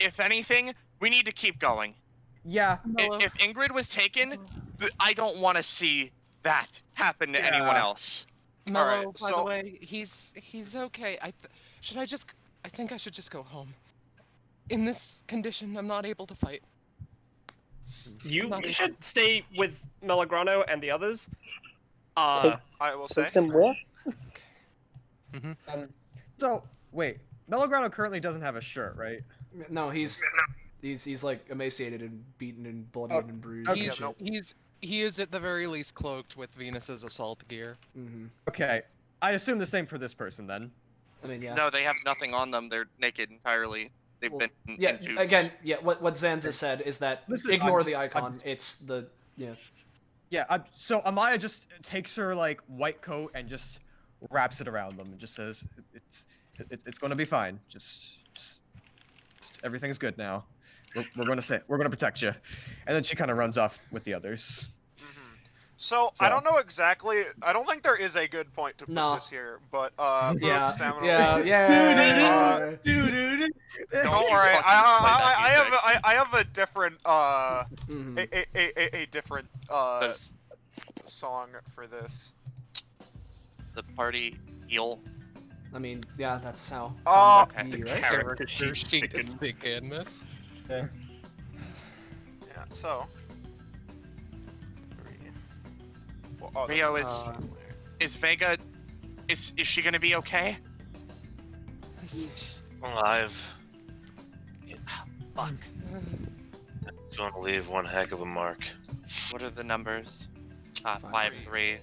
If anything, we need to keep going. Yeah. If Ingrid was taken, I don't want to see that happen to anyone else. Mello, Alright, by the way, he's okay. I think I should just go home. In this condition, I'm not able to fight. You should stay with Melograno and the others. I will say. Take them with? So wait, Melograno currently doesn't have a shirt, right? No, he's like emaciated and beaten and bloodied and bruised. He is at the very least cloaked with Venus's assault gear. Okay, I assume the same for this person then. I mean, yeah. No, they have nothing on them. They're naked entirely. They've been Yeah, in tubes. again, yeah. What Zanza said is that ignore the icon. It's the Yeah. So Amaya just takes her like white coat and just wraps it around them and just says, "It's gonna be fine. Just everything's good now. We're gonna protect you." And then she kind of runs off with the others. So I don't know exactly. I don't think there is a good point to put this here, but yeah. Don't worry, I have a different a different song for this. Is the party heal? I mean, yeah, that's how. Okay. Be, right? Character sheet is begin. Yeah. So. Rio, is Vega, is she gonna be okay? He's alive. Fuck. It's gonna leave one heck of a mark. What are the numbers? 5, 3.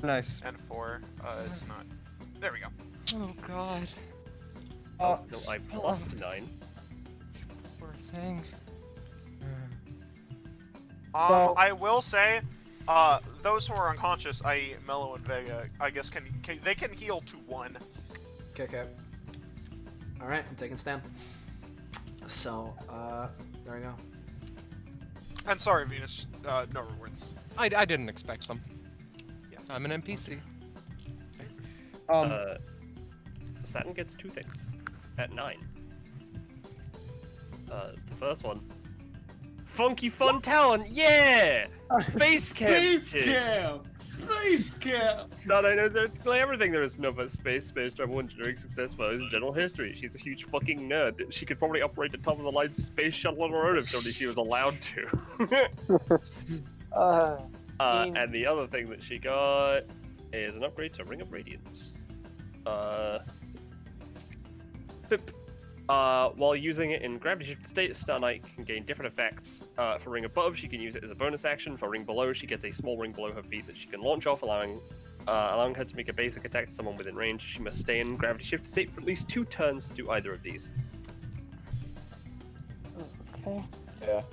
Nice. And 4. It's not. There we go. Oh God. No, I plus 9. Poor thing. I will say, those who are unconscious, i.e. Mello and Vega, I guess can heal to 1. Okay. Alright, I'm taking Stam. So, there we go. And sorry, Venus, no rewards. I didn't expect them. Yeah. I'm an NPC. Saturn gets 2 things at 9. The first one. Funky fun talent, yeah! Space camp! Space camp! It's not, I know everything there is to know about space travel, engineering, success, values, and general history. She's a huge fucking nerd. She could probably operate the top-of-the-line space shuttle on her own if only she was allowed to. And the other thing that she got is an upgrade to Ring of Radiance. While using it in gravity shift state, Star Knight can gain different effects. For ring above, she can use it as a bonus action. For ring below, she gets a small ring below her feet that she can launch off, allowing her to make a basic attack to someone within range. She must stay in gravity shift state for at least 2 turns to do either of these. Okay. Yeah.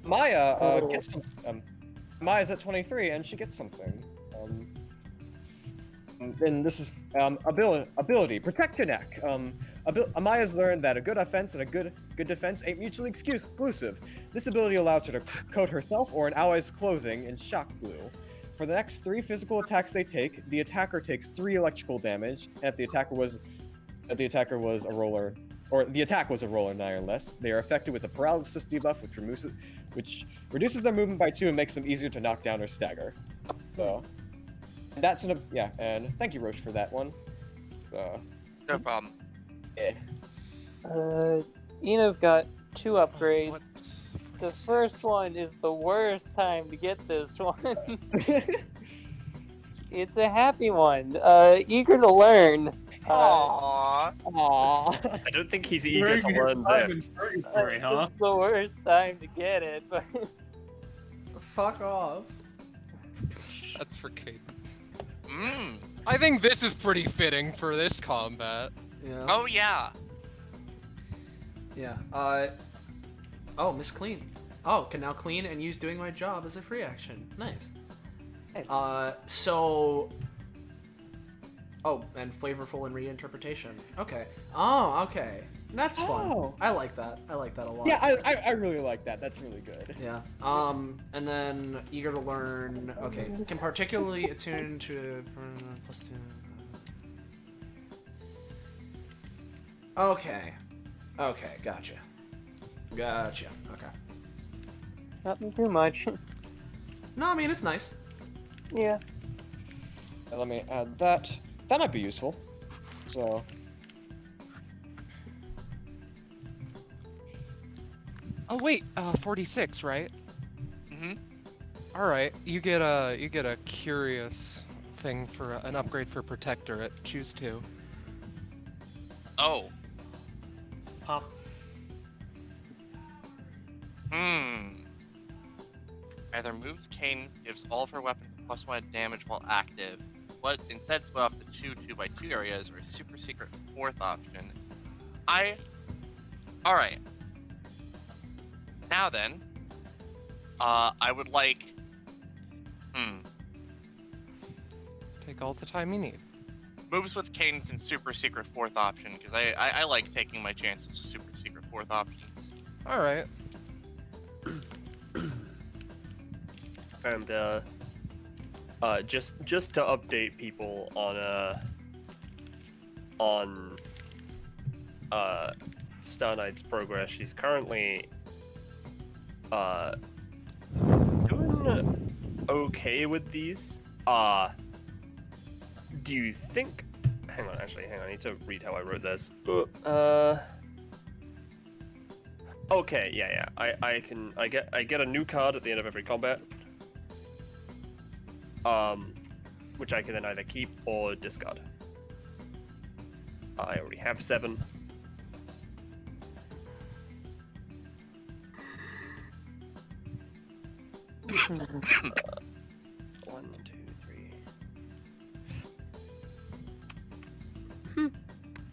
Maya gets some. Maya's at 23 and she gets something. And this is ability. Protect your neck. Amaya's learned that a good offense and a good defense ain't mutually exclusive. This ability allows her to coat herself or an ally's clothing in shock blue. For the next 3 physical attacks they take, the attacker takes 3 electrical damage, and if the attack was a roller 9 or less, they are affected with a paralysis debuff, which reduces their movement by 2 and makes them easier to knock down or stagger. So, and that's and thank you, Roche, for that one. No problem. Yeah. Enov got 2 upgrades. The first one is the worst time to get this one. It's a happy one. Eager to learn. Aww. Aww. I don't think he's eager to learn this. It's the worst time to get it, but... Fuck off. That's for Kate. I think this is pretty fitting for this combat. Yeah. Oh yeah. Yeah. Oh, Miss Clean. Oh, can now clean and use doing my job as a free action. Nice. So. Oh, and flavorful and reinterpretation. Okay. Oh, okay. That's fun. Oh. I like that. I like that a lot. Yeah, I really like that. That's really good. Yeah. And then eager to learn. Okay. Can particularly attune to +2. Okay. Okay. Gotcha. Gotcha. Okay. Nothing too much. No, I mean it's nice. Yeah. Let me add that. That might be useful. So. Oh wait, 46, right? Mm-hmm. All right, you get a curious thing for an upgrade for Protectorate. Choose 2. Oh. Huh. Either moves Kane gives all of her weapons +1 damage while active. What instead split off the 2/2x2 areas, or a super secret 4th option. Alright. Now then, I would like. Take all the time you need. Moves with cadence and super secret 4th option, because I like taking my chances with super secret 4th options. All right. And just to update people on Star Knight's progress, she's currently doing okay with these. Do you think? Hang on, I need to read how I wrote this. Okay, yeah. I get a new card at the end of every combat. Which I can then either keep or discard. I already have 7. One, 2, 3.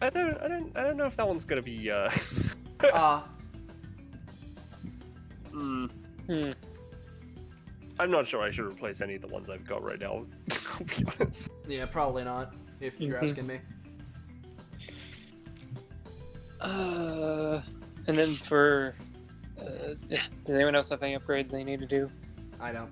I don't know if that one's gonna be I'm not sure I should replace any of the ones I've got right now. I'll be honest. Yeah, probably not, if you're asking me. And then for... does anyone else have any upgrades they need to do? I don't.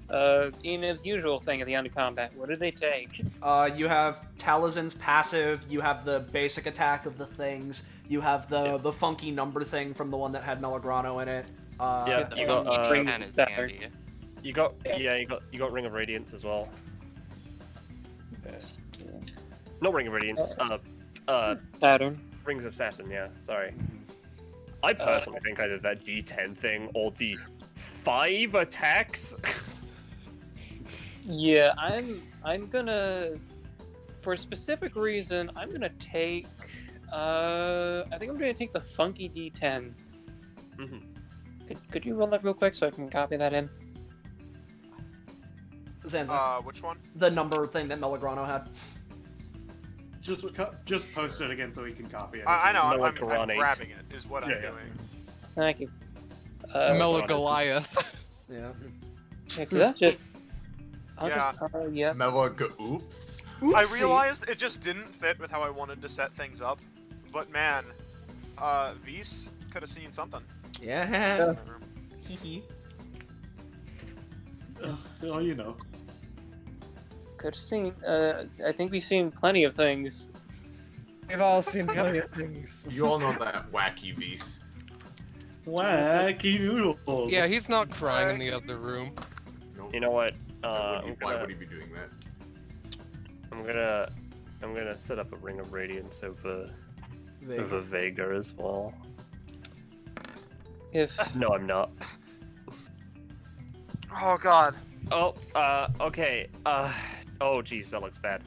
Eniv's usual thing at the end of combat, what do they take? You have Taliesin's passive, you have the basic attack of the things, you have the funky number thing from the one that had Melograno in it. You got You got Ring of Radiance as well. Not Ring of Radiance. Saturn. Rings of Saturn. Yeah, sorry. I personally think I did that D10 thing or the 5 attacks. Yeah, I'm gonna, for a specific reason, I'm gonna take. I think I'm gonna take the funky D10. Could you roll that real quick so I can copy that in? Zanza. Which one? The number thing that Melograno had. Just post it again so we can copy it. I know, I'm grabbing it, is what I'm doing. Thank you. Melagoliath. Yeah. Yeah, 'cause that's just... Yeah. Oops. I realized it just didn't fit with how I wanted to set things up, but man, Vise could have seen something. Yeah. Hee Well, you know. Could have seen. I think we've seen plenty of things. We've all seen plenty of things. You all know that wacky beast. Wacky noodles. Yeah, he's not crying in the other room. Nope. You know what? Why would he be doing that? I'm gonna set up a Ring of Radiance over Vega as well. No, I'm not. Oh god. Oh, okay. Oh, geez, that looks bad.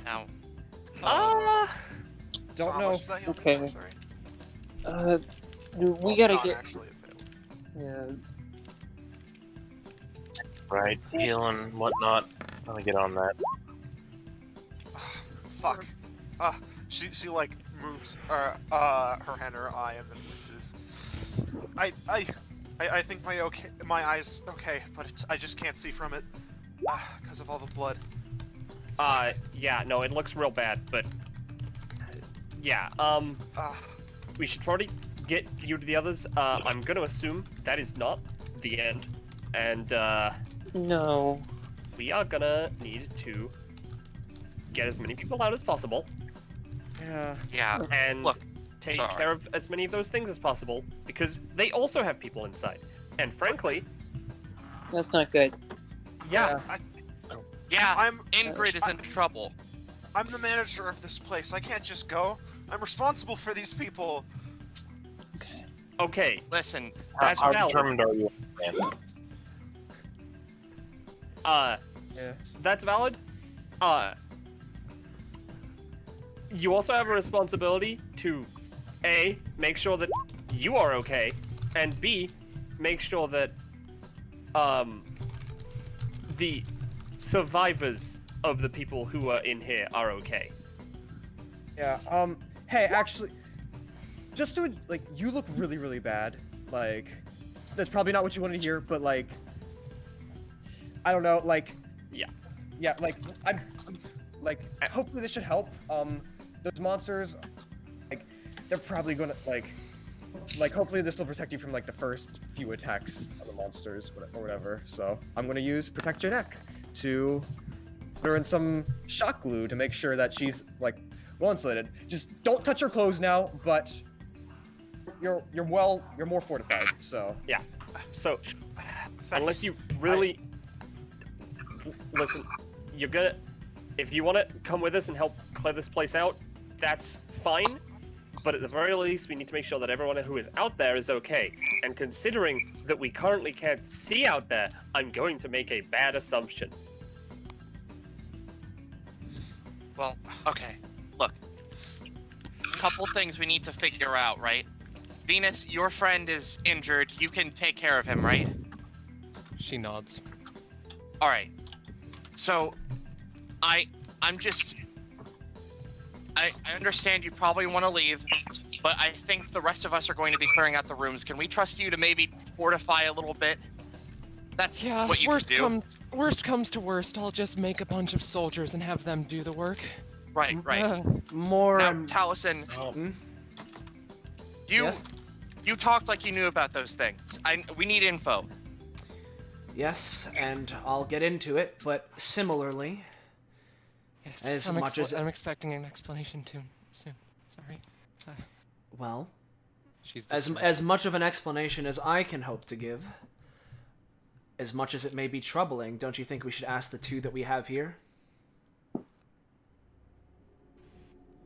Now, Don't how know. much does that heal me? Okay. Sorry. We gotta Con get. actually failed. Yeah. Right, healing, whatnot. I'm gonna get on that. Fuck. She like moves her hand or her eye and then winces. I think my eyes okay, but I just can't see from it. Because of all the blood. Yeah, no, it looks real bad, but yeah, we should probably get you to the others. I'm gonna assume that is not the end, and No. we are gonna need to get as many people out as possible. Yeah. yeah. And Look, take sorry. care of as many of those things as possible, because they also have people inside. And frankly, That's not good. yeah, Yeah, Ingrid is in trouble. I'm the manager of this place. I can't just go. I'm responsible for these people. okay, Listen, that's How valid. determined are you, man? Yeah. That's valid. You also have a responsibility to A, make sure that you are okay, and B, make sure that the survivors of the people who are in here are okay. Yeah. Hey, actually, just to like, you look really, really bad. Like, that's probably not what you wanted to hear, but like, I don't know. Like, yeah. Like, hopefully this should help. Those monsters, like, they're probably gonna like, hopefully this will protect you from like the first few attacks of the monsters or whatever. So I'm gonna use protect your neck to put her in some shock glue to make sure that she's like well insulated. Just don't touch her clothes now, but you're more fortified. So Yeah. So, unless you really listen, you're gonna. If you want to come with us and help clear this place out, that's fine. But at the very least, we need to make sure that everyone who is out there is okay. And considering that we currently can't see out there, I'm going to make a bad assumption. well, okay. Look, couple things we need to figure out, right? Venus, your friend is injured. You can take care of him, right? She nods. All right. So, I understand you probably want to leave, but I think the rest of us are going to be clearing out the rooms. Can we trust you to maybe fortify a little bit? That's Yeah, what you worst can do. worst comes to worst, I'll just make a bunch of soldiers and have them do the work. Right. More. Now, Taliesin, Yes? you talked like you knew about those things. We need info. Yes, and I'll get into it, but similarly, Yes, as much as I'm expecting an explanation too soon. Sorry. well, She's as much of an explanation as I can hope to give, as much as it may be troubling, don't you think we should ask the two that we have here?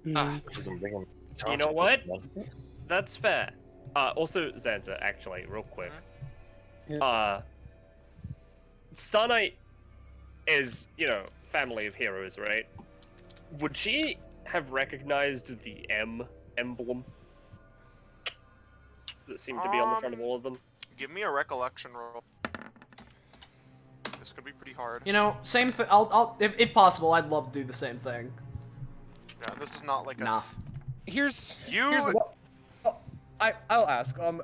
You know what? That's fair. Also, Zanza, actually, real quick. Star Knight is, family of heroes, right? Would she have recognized the M emblem that seemed to be on the front of all of them? Give me a recollection roll. This could be pretty hard. Same thing. I'll, if possible, I'd love to do the same thing. Yeah, this is not like Nah. Here's I'll ask. Am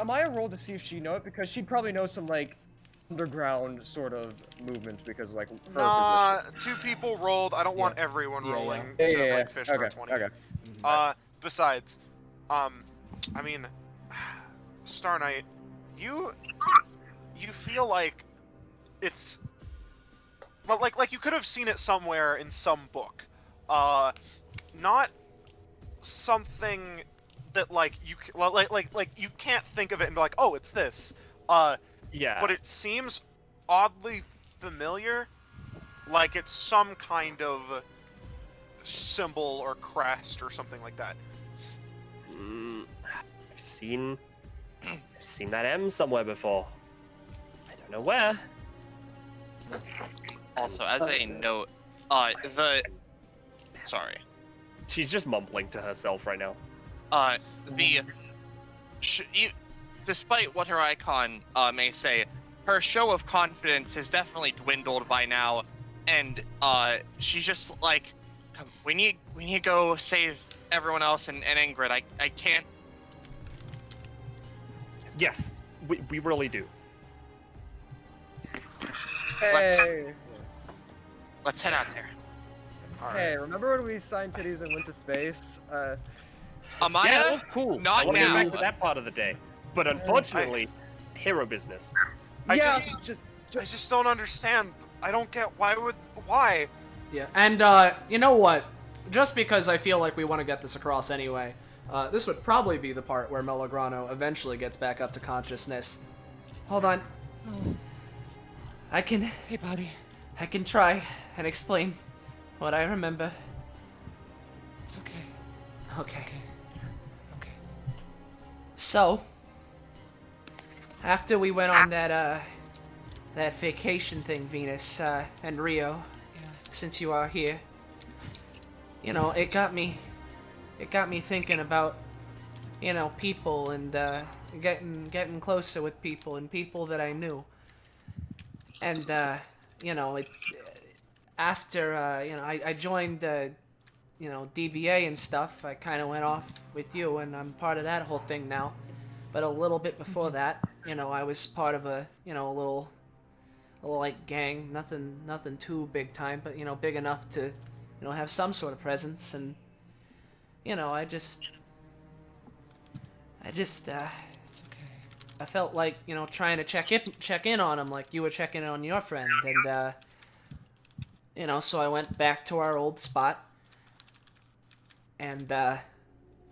I a roll to see if she know it? Because she'd probably know some like underground sort of movements because like. Nah, 2 people rolled. I don't want everyone rolling to like fish for 20. Okay. Besides, I mean, Star Knight, you feel like it's well, like you could have seen it somewhere in some book, not something that like you you can't think of it and be like, oh, it's this. Yeah. But it seems oddly familiar, like it's some kind of symbol or crest or something like that. I've seen that M somewhere before. I don't know where. Also, as a note, Sorry. She's just mumbling to herself right now. Despite what her icon may say, her show of confidence has definitely dwindled by now, and she's just like, "Come, we need to go save everyone else and Ingrid. I can't." Yes, we really do. Hey. Let's head out there. Hey, remember when we signed titties and went to space? Amaya? Yeah, that was cool. Not I want to now. get back to that part of the day. But unfortunately, hero business. I just don't understand. I don't get why? Yeah, and you know what? Just because I feel like we want to get this across anyway, this would probably be the part where Melograno eventually gets back up to consciousness. Hold on. Oh. Hey, buddy. I can try and explain what I remember. It's okay. Okay. Okay. So, after we went on that vacation thing, Venus, and Rio, since you are here, you know, it got me thinking about, you know, people and, getting closer with people and people that I knew. And, you know, after, you know, I joined, you know, DBA and stuff, I kind of went off with you, and I'm part of that whole thing now. But a little bit before that, you know, I was part of a, you know, a little like gang, nothing too big time, but, you know, big enough to, you know, have some sort of presence. And, you know, I just, It's okay. I felt like, you know, trying to check in on him like you were checking in on your friend. And, you know, so I went back to our old spot. And,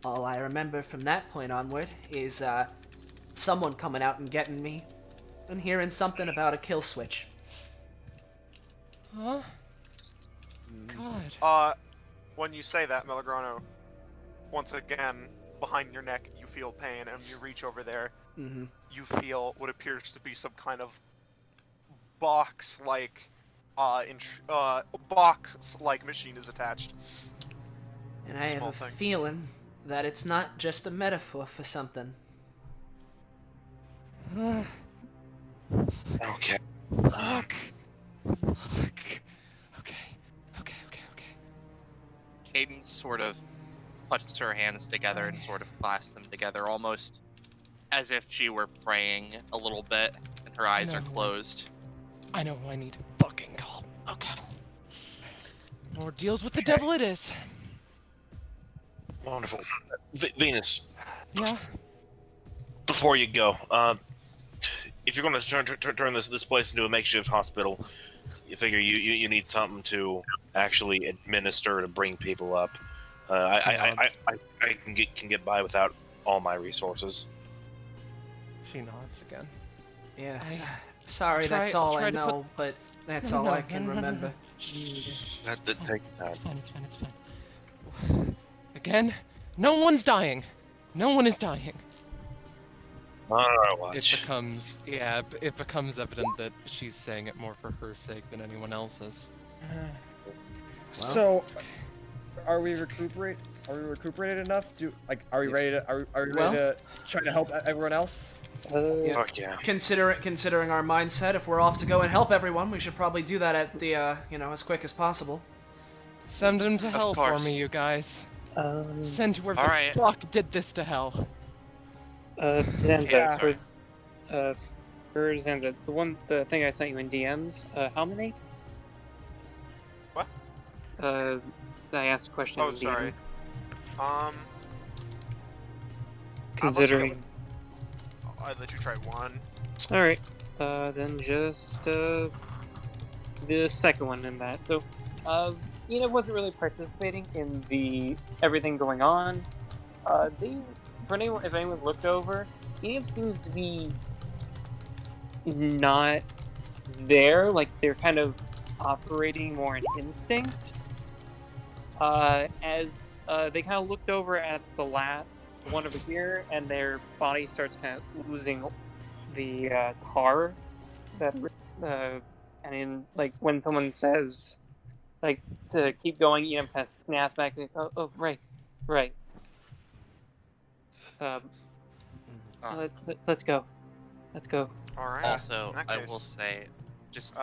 all I remember from that point onward is, someone coming out and getting me and hearing something about a kill switch. Huh? God. When you say that, Melograno, once again, behind your neck, you feel pain, and you reach over there, you feel what appears to be some kind of box-like machine is attached. And I have a feeling that it's not just a metaphor for something. Okay. Fuck. Okay. Cadence sort of puts her hands together and sort of clasps them together, almost as if she were praying a little bit, and her eyes are closed. I know who I need to fucking call. Okay. More deals with the devil it is. Wonderful. Venus. Yeah? Before you go, if you're going to turn this place into a makeshift hospital, you figure you need something to actually administer to bring people up. I can get by without all my resources. She nods again. Yeah. Sorry, that's all I know, but that's all I can remember. That take time. It's fine. Again, no one's dying. No one is dying. Alright, watch. It becomes evident that she's saying it more for her sake than anyone else's. So, are we recuperated enough? Are we ready to try to help everyone else? Fuck yeah. Considering our mindset, if we're off to go and help everyone, we should probably do that at the, you know, as quick as possible. Send him to hell for me, you guys. Send whoever the fuck did this to hell. Zanza, for Zanza, the thing I sent you in DMs, how many? What? I asked a question in DMs. Sorry. Considering... I'll let you try one. Alright, then just, the second one in that. So, Enid wasn't really participating in the everything going on. If anyone looked over, Enid seems to be not there, like they're kind of operating more in instinct. As they kind of looked over at the last one over here, and their body starts kind of oozing the tar that, and in like when someone says like to keep going, kind of snaps back and oh right. Let's go. All right. Also, in that I case, will say, just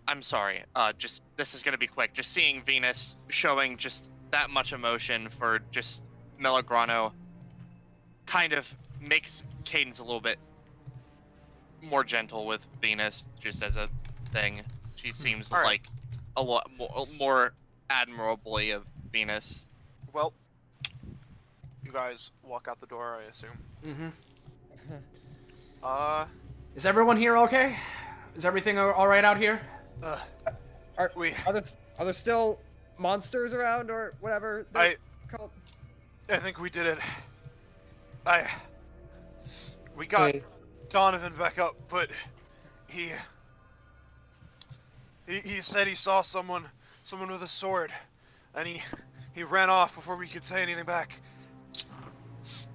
I'm sorry. Just this is gonna be quick. Just seeing Venus showing just that much emotion for just Melograno kind of makes Cadence a little bit more gentle with Venus, just as a thing. She seems All right. like a lot more admirably of Venus. Well, you guys walk out the door, I assume. Is everyone here okay? Is everything all right out here? Are there still monsters around or whatever? they're called? I think we did it. We got Donovan back up, but he said he saw someone with a sword, and he ran off before we could say anything back.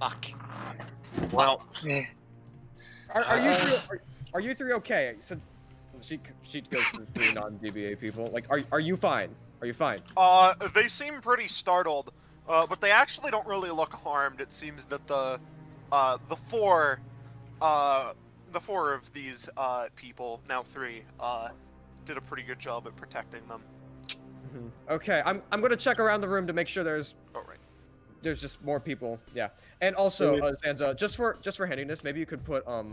Fuck. Well, Are you three okay? So she goes through three non-DBA people. Like, are you fine? Are you fine? They seem pretty startled, but they actually don't really look harmed. It seems that the four of these people, now three, did a pretty good job at protecting them. Okay, I'm gonna check around the room to make sure there's just more people. Yeah, and also Zanza, just for handiness, maybe you could put a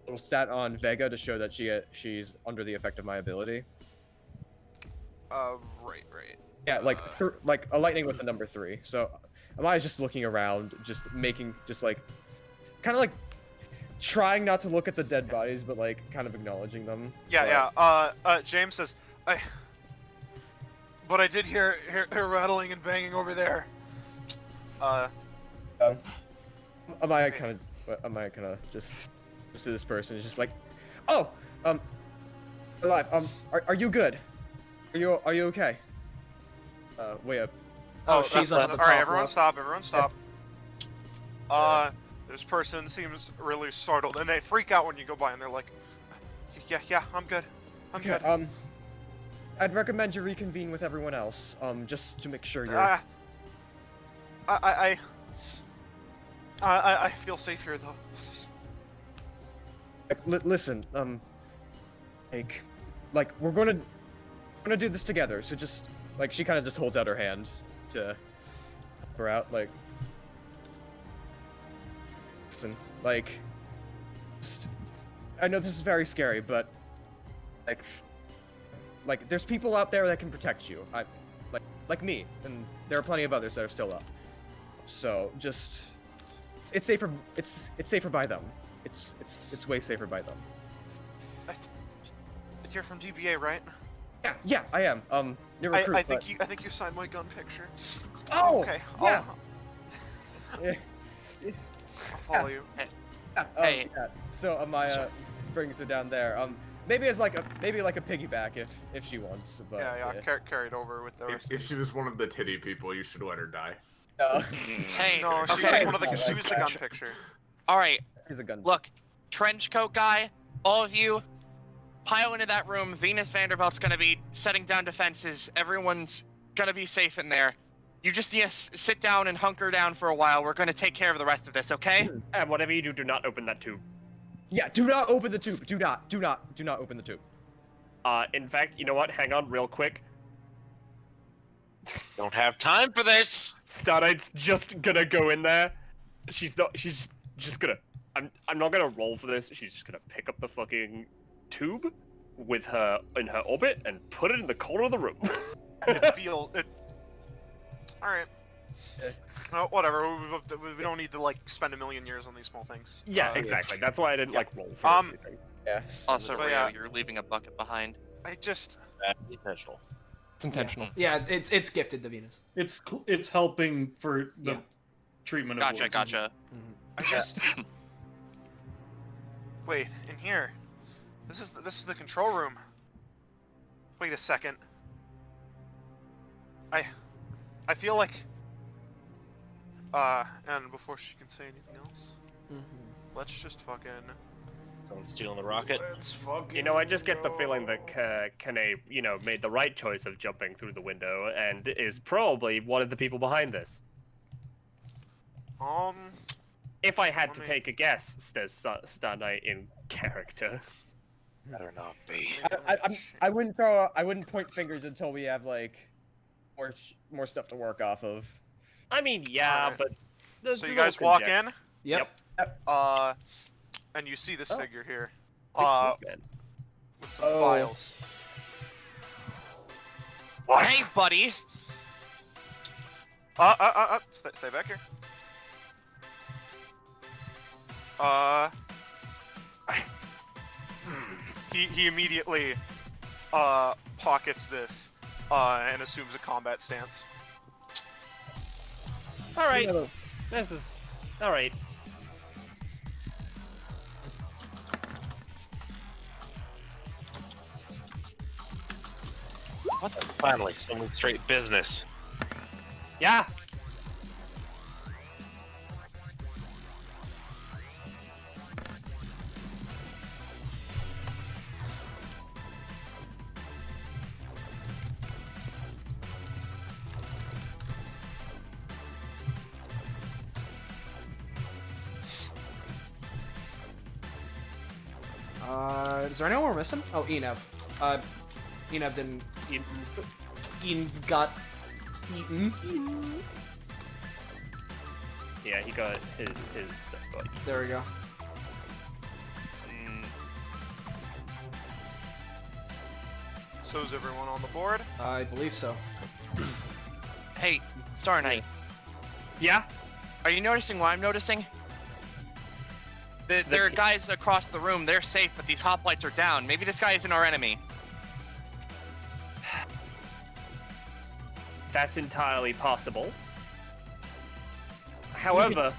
little stat on Vega to show that she's under the effect of my ability. Right. Yeah, like a lightning with the number 3. So Amaya's just looking around, just making kind of like trying not to look at the dead bodies, but like kind of acknowledging them. Yeah. James says, but I did hear rattling and banging over there. Amaya kind of just to this person is just like, oh, alive. Are you good? Are you okay? Way up. Oh, she's up at the top. All right, everyone stop. This person seems really startled, and they freak out when you go by, and they're like, yeah, I'm good. I'm good. I'd recommend you reconvene with everyone else, just to make sure you're... I feel safe here, though. Listen, like, we're gonna do this together, so just, like, she kind of just holds out her hand to help her out, like... Listen, like... I know this is very scary, but... Like, there's people out there that can protect you. Like me, and there are plenty of others that are still up. So, just... It's safer by them. It's way safer by them. You're from DBA, right? Yeah, I am. You're a recruit, I think you signed my gun picture. Oh! Okay. Yeah. I'll follow you. Hey. Yeah. So Amaya brings her down there. Maybe as like a piggyback if she wants. But Yeah. Carried over with the rest. If she was one of the titty people, you should let her die. Hey. No, she was one of the. She was the gun picture. All right. Here's a gun. Look, trench coat guy, all of you, pile into that room. Venus Vanderbilt's gonna be setting down defenses. Everyone's gonna be safe in there. You just sit down and hunker down for a while. We're gonna take care of the rest of this, okay? And whatever you do not open that tube. Yeah, do not open the tube. Do not open the tube. In fact, you know what? Hang on real quick. Don't have time for this. Starlight's just gonna go in there. She's just gonna... I'm not gonna roll for this. She's just gonna pick up the fucking tube with her in her orbit and put it in the corner of the room. Alright. Whatever. We don't need to like spend a million years on these small things. Yeah, exactly. That's why I didn't like roll for anything. Yes. Also, Rio, you're leaving a bucket behind. That's intentional. It's intentional. Yeah, it's gifted to Venus. It's helping for the treatment of wounds. Gotcha. I just... Wait, in here. This is the control room. Wait a second. I feel like... and before she can say anything else, let's just fucking Someone's stealing the rocket. You know, I just get the feeling that Kane, made the right choice of jumping through the window and is probably one of the people behind this. If I had to take a guess, says Star Knight in character. Better not be. I wouldn't point fingers until we have like more stuff to work off of. I mean, yeah, but so you guys walk in. Yep. And you see this figure here. With some files. What? Hey, buddy. Stay back here. He immediately pockets this and assumes a combat stance. All right. This is all right. What the? Finally, someone straight business. Yeah. Is there anyone we're missing? Oh, Enev. Enev didn't. Enev got eaten. Yeah, he got his stuff got eaten. There we go. So is everyone on the board? I believe so. Hey, Star Knight. Yeah? Are you noticing what I'm noticing? There are guys across the room, they're safe, but these hoplites are down. Maybe this guy isn't our enemy. That's entirely possible. However,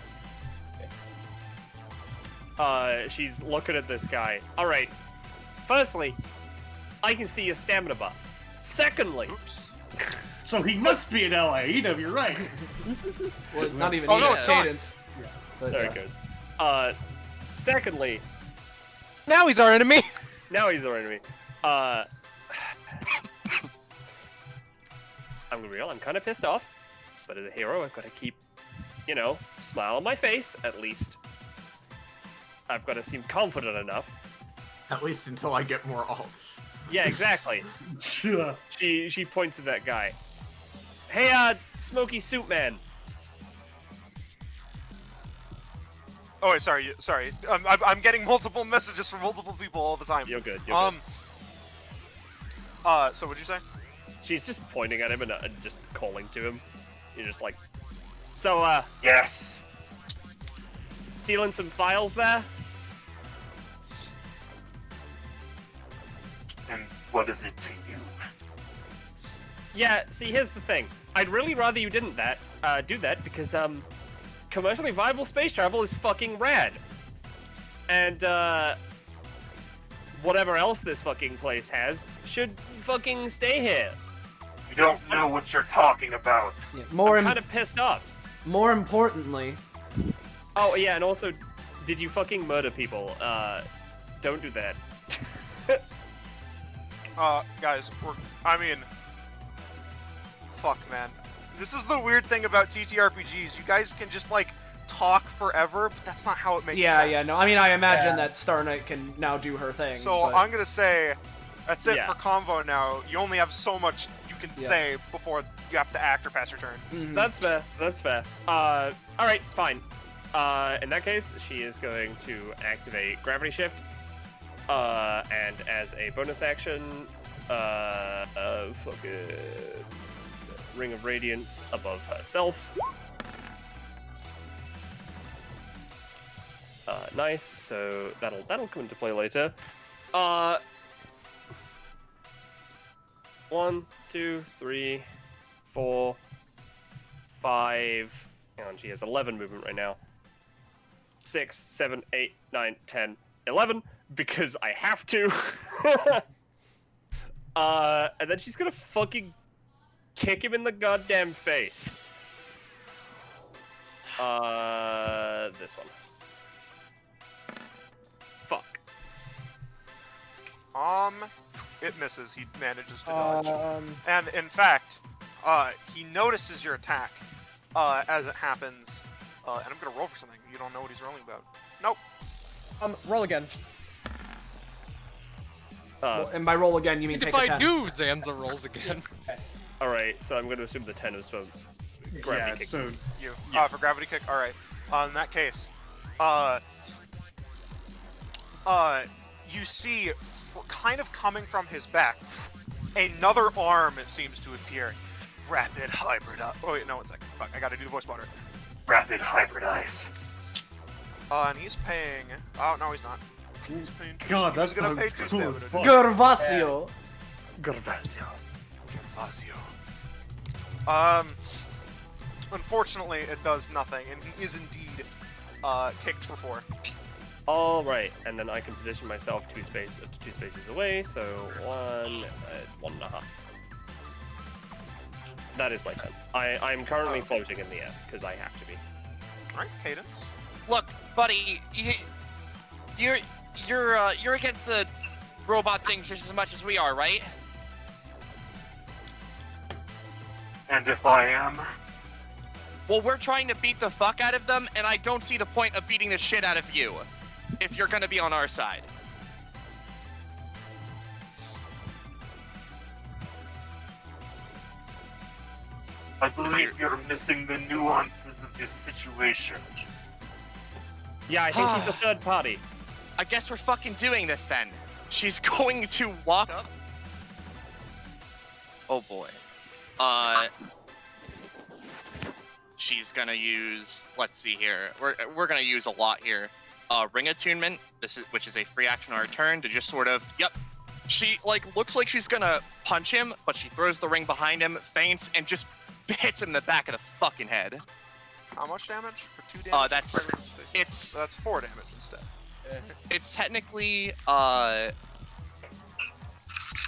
she's looking at this guy. Alright, firstly, I can see your stamina bar. Secondly... Oops. So he must be an ally. You're right. Well, not even Cadence. Yeah. But, there it goes. Secondly... Now he's our enemy! Now he's our enemy. I'm gonna be real, I'm kind of pissed off. But as a hero, I've got to keep, smile on my face, at least. I've got to seem confident enough. At least until I get more alts. Yeah, exactly. She points at that guy. Hey, Smoky Suit Man. Oh, wait, sorry. I'm getting multiple messages from multiple people all the time. You're good. So what'd you say? She's just pointing at him and just calling to him. You're just like, so, yes. Stealing some files there? And what is it to you? Yeah, see, here's the thing. I'd really rather you didn't do that because, commercially viable space travel is fucking rad. And, whatever else this fucking place has should fucking stay here. You don't know what you're talking about. Yeah, I'm kind of pissed off. More importantly... Oh, yeah, and also, did you fucking murder people? Don't do that. Guys, fuck, man. This is the weird thing about TTRPGs. You guys can just, talk forever, but that's not how it makes sense. Yeah, no, I mean, I imagine that Star Knight can now do her thing. So, but... I'm gonna say, that's it for convo now. You only have so much you can say before you have to act or pass your turn. Mm-hmm. That's fair. Alright, fine. In that case, she is going to activate Gravity Shift. And as a bonus action, fucking Ring of Radiance above herself. Nice, so that'll come into play later. 1, 2, 3, 4, 5. Hang on, she has 11 movement right now. 6, 7, 8, 9, 10, 11, because I have to. And then she's gonna fucking kick him in the goddamn face. This one. Fuck. It misses. He manages to dodge. And in fact, he notices your attack as it happens. And I'm gonna roll for something. You don't know what he's rolling about. Nope. Roll again. And by roll again, you mean take a 10. If I do, Zanza rolls again. Alright, so I'm going to assume the 10 is for gravity kick. So You. For gravity kick? Alright. In that case, you see, kind of coming from his back, another arm seems to appear. Rapid hybridize. Oh wait, no, 1 second. Fuck, I gotta do the voice water. Rapid hybridize. And he's paying. Oh no, he's not. He's paying. God, he's that gonna pay sounds 2 cool as stamina. fuck. Gervasio. Unfortunately, it does nothing, and he is indeed kicked for 4. Alright, and then I can position myself 2 spaces away, so 1.5. That is my 10. I'm currently floating in the air, because I have to be. Alright, Cadence. Look, buddy, you're against the robot things just as much as we are, right? And if I am? Well, we're trying to beat the fuck out of them, and I don't see the point of beating the shit out of you if you're gonna be on our side. I believe you're missing the nuances of this situation. Yeah, I think he's a third party. I guess we're fucking doing this then. She's going to walk up. Oh boy. She's gonna use. Let's see here. We're gonna use a lot here. Ring attunement. Which is a free action on her turn to just sort of. Yep. She looks like she's gonna punch him, but she throws the ring behind him, feints, and just hits him in the back of the fucking head. How much damage? For 2 damage? That's 4 damage instead. It's technically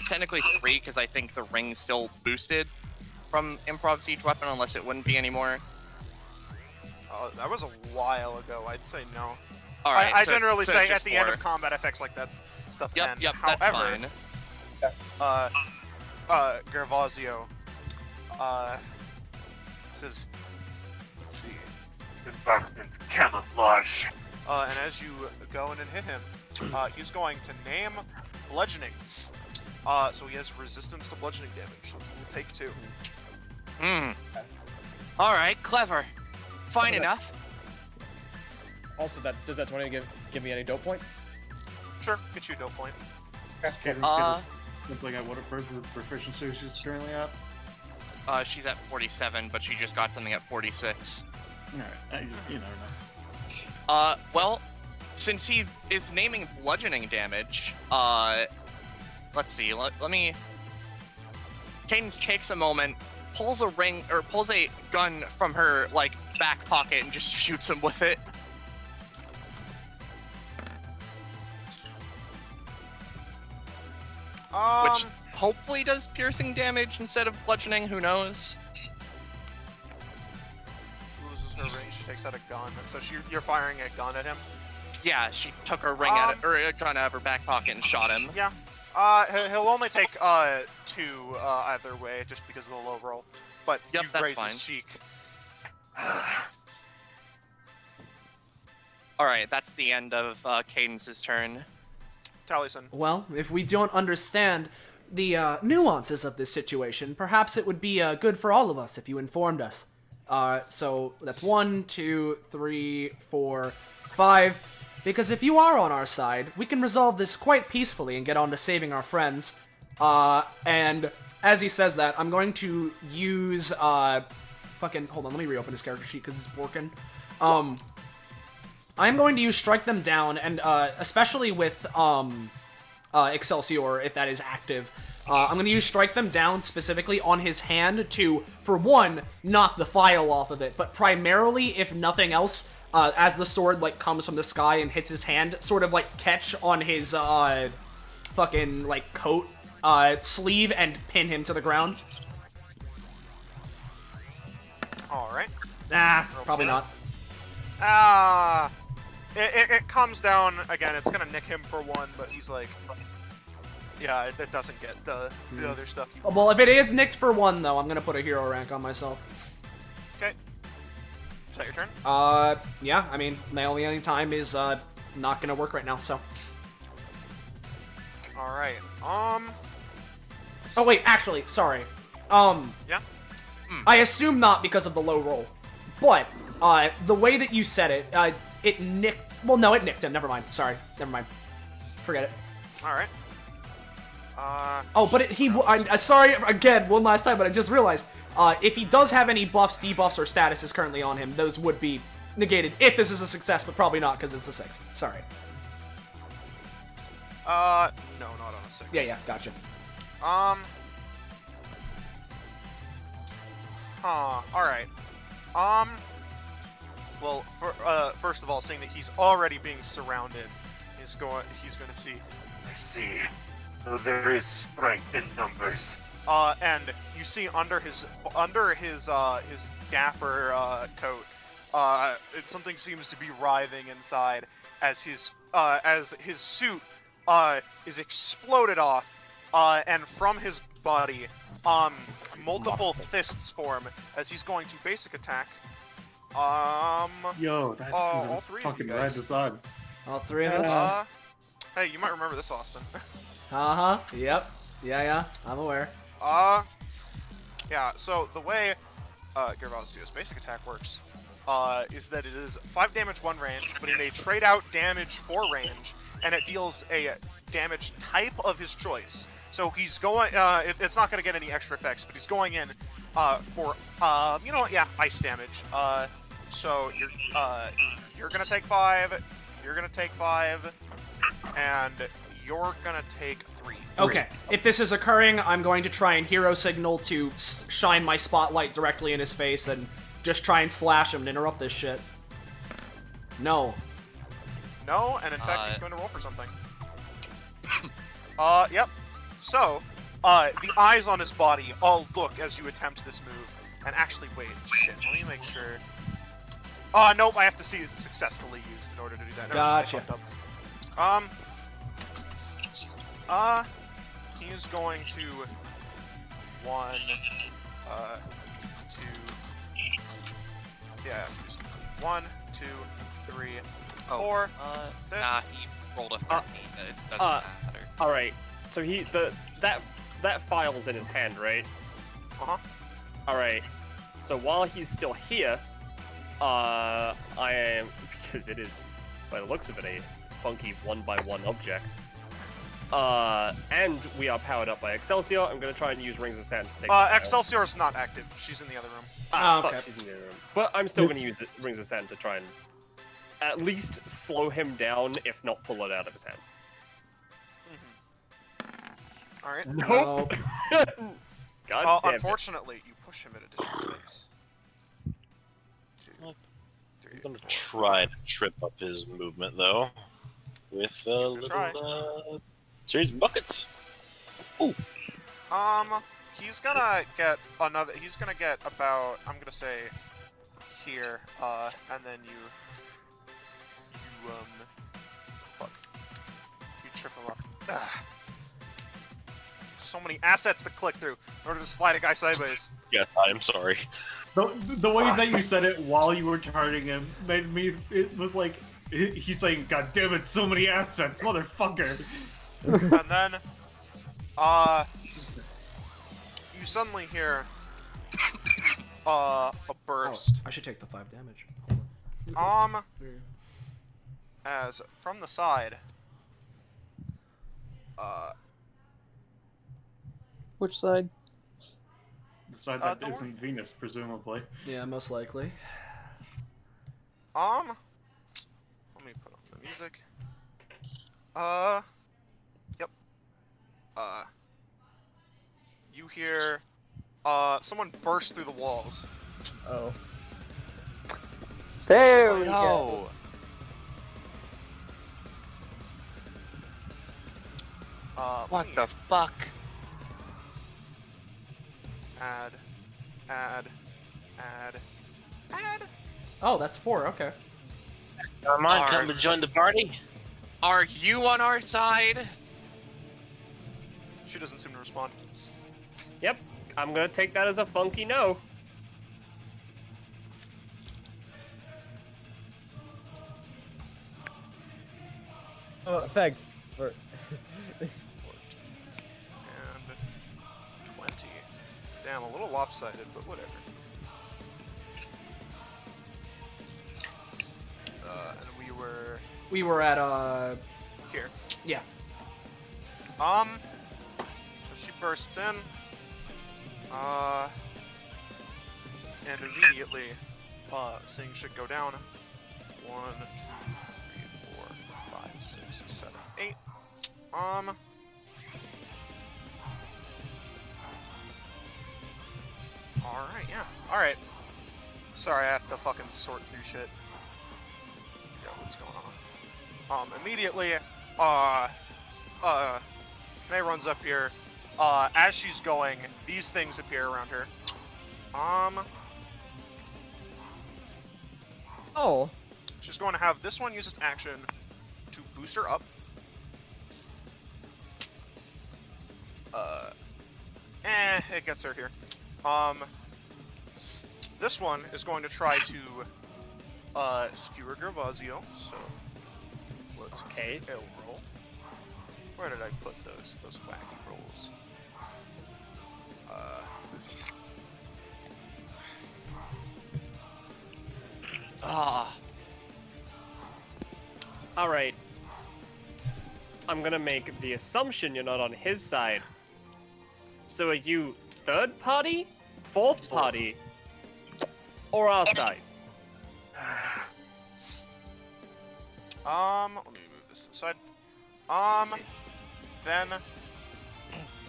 3 because I think the ring's still boosted from improv siege weapon, unless it wouldn't be anymore. That was a while ago. I'd say no. All right. I so, generally so say just at the end 4. of combat effects like that stuff. Yep. Then. Yep. However, that's fine. Gervasio says, let's see, environment camouflage. And as you go in and hit him, he's going to name bludgeoning. So he has resistance to bludgeoning damage. So he will take 2. All right. Clever. Fine enough. Also, does that 20 give me any dope points? Sure, get you a dope point. Looks like what proficiency she's currently at. She's at 47, but she just got something at 46. Alright, you never know. Well, since he is naming bludgeoning damage, let's see, let me... Cadence takes a moment, pulls a gun from her, back pocket and just shoots him with it. Which hopefully does piercing damage instead of bludgeoning, who knows? Loses her range, she takes out a gun. So you're firing a gun at him? Yeah, she took her ring out of, or a gun out of her back pocket and shot him. Yeah. He'll only take 2 either way, just because of the low roll. But yep, you that's graze fine. his cheek. Alright, that's the end of Cadence's turn. Taliesin. Well, if we don't understand the nuances of this situation, perhaps it would be good for all of us if you informed us. So that's 1, 2, 3, 4, 5. Because if you are on our side, we can resolve this quite peacefully and get on to saving our friends. And as he says that, I'm going to use hold on, let me reopen his character sheet because it's broken. I'm going to use Strike Them Down, and especially with Excelsior, if that is active, I'm going to use Strike Them Down specifically on his hand to, for one, knock the file off of it, but primarily, if nothing else, as the sword comes from the sky and hits his hand, sort of catch on his coat sleeve and pin him to the ground. Alright. Nah, probably not. It comes down again. It's gonna nick him for 1, but he's like, yeah, it doesn't get the other stuff you want. Well, if it is nicked for 1, though, I'm gonna put a hero rank on myself. Okay. Is that your turn? Yeah, I mean, my only any time is, not gonna work right now, so. Alright, Oh, wait, actually, sorry. Yeah? I assume not because of the low roll. But, the way that you said it, it nicked... Well, no, it nicked him. Never mind. Sorry. Never mind. Forget it. Alright. Oh, but I'm sorry, again, one last time, but I just realized, if he does have any buffs, debuffs, or statuses currently on him, those would be negated if this is a success, but probably not, because it's a 6. Sorry. No, not on a 6. Yeah, gotcha. Alright. Well, first of all, seeing that he's already being surrounded, he's going to see... I see. So there is strength in numbers. And you see under his dapper coat, something seems to be writhing inside as his suit is exploded off, and from his body, multiple fists form as he's going to basic attack. Yo, that all 3 fucking of you guys. ride us on. All 3 of us? Hey, you might remember this, Austin. Yep. Yeah, I'm aware. Yeah, so the way Gerval's Duo's basic attack works is that it is 5 damage 1 range, but it may trade out damage 4 range, and it deals a damage type of his choice. So he's going, it's not going to get any extra effects, but he's going in for, you know what, yeah, ice damage. So you're going to take 5, you're going to take 5, and you're going to take 3. Okay, if this is occurring, I'm going to try and hero signal to shine my spotlight directly in his face and just try and slash him to interrupt this shit. No. No, and in fact, he's going to roll for something. Yep. So, the eyes on his body all look as you attempt this move. And actually, wait, shit, let me make sure... nope, I have to see it successfully used in order to do that. Never mind, I Gotcha. fucked up. He's going to... 1, 2... Yeah, 1, 2, 3, 4. This. Nah, he rolled a 13. It doesn't matter. Alright, so that file's in his hand, right? Uh-huh. Alright, so while he's still here, I am, because it is, by the looks of it, a funky 1x1 object, and we are powered up by Excelsior, I'm going to try and use Rings of Sand to take Excelsior's not active. She's in the other room. Fuck, she's in the other room. But I'm still going to use Rings of Sand to try and at least slow him down, if not pull it out of his hands. Alright. Nope. God damn unfortunately, you push him at a distance space. 2, 3, I'm gonna try to trip up his movement though, with a little series of buckets. Ooh. He's gonna get another. He's gonna get about. I'm gonna say here. And then you fuck. You trip him up. Ugh. So many assets to click through in order to slide a guy sideways. Yes, I'm sorry. The way that you said it while you were charging him made me. It was like he's saying, "God damn it, so many assets, motherfucker." And then, you suddenly hear a burst. Oh, I should take the 5 damage. As from the side, Which side? The side that isn't Venus, presumably. Yeah, most likely. let me put on the music. Yep. You hear, someone burst through the walls. Oh. There we go. What the fuck? Add. Oh, that's 4, okay. Come on, come to join the party. Are you on our side? She doesn't seem to respond. Yep, I'm gonna take that as a funky no. Thanks for. And 20. Damn, a little lopsided, but whatever. And we were at here. Yeah. So she bursts in. And immediately, seeing shit go down. 1, 2, 3, 4, 5, 6, 7, 8. Alright, yeah. Alright. Sorry, I have to fucking sort through shit. Yeah, what's going on? Immediately, May runs up here. As she's going, these things appear around her. Oh. She's going to have this one use its action to boost her up. It gets her here. This one is going to try to skewer Gervasio, so let's roll. Where did I put those wacky rolls? Alright. I'm gonna make the assumption you're not on his side. So are you third party, fourth party, or our side? Let me move this aside. Then,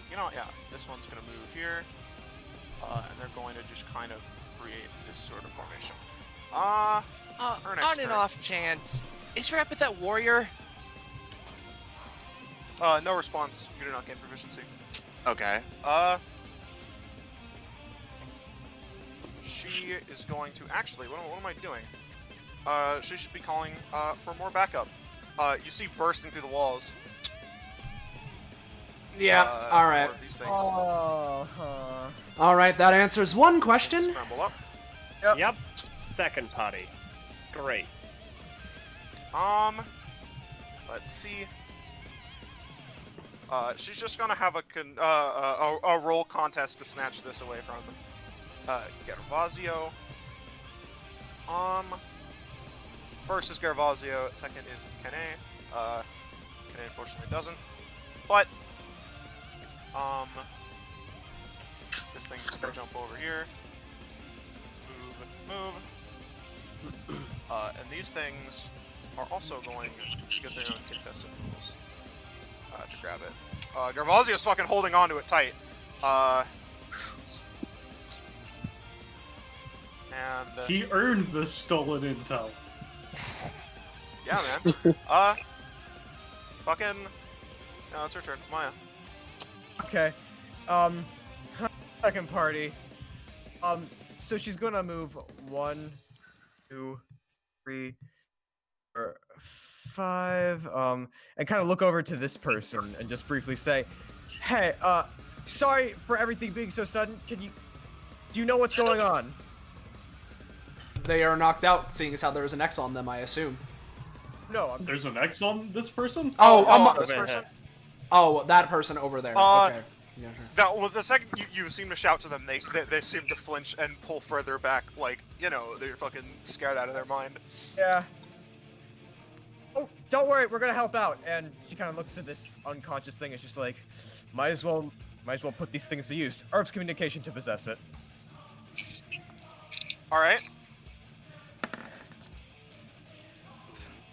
you know, yeah, this one's gonna move here, and they're going to just kind of create this sort of formation. On an off chance, is your Epithet warrior? No response. You do not gain proficiency. Okay. She is going to actually. What am I doing? She should be calling for more backup. You see bursting through the walls. Yeah. All right. All right. That answers one question. Scramble up. Yep. Second party. Great. Let's see. She's just gonna have a roll contest to snatch this away from Gervasio. First is Gervasio, second is Kene. Kene unfortunately doesn't. But this thing's gonna jump over here. Move. And these things are also going to get their own contested rules to grab it. Gervasio's fucking holding on to it tight. And he earned the stolen intel. Yeah, man. Fucking. No, it's her turn, Maya. Okay. Second party. So she's gonna move 1, 2, 3, 4, 5. And kind of look over to this person and just briefly say, "Hey, sorry for everything being so sudden. Do you know what's going on?" They are knocked out, seeing as how there is an X on them, I assume. No, there's an X on this person? This person? Oh, that person over there. Okay. Yeah, sure. Well, the second you seem to shout to them, they seem to flinch and pull further back, like, you know, they're fucking scared out of their mind. Yeah. Oh, don't worry, we're gonna help out. And she kind of looks at this unconscious thing and she's like, might as well put these things to use. Herb's communication to possess it. All right.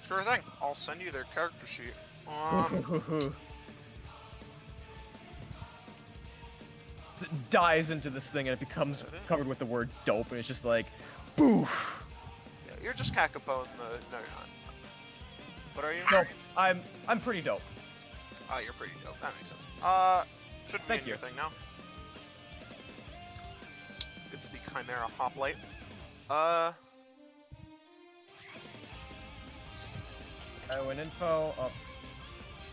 Sure thing. I'll send you their character sheet. It dives into this thing and it becomes covered with the word dope, and it's just like, boof. Yeah, you're just Kakapo in the. No, you're not. What are you? No, I'm pretty dope. You're pretty dope. That makes sense. Should be in your thing now. It's the Chimera Hoplite. When info. Oh,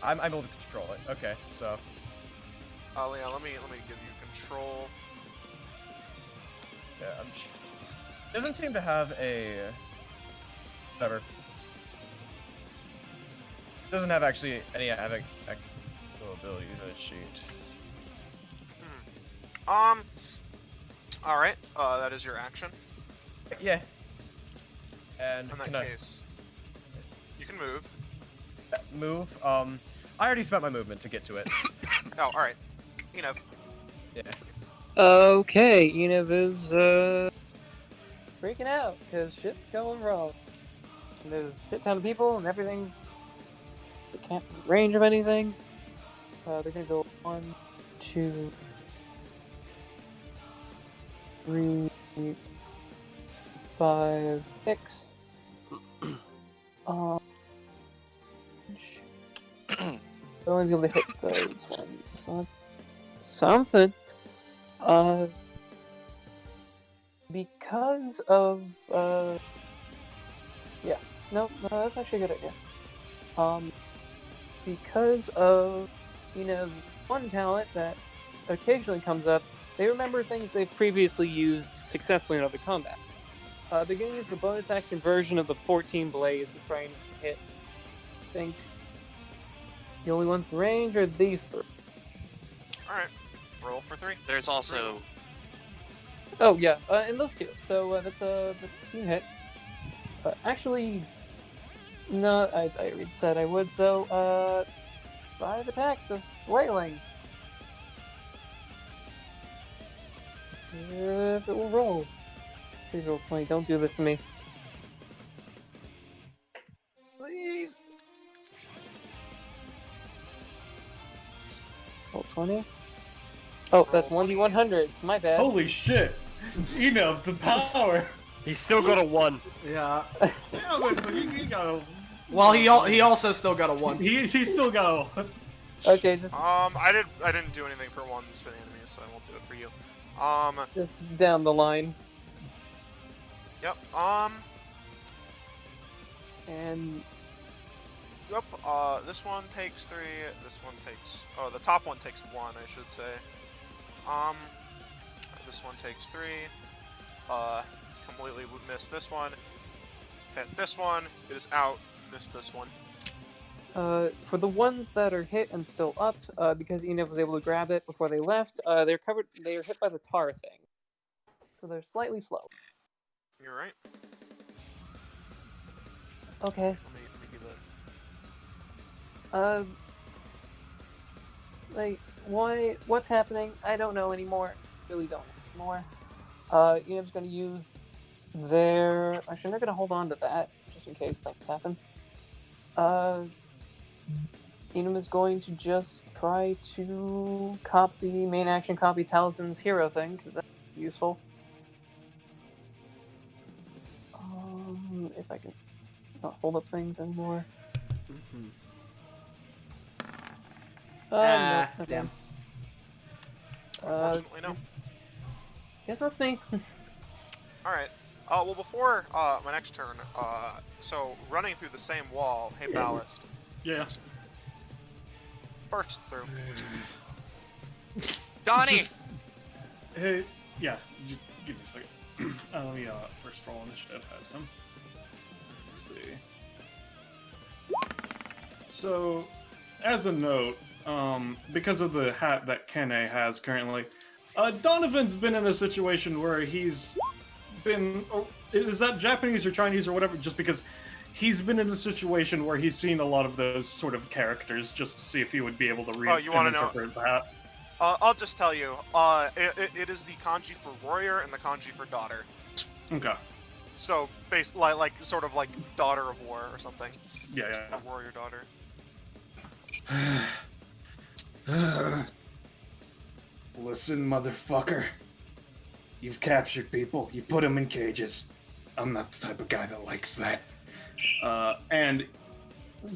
I'm able to control it. Okay, so. Yeah, let me give you control. Yeah, doesn't seem to have a... Whatever. Doesn't have actually any actual abilities on its sheet. Alright, that is your action. Yeah. And In that case, you can move. Move? I already spent my movement to get to it. Oh, alright. Enev. Yeah. Okay, Enev is, freaking out, because shit's going wrong. And there's a shit ton of people, and everything's... They can't range of anything. They're gonna go 1, 2, 3, 5, 6. They're only able to hit those ones. So something. Because of yeah, no, that's actually a good idea. Because of, one talent that occasionally comes up, they remember things they've previously used successfully in other combat. They're going to use the bonus action version of the 14 blades to try and hit. I think the only ones in range are these 3. Alright, roll for 3. There's also... Oh, yeah, and those 2. So that's the 2 hits. Actually, no, I already said I would, so 5 attacks of flailing. If it will roll. Please roll 20, don't do this to me. Please! Roll 20. Oh, that's 1d100. My bad. Holy shit! Enev, the power! He's still got a 1. Yeah. Yeah, but he got a... Well, he also still got a 1. He still got a 1. Okay, just... I didn't do anything for 1s for the enemies, so I won't do it for you. Just down the line. Yep, And... Yep, this one takes 3, this one takes... Oh, the top one takes 1, I should say. This one takes 3. Completely missed this one. Hit this one, it is out, missed this one. For the ones that are hit and still up, because Enev was able to grab it before they left, they are hit by the tar thing. So they're slightly slow. You're right. Okay. Let me give it. What's happening? I don't know anymore. Really don't know anymore. Enev's gonna use their... Actually, they're gonna hold on to that, just in case things happen. Enem is going to just try to copy main action, copy Talisman's hero thing, because that's useful. If I can not hold up things anymore. No, okay. Damn. Unfortunately, no. Guess that's me. Alright. Well, before my next turn, so running through the same wall, hey, Ballast. Yeah. Burst through. Donnie! Hey, yeah, just give me a second. Let me first roll initiative has him. Let's see. So, as a note, because of the hat that Kene has currently, Donovan's been in a situation where he's been... Is that Japanese or Chinese or whatever? Just because he's been in a situation where he's seen a lot of those sort of characters just to see if he would be able to read Oh, you want to know? the hat. I'll just tell you. It is the kanji for warrior and the kanji for daughter. Okay. So, like sort of like daughter of war or something. Yeah. Or warrior daughter. Listen, motherfucker. You've captured people. You put them in cages. I'm not the type of guy that likes that. And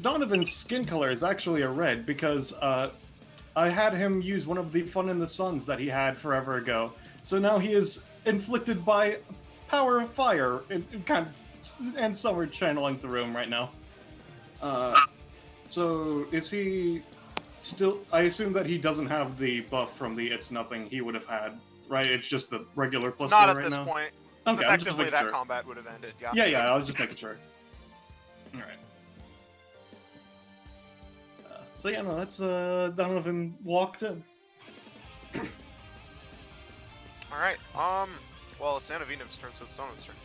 Donovan's skin color is actually a red because I had him use one of the Fun in the Suns that he had forever ago. So now he is inflicted by power of fire, and some are channeling through him right now. So is he still, I assume that he doesn't have the buff from the It's Nothing he would have had, right? It's just the regular +4 Not right at this now? point. Okay, I'm just Effectively, making that sure. combat would have ended. Yeah. Yeah, I was just making sure. Alright. So yeah, no, that's Donovan walked in. Alright, well, it's Anavinev's turn, so it's Donovan's turn.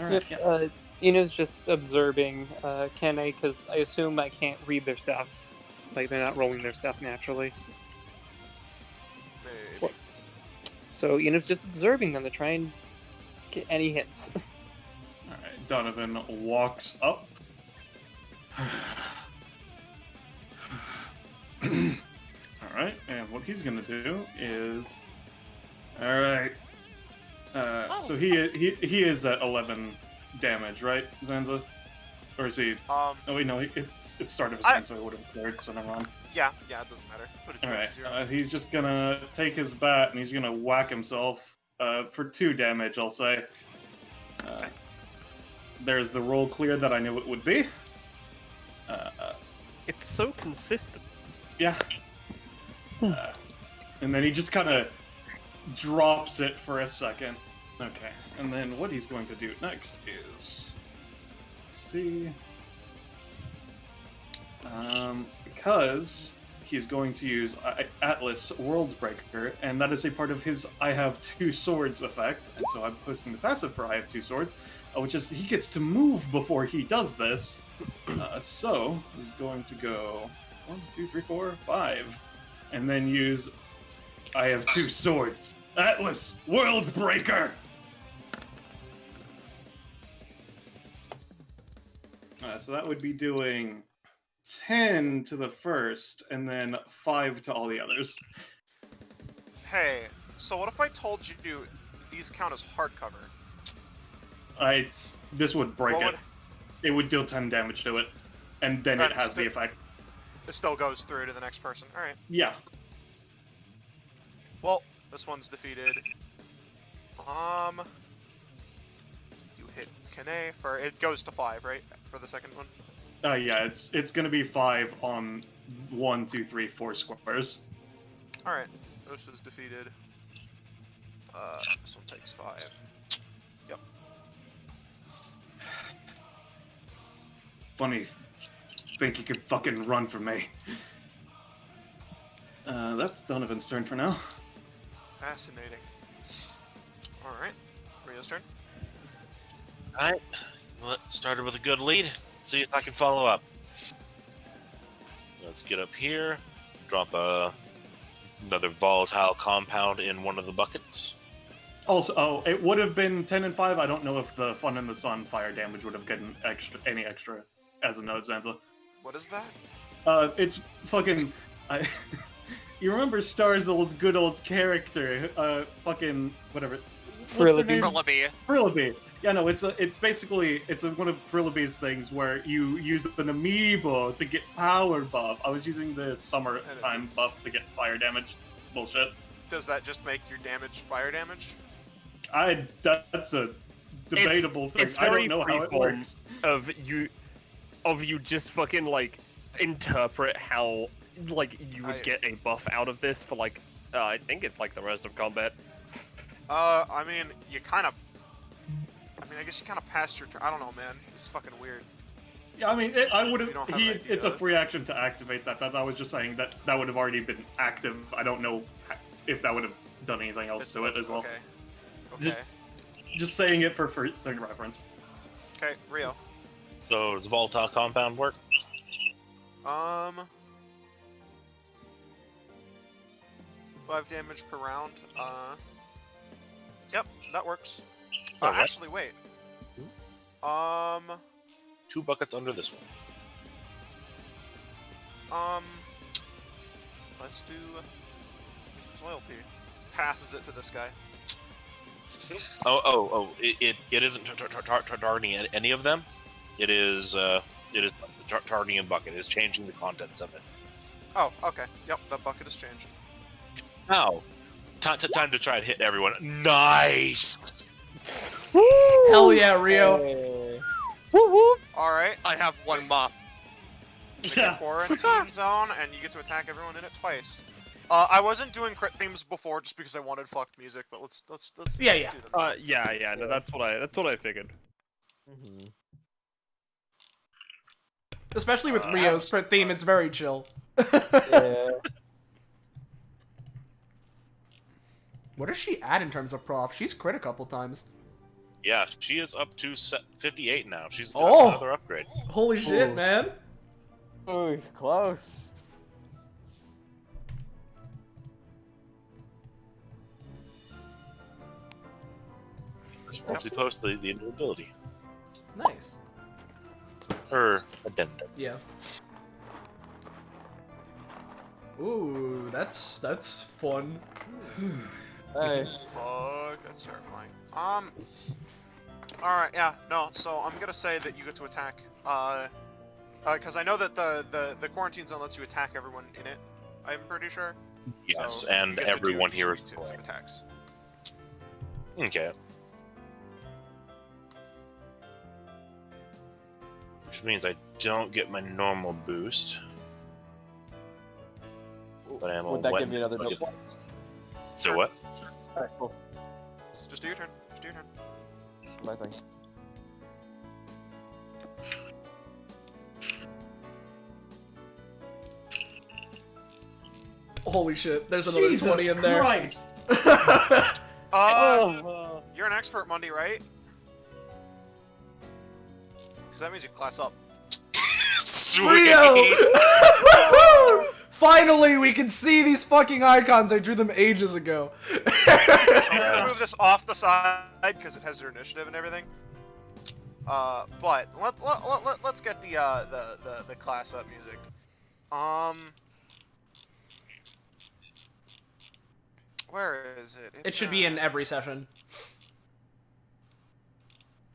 Alright, Yep, Ina's just observing Kene, because I assume I can't read their stuff. Like, they're not rolling their stuff naturally. Maybe. So Ina's just observing them to try and get any hits. Alright, Donovan walks up. Alright, and what he's gonna do is... Alright. So he is at 11 damage, right, Zanza? Or is he... Oh wait, no, it's start of his turn, so he would have cleared, so never mind. Yeah, it doesn't matter. Put it to Alright, 0. he's just gonna take his bat and he's gonna whack himself for 2 damage, I'll say. There's the roll clear that I knew it would be. It's so consistent. Yeah. And then he just kind of drops it for a second. Okay, and then what he's going to do next is... Let's see... because he's going to use Atlas Worldbreaker, and that is a part of his I have 2 swords effect, and so I'm posting the passive for I have 2 swords, which is he gets to move before he does this. So he's going to go 1, 2, 3, 4, 5, and then use I have 2 swords. Atlas Worldbreaker! So that would be doing 10 to the first, and then 5 to all the others. Hey, so what if I told you these count as hardcover? This would break What it. It would deal 10 damage to it, and then it has the effect. It still goes through to the next person. Alright. Yeah. Well, this one's defeated. You hit Kene for... It goes to 5, right? For the second one? Yeah, it's gonna be 5 on 1, 2, 3, 4 squares. Alright. This is defeated. This one takes 5. Yep. Funny. Think you could fucking run from me. That's Donovan's turn for now. Fascinating. Alright. Rio's turn. Alright. Well, it started with a good lead. Let's see if I can follow up. Let's get up here. Drop another volatile compound in one of the buckets. Also, it would have been 10 and 5. I don't know if the Fun in the Sun fire damage would have gotten any extra as a note, Zanza. What is that? It's fucking... you remember Star's good old character, fucking... whatever. Frillaby. Frillaby. Yeah, no, it's basically one of Frillaby's things where you use an amiibo to get power buff. I was using the summertime buff to get fire damage. Bullshit. Does that just make your damage fire damage? That's a debatable thing. I don't know how it works. Of you just fucking like interpret how like you would get a buff out of this for like I think it's like the rest of combat. I mean, you kind of. I guess you kind of passed your turn. I don't know, man. This is fucking weird. Yeah, I mean, I would have. It's a idea. free action to activate that. I was just saying that would have already been active. I don't know if that would have done anything else to it as well. Okay. Just saying it for reference. Okay, Rio. So does volatile compound work? 5 damage per round. Yep, that works. Alright. Actually, wait. 2 buckets under this one. Let's do loyalty. Passes it to this guy. It isn't targeting any of them. It is targeting a bucket. It's changing the contents of it. Oh, okay. Yep, that bucket has changed. Now, time to try to hit everyone. Nice. Hell yeah, Rio. Alright. I have 1 mop. the quarantine zone, and you get to attack everyone in it twice. I wasn't doing crit themes before just because I wanted fucked music, but let's Yeah. do them. Yeah. No, that's what I figured. Especially with Rio's crit theme, it's very chill. Yeah. What does she add in terms of prof? She's crit a couple times. Yeah, she is up to 58 now. She's got Oh! another upgrade. Holy shit, man. Ooh, close. Actually post the new ability. Nice. Her addendum. Yeah. Ooh, that's fun. Nice. Fuck, that's terrifying. Alright, yeah, no, so I'm gonna say that you get to attack, because I know that the quarantine zone lets you attack everyone in it, I'm pretty sure. Yes, So and you get to everyone do here two is types of attacks. Okay. Which means I don't get my normal boost. But I am Would that give you another double? double? So what? Alright, cool. Just do your turn. Just do your turn. My thing. Holy shit, there's another Jesus 20 in there. Christ. You're an expert, Mundy, right? Because that means you class up. Rio! Finally, we can see these fucking icons. I drew them ages ago. I'm gonna move this off the side because it has your initiative and everything. But let's get the class up music. Where is it? It should be in every session.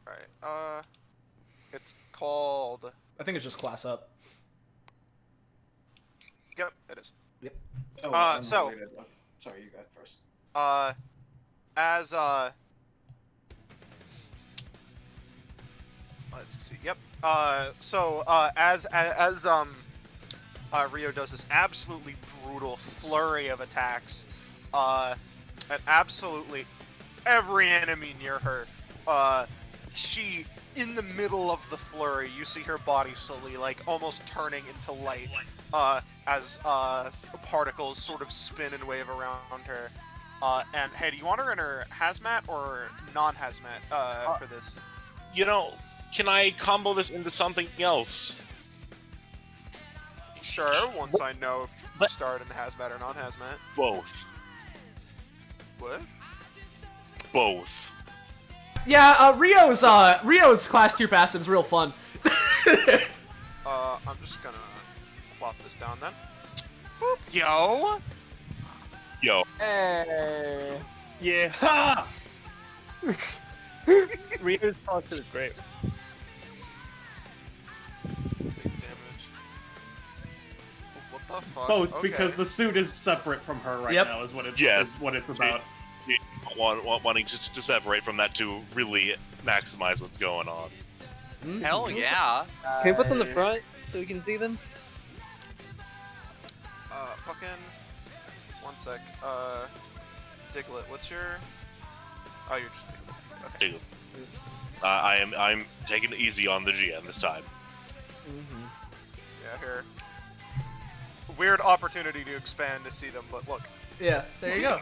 Right. It's called. I think it's just class up. Yep, it is. Yep. Oh, so. Sorry, you got it first. Let's see. Yep. Rio does this absolutely brutal flurry of attacks, at absolutely every enemy near her. She, in the middle of the flurry, you see her body slowly, like, almost turning into light, as particles sort of spin and wave around her. And hey, do you want her in her hazmat or non-hazmat for this? You know, can I combo this into something else? Sure, once I know if you start in hazmat or non-hazmat. Both. What? Both. Yeah, Rio's class 2 passive's real fun. I'm just gonna plop this down then. Boop. Yo! Hey. Yeah. Ha! Rio's concept is great. Big damage. What the fuck? Both, Okay. because the suit is separate from her right Yep. now, is what it's, Yes. is what it's about. Wanting to separate from that to really maximize what's going on. Hell yeah. Can we put them in the front so we can see them? Fucking. One sec. Diglett, what's your. Oh, you're just Diglett. Okay. I'm taking it easy on the GM this time. Yeah, here. Weird opportunity to expand to see them, but look. Yeah, there you go.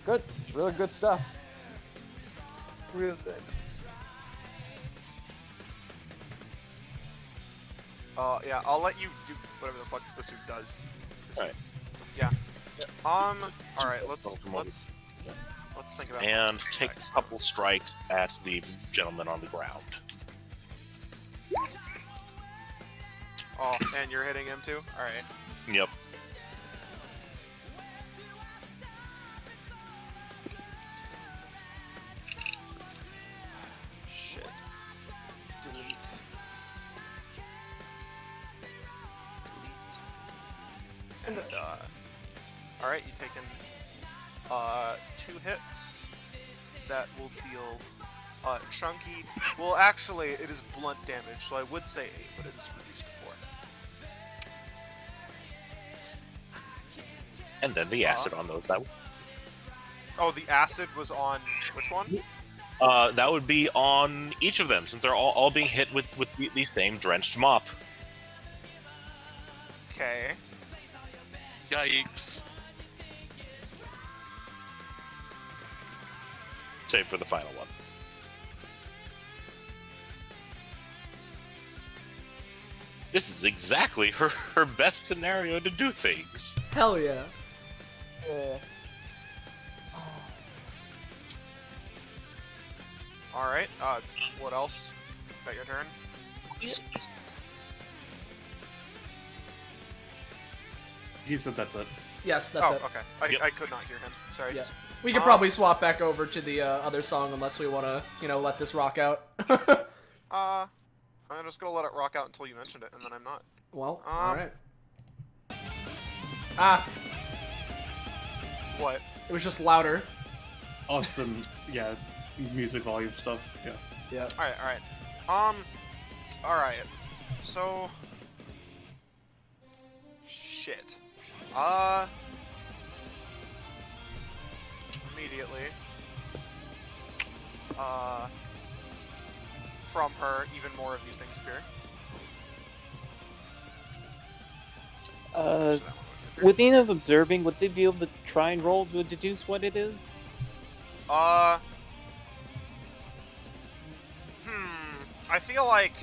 Good. Really good stuff. Real good. Yeah, I'll let you do whatever the fuck the suit does. Alright. Yeah. Alright, let's think about And take a couple strikes at the gentleman on the ground. Oh, and you're hitting him too? Alright. Yep. Shit. Delete. And, alright, you've taken, 2 hits. That will deal, chunky. Well, actually, it is blunt damage, so I would say 8, but it is reduced to 4. And then the acid on those. That Oh, the acid was on which one? that would be on each of them, since they're all being hit with the same drenched mop. Okay. Yikes. Save for the final one. This is exactly her best scenario to do things. Hell yeah. Alright, what else? Got your turn? He said that's it. Yes, that's it. Okay. I could not hear him. Sorry. Yeah. We could probably swap back over to the other song unless we want to, let this rock out. I'm just gonna let it rock out until you mentioned it, and then I'm not. Well, alright. Ah. What? It was just louder. Austin, yeah, music volume stuff, yeah. Yeah. Alright. Alright. So... Shit. Immediately. From her, even more of these things appear. With enough observing, would they be able to try and roll to deduce what it is? I feel like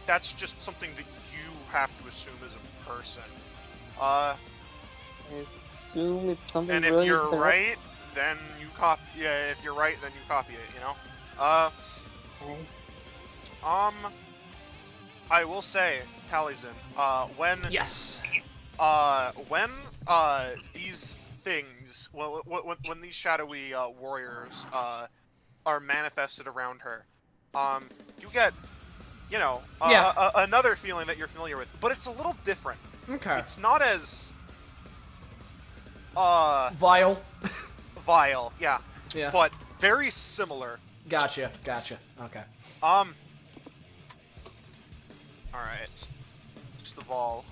that's just something that you have to assume as a person. I assume it's something. And if really you're right, then you copy. Yeah, if you're right, then you copy it. You know. I will say, Talizin, when these things, when these shadowy warriors are manifested around her, you get, another feeling that you're familiar with, but it's a little different. Okay. It's not as vile. Vile, yeah. Yeah. But very similar. Gotcha. Okay. Alright. First of all,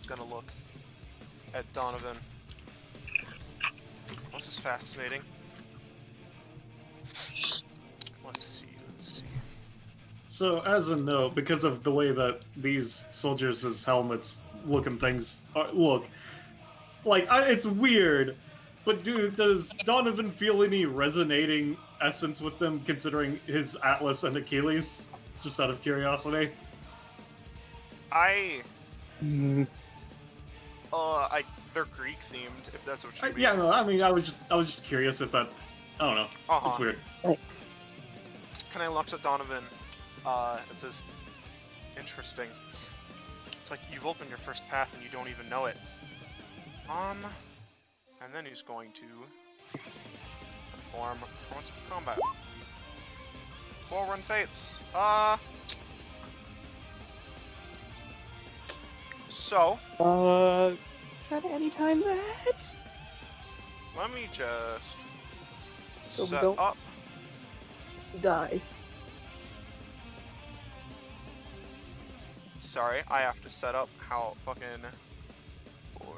gonna look at Donovan. This is fascinating. Let's see. So, as a note, because of the way that these soldiers' helmets looking things look, it's weird, but does Donovan feel any resonating essence with them, considering his Atlas and Achilles? Just out of curiosity. They're Greek themed, if that's what you mean. Yeah, no, I mean, I was just curious if that, I don't know, it's weird. Can I look at Donovan? It says, interesting. It's like you've opened your first path and you don't even know it. And then he's going to perform performance of combat. Forerun Fates. So. At any time that. Let me just So set we don't up. Die. Sorry, I have to set up how fucking.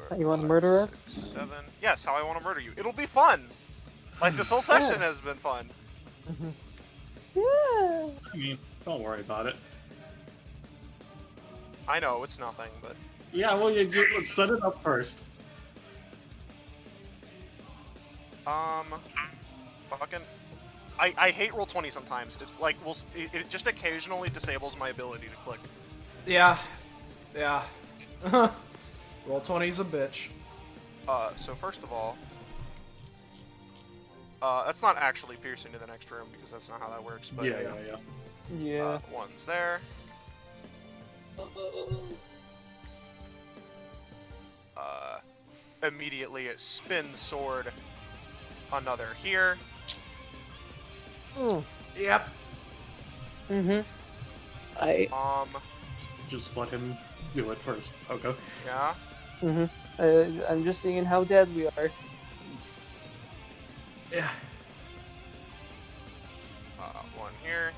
4, You want to murder us? 6, 7. Yes, how I want to murder you. It'll be fun. Like this whole session has been fun. Yeah. I mean, don't worry about it. I know it's nothing, but. Yeah, well, let's set it up first. Fucking. I hate Roll20 sometimes. It's like, it just occasionally disables my ability to click. Yeah. Roll20's a bitch. So first of all, that's not actually piercing to the next room because that's not how that works. But yeah. One's there. Immediately it spins sword. Another here. Yep. Just let him do it first. Okay. Yeah. I'm just seeing how dead we are. Yeah. here.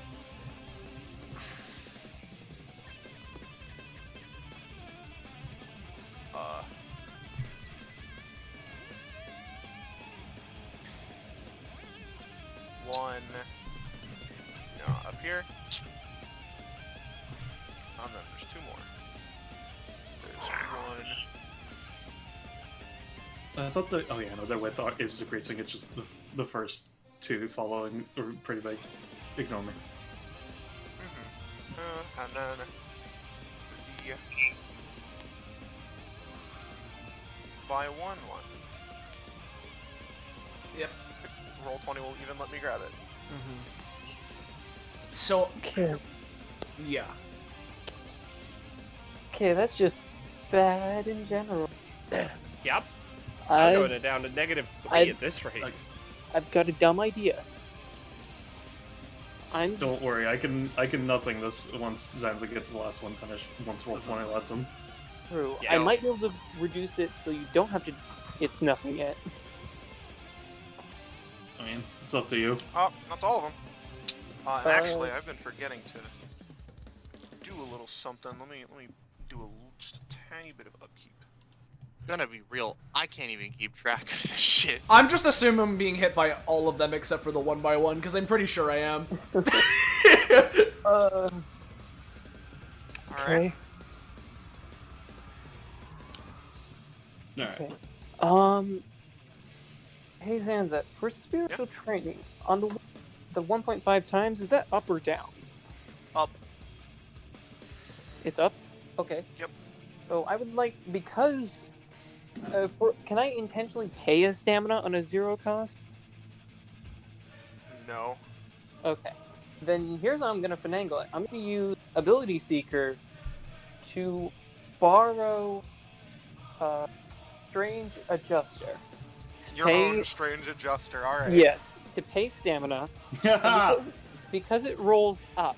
One. No, up here. And then there's two more. There's one. I thought that. Oh yeah, no, their width is decreasing. It's just the first two following are pretty big. Ignore me. And then the by one. Yep. Roll 20 will even let me grab it. So. Okay. Yeah. Okay, that's just bad in general. Yep. I'm I've- going down to -3 I've- at this rate. I've got a dumb idea. Don't worry, I can nothing this once Zanza gets the last one finished. Once roll 20 lets him. True. Yeah. I might be able to reduce it so you don't have to. It's nothing yet. I mean, it's up to you. Oh, that's all of them. And actually, I've been forgetting to do a little something. Let me do just a tiny bit of upkeep. Gonna be real, I can't even keep track of this shit. I'm just assuming I'm being hit by all of them except for the 1x1, because I'm pretty sure I am. Alright. Alright. Hey Zanza, for spiritual training, on the 1.5 times, is that up or down? Up. It's up? Okay. Yep. So I would like, because... can I intentionally pay a stamina on a 0 cost? No. Okay. Then here's how I'm gonna finagle it. I'm gonna use Ability Seeker to borrow Strange Adjuster. Your own strange adjuster, alright. Yes, to pay stamina. because it rolls up.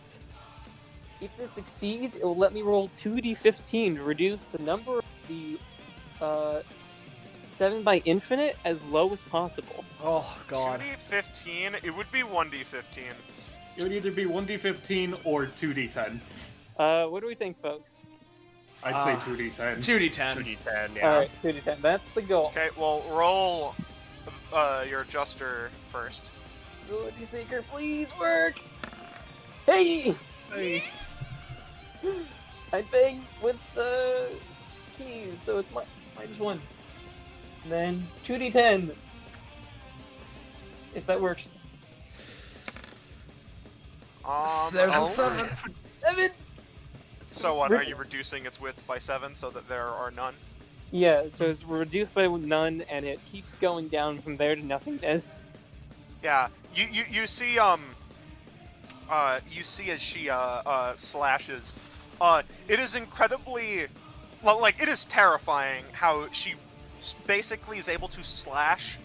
If this succeeds, it will let me roll 2d15 to reduce the number of the 7 by infinite as low as possible. Oh god. 2d15, it would be 1d15. It would either be 1d15 or 2d10. What do we think, folks? I'd say 2d10. 2d10. 2d10, yeah. Alright, 2d10. That's the goal. Okay, well, roll your adjuster first. Ability Seeker, please work! Hey! Nice. I banged with the keys, so it's -1. Then 2d10. If that works. There's a oh. 7. 7! So what, are you reducing its width by 7 so that there are none? Yeah, so it's reduced by none, and it keeps going down from there to nothingness. Yeah, you see you see as she slashes. It is incredibly, well, like, it is terrifying how she basically is able to slash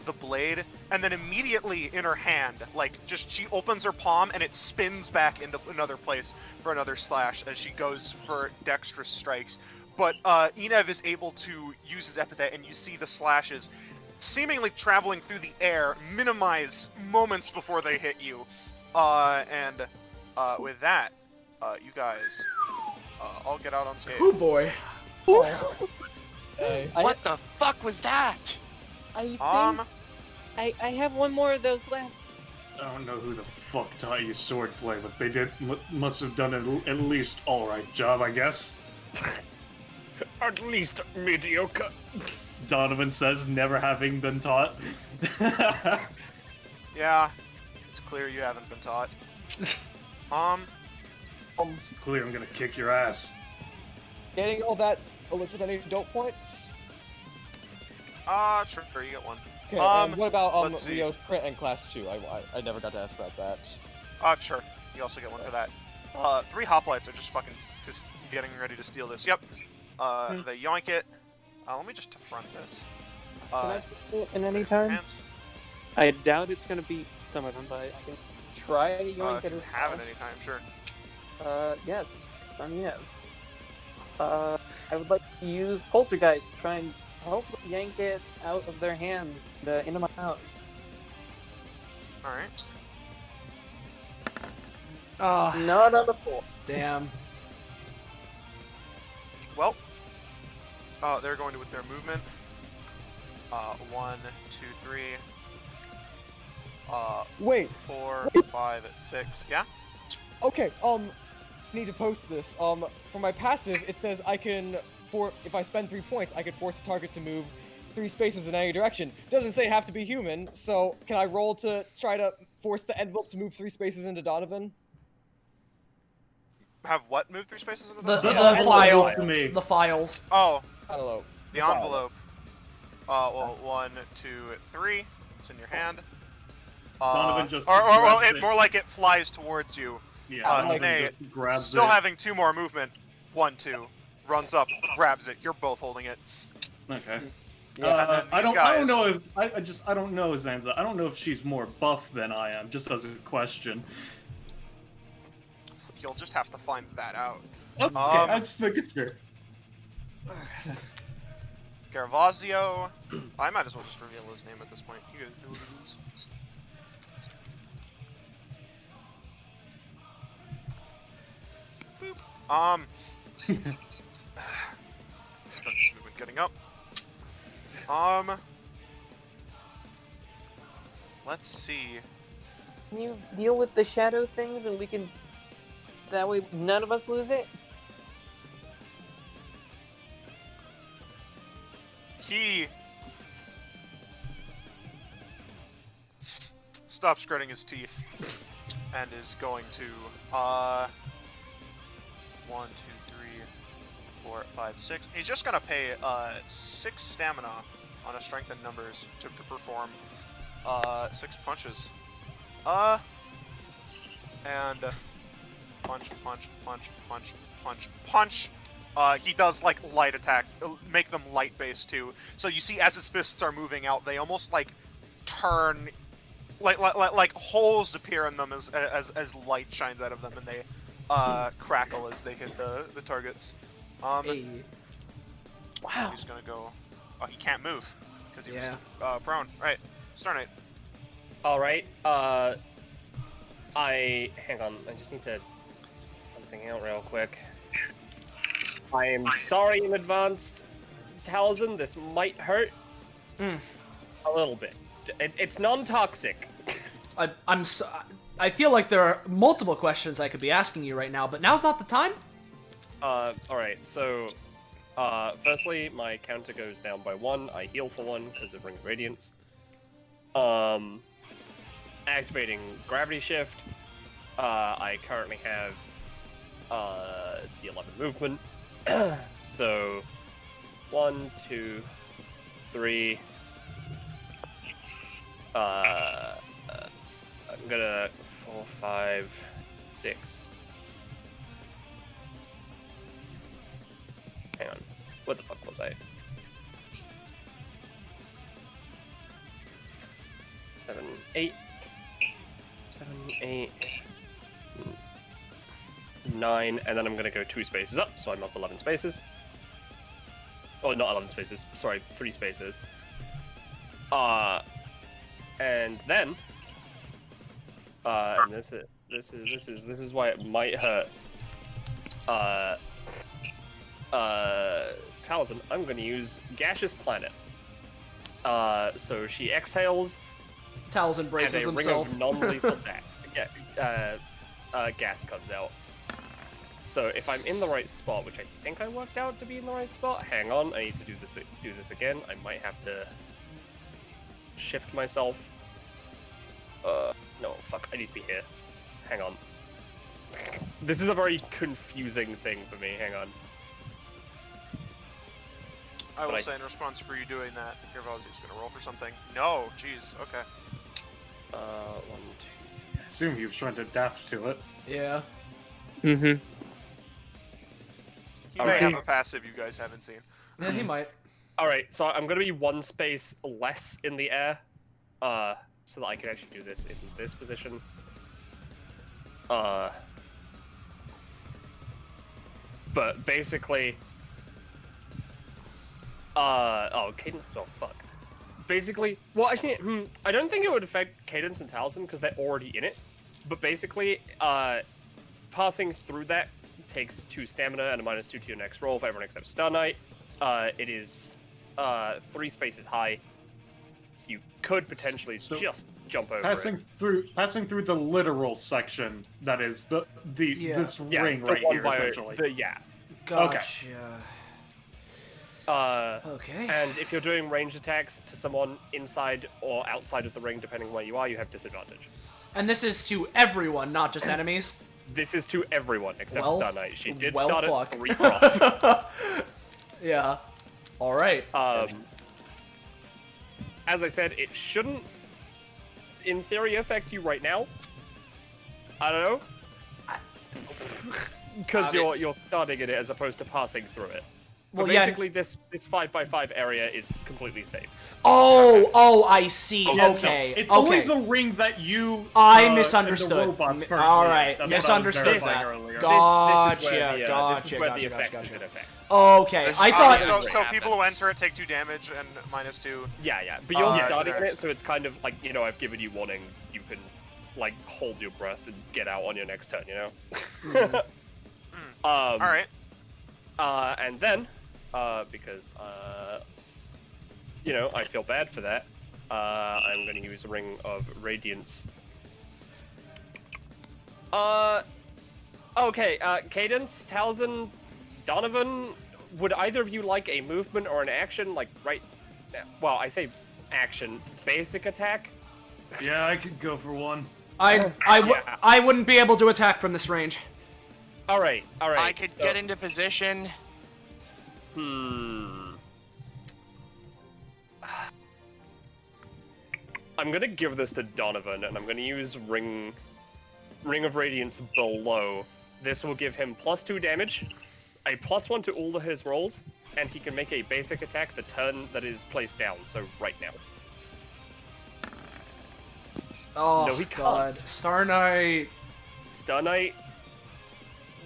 the blade, and then immediately in her hand, like, just she opens her palm and it spins back into another place for another slash as she goes for dexterous strikes. But Enev is able to use his epithet, and you see the slashes seemingly traveling through the air, minimize moments before they hit you. With that, you guys all get out unscathed. Oh boy. What the fuck was that? I think I have one more of those left. I don't know who the fuck taught you swordplay, but they must have done at least alright job, I guess. At least mediocre. Donovan says, never having been taught. Yeah, it's clear you haven't been taught. It's clear I'm gonna kick your ass. Getting all that elicit any dope points? Sure, you get one. Okay, and what about let's see. Rio's crit and class 2? I never got to ask about that. Sure, you also get one for that. 3 hoplites are just fucking just getting ready to steal this. Yep. They yoink it. Let me just front this. Can I do it in any time? Hands. I doubt it's gonna beat some of them, but I can try to yoink If it you as have it well. anytime, sure. Yes. I mean, I would like to use Poltergeist to try and hopefully yank it out of their hands into my mouth. Alright. Oh, Not on the 4. damn. Well, they're going to with their movement. 1, 2, 3. Wait. 4, 5, 6. Yeah. Okay. Need to post this. For my passive, it says I can if I spend 3 points, I can force a target to move 3 spaces in any direction. Doesn't say have to be human, so can I roll to try to force the envelope to move 3 spaces into Donovan? Have what moved 3 spaces into The envelope? file. The files. Oh. Envelope. The envelope. Well, 1, 2, 3. It's in your hand. Donovan just well, grabs it. more like it flies towards you. Yeah, Nate, Donovan just grabs still it. having 2 more movement. 1, 2. Runs up, grabs it. You're both holding it. Okay. Yeah. I don't know if I don't know, Zanza. I don't know if she's more buff than I am. Just as a question. You'll just have to find that out. Okay, I'm just making sure. Garavazio. I might as well just reveal his name at this point. You guys know what it is. Boop. Start this movement getting up. Let's see. Can you deal with the shadow things and we can... That way none of us lose it? He stops gritting his teeth and is going to 1, 2, 3, 4, 5, 6. He's just gonna pay 6 stamina on a strength and numbers to perform 6 punches. And punch, punch, punch, punch, punch, punch. He does like light attack, make them light based too. So you see, as his fists are moving out, they almost like turn, like holes appear in them as light shines out of them, and they crackle as they hit the targets. Wow. He's gonna go. Oh, he can't move because he was prone. Right, Starnight. All right. Hang on. I just need to something out real quick. I am sorry in advance, Talzin. This might hurt a little bit. It's non-toxic. I feel like there are multiple questions I could be asking you right now, but now's not the time. All right. So, firstly, my counter goes down by 1. I heal for 1 because of Ring of Radiance. Activating Gravity Shift. I currently have the 11 movement. So 1, 2, 3. I'm gonna 4, 5, 6. Hang on. What the fuck was I? 7, 8. 7, 8. 9, and then I'm gonna go 2 spaces up, so I'm up 11 spaces. Oh, not 11 spaces. Sorry, 3 spaces. And then, and this is why it might hurt. Talzin, I'm gonna use Gaseous Planet. So she exhales. Talzin braces and a himself. Ring of non-lethal gas comes out. So if I'm in the right spot, which I think I worked out to be in the right spot, hang on, I need to do this again. I might have to shift myself. No, fuck, I need to be here. Hang on. This is a very confusing thing for me, hang on. I will say in response for you doing that, Garavazio's gonna roll for something. No, jeez, okay. 1, 2. I assume he was trying to adapt to it. Yeah. Mm-hmm. He may have a passive you guys haven't seen. Yeah, he might. Alright, so I'm gonna be 1 space less in the air, so that I can actually do this in this position. But basically, oh, Cadence, oh fuck. Basically, well, actually, I don't think it would affect Cadence and Talzin because they're already in it. But basically, passing through that takes 2 stamina and a -2 to your next roll for everyone except Star Knight. It is 3 spaces high. So you could potentially just jump over passing through the literal section that is this ring the right one here by essentially. Gotcha. Okay. And if you're doing ranged attacks to someone inside or outside of the ring, depending where you are, you have disadvantage. And this is to everyone, not just enemies? This is to everyone except Star Knight. She did well, start fuck. at 3 prof. Yeah. Alright. As I said, it shouldn't, in theory, affect you right now. I don't know. Because you're starting at it as opposed to passing through it. Well, basically, this 5x5 area is completely safe. Oh, I see. Okay. It's only the ring that you. I misunderstood. Alright, misunderstood that. Gotcha. This is where the effect is in effect. Okay, I thought. So people who enter it take 2 damage and -2. Yeah. But you're starting in it, so it's kind of like, I've given you warning. You can, like, hold your breath and get out on your next turn, Alright. And then, because, I feel bad for that, I'm going to use a Ring of Radiance. Okay, Cadence, Talzin, Donovan, would either of you like a movement or an action, like, right now? Well, I say action, basic attack? Yeah, I could go for one. I wouldn't be able to attack from this range. Alright. I could get into position. I'm gonna give this to Donovan, and I'm gonna use Ring of Radiance below. This will give him +2 damage, a +1 to all of his rolls, and he can make a basic attack the turn that is placed down, so right now. Oh, no, he God. can't. Star Knight,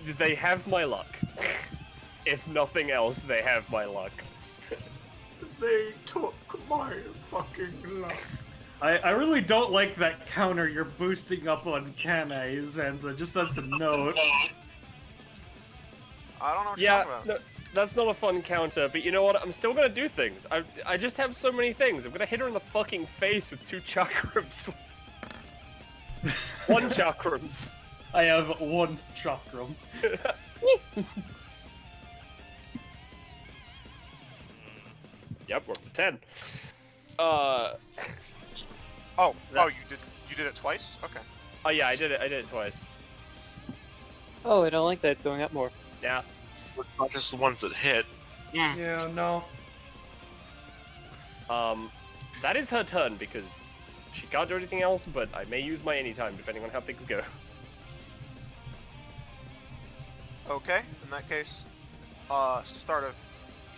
they have my luck. If nothing else, they have my luck. They took my fucking luck. I really don't like that counter you're boosting up on Kane, Zanza, just as a note. I don't know what you're talking about. No, that's not a fun counter, but you know what? I'm still gonna do things. I just have so many things. I'm gonna hit her in the fucking face with 2 chakrams. 1 chakrams. I have 1 chakram. Yep, we're up to 10. You did it twice? Okay. Oh yeah, I did it twice. Oh, I don't like that. It's going up more. Yeah. It's not just the ones that hit. Yeah, no. That is her turn because she can't do anything else, but I may use my anytime depending on how things go. Okay, in that case, start of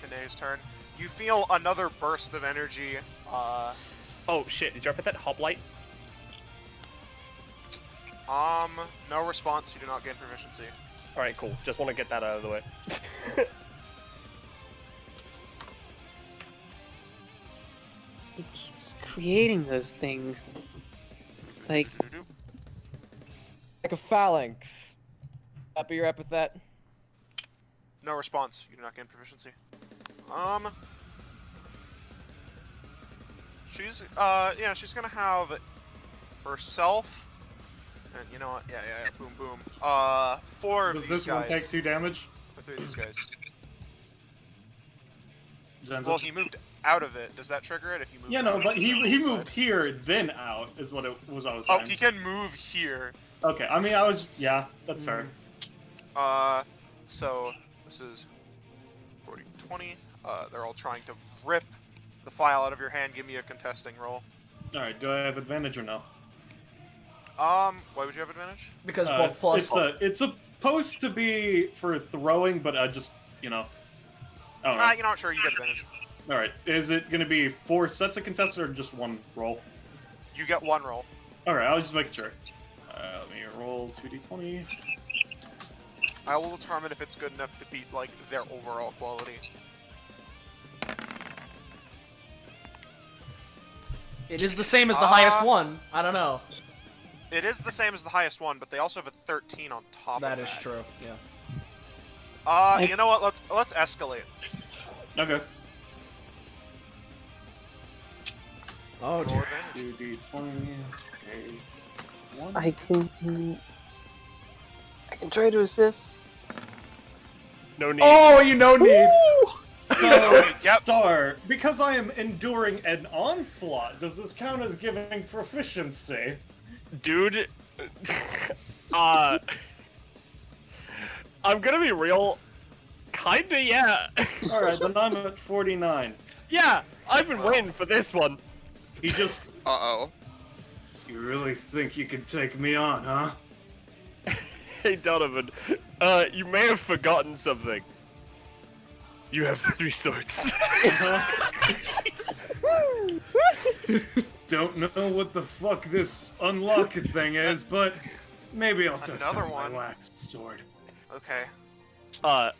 Kane's turn. You feel another burst of energy. Oh shit, is your epithet Hoplite? No response, you do not gain proficiency. Alright, cool. Just want to get that out of the way. It keeps creating those things. Like a phalanx. That be your epithet? No response, you do not gain proficiency. She's gonna have herself, and you know what, yeah, boom, boom. 4 of Does these this one guys. take 2 damage? Or 3 of these guys. Zanza? Well, he moved out of it. Does that trigger it if you move? Yeah, no, but he moved here, then out, is what I was saying. Oh, he can move here. Okay, I mean, yeah, that's fair. So, this is 40, 20. They're all trying to rip the file out of your hand. Give me a contesting roll. Alright, do I have advantage or no? Why would you have advantage? Because both plus. It's supposed to be for throwing, but I just, I don't know. You know what, sure, you get advantage. Alright, is it going to be 4 sets of contested or just 1 roll? You get 1 roll. Alright, I was just making sure. Let me roll 2d20. I will determine if it's good enough to beat, like, their overall quality. It is the same as the highest one. I don't know. It is the same as the highest one, but they also have a 13 on top of that. That is true, yeah. You know what? Let's escalate. Okay. Oh, dear. 2d20. I can try to assist. No need. Oh, you no need. So, Star, because I am enduring an onslaught, does this count as giving proficiency? Dude, I'm gonna be real. Kinda, yeah. Alright, then I'm at 49. Yeah, I've been waiting for this one. You just... Uh-oh. You really think you can take me on, huh? Hey, Donovan, you may have forgotten something. You have 3 swords. Don't know what the fuck this unlock thing is, but maybe I'll touch Another on my one. waxed sword. Okay.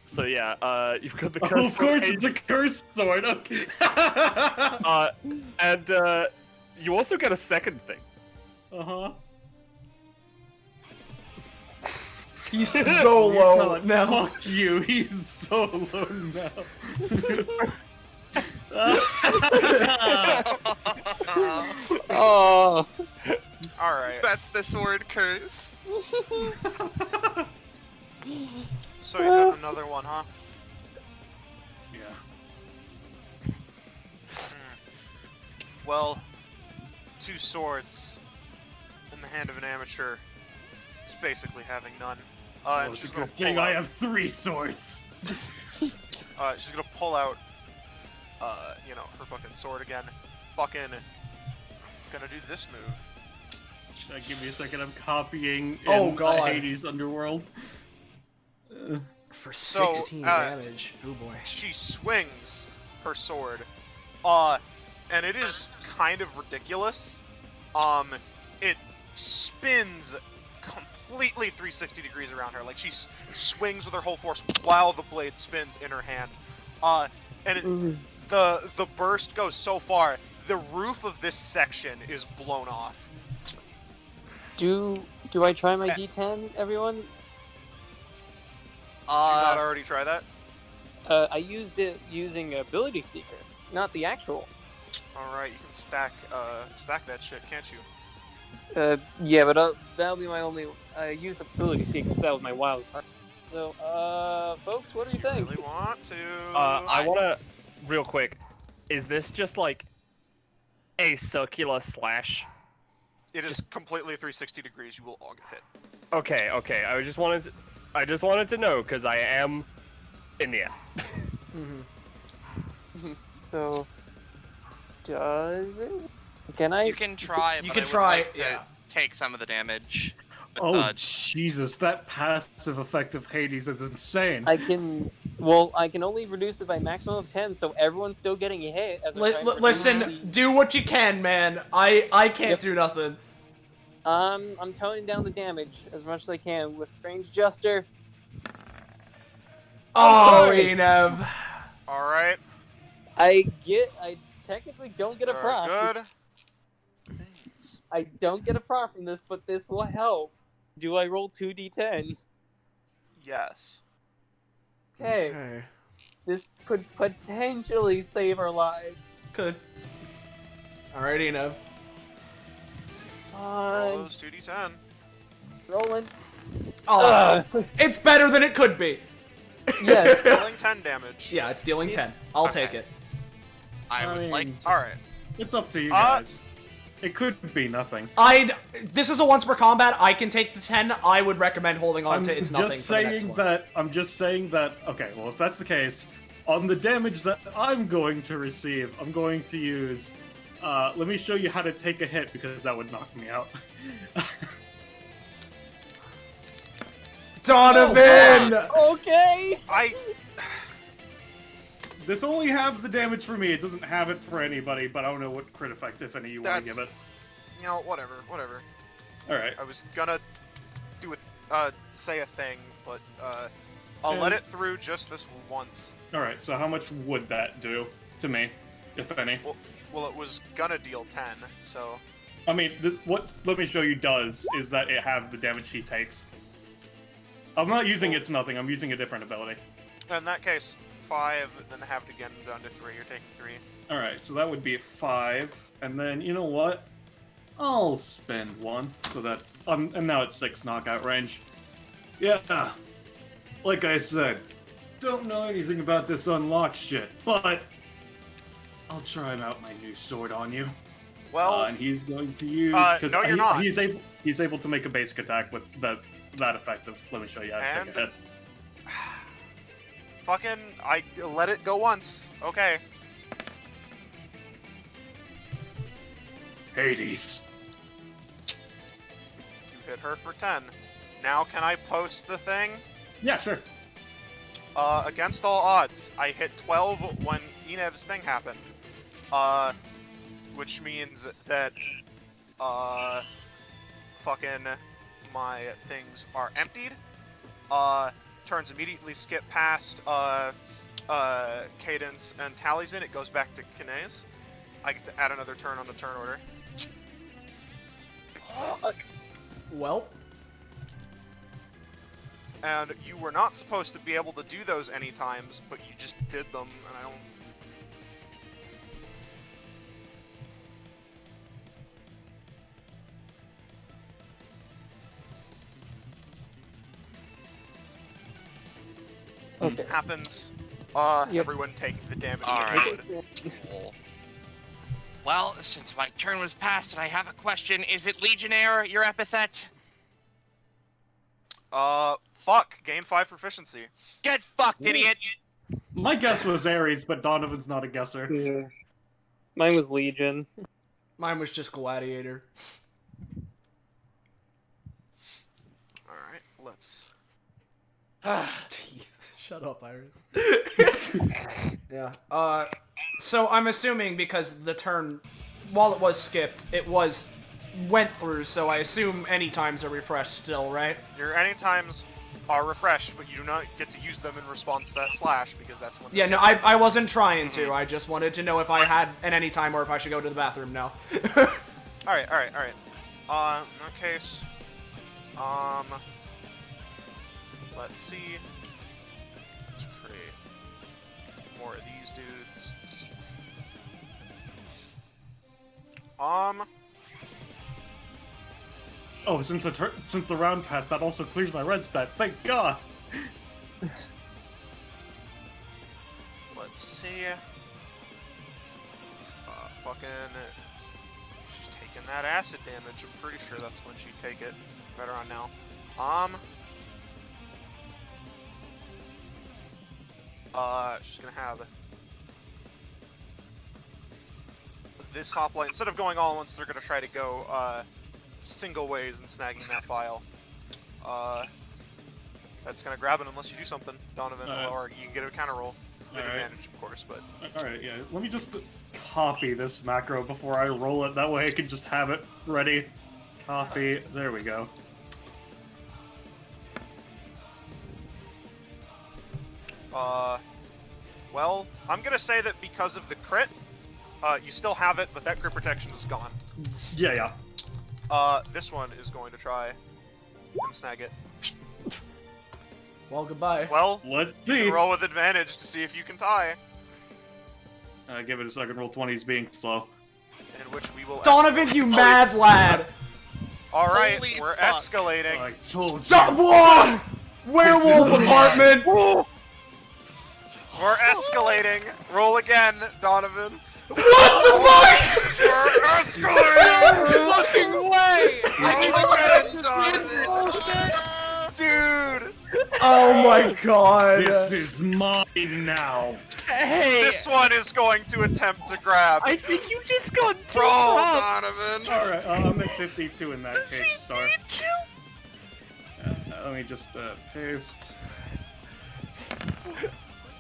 So yeah, you've got the Oh, cursed of course, sword. it's a cursed sword. Okay. And you also get a second thing. Uh-huh. He's so low now. Fuck you, he's so low now. Oh. Alright. That's the sword curse. So you got another one, huh? Yeah. Well, 2 swords in the hand of an amateur is basically having none. And It's a she's gonna good thing pull I out. have 3 swords. She's gonna pull out, you know, her fucking sword again. Fucking gonna do this move. Give me a second, I'm copying Oh, in God. Hades Underworld. For 16 damage. Oh boy. She swings her sword, and it is kind of ridiculous. It spins completely 360 degrees around her. Like she swings with her whole force while the blade spins in her hand. And the burst goes so far, the roof of this section is blown off. Do I try my D10, everyone? Did you not already try that? I used it using Ability Seeker, not the actual. Alright, you can stack that shit, can't you? Yeah, but that'll be my only. I used Ability Seeker because that was my wild card. So, folks, what do you think? Really want to? I wanna, real quick, is this just like a circular slash? It is completely 360 degrees. You will all get hit. Okay. I just wanted to know because I am in the air. So, does it? Can I? You can try, You but can I would try, like to yeah. take some of the damage. But, Oh, Jesus, that passive effect of Hades is insane. I can. Well, I can only reduce it by maximum of 10, so everyone's still getting a hit. As I'm trying to reduce Listen, do what you can, man. I can't do nothing. I'm toning down the damage as much as I can with Strange Juster. Oh, Enev. Alright. I technically don't get a Very proc. good. I don't get a proc from this, but this will help. Do I roll 2d10? Yes. Okay. This could potentially save our lives. Could. Alright, Enev. Roll those 2d10. Rolling. Oh, it's better than it could be. Yes. Dealing 10 damage. Yeah, it's dealing 10. I'll take it. I would like to. Alright. It's up to you guys. It could be nothing. This is a once per combat. I can take the 10. I would recommend holding on to it's nothing for the next one. I'm just saying that. Okay, well, if that's the case, on the damage that I'm going to receive, I'm going to use. Let me show you how to take a hit because that would knock me out. Donovan! Okay! This only has the damage for me. It doesn't have it for anybody, but I don't know what crit effect, if any, you want to give it. You know, whatever. Alright. I was gonna do say a thing, but I'll let it through just this once. Alright, so how much would that do to me, if any? Well, it was gonna deal 10, so... I mean, what Let Me Show You does is that it halves the damage he takes. I'm not using It's Nothing, I'm using a different ability. In that case, 5, then halved again down to 3. You're taking 3. Alright, so that would be 5, and then, you know what? I'll spend 1, so that... and now it's 6 knockout range. Yeah, like I said, don't know anything about this unlock shit, but... I'll try out my new sword on you. Well... and he's going to use... no, you're not. He's able to make a basic attack with that effective. Let me show you how to take a hit. Fucking... I let it go once. Okay. Hades. You hit her for 10. Now can I post the thing? Yeah, sure. Against all odds, I hit 12 when Enev's thing happened. Which means that, fucking my things are emptied. Turns immediately skip past, Cadence and tallies in. It goes back to Kine's. I get to add another turn on the turn order. Well. And you were not supposed to be able to do those any times, but you just did them, and I don't... Okay. Happens. Yep. Everyone take the damage. Alright. Well, since my turn was passed and I have a question, is it Legionnaire, your epithet? Fuck. Gain 5 proficiency. Get fucked, idiot! My guess was Ares, but Donovan's not a guesser. Yeah. Mine was Legion. Mine was just Gladiator. Alright, let's... Shut up, Iris. Yeah. So I'm assuming because the turn, while it was skipped, it went through, so I assume any times are refreshed still, right? Your any times are refreshed, but you do not get to use them in response to that slash, because that's when... Yeah, no, I wasn't trying to. I just wanted to know if I had an any time or if I should go to the bathroom now. Alright. In that case... Let's see... Let's create more of these dudes. Oh, since the round passed, that also clears my red stat. Thank God. Let's see. Fucking... She's taking that acid damage. I'm pretty sure that's when she'd take it. Better on now. She's gonna have this hoplite. Instead of going all at once, they're gonna try to go, single ways and snagging that file. That's gonna grab it unless you do something, Donovan, or you can get a counter roll. With advantage, of course, but... Alright, yeah. Let me just copy this macro before I roll it. That way I can just have it ready. Copy. There we go. Well, I'm gonna say that because of the crit, you still have it, but that crit protection is gone. Yeah. This one is going to try and snag it. Well, goodbye. Well, let's you see. can roll with advantage to see if you can tie. Give it a second. Roll 20s being slow. In which we will... Donovan, you mad lad! Alright, we're escalating. I told you. Whoa! Werewolf apartment! We're escalating. Roll again, Donovan. What the fuck? We're escalating! Fucking way! Dude! Oh my god. This is mine now. Hey! This one is going to attempt to grab. I think you just got too Roll, rough. Donovan! Alright, I'm at 52 in that case, Star. Let me just paste.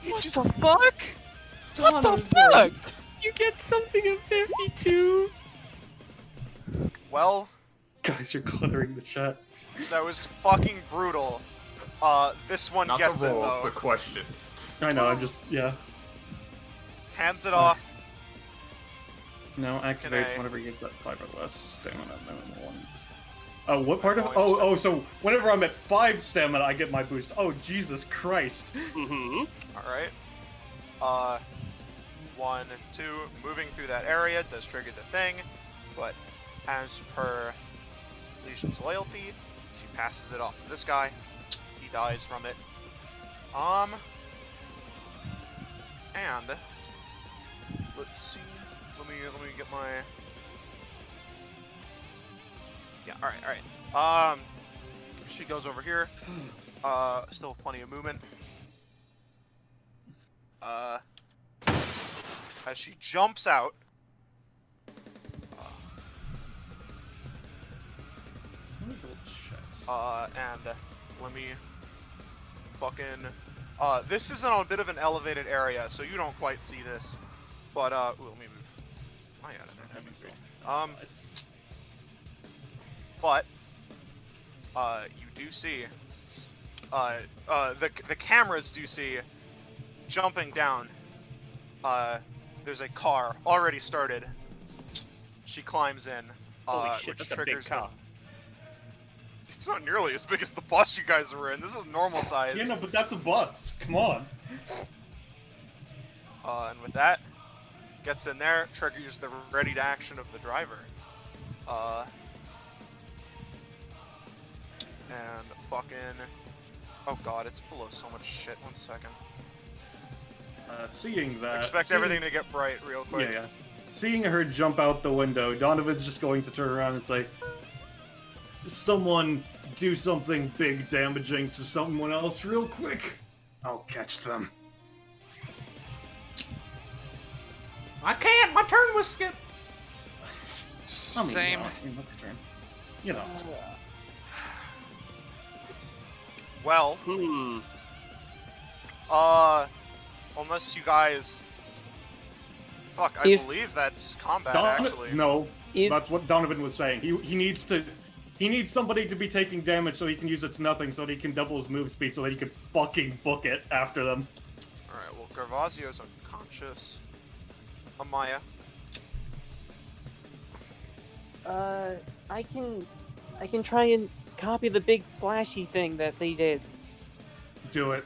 What the fuck? What the fuck? You get something of 52? Well... Guys, you're cluttering the chat. That was fucking brutal. This one Not gets the it, rolls, though. the questions. I know, I'm just, yeah. Hands it off. No, activates I- whenever he gets that 5 or less stamina. What part of? Oh, so whenever I'm at 5 stamina, I get my boost. Oh, Jesus Christ. Mm-hmm. Alright. 1, 2, moving through that area does trigger the thing, but as per Lesion's loyalty, she passes it off to this guy. He dies from it. And let's see. Let me get my. Yeah. All right. She goes over here. Still plenty of movement. As she jumps out. And let me fucking. This is on a bit of an elevated area, so you don't quite see this. But ooh, let me move. Oh yeah, but you do see. The cameras do see. Jumping down. There's a car already started. She climbs in. Holy shit, which that's a triggers big car. It's not nearly as big as the bus you guys were in. This is normal size. Yeah, no, but that's a bus. Come on. And with that, gets in there, triggers the ready to action of the driver. And fucking. Oh god, it's below so much shit. 1 second. Seeing that. Expect everything to get bright real quick. Yeah. Seeing her jump out the window, Donovan's just going to turn around and say, "Someone do something big damaging to someone else real quick. I'll catch them." I can't. My turn was skipped. Same. You know. Well. Unless you guys. Fuck, I believe that's combat actually. No, that's what Donovan was saying. He needs to. He needs somebody to be taking damage so he can use its nothing, so that he can double his move speed, so that he can fucking book it after them. Alright, well, Gervasio's unconscious. Amaya. I can try and copy the big slashy thing that they did. Do it.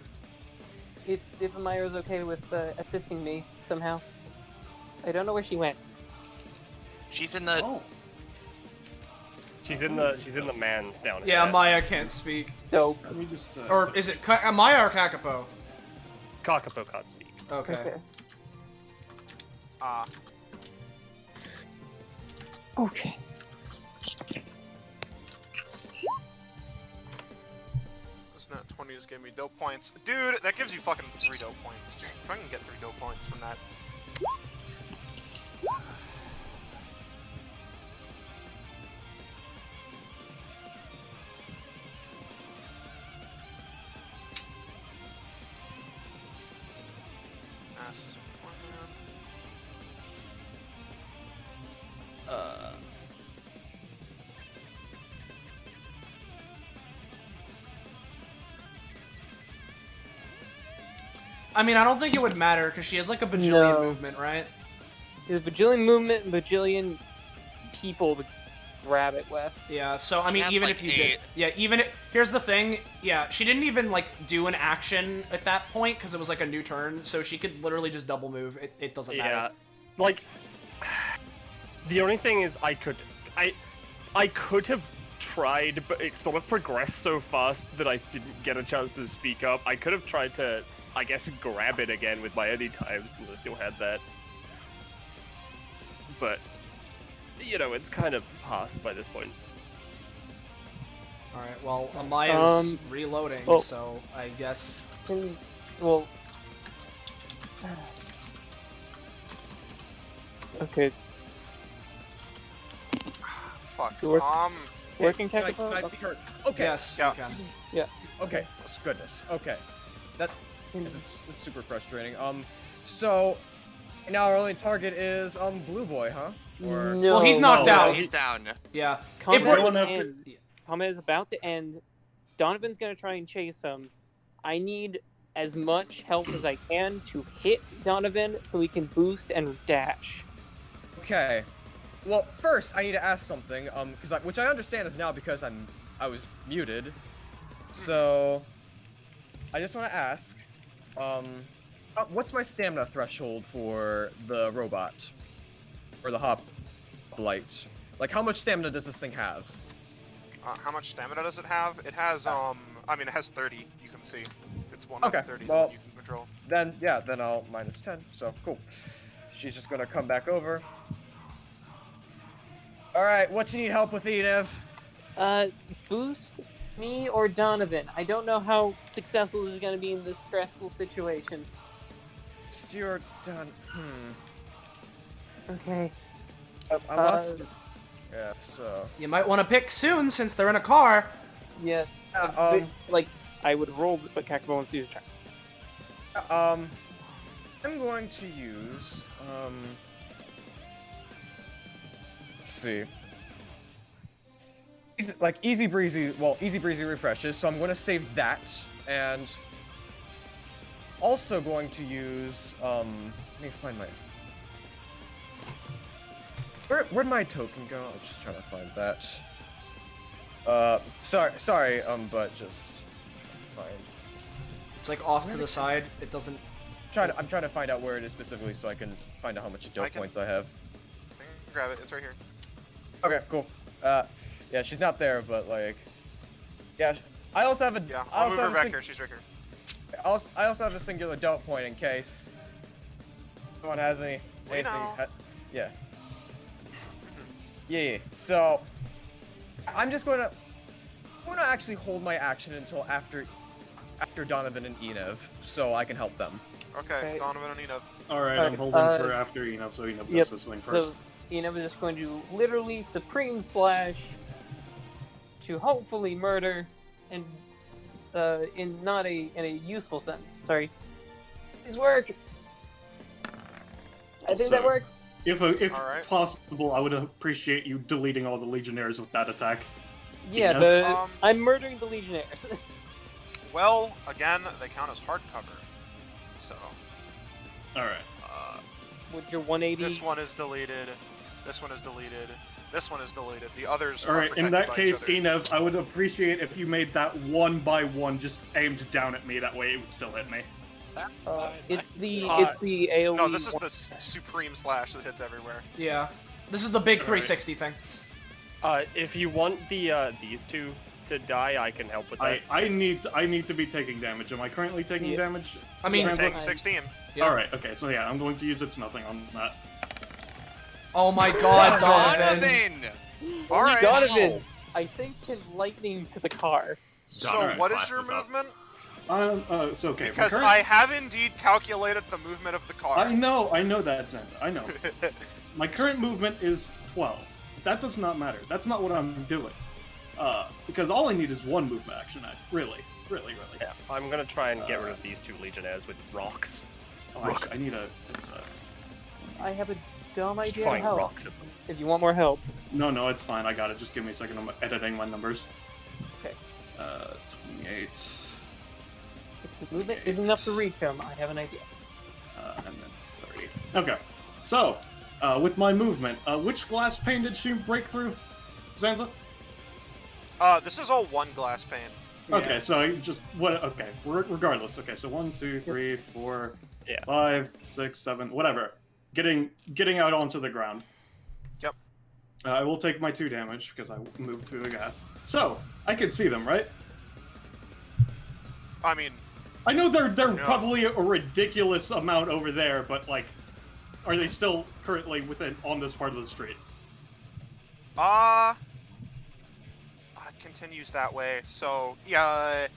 If Amaya's okay with assisting me somehow. I don't know where she went. She's in the. Oh. She's in the man's down here. Yeah, Maya can't speak. Dope. Let me just. Or is it Maya or Kakapo? Kakapo can't speak. Okay. Okay. This net 20 just gave me dope points. Dude, that gives you fucking 3 dope points. Just fucking get 3 dope points from that. I mean, I don't think it would matter because she has like a bajillion movement, right? There's a bajillion movement and bajillion people to grab it with. Yeah, so I mean, even if you did, here's the thing, yeah, she didn't even like do an action at that point because it was like a new turn, so she could literally just double move. It doesn't matter. Yeah, like the only thing is I could have tried, but it sort of progressed so fast that I didn't get a chance to speak up. I could have tried to, I guess, grab it again with my anytime since I still had that. But, you know, it's kind of past by this point. Alright, well, Amaya's reloading, so I guess... Well... Okay. Fuck. Working can I technical? be heard? Okay. Yes, yeah. you can. Yeah. Okay. Goodness. Okay. That's super frustrating. So now our only target is Blue Boy, huh? Or No. Well, he's knocked out. He's down. Yeah. Combat is about to end. Donovan's gonna try and chase him. I need as much help as I can to hit Donovan so we can boost and dash. Okay. Well, first I need to ask something, which I understand is now because I was muted. So I just want to ask, what's my stamina threshold for the robot or the hoplite? Like, how much stamina does this thing have? How much stamina does it have? It has I mean, it has 30. You can see, it's one Okay, of 30 well, that you can control. Then I'll minus 10. So cool. She's just gonna come back over. All right, what you need help with, Edith? Boost, me or Donovan. I don't know how successful this is gonna be in this stressful situation. Stuart, Okay. I lost. Yeah, so. You might want to pick soon since they're in a car. Yeah. Like, I would roll, but Kakubo wants to use a turn. I'm going to use, let's see. Easy breezy refreshes, so I'm going to save that, and also going to use, let me find my, where'd my token go? I'm just trying to find that. Sorry, but just trying to find. It's like off to the side. It doesn't. I'm trying to find out where it is specifically so I can find out how much dope points I have. Grab it. It's right here. Okay, cool. Yeah, she's not there, but like, yeah. I also have a. Yeah, I I'll also move her have a back here. She's right here. I also have a singular dope point in case someone has anything. Yeah. Yeah. So I'm gonna actually hold my action until after Donovan and Enev, so I can help them. Okay, Donovan and Enev. Alright, I'm holding for after Enev, so Enev does this thing first. So Enev is just going to literally supreme slash to hopefully murder, and in not in a useful sense. Sorry. Please work. I think that works. If possible, I would appreciate you deleting all the Legionnaires with that attack. Yeah, I'm murdering the Legionnaires. Well, again, they count as hardcover. So. Alright. Would your 180? This one is deleted. This one is deleted. This one is deleted. The others are Alright, in that case, each other. Enev, I would appreciate if you made that one by one just aimed down at me. That way it would still hit me. It's the AoE. No, this is the supreme slash that hits everywhere. Yeah, this is the big 360 thing. If you want the these two to die, I can help with that. I need to be taking damage. Am I currently taking damage? I mean, you're taking 16. Yeah. All right. Okay. So yeah, I'm going to use It's Nothing on that. Oh my God, Donovan! All right. Donovan, I think his lightning to the car. So what is your movement? So okay. Because I have indeed calculated the movement of the car. I know that, Xander. I know. My current movement is 12. That does not matter. That's not what I'm doing. Because all I need is one movement action. Really. Yeah, I'm gonna try and get rid of these two Legionnaires with rocks. I need a. I have a dumb idea. Find of help. rocks at them. If you want more help. No, it's fine. I got it. Just give me a second. I'm editing my numbers. Okay. 28. If the movement is enough to reach him, I have an idea. And then 30. Okay. So, with my movement, which glass pane did she break through, Zanza? This is all one glass pane. Okay, Yeah. so just what? Okay, regardless. Okay, so 1, 2, 3, 4, 5, 6, 7, whatever. Getting out onto the ground. Yep. I will take my 2 damage because I moved through the gas. So I can see them, right? I mean, I know they're probably a ridiculous amount over there, but like, are they still currently on this part of the street? It continues that way. So yeah,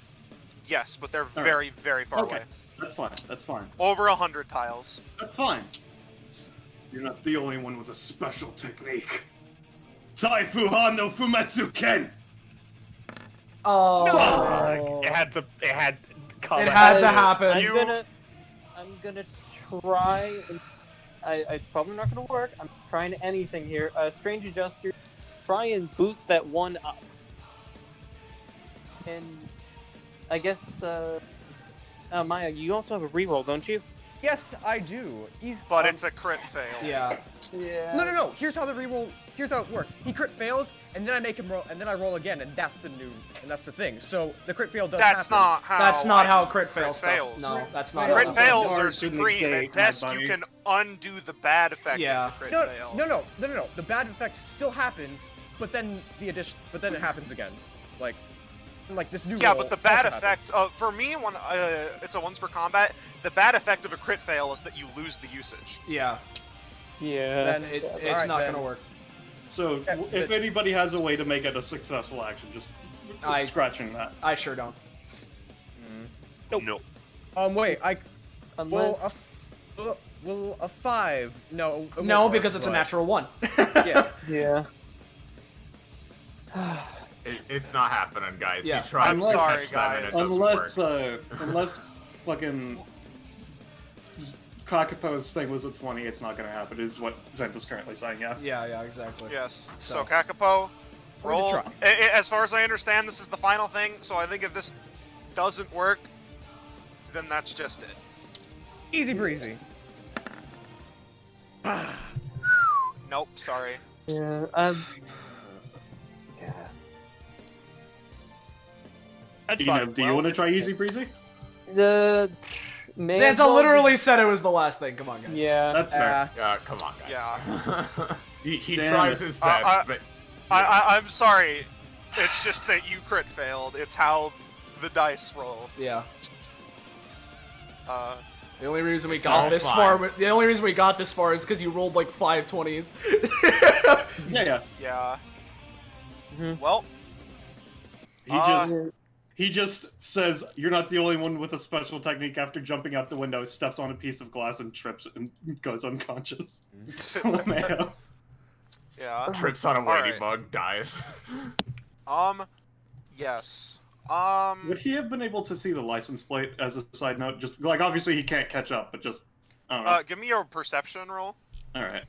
yes, but they're very far away. That's fine. Over 100 tiles. That's fine. You're not the only one with a special technique. Taifuha no Fumetsu Ken! Oh. No! It had to come. It had to happen. I'm gonna try. It's probably not gonna work. I'm trying anything here. Strange Adjuster, try and boost that one up. And I guess, Maya, you also have a reroll, don't you? Yes, I do. But it's a crit fail. Yeah. Yeah. No. Here's how the reroll. Here's how it works. He crit fails, and then I make him roll, and then I roll again, and that's the thing. So the crit fail does That's happen. not how. That's not how crit fails. fails. No, that's not. Crit how fails hard are to supreme. At negate, my best, buddy. you can undo the bad effect Yeah. of the crit No. fail. The bad effect still happens, but then it happens again. Like this new. Yeah, roll but the bad also happens. effect, for me, when it's a once per combat, the bad effect of a crit fail is that you lose the usage. Yeah. Yeah. Then It's alright, not then. gonna work. So, if anybody has a way to make it a successful action, just scratching that. I sure don't. No. Wait, Unless... Will a 5? No. it No, won't because work, it's a but- natural 1. Yeah. Yeah. It's not happening, guys. Yeah. He tries I'm to sorry, catch them and it guys. doesn't work. Unless fucking Kakapo's thing was a 20, it's not gonna happen, is what Zenta's currently saying, yeah? Yeah, exactly. Yes. So So- Kakapo, We're gonna roll. try. As far as I understand, this is the final thing. So I think if this doesn't work, then that's just it. Easy breezy. Nope. Sorry. Yeah. Yeah. That's Do fine. you want to try easy breezy? The. may as Santa well literally said it was the last thing. Come on, guys. Yeah. That's fair. Yeah, come on, guys. Yeah. he Damn tries it. his best, but I'm sorry. It's just that you crit failed. It's how the dice roll. Yeah. The only reason we all got this fine. far. The only reason we got this far is because you rolled like 5 20s. Yeah. Yeah. Mhm. Well, He just says, "You're not the only one with a special technique." After jumping out the window, steps on a piece of glass and trips and goes unconscious. LMAO. yeah. trips on a Alright. ladybug, dies. Yes. Would he have been able to see the license plate as a side note? Just like obviously he can't catch up, but just I don't know. Give me your perception roll. All right,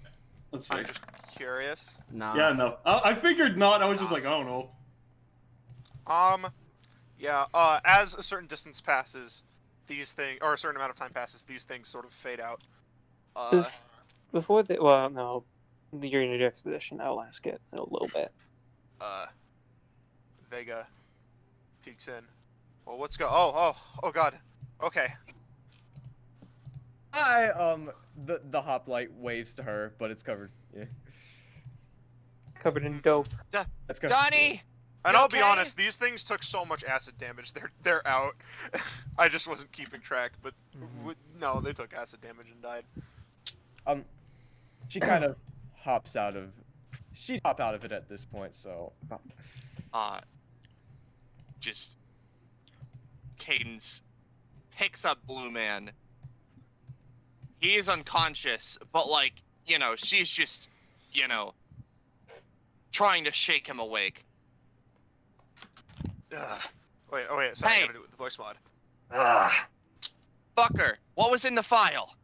let's see. I'm just curious. Nah. Yeah, no, I figured not. I was just like, I don't know. Yeah. As a certain distance passes, these things, or a certain amount of time passes, these things sort of fade out. Before they. Well, no. You're gonna do exposition. I'll ask it in a little bit. Vega peeks in. Well, what's go? Oh God. Okay. The hoplite waves to her, but it's covered. Yeah. Covered in dope. That's good. Donnie! And You I'll be okay? honest, these things took so much acid damage. They're out. I just wasn't keeping track, but no, they took acid damage and died. She kind of hops out of. She'd hop out of it at this point, so. Just Cadence picks up Blue Man. He is unconscious, but like, you know, she's just, you know, trying to shake him awake. Wait, sorry, Hey. I gotta do it with the voice mod. Fucker, what was in the file?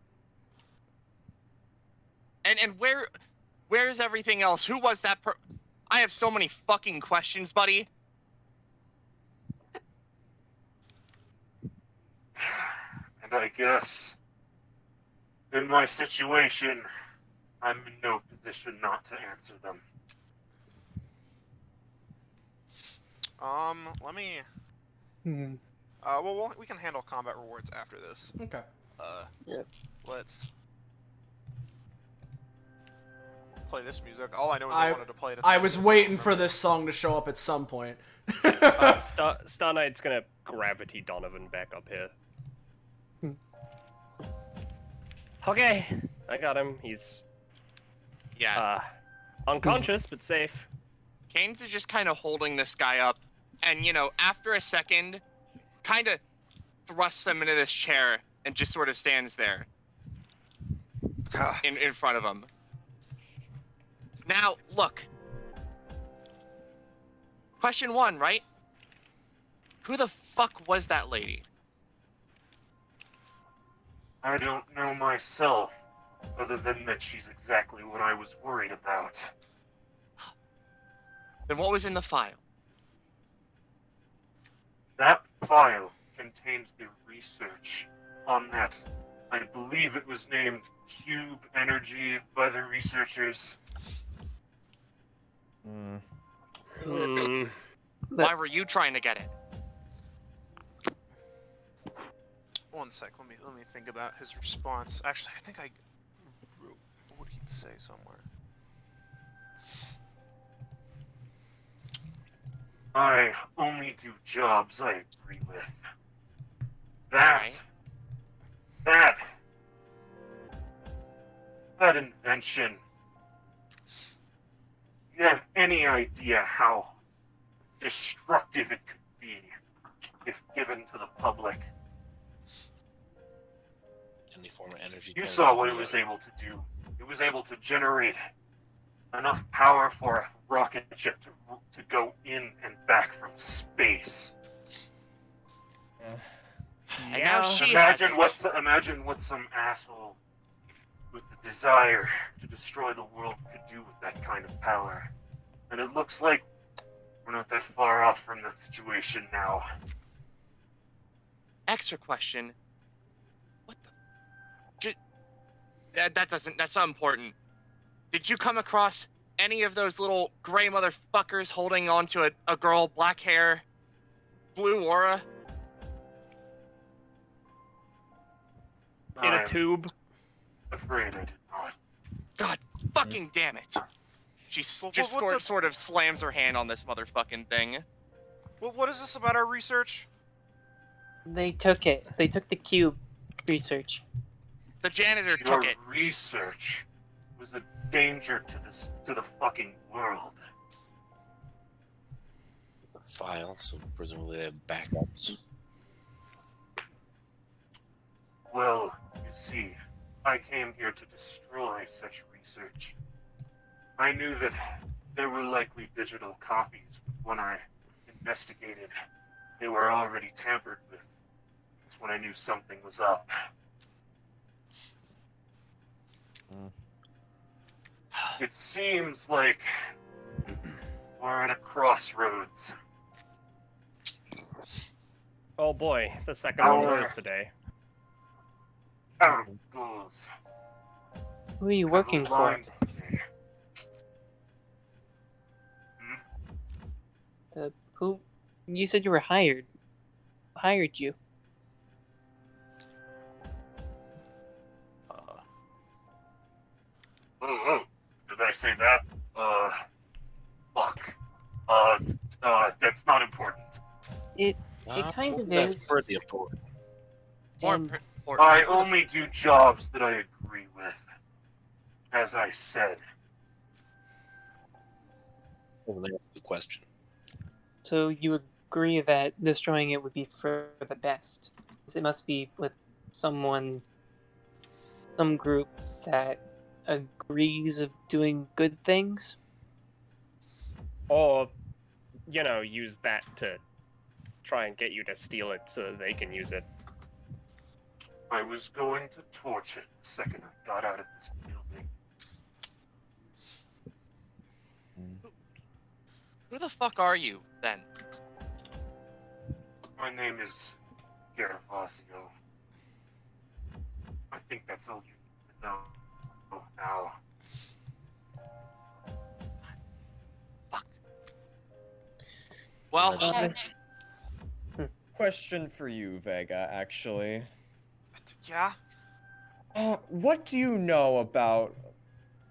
And where is everything else? Who was that I have so many fucking questions, buddy. And I guess, in my situation, I'm in no position not to answer them. Let me. Hmm. Well, we can handle combat rewards after this. Okay. Yeah. Let's play this music. All I know is I I wanted to play it. At I the was end. waiting for this song to show up at some point. Star Knight's gonna gravity Donovan back up here. Okay, I got him. He's unconscious but safe. Keynes is just kind of holding this guy up, and you know, after a second, kind of thrusts him into this chair and just sort of stands there in front of him. Now, look. Question 1, right? Who the fuck was that lady? I don't know myself, other than that she's exactly what I was worried about. Then what was in the file? That file contains the research on that I believe it was named Cube Energy by the researchers. Why were you trying to get it? One sec, let me think about his response. Actually, I think I wrote what he'd say somewhere. I only do jobs I agree with. That invention. You have any idea how destructive it could be if given to the public? Any form of energy. You saw what it was able to do. It was able to generate enough power for a rocket ship to go in and back from space. And now she imagine what some asshole with the desire to destroy the world could do with that kind of power. And it looks like we're not that far off from that situation now. Extra question. What the? That's not important. Did you come across any of those little gray motherfuckers holding onto a girl, black hair, blue aura? In a tube? Afraid I did not. God fucking damn it. She sort of slams her hand on this motherfucking thing. What is this about our research? They took it. They took the cube research. The janitor took it. Research was a danger to the fucking world. The file, so presumably they have backups. Well, you see, I came here to destroy such research. I knew that there were likely digital copies, but when I investigated, they were already tampered with. That's when I knew something was up. It seems like we're at a crossroads. Oh boy, the second one of those today. Our goals. Who are you working for? Who? You said you were hired. Who hired you? Did I say that? Fuck. That's not important. It kind of That's is. pretty important. I only do jobs that I agree with. As I said. Well, that's the question. So you agree that destroying it would be for the best. It must be with some group that agrees of doing good things? Or, use that to try and get you to steal it so they can use it. I was going to torch it the second I got out of this building. Who the fuck are you, then? My name is Gervasio. I think that's all you need to know now. Well, question for you, Vega, actually. Yeah? What do you know about...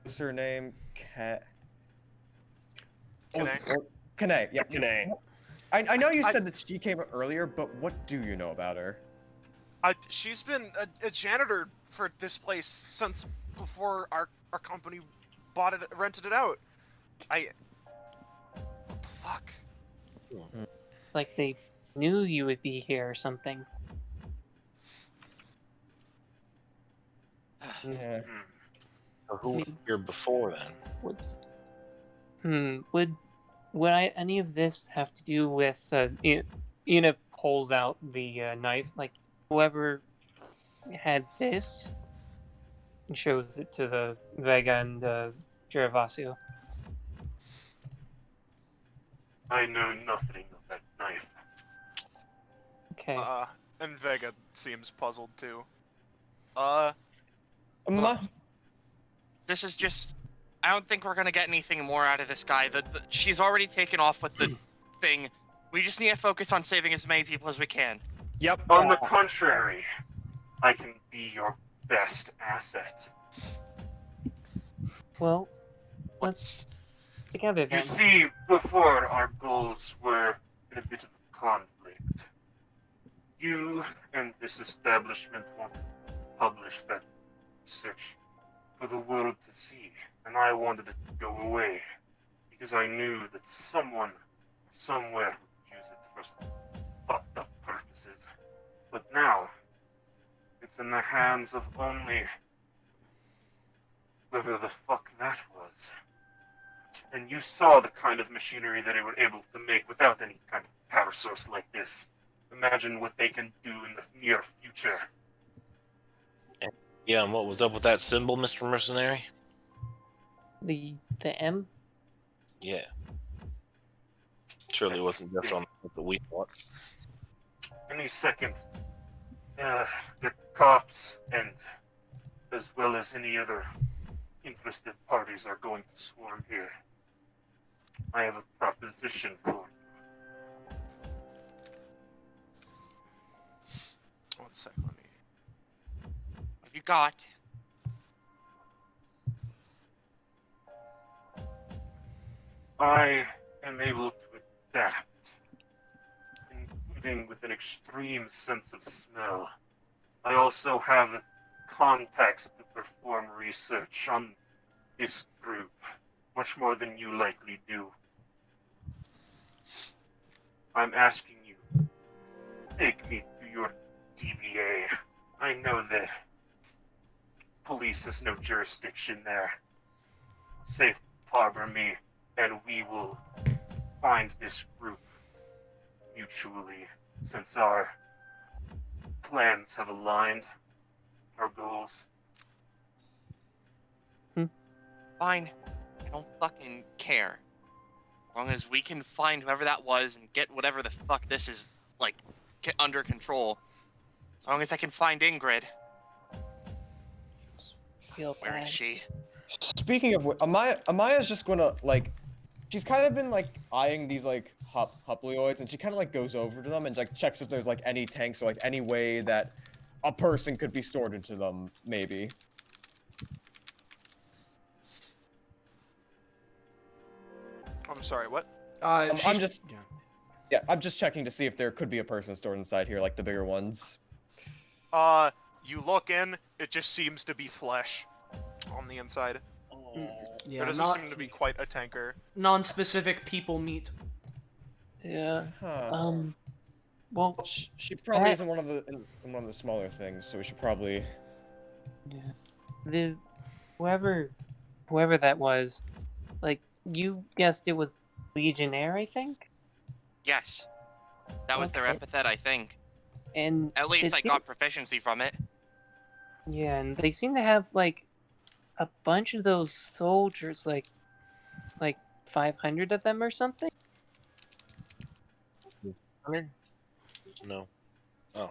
What's her name? Kane, yeah. Kane. I know you said that she came earlier, but what do you know about her? She's been a janitor for this place since before our company rented it out. What the fuck? Like they knew you would be here or something. Yeah. So who was here before then? Would any of this have to do with Ina pulls out the knife, like whoever had this and shows it to the Vega and Gervasio. I know nothing of that knife. Okay. And Vega seems puzzled too. This is just. I don't think we're gonna get anything more out of this guy. She's already taken off with the thing. We just need to focus on saving as many people as we can. Yep. On the contrary, I can be your best asset. Well, let's together then. You see, before our goals were in a bit of a conflict. You and this establishment wanted to publish that research for the world to see, and I wanted it to go away because I knew that someone, somewhere, would use it for some fucked up purposes. But now, it's in the hands of only whoever the fuck that was. And you saw the kind of machinery that they were able to make without any kind of power source like this. Imagine what they can do in the near future. Yeah, and what was up with that symbol, Mr. Mercenary? The M? Yeah. Surely it wasn't just on the we thought. Any second, the cops and as well as any other interested parties are going to swarm here. I have a proposition for you. One sec, let me. What have you got? I am able to adapt, including with an extreme sense of smell. I also have contacts to perform research on this group, much more than you likely do. I'm asking you, take me to your DBA. I know that police has no jurisdiction there. Safe harbor me, and we will find this group mutually, since our plans have aligned, our goals. Fine. I don't fucking care. As long as we can find whoever that was and get whatever the fuck this is, like, under control. As long as I can find Ingrid. Where is she? Speaking of which, Amaya's just gonna, like, she's kind of been, like, eyeing these, like, haploids, and she kind of, like, goes over to them and, like, checks if there's, like, any tanks or, like, any way that a person could be stored into them, maybe. I'm sorry, what? I'm just checking to see if there could be a person stored inside here, like the bigger ones. You look in, it just seems to be flesh on the inside. Yeah, there doesn't seem to be quite a tanker. Non-specific people meat. Yeah. Huh. Well, she probably isn't one of the smaller things, so we should probably. Yeah. Whoever that was, like, you guessed it was Legionnaire, I think? Yes. That was their epithet, I think. And at least I got proficiency from it. Yeah, and they seem to have, like, a bunch of those soldiers, like 500 of them or something? 100? No. I don't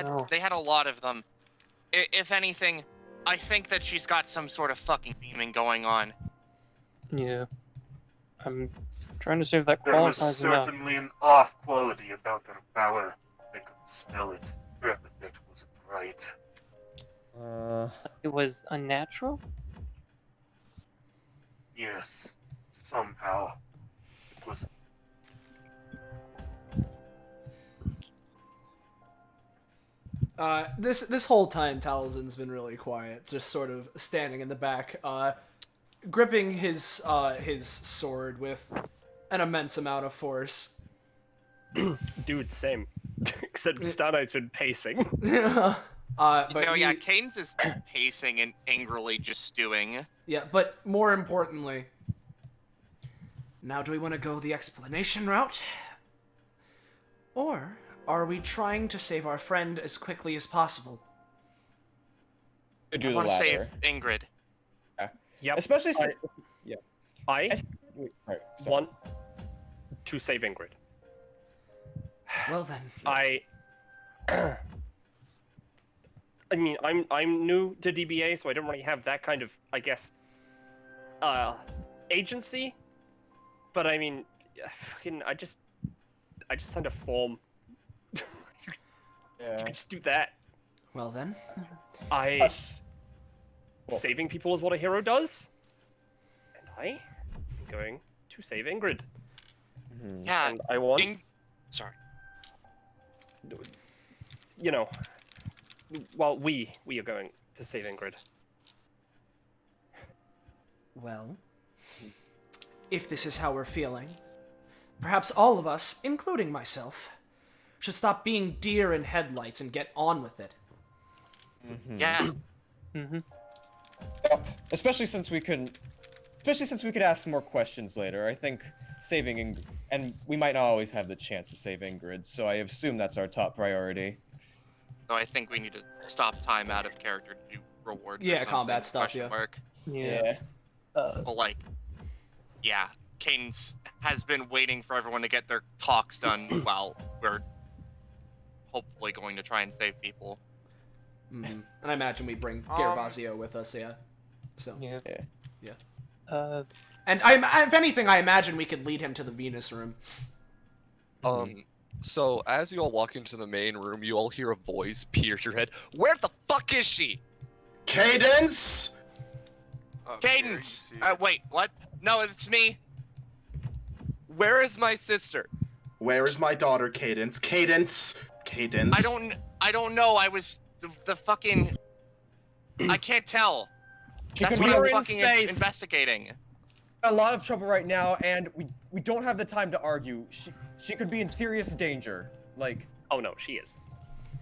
know. They had a lot of them. If anything, I think that she's got some sort of fucking theming going on. Yeah. I'm trying to see if that There was qualifies enough. certainly an off quality about their power. I could smell it. Your epithet wasn't right. It was unnatural? Yes. Somehow. It was. This whole time Talzin's been really quiet, just sort of standing in the back, gripping his sword with an immense amount of force. Dude, same. Except Star Knight's been pacing. But yeah, Caden's is pacing and angrily just stewing. Yeah, but more importantly, now do we want to go the explanation route? Or are we trying to save our friend as quickly as possible? Do I the want to save latter. Ingrid. Yep. Especially I want to save Ingrid. Well then. I mean, I'm new to DBA, so I don't really have that kind of, I guess, agency. But I mean, fucking, I just signed a form. Yeah. You could just do that. Well then. Saving people is what a hero does. And I am going to save Ingrid. Yeah. And I want. Sorry. You know. Well, we are going to save Ingrid. Well, if this is how we're feeling, perhaps all of us, including myself, should stop being deer in headlights and get on with it. Yeah. Especially since we could ask more questions later. I think saving Ingrid, and we might not always have the chance to save Ingrid, so I assume that's our top priority. So I think we need to stop time out of character to do rewards. Yeah, combat stuff, yeah. Mark. Yeah. Well, like, yeah, Cadence has been waiting for everyone to get their talks done while we're hopefully going to try and save people. And I imagine we bring Gervasio with us, yeah. So. Yeah. And if anything, I imagine we could lead him to the Venus room. So as you all walk into the main room, you all hear a voice pierce your head. Where the fuck is she? Cadence! Cadence! Wait, what? No, it's me. Where is my sister? Where is my daughter, Cadence? Cadence! Cadence! I don't know. I was the fucking. I can't tell. That's what I'm fucking investigating. A lot of trouble right now, and we don't have the time to argue. She could be in serious danger. Like. Oh no, she is.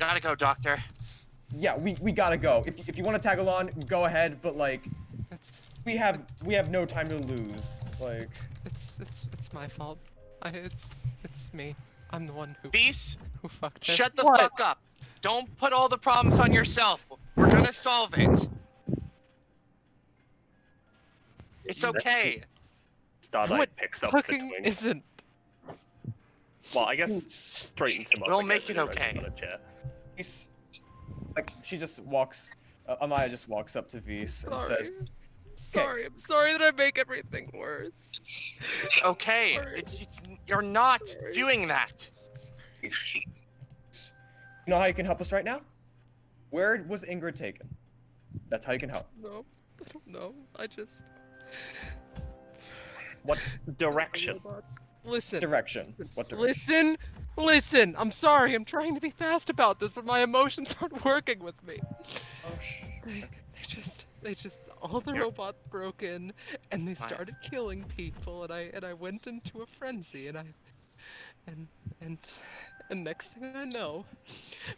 Gotta go, Doctor. Yeah, we gotta go. If you want to tag along, go ahead. But like, we have no time to lose. Like. It's my fault. It's me. I'm the one who. Beast. Who fucked it. Shut the fuck up. Don't put all the problems on yourself. We're gonna solve it. It's okay. Starlight picks up the twink. Isn't. Well, I guess straightens him up. We'll again make it when he rises okay. on a chair. He's, like, she just walks. Amaya just walks up to Vise and says, Sorry, I'm sorry that I make everything worse. It's okay. You're not doing that. You know how you can help us right now? Where was Ingrid taken? That's how you can help. No, I don't know. I just. What direction? Listen. Direction. What direction? Listen. I'm sorry. I'm trying to be fast about this, but my emotions aren't working with me. Oh, okay. They just all the robots broke in, and they started killing people, and I went into a frenzy, and next thing I know,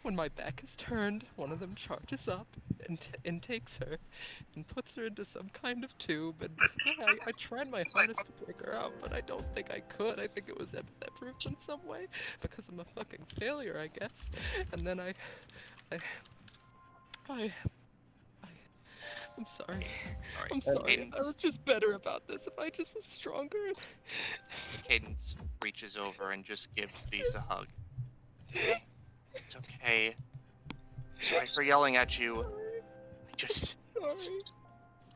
when my back is turned, one of them charges up and takes her and puts her into some kind of tube, and I tried my hardest to break her out, but I don't think I could. I think it was epithet proof in some way, because I'm a fucking failure, I guess. And then I'm sorry. I'm sorry. Cadence. I was just better about this if I just was stronger. Cadence reaches over and just gives Vise a hug. It's okay. Sorry for yelling at you. It's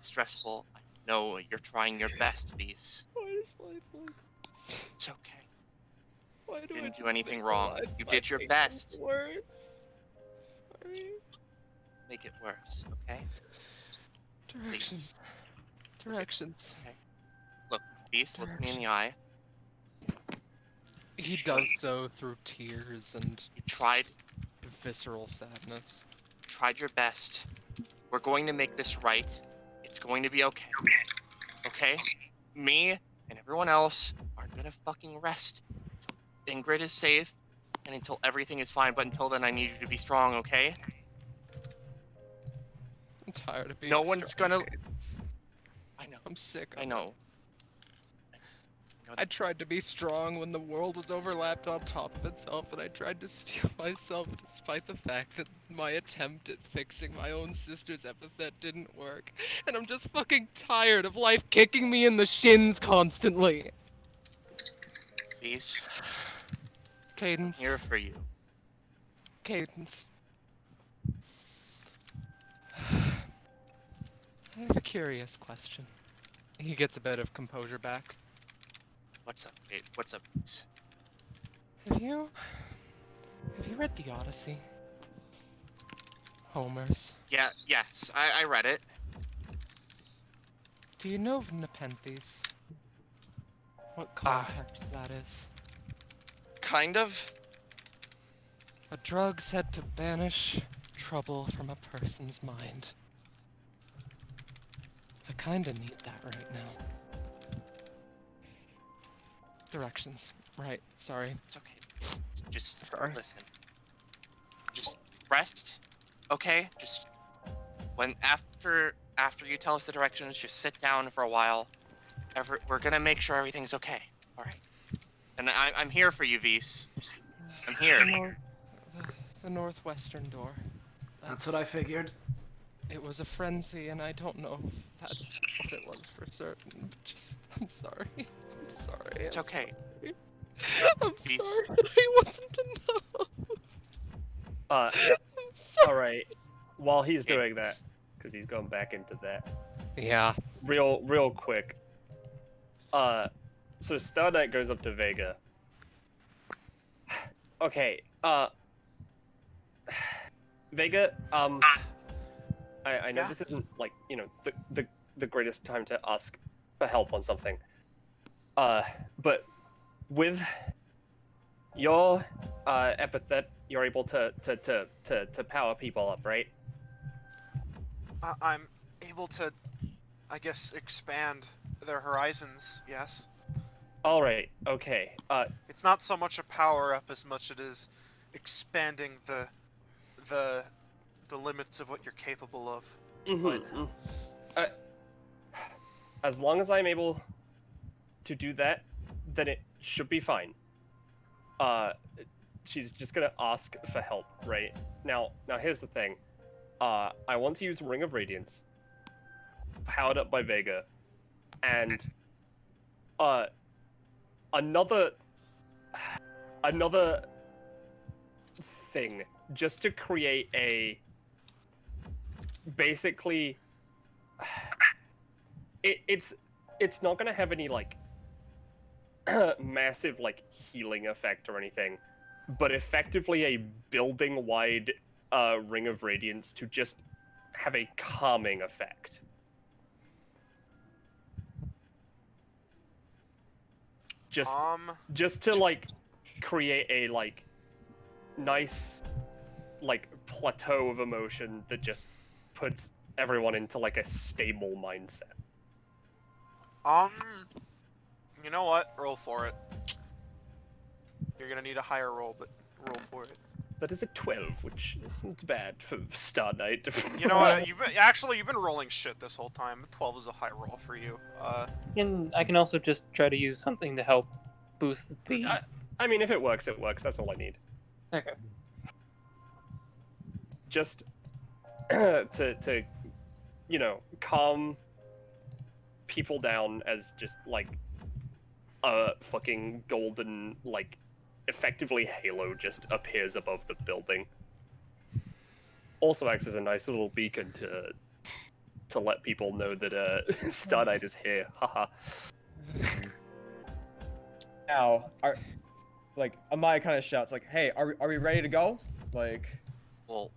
stressful. I know you're trying your best, Vise. Why is life like this? It's okay. Why do You I didn't do just anything make wrong. life You like did your things best. Worse. Sorry. Make it worse, okay? Directions. Please. Directions. Okay. Look, Beast, look me in the eye. He does so through tears and You tried. Visceral sadness. Tried your best. We're going to make this right. It's going to be okay. Okay? Me and everyone else aren't gonna fucking rest until Ingrid is safe and until everything is fine, but until then I need you to be strong, okay? I'm tired of being No one's strong, gonna... Cadence. I know. I'm sick. I know. I tried to be strong when the world was overlapped on top of itself, and I tried to steel myself despite the fact that my attempt at fixing my own sister's epithet didn't work. And I'm just fucking tired of life kicking me in the shins constantly. Peace. Cadence. I'm here for you. Cadence. a curious question. He gets a bit of composure back. What's up, Kate? What's up? Have you read the Odyssey? Homer's. Yeah, yes, I read it. Do you know of Nepenthes? What context that is? Kind of. A drug said to banish trouble from a person's mind. I kinda need that right now. Directions. Right, sorry. It's okay. Just Sorry. listen. Just rest, okay? Just when after you tell us the directions, just sit down for a while. We're gonna make sure everything's okay. All right. And I'm here for you, Vise. I'm here. The northwestern door. That's what I figured. It was a frenzy, and I don't know if that's what it was for certain. But just, I'm sorry. I'm sorry. It's okay. I'm Vise. sorry. I wasn't enough. All right. While he's doing that, because he's going back into that. Yeah. Real quick. So Star Knight goes up to Vega. Okay. Vega. I know this isn't like the greatest time to ask for help on something. But with your epithet, you're able to power people up, right? I'm able to, I guess, expand their horizons. Yes. All right. Okay. It's not so much a power up as much it is expanding the limits of what you're capable of. As long as I'm able to do that, then it should be fine. She's just gonna ask for help, right? Now here's the thing. I want to use Ring of Radiance, powered up by Vega, and another thing, just to create a basically it's not gonna have any like massive like healing effect or anything, but effectively a building wide Ring of Radiance to just have a calming effect. Just to like create a like nice like plateau of emotion that just puts everyone into like a stable mindset. You know what? Roll for it. You're gonna need a higher roll, but roll for it. That is a 12, which isn't bad for Star Knight. You know what? You've been rolling shit this whole time. 12 is a high roll for you. I can also just try to use something to help boost the. I mean, if it works, it works. That's all I need. Okay. Just to calm people down as just like a fucking golden like effectively halo just appears above the building. Also acts as a nice little beacon to let people know that Star Knight is here. Haha. Now, Amaya kind of shouts like, "Hey, are we ready to go?" Like, well,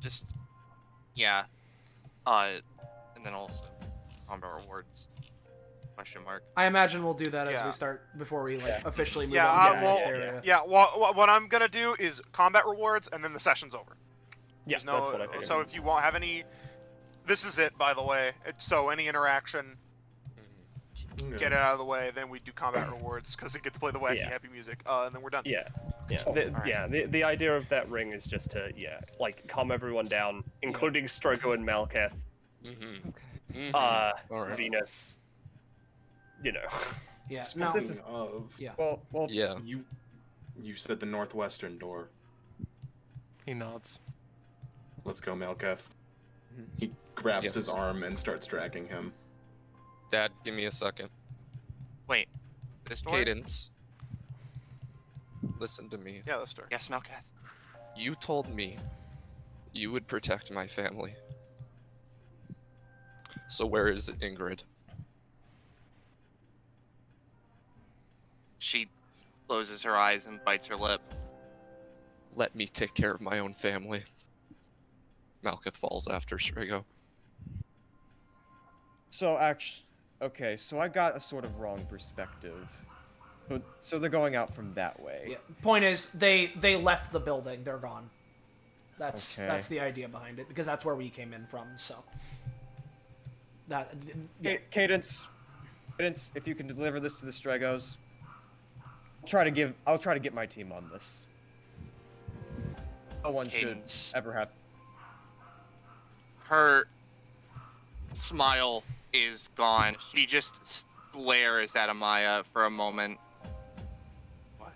just yeah, and then also combat rewards. Question mark. I imagine we'll do that as we start before we officially move on to the next area. Yeah. What I'm gonna do is combat rewards, and then the session's over. Yeah, that's what I figured. So if you won't have any, this is it, by the way. So any interaction, get it out of the way. Then we do combat rewards because it gets to play the wacky happy music, and then we're done. Yeah. The idea of that ring is just to like calm everyone down, including Strogo and Malkath. Venus. You know. Yeah. Speaking of. Yeah. Well. Yeah. You said the northwestern door. He nods. Let's go, Malkath. He grabs his arm and starts dragging him. Dad, give me a second. Wait. This door? Cadence. Listen to me. Yeah, this door. Yes, Malkath. You told me you would protect my family. So where is Ingrid? She closes her eyes and bites her lip. Let me take care of my own family. Malkuth falls after Strigo. So actually, okay, so I got a sort of wrong perspective. So they're going out from that way. Yeah. Point is, they left the building. They're gone. That's Okay. that's the idea behind it, because that's where we came in from. So that yeah. Cadence, if you can deliver this to the Stregos, I'll try to get my team on this. No one Cadence. should ever have. Her smile is gone. She just glares at Amaya for a moment. What?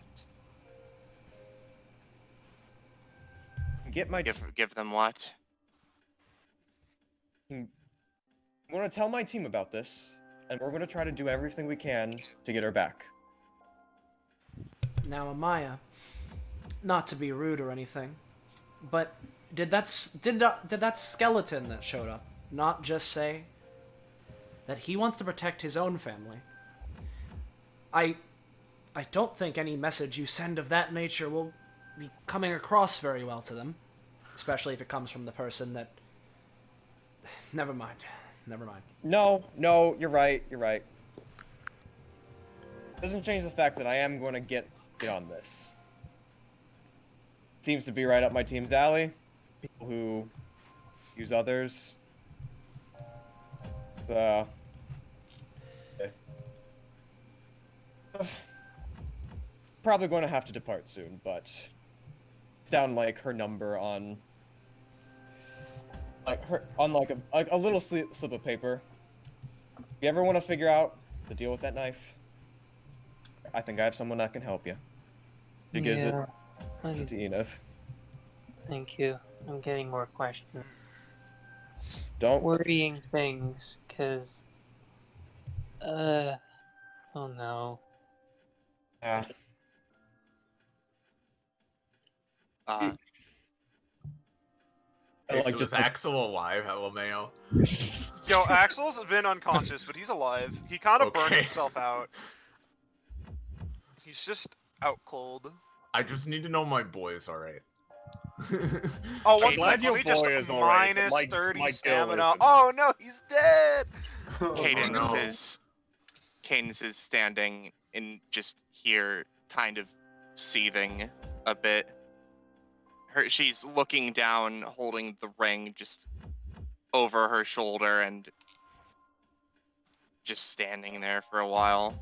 Get my give them what? I'm going to tell my team about this, and we're going to try to do everything we can to get her back. Now, Amaya, not to be rude or anything, but did that skeleton that showed up not just say that he wants to protect his own family? I don't think any message you send of that nature will be coming across very well to them, especially if it comes from the person that... Never mind. No, you're right. Doesn't change the fact that I am going to get on this. Seems to be right up my team's alley. People who use others. Okay. Probably going to have to depart soon, but it's down like her number on a little slip of paper. If you ever want to figure out the deal with that knife, I think I have someone that can help you. She gives it to Enif. Thank you. I'm getting more questions. Don't worrying things, cause oh no. Hey, so is Axel alive, LMAO? Yo, Axel's been unconscious, but he's alive. He kind of burned himself out. He's just out cold. I just need to know my boy is alright. Oh, one sec, let me just minus 30 stamina. Oh no, he's dead! Cadence is standing and just here, kind of seething a bit. She's looking down, holding the ring just over her shoulder and just standing there for a while.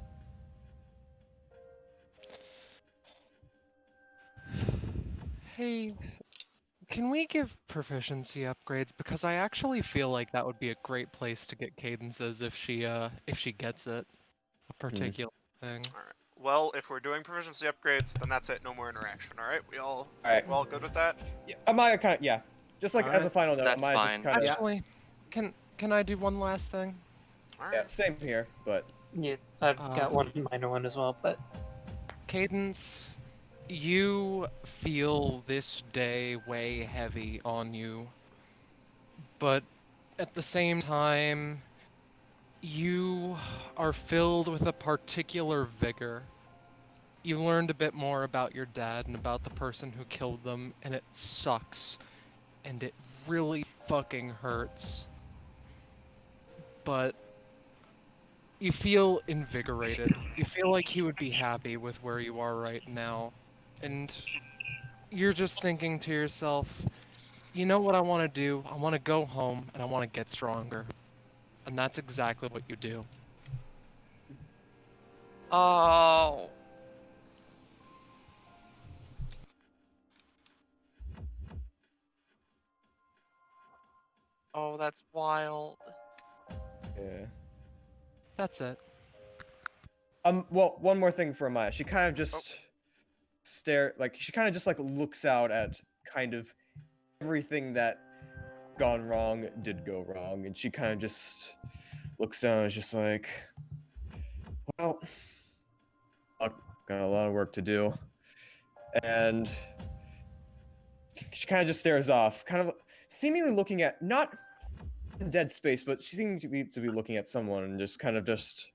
Hey, can we give proficiency upgrades? Because I actually feel like that would be a great place to get cadences if she gets it. A particular thing. Alright. Well, if we're doing proficiency upgrades, then that's it. No more interaction. Alright? We all good with that? Yeah, Amaya yeah. Just like as a final note, that's Amaya fine. Kind of, Actually, can I do one last thing? Yeah, same here, but yeah, I've got one minor one as well, but Cadence, you feel this day weigh heavy on you, but at the same time, you are filled with a particular vigor. You learned a bit more about your dad and about the person who killed them, and it sucks. And it really fucking hurts. But you feel invigorated. You feel like he would be happy with where you are right now. And you're just thinking to yourself, you know what I want to do? I want to go home and I want to get stronger. And that's exactly what you do. Oh. Oh, that's wild. yeah. That's it. Well, one more thing for Amaya. She kind of just she kind of just like looks out at kind of everything that gone wrong did go wrong, and she kind of just looks down and is just like, well, I've got a lot of work to do. And she kind of just stares off, kind of seemingly looking at, not dead space, but she seems to be looking at someone and just kind of just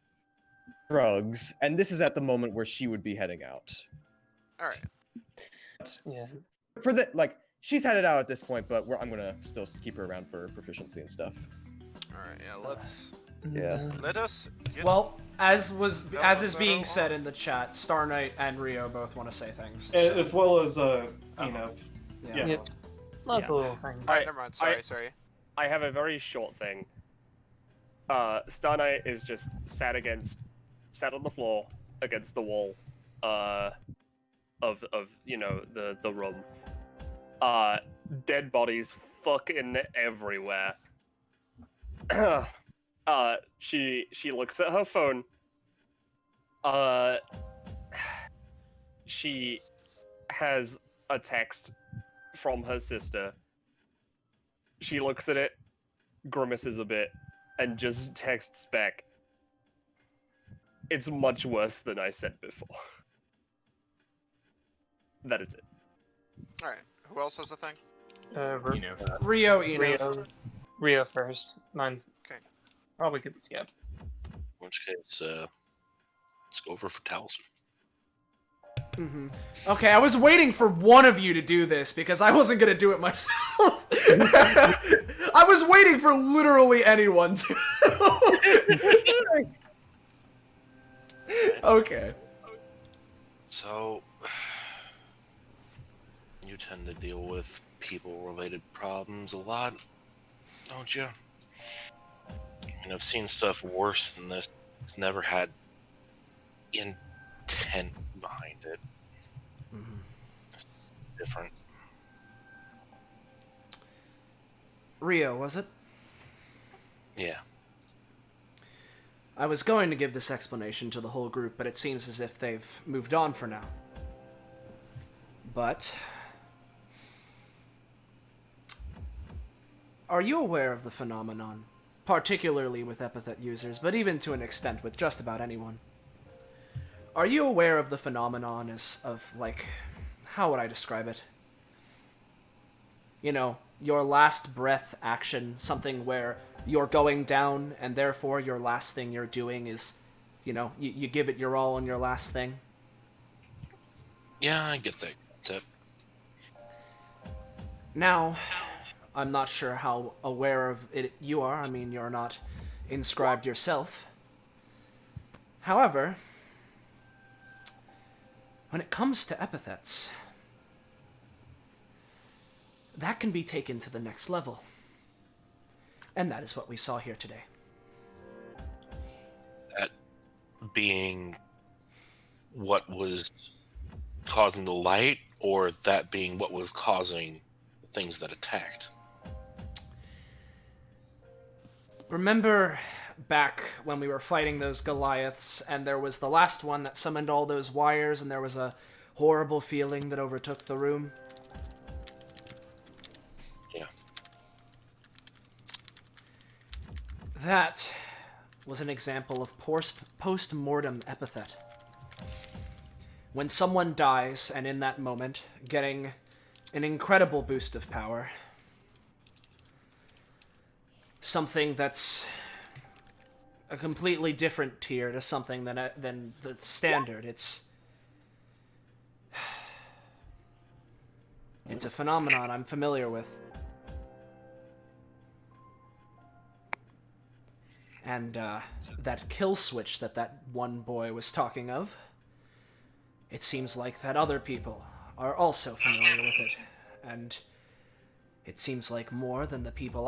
shrugs. And this is at the moment where she would be heading out. All right. Yeah. For the like, she's headed out at this point, but I'm gonna still keep her around for proficiency and stuff. All right. Yeah. Let's. Yeah. Let us. Get Well, as is being said in the chat, Star Knight and Rio both want to say things. So. As well as Enough. Yeah. Yep. Lots of little things. All right. Never mind. Sorry. I have a very short thing. Star Knight is just sat on the floor against the wall, of the room. Dead bodies fucking everywhere. She looks at her phone. She has a text from her sister. She looks at it, grimaces a bit, and just texts back. It's much worse than I said before. That is it. All right. Who else has a thing? Rio, Eno. Rio first. Mine's okay. Probably good to skip. In which case, let's go over for Talisman. Mm-hmm. Okay, I was waiting for one of you to do this because I wasn't gonna do it myself. I was waiting for literally anyone to. Okay. So, you tend to deal with people-related problems a lot, don't you? And I've seen stuff worse than this. It's never had intent behind it. Mm-hmm. It's different. Rio, was it? Yeah. I was going to give this explanation to the whole group, but it seems as if they've moved on for now. But... are you aware of the phenomenon? Particularly with Epithet users, but even to an extent with just about anyone. Are you aware of the phenomenon how would I describe it? You know, your last breath action, something where you're going down, and therefore your last thing you're doing is, you give it your all on your last thing? Yeah, I get that concept. Now, I'm not sure how aware of it you are. I mean, you're not inscribed yourself. However, when it comes to epithets, that can be taken to the next level. And that is what we saw here today. That being what was causing the light, or that being what was causing the things that attacked? Remember back when we were fighting those Goliaths, and there was the last one that summoned all those wires, and there was a horrible feeling that overtook the room? Yeah. That was an example of post-mortem epithet. When someone dies, and in that moment, getting an incredible boost of power, something that's a completely different tier to something than the standard. It's a phenomenon I'm familiar with. And that kill switch that one boy was talking of, it seems like that other people are also familiar with it. And it seems like more than the people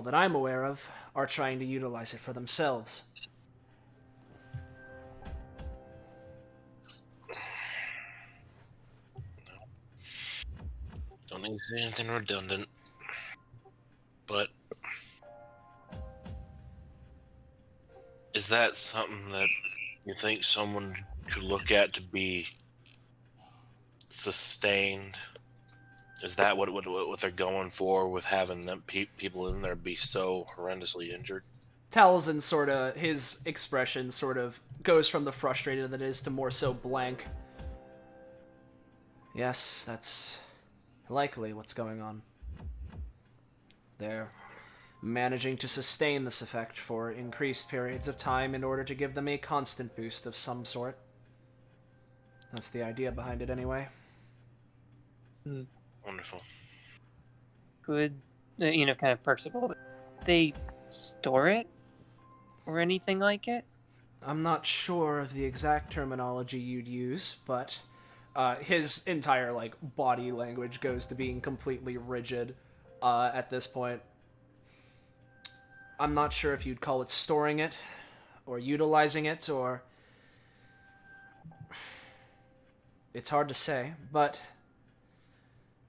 that I'm aware of are trying to utilize it for themselves. Don't need to say anything redundant, but is that something that you think someone could look at to be sustained? Is that what they're going for with having them people in there be so horrendously injured? Talzin his expression sort of goes from the frustrated that it is to more so blank. Yes, that's likely what's going on. There managing to sustain this effect for increased periods of time in order to give them a constant boost of some sort. That's the idea behind it, anyway. Wonderful. Could, kind of perks up a little bit. They store it? Or anything like it? I'm not sure of the exact terminology you'd use, but his entire, body language goes to being completely rigid at this point. I'm not sure if you'd call it storing it, or utilizing it, or... It's hard to say, but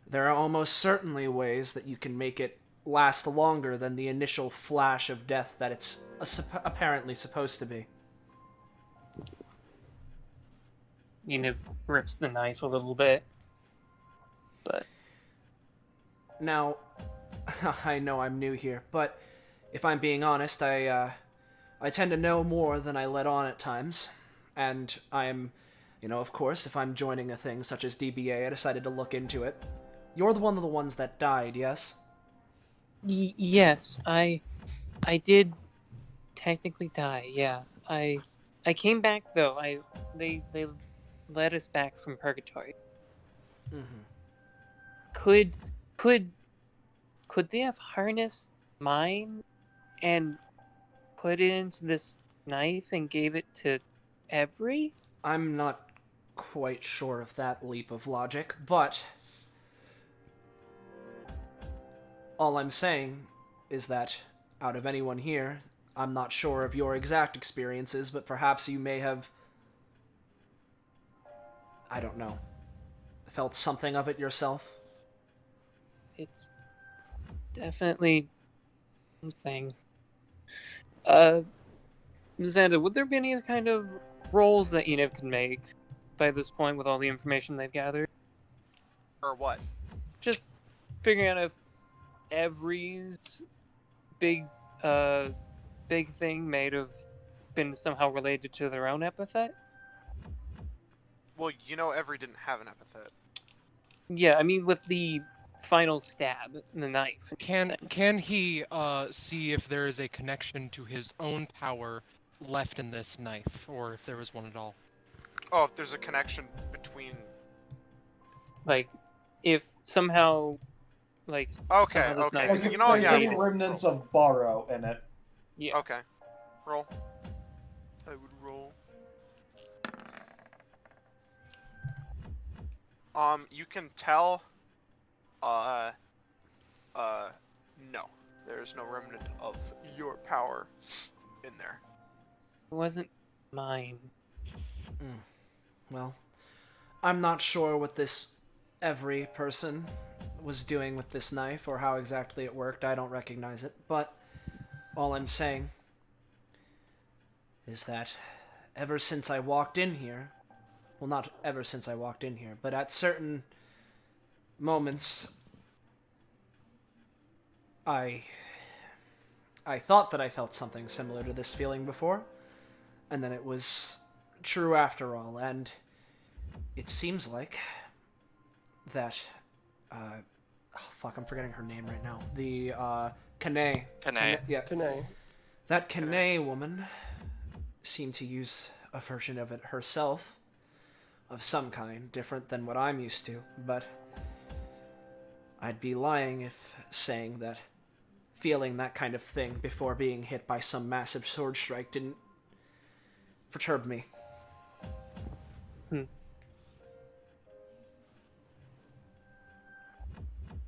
there are almost certainly ways that you can make it last longer than the initial flash of death that it's apparently supposed to be. Rips the knife a little bit. But... Now, I know I'm new here, but if I'm being honest, I tend to know more than I let on at times. And I'm, of course, if I'm joining a thing such as DBA, I decided to look into it. You're one of the ones that died, yes? Yes, I did technically die, yeah. I came back, though. They led us back from purgatory. Could they have harnessed mine and put it into this knife and gave it to Every? I'm not quite sure of that leap of logic, but all I'm saying is that out of anyone here, I'm not sure of your exact experiences, but perhaps you may have, I don't know, felt something of it yourself? It's definitely something. Xander, would there be any kind of roles that Enev can make by this point with all the information they've gathered? Or what? Just figuring out if Every's big thing may have been somehow related to their own epithet? Well, Every didn't have an epithet. Yeah, I mean with the final stab, the knife. Can he see if there is a connection to his own power left in this knife, or if there was one at all? Oh, if there's a connection between... if somehow, Okay, somehow okay. Like if there's any remnants of Borrow in it. Yeah. Okay. Roll. I would roll. You can tell... no. There's no remnant of your power in there. It wasn't mine. Well, I'm not sure what this Every person was doing with this knife or how exactly it worked. I don't recognize it, but all I'm saying is that ever since I walked in here, well, not ever since I walked in here, but at certain moments, I thought that I felt something similar to this feeling before, and then it was true after all, and it seems like that, fuck, I'm forgetting her name right now. The, Kane. Yeah. Kane. That Kane woman seemed to use a version of it herself, of some kind, different than what I'm used to, but I'd be lying if saying that feeling that kind of thing before being hit by some massive sword strike didn't perturb me.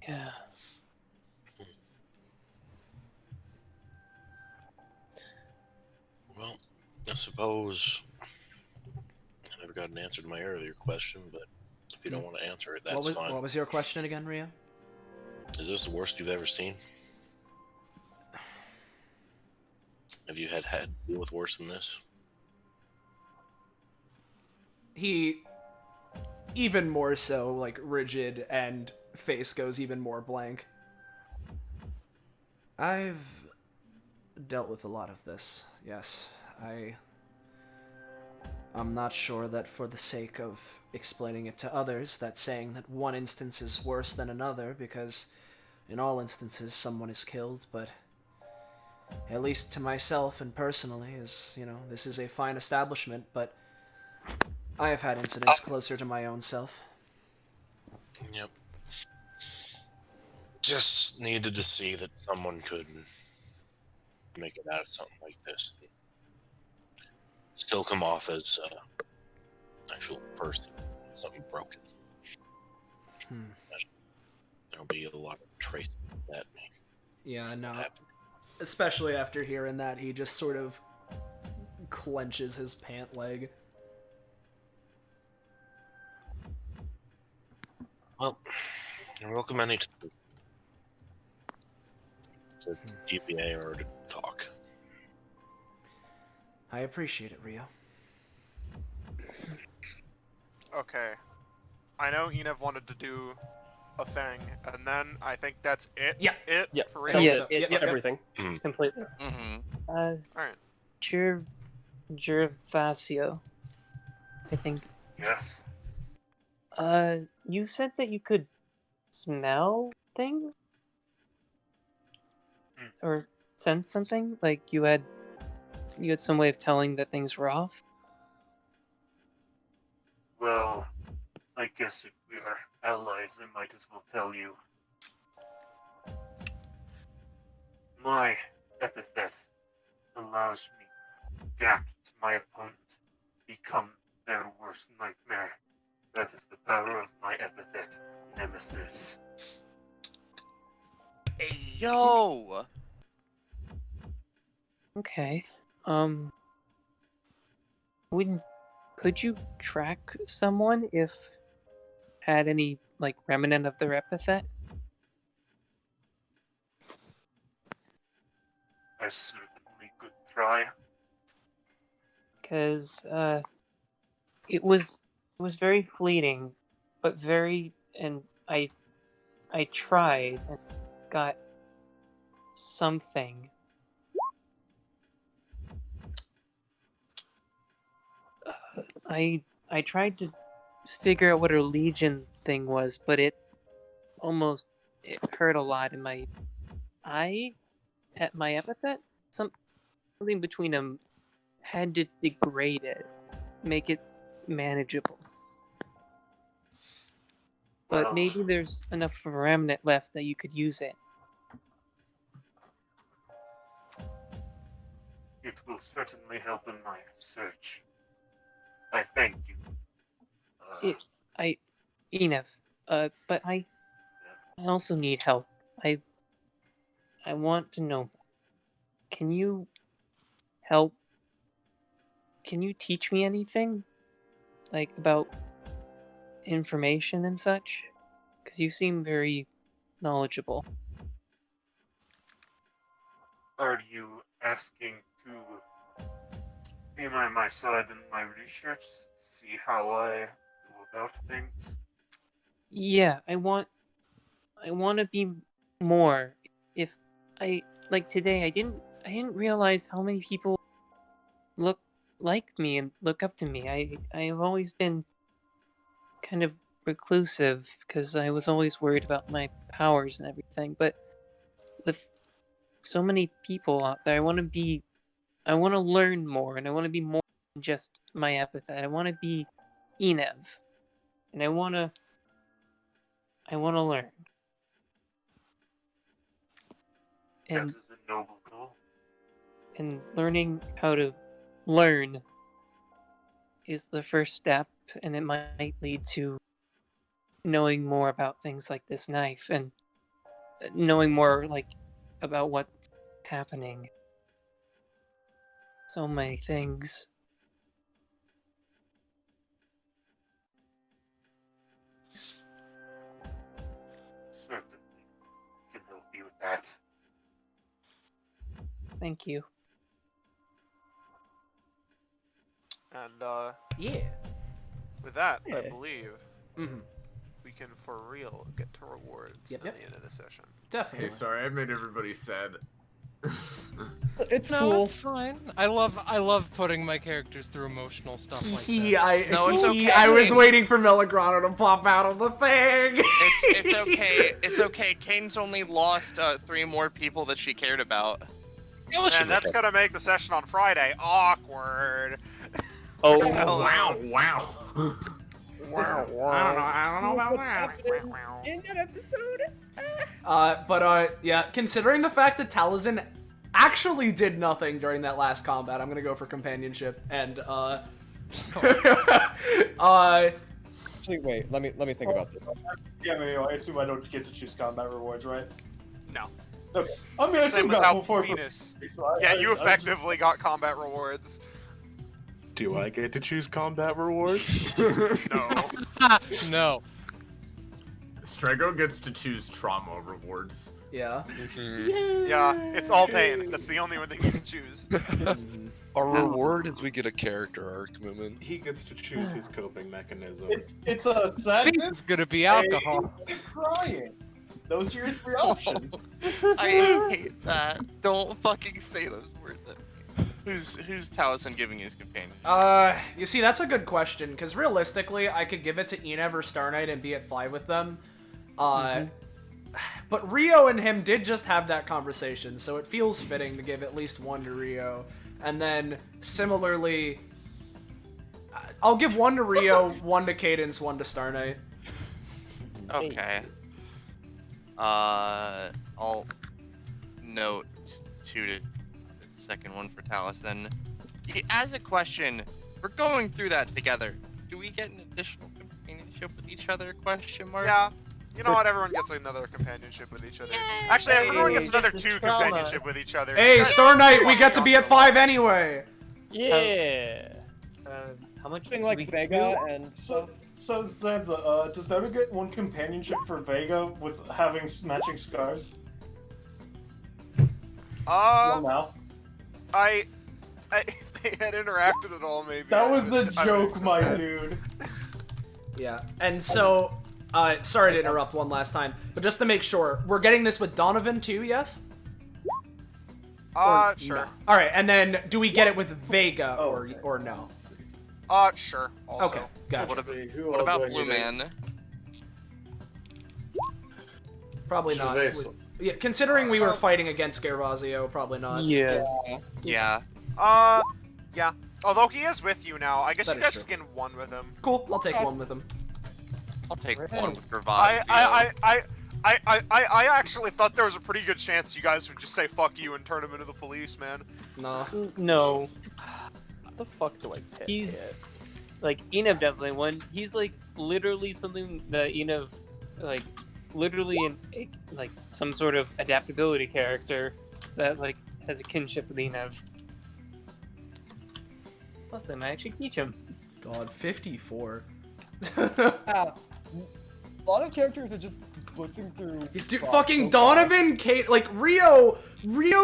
Yeah. Well, I suppose I never got an answer to my earlier question, but if you don't want to answer it, that's fine. What was your question again, Ria? Is this the worst you've ever seen? Have you had to deal with worse than this? He, even more so, rigid, and face goes even more blank. I've dealt with a lot of this, yes. I'm not sure that for the sake of explaining it to others, that saying that one instance is worse than another, because in all instances someone is killed, but at least to myself and personally, is, this is a fine establishment, but I have had incidents closer to my own self. Yep. Just needed to see that someone could make it out of something like this. Still come off as actual person, something broken. There'll be a lot of traces of that. Yeah, no. Especially after hearing that, he just sort of clenches his pant leg. Well, you're welcome anytime to DBA or to talk. I appreciate it, Rio. Okay. I know Enev wanted to do a thing, and then I think that's it. Yeah. Yeah. For real. Yeah. Everything. Completely. Alright. Gervasio, I think. Yes. You said that you could smell things? Or sense something? Like you had some way of telling that things were off? Well, I guess if we are allies, I might as well tell you. My epithet allows me to adapt to my opponent, become their worst nightmare. That is the power of my epithet, Nemesis. Yo! Okay. Could you track someone if had any, like, remnant of their epithet? I certainly could try. Because, it was very fleeting, but and I tried and got something. I tried to figure out what her Legion thing was, but it hurt a lot in my eye at my epithet. Something between them had to degrade it, make it manageable. But Well, maybe there's enough of a remnant left that you could use it. it will certainly help in my search. I thank you. Enev, but I also need help. I want to know. Can you help? Can you teach me anything? Like, about information and such? Because you seem very knowledgeable. Are you asking to be by my side in my research? See how I go about things? Yeah, I want to be more. If like today, I didn't realize how many people look like me and look up to me. I've always been kind of reclusive because I was always worried about my powers and everything. But with so many people out there, I want to learn more, and I want to be more than just my epithet. I want to be Enev, and I want to learn. That is a noble goal. And learning how to learn is the first step, and it might lead to knowing more about things like this knife and knowing more about what's happening. So many things. Certainly can help you with that. Thank you. And, yeah. With that, I Yeah. believe we can for real get to rewards at the end of the session. Definitely. Hey, sorry, I made everybody sad. It's no, cool. it's fine. I love putting my characters through emotional stuff like that. I was waiting for Melagrano to pop out of the thing. It's okay. It's okay. Kane's only lost 3 more people that she cared about. And that's gonna make the session on Friday awkward. Oh, wow. I don't know about that. In that episode. Yeah, considering the fact that Taliesin actually did nothing during that last combat, I'm gonna go for companionship and Actually, wait. Let me think about this. Yeah, I assume I don't get to choose combat rewards, right? No. Okay. I mean, I Same assume with that before. Venus. So Yeah, you effectively got combat rewards. Do I get to choose combat rewards? No. No. Strago gets to choose trauma rewards. Yeah. Yeah, it's all pain. That's the only one that you can choose. Our reward is we get a character arc moment. He gets to choose his coping mechanism. It's a sadness. It's gonna be alcohol. Crying. Those are your three options. I hate that. Don't fucking say those words at me. Who's Taliesin giving his companion? You see, that's a good question, because realistically, I could give it to Enev or Star Knight and be at 5 with them. But Rio and him did just have that conversation, so it feels fitting to give at least one to Rio. And then, similarly, I'll give one to Rio, one to Cadence, one to Star Knight. Okay. I'll note 2 to the second one for Taliesin. As a question, we're going through that together. Do we get an additional companionship with each other? Question mark. Yeah. You know what? Everyone gets another companionship with each other. Actually, everyone gets another 2 companionship with each other. Hey, Star Knight, we get to be at 5 anyway! Yeah. How much? Something like Vega and stuff. So Zanza, does that get one companionship for Vega with having matching scars? Well, now. They had interacted at all, maybe. That was the joke, my dude. Yeah, and so, sorry to interrupt one last time, but just to make sure, we're getting this with Donovan too, yes? Sure. No. Alright, and then do we get it with Vega or no? Sure. Also. Okay, gotcha. What about Blue Man? Probably not. Yeah, considering we were fighting against Gervasio, probably not. Yeah. Yeah. Yeah. Although he is with you now, I guess That you is guys true. can get 1 with him. Cool, I'll take one with him. I'll take one with Gervasio. I actually thought there was a pretty good chance you guys would just say fuck you and turn him into the police, man. No. No. What the fuck do I pick? He's like Enev definitely one. He's like literally something that Enev like literally like some sort of adaptability character that like has a kinship with Enev. Plus, they might actually teach him. God, 54. A lot of characters are just blitzing through. Dude, fucking Donovan, Rio,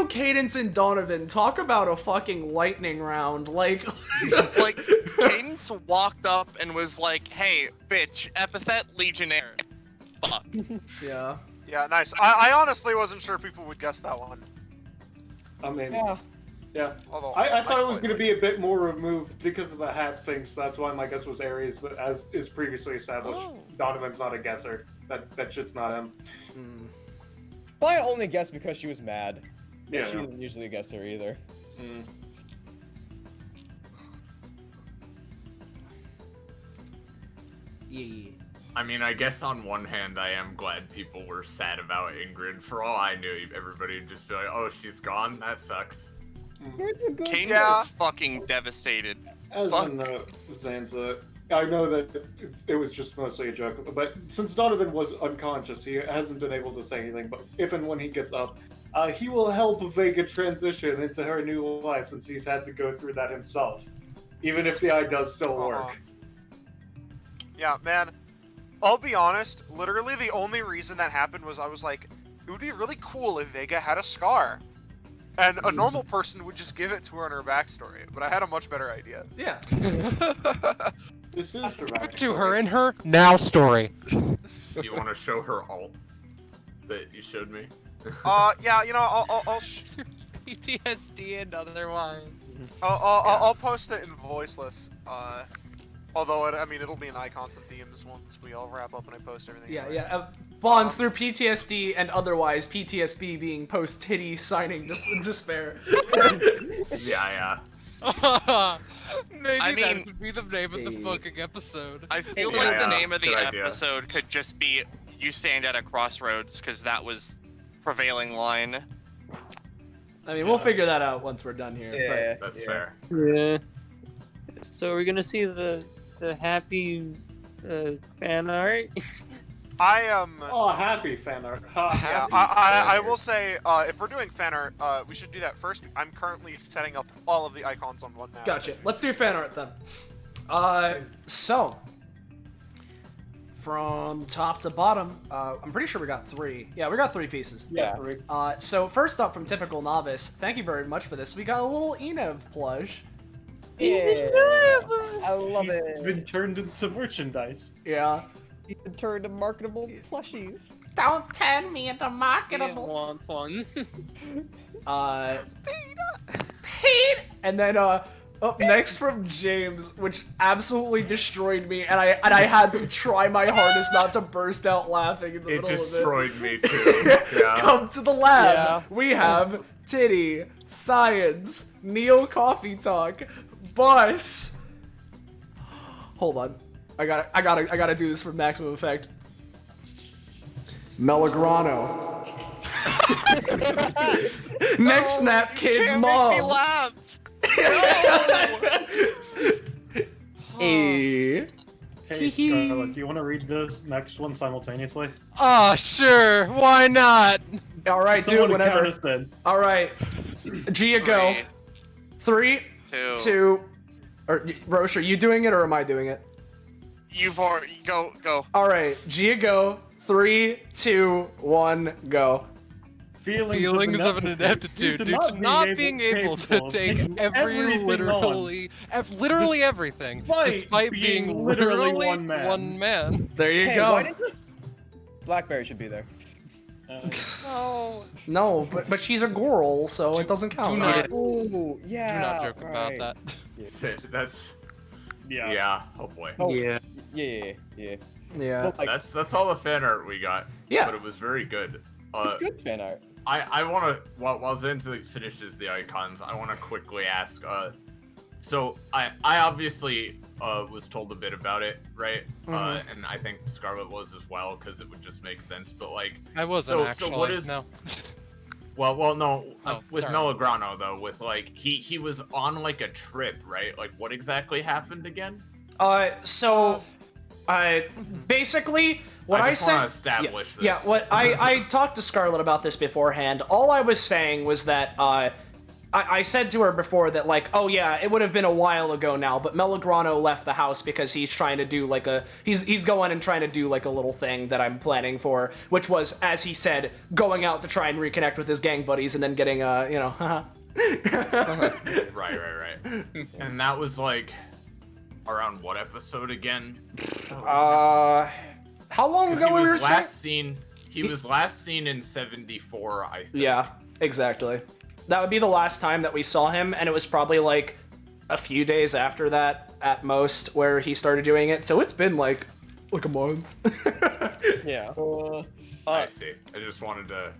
Cadence, and Donovan, talk about a fucking lightning round, like Cadence walked up and was like, hey, bitch, Epithet Legionnaire. Fuck. Yeah. Yeah, nice. I honestly wasn't sure people would guess that one. I mean, Yeah. yeah. Although, I thought it was going to be a bit more removed because of the hat thing, so that's why my guess was Ares, but as is previously established, Donovan's not a guesser. That shit's not him. Probably only guessed because she was mad. So Yeah. she isn't usually a guesser either. Yeah. I mean, I guess on one hand, I am glad people were sad about Ingrid. For all I knew, everybody would just be like, oh, she's gone? That sucks. Cadence is fucking devastated. As Fuck. in Zanza, I know that it was just mostly a joke, but since Donovan was unconscious, he hasn't been able to say anything, but if and when he gets up, he will help Vega transition into her new life since he's had to go through that himself, even if the eye does still work. Yeah, man. I'll be honest, literally the only reason that happened was I was like, it would be really cool if Vega had a scar. And a normal person would just give it to her in her backstory, but I had a much better idea. Yeah. This is her backstory. To her in her now story. Do you want to show her alt that you showed me? Yeah, you know, I'll PTSD and otherwise. I'll post it in voiceless. Although, I mean, it'll be in icons and themes once we all wrap up and I post everything. Yeah, anyway. yeah. bonds through PTSD and otherwise, PTSD being post-titty signing despair. Yeah. Maybe I that mean- could be the name of the fucking episode. I feel Yeah, like the name of the good idea. episode could just be "You Stand at a Crossroads" because that was prevailing line. I mean, we'll figure that out once we're done here. Yeah, That's fair. Yeah. So we're gonna see the happy fan art. I am. Oh, happy fan art. Yeah, I will say, if we're doing fan art, we should do that first. I'm currently setting up all of the icons on one map. Gotcha. Let's do fan art then. So from top to bottom, I'm pretty sure we got 3. Yeah, we got 3 pieces. Yeah. So first up from Typical Novice, thank you very much for this. We got a little Enev plush. Yeah. I love He's it. been turned into merchandise. Yeah. He's been turned to marketable plushies. Don't turn me into marketable. Wants one. Pete! And then up next from James, which absolutely destroyed me, and I had to try my hardest not to burst out laughing in the It middle of it. destroyed me too. Yeah. Come to the lab. Yeah. We have Titty, Science, Neo Coffee Talk, Bus. Hold on. I gotta do this for maximum effect. Melagrano. Next snap, kid's Can't mom. make me laugh. Hey. Hey, Scarlett, do you want to read this next one simultaneously? Oh, sure. Why not? All right, do it Someone whenever. count us then. All right, Gia, go. 3, 2. Or Roche, are you doing it or am I doing it? You've already go. All right, Gia, go. 3, 2, 1, go. Feelings of an ineptitude due to not being able to take literally everything, despite being literally one man. There you Hey, go. why didn't you... Blackberry should be there. No, but she's a girl, so it doesn't count. do not- Ooh, Do yeah. not joke about right. that. That's Yeah. yeah. Oh boy. Oh, Yeah. Yeah. Yeah. But, like, That's all the fan art we got. Yeah. But it was very good. it's good fan art. I want to, while Zenzu finishes the icons, I want to quickly ask, so I obviously was told a bit about it, right? Mhm. And I think Scarlet was as well, because it would just make sense, but like... I wasn't actually. So what is... No. Well, no, Oh, with sorry. Melagrano, though, with like, he was on like a trip, right? Like, what exactly happened again? Basically, what I just wanna said. establish this. Yeah, what I talked to Scarlett about this beforehand. All I was saying was that I said to her before that, like, oh yeah, it would have been a while ago now, but Melagrano left the house because he's trying to do like he's going and trying to do like a little thing that I'm planning for, which was, as he said, going out to try and reconnect with his gang buddies and then getting haha. Right. And that was like around what episode again? How long ago we were saying? He was last seen in 74, I think. Yeah, exactly. That would be the last time that we saw him, and it was probably like a few days after that at most where he started doing it. So it's been like a month. Yeah. I see. I just wanted to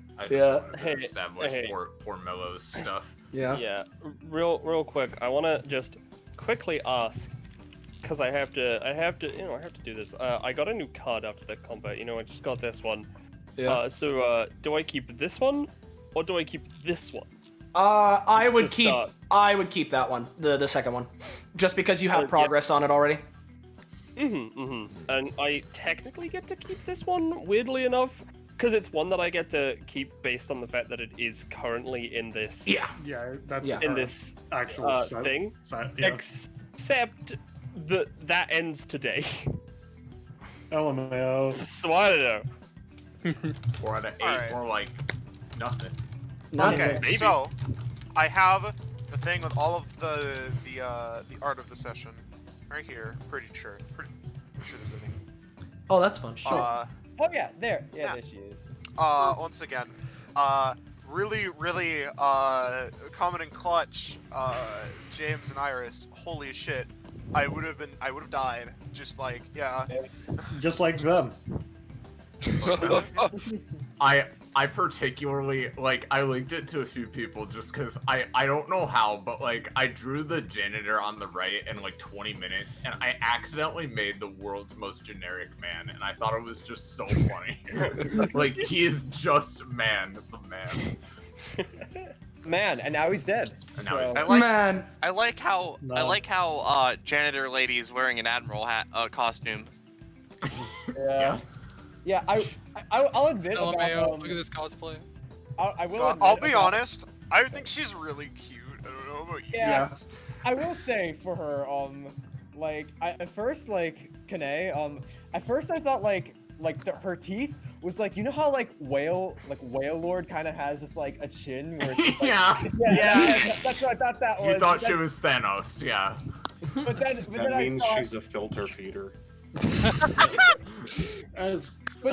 establish poor Mello's stuff. Yeah. Yeah. Real quick, I want to just quickly ask, because I have to do this. I got a new card after the combat. I just got this one. Yeah. So do I keep this one, or do I keep this one? I would To keep start. that one, the second one, just because you have progress on it already. And I technically get to keep this one, weirdly enough, because it's one that I get to keep based on the fact that it is currently in this. Yeah, that's in this actual thing. Yeah. Except that ends today. LMAO. So I don't know. 4 out of 8, Alright. more like nothing. Okay, so I have the thing with all of the art of the session right here. Pretty sure there's any. Oh, that's fun. Sure. Oh yeah, there. Yeah, there she is. Once again, really, common and clutch, James and Iris. Holy shit, I would have died. Just like, yeah. Just like them. I particularly, like, I linked it to a few people just because I don't know how, but, like, I drew the janitor on the right in, like, 20 minutes, and I accidentally made the world's most generic man, and I thought it was just so funny. Like, he is just man, the man. Man, and now he's dead. So. I like how janitor lady is wearing an admiral hat costume. Yeah. Yeah, I'll admit about, look at this cosplay. I will admit I'll be about- honest, I think she's really cute. I don't know about you Yeah. guys. I will say for her, like, at first, like, Kane, at first I thought, her teeth was like, you know how, like, Whale Lord kind of has just, like, a chin where it's just, like, Yeah. that's what I thought that was. You thought but she then- was Thanos, yeah. But then That I means saw, she's a filter feeder. but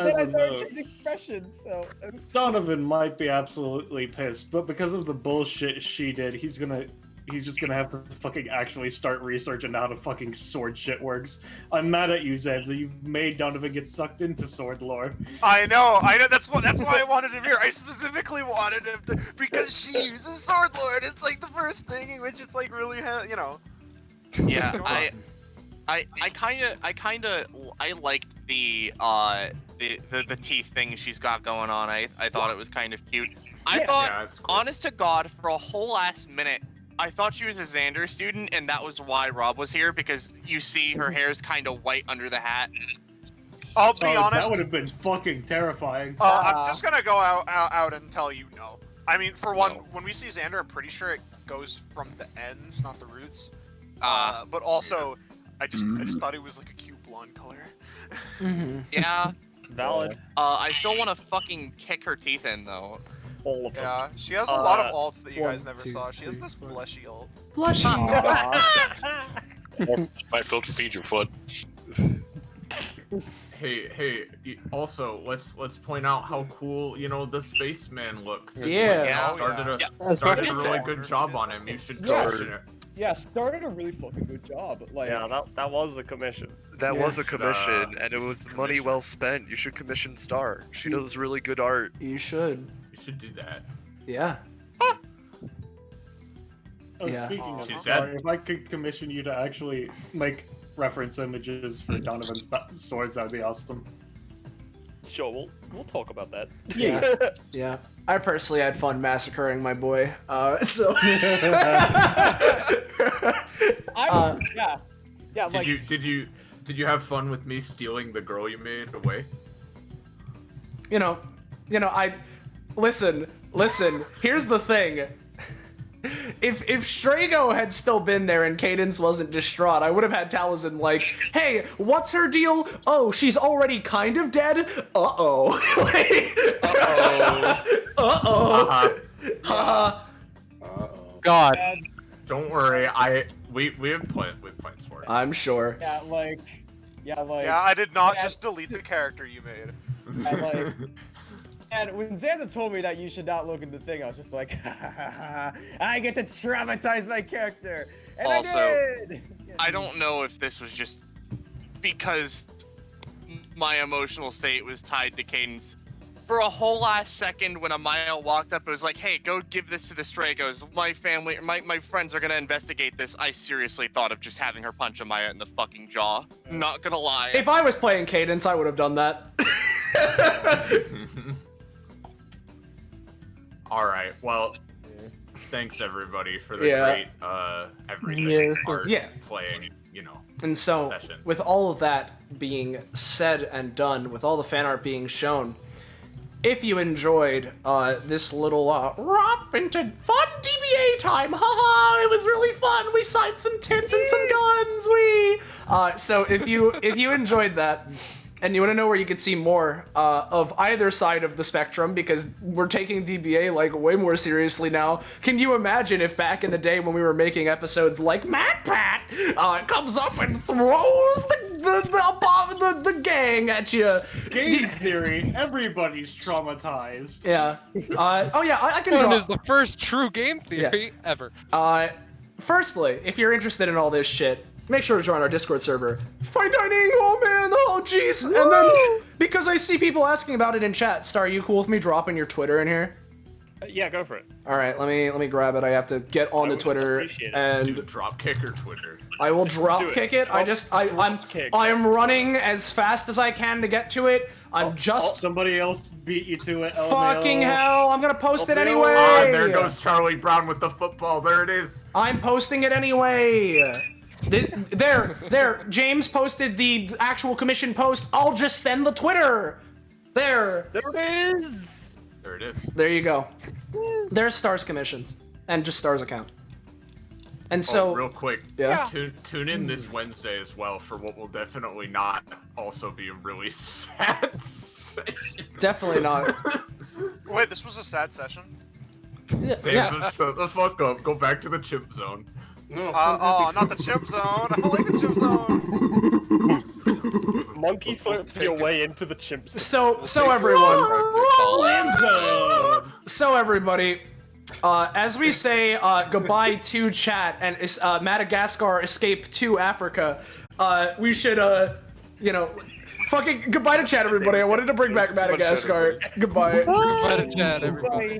then I a started note, changing expressions, so. Donovan might be absolutely pissed, but because of the bullshit she did, he's just gonna have to fucking actually start researching how the fucking sword shit works. I'm mad at you, Zenza. You've made Donovan get sucked into sword lore. I know. That's why I wanted him here. I specifically wanted him to because she uses sword lord. It's like the first thing in which it's like really, you know. Yeah, I liked the teeth thing she's got going on. I thought it was kind of cute. I thought, honest to God, for a whole last minute, I thought she was a Xander student, and that was why Rob was here, because you see her hair's kind of white under the hat. I'll be honest. That would have been fucking terrifying. I'm just gonna go out and tell you no. I mean, for one, when we see Xander, I'm pretty sure it goes from the ends, not the roots. But also, I just thought it was like a cute blonde color. Yeah. Valid. I still want to fucking kick her teeth in, though. All of them. Yeah, she has a lot of alts that you guys never saw. She has this blushy alt. Might filter feed your foot. Hey, also, let's point out how cool, the spaceman looks. It's Yeah. Started a really good job on him. You should mention it. Yeah, started a really fucking good job. Like, Yeah, that was a commission. That was a commission, and it was money well spent. You should commission Star. She does really good art. You should. You should do that. Yeah. Oh, Yeah. speaking of She's Star, dead. if I could commission you to actually make reference images for Donovan's swords, that'd be awesome. Sure, we'll talk about that. Yeah. Yeah. I personally had fun massacring my boy. So. Yeah. Like. Did you have fun with me stealing the girl you made away? I listen. Here's the thing. If Strago had still been there and Cadence wasn't distraught, I would have had Taliesin like, hey, what's her deal? Oh, she's already kind of dead? Uh-oh. God. Don't worry, we have plans for it. I'm sure. Yeah, like. Yeah, I did not just delete the character you made. And like. And when Xander told me that you should not look at the thing, I was just like, I get to traumatize my character, and Also, I did. I don't know if this was just because my emotional state was tied to Cadence. For a whole last second, when Amaya walked up, it was like, "Hey, go give this to the Stragos. My family, my friends are gonna investigate this." I seriously thought of just having her punch Amaya in the fucking jaw. Not gonna lie. If I was playing Cadence, I would have done that. All right. Well, thanks everybody for the Yeah. great everything Yeah, art yeah. playing. And so, Session. with all of that being said and done, with all the fan art being shown, if you enjoyed this little romp into fun DBA time, haha, it was really fun. We signed some tits and some guns. So if you enjoyed that, and you want to know where you could see more of either side of the spectrum, because we're taking DBA like way more seriously now. Can you imagine if back in the day when we were making episodes like MacPat comes up and throws the gang at you? Game theory, everybody's traumatized. Yeah. I can One draw. is the first true game theory ever. Firstly, if you're interested in all this shit, make sure to join our Discord server. Fine dining, oh man, oh jeez. And then, because I see people asking about it in chat, Star, you cool with me dropping your Twitter in here? Yeah, go for it. All right, let me grab it. I have to get on the Twitter and drop kick or Twitter. I will drop kick it. I'm running as fast as I can to get to it. I'm just somebody else beat you to it. fucking hell. I'm gonna post it anyway. Ah, there goes Charlie Brown with the football. There it is. I'm posting it anyway. There. James posted the actual commission post. I'll just send the Twitter. There. There it is. There it is. There you go. There's Star's commissions and just Star's account. And so, real quick, yeah. Tune in this Wednesday as well for what will definitely not also be a really sad session. Definitely not. Wait, this was a sad session? Yeah. Shut the fuck up. Go back to the chimp zone. No, not the chimp zone. I don't like the chimp zone. Monkey foot your way into the chimp zone. So everybody, as we say goodbye to chat and Madagascar escape to Africa, we should fucking goodbye to chat, everybody. I wanted to bring back Madagascar. Goodbye. Goodbye to chat, everybody.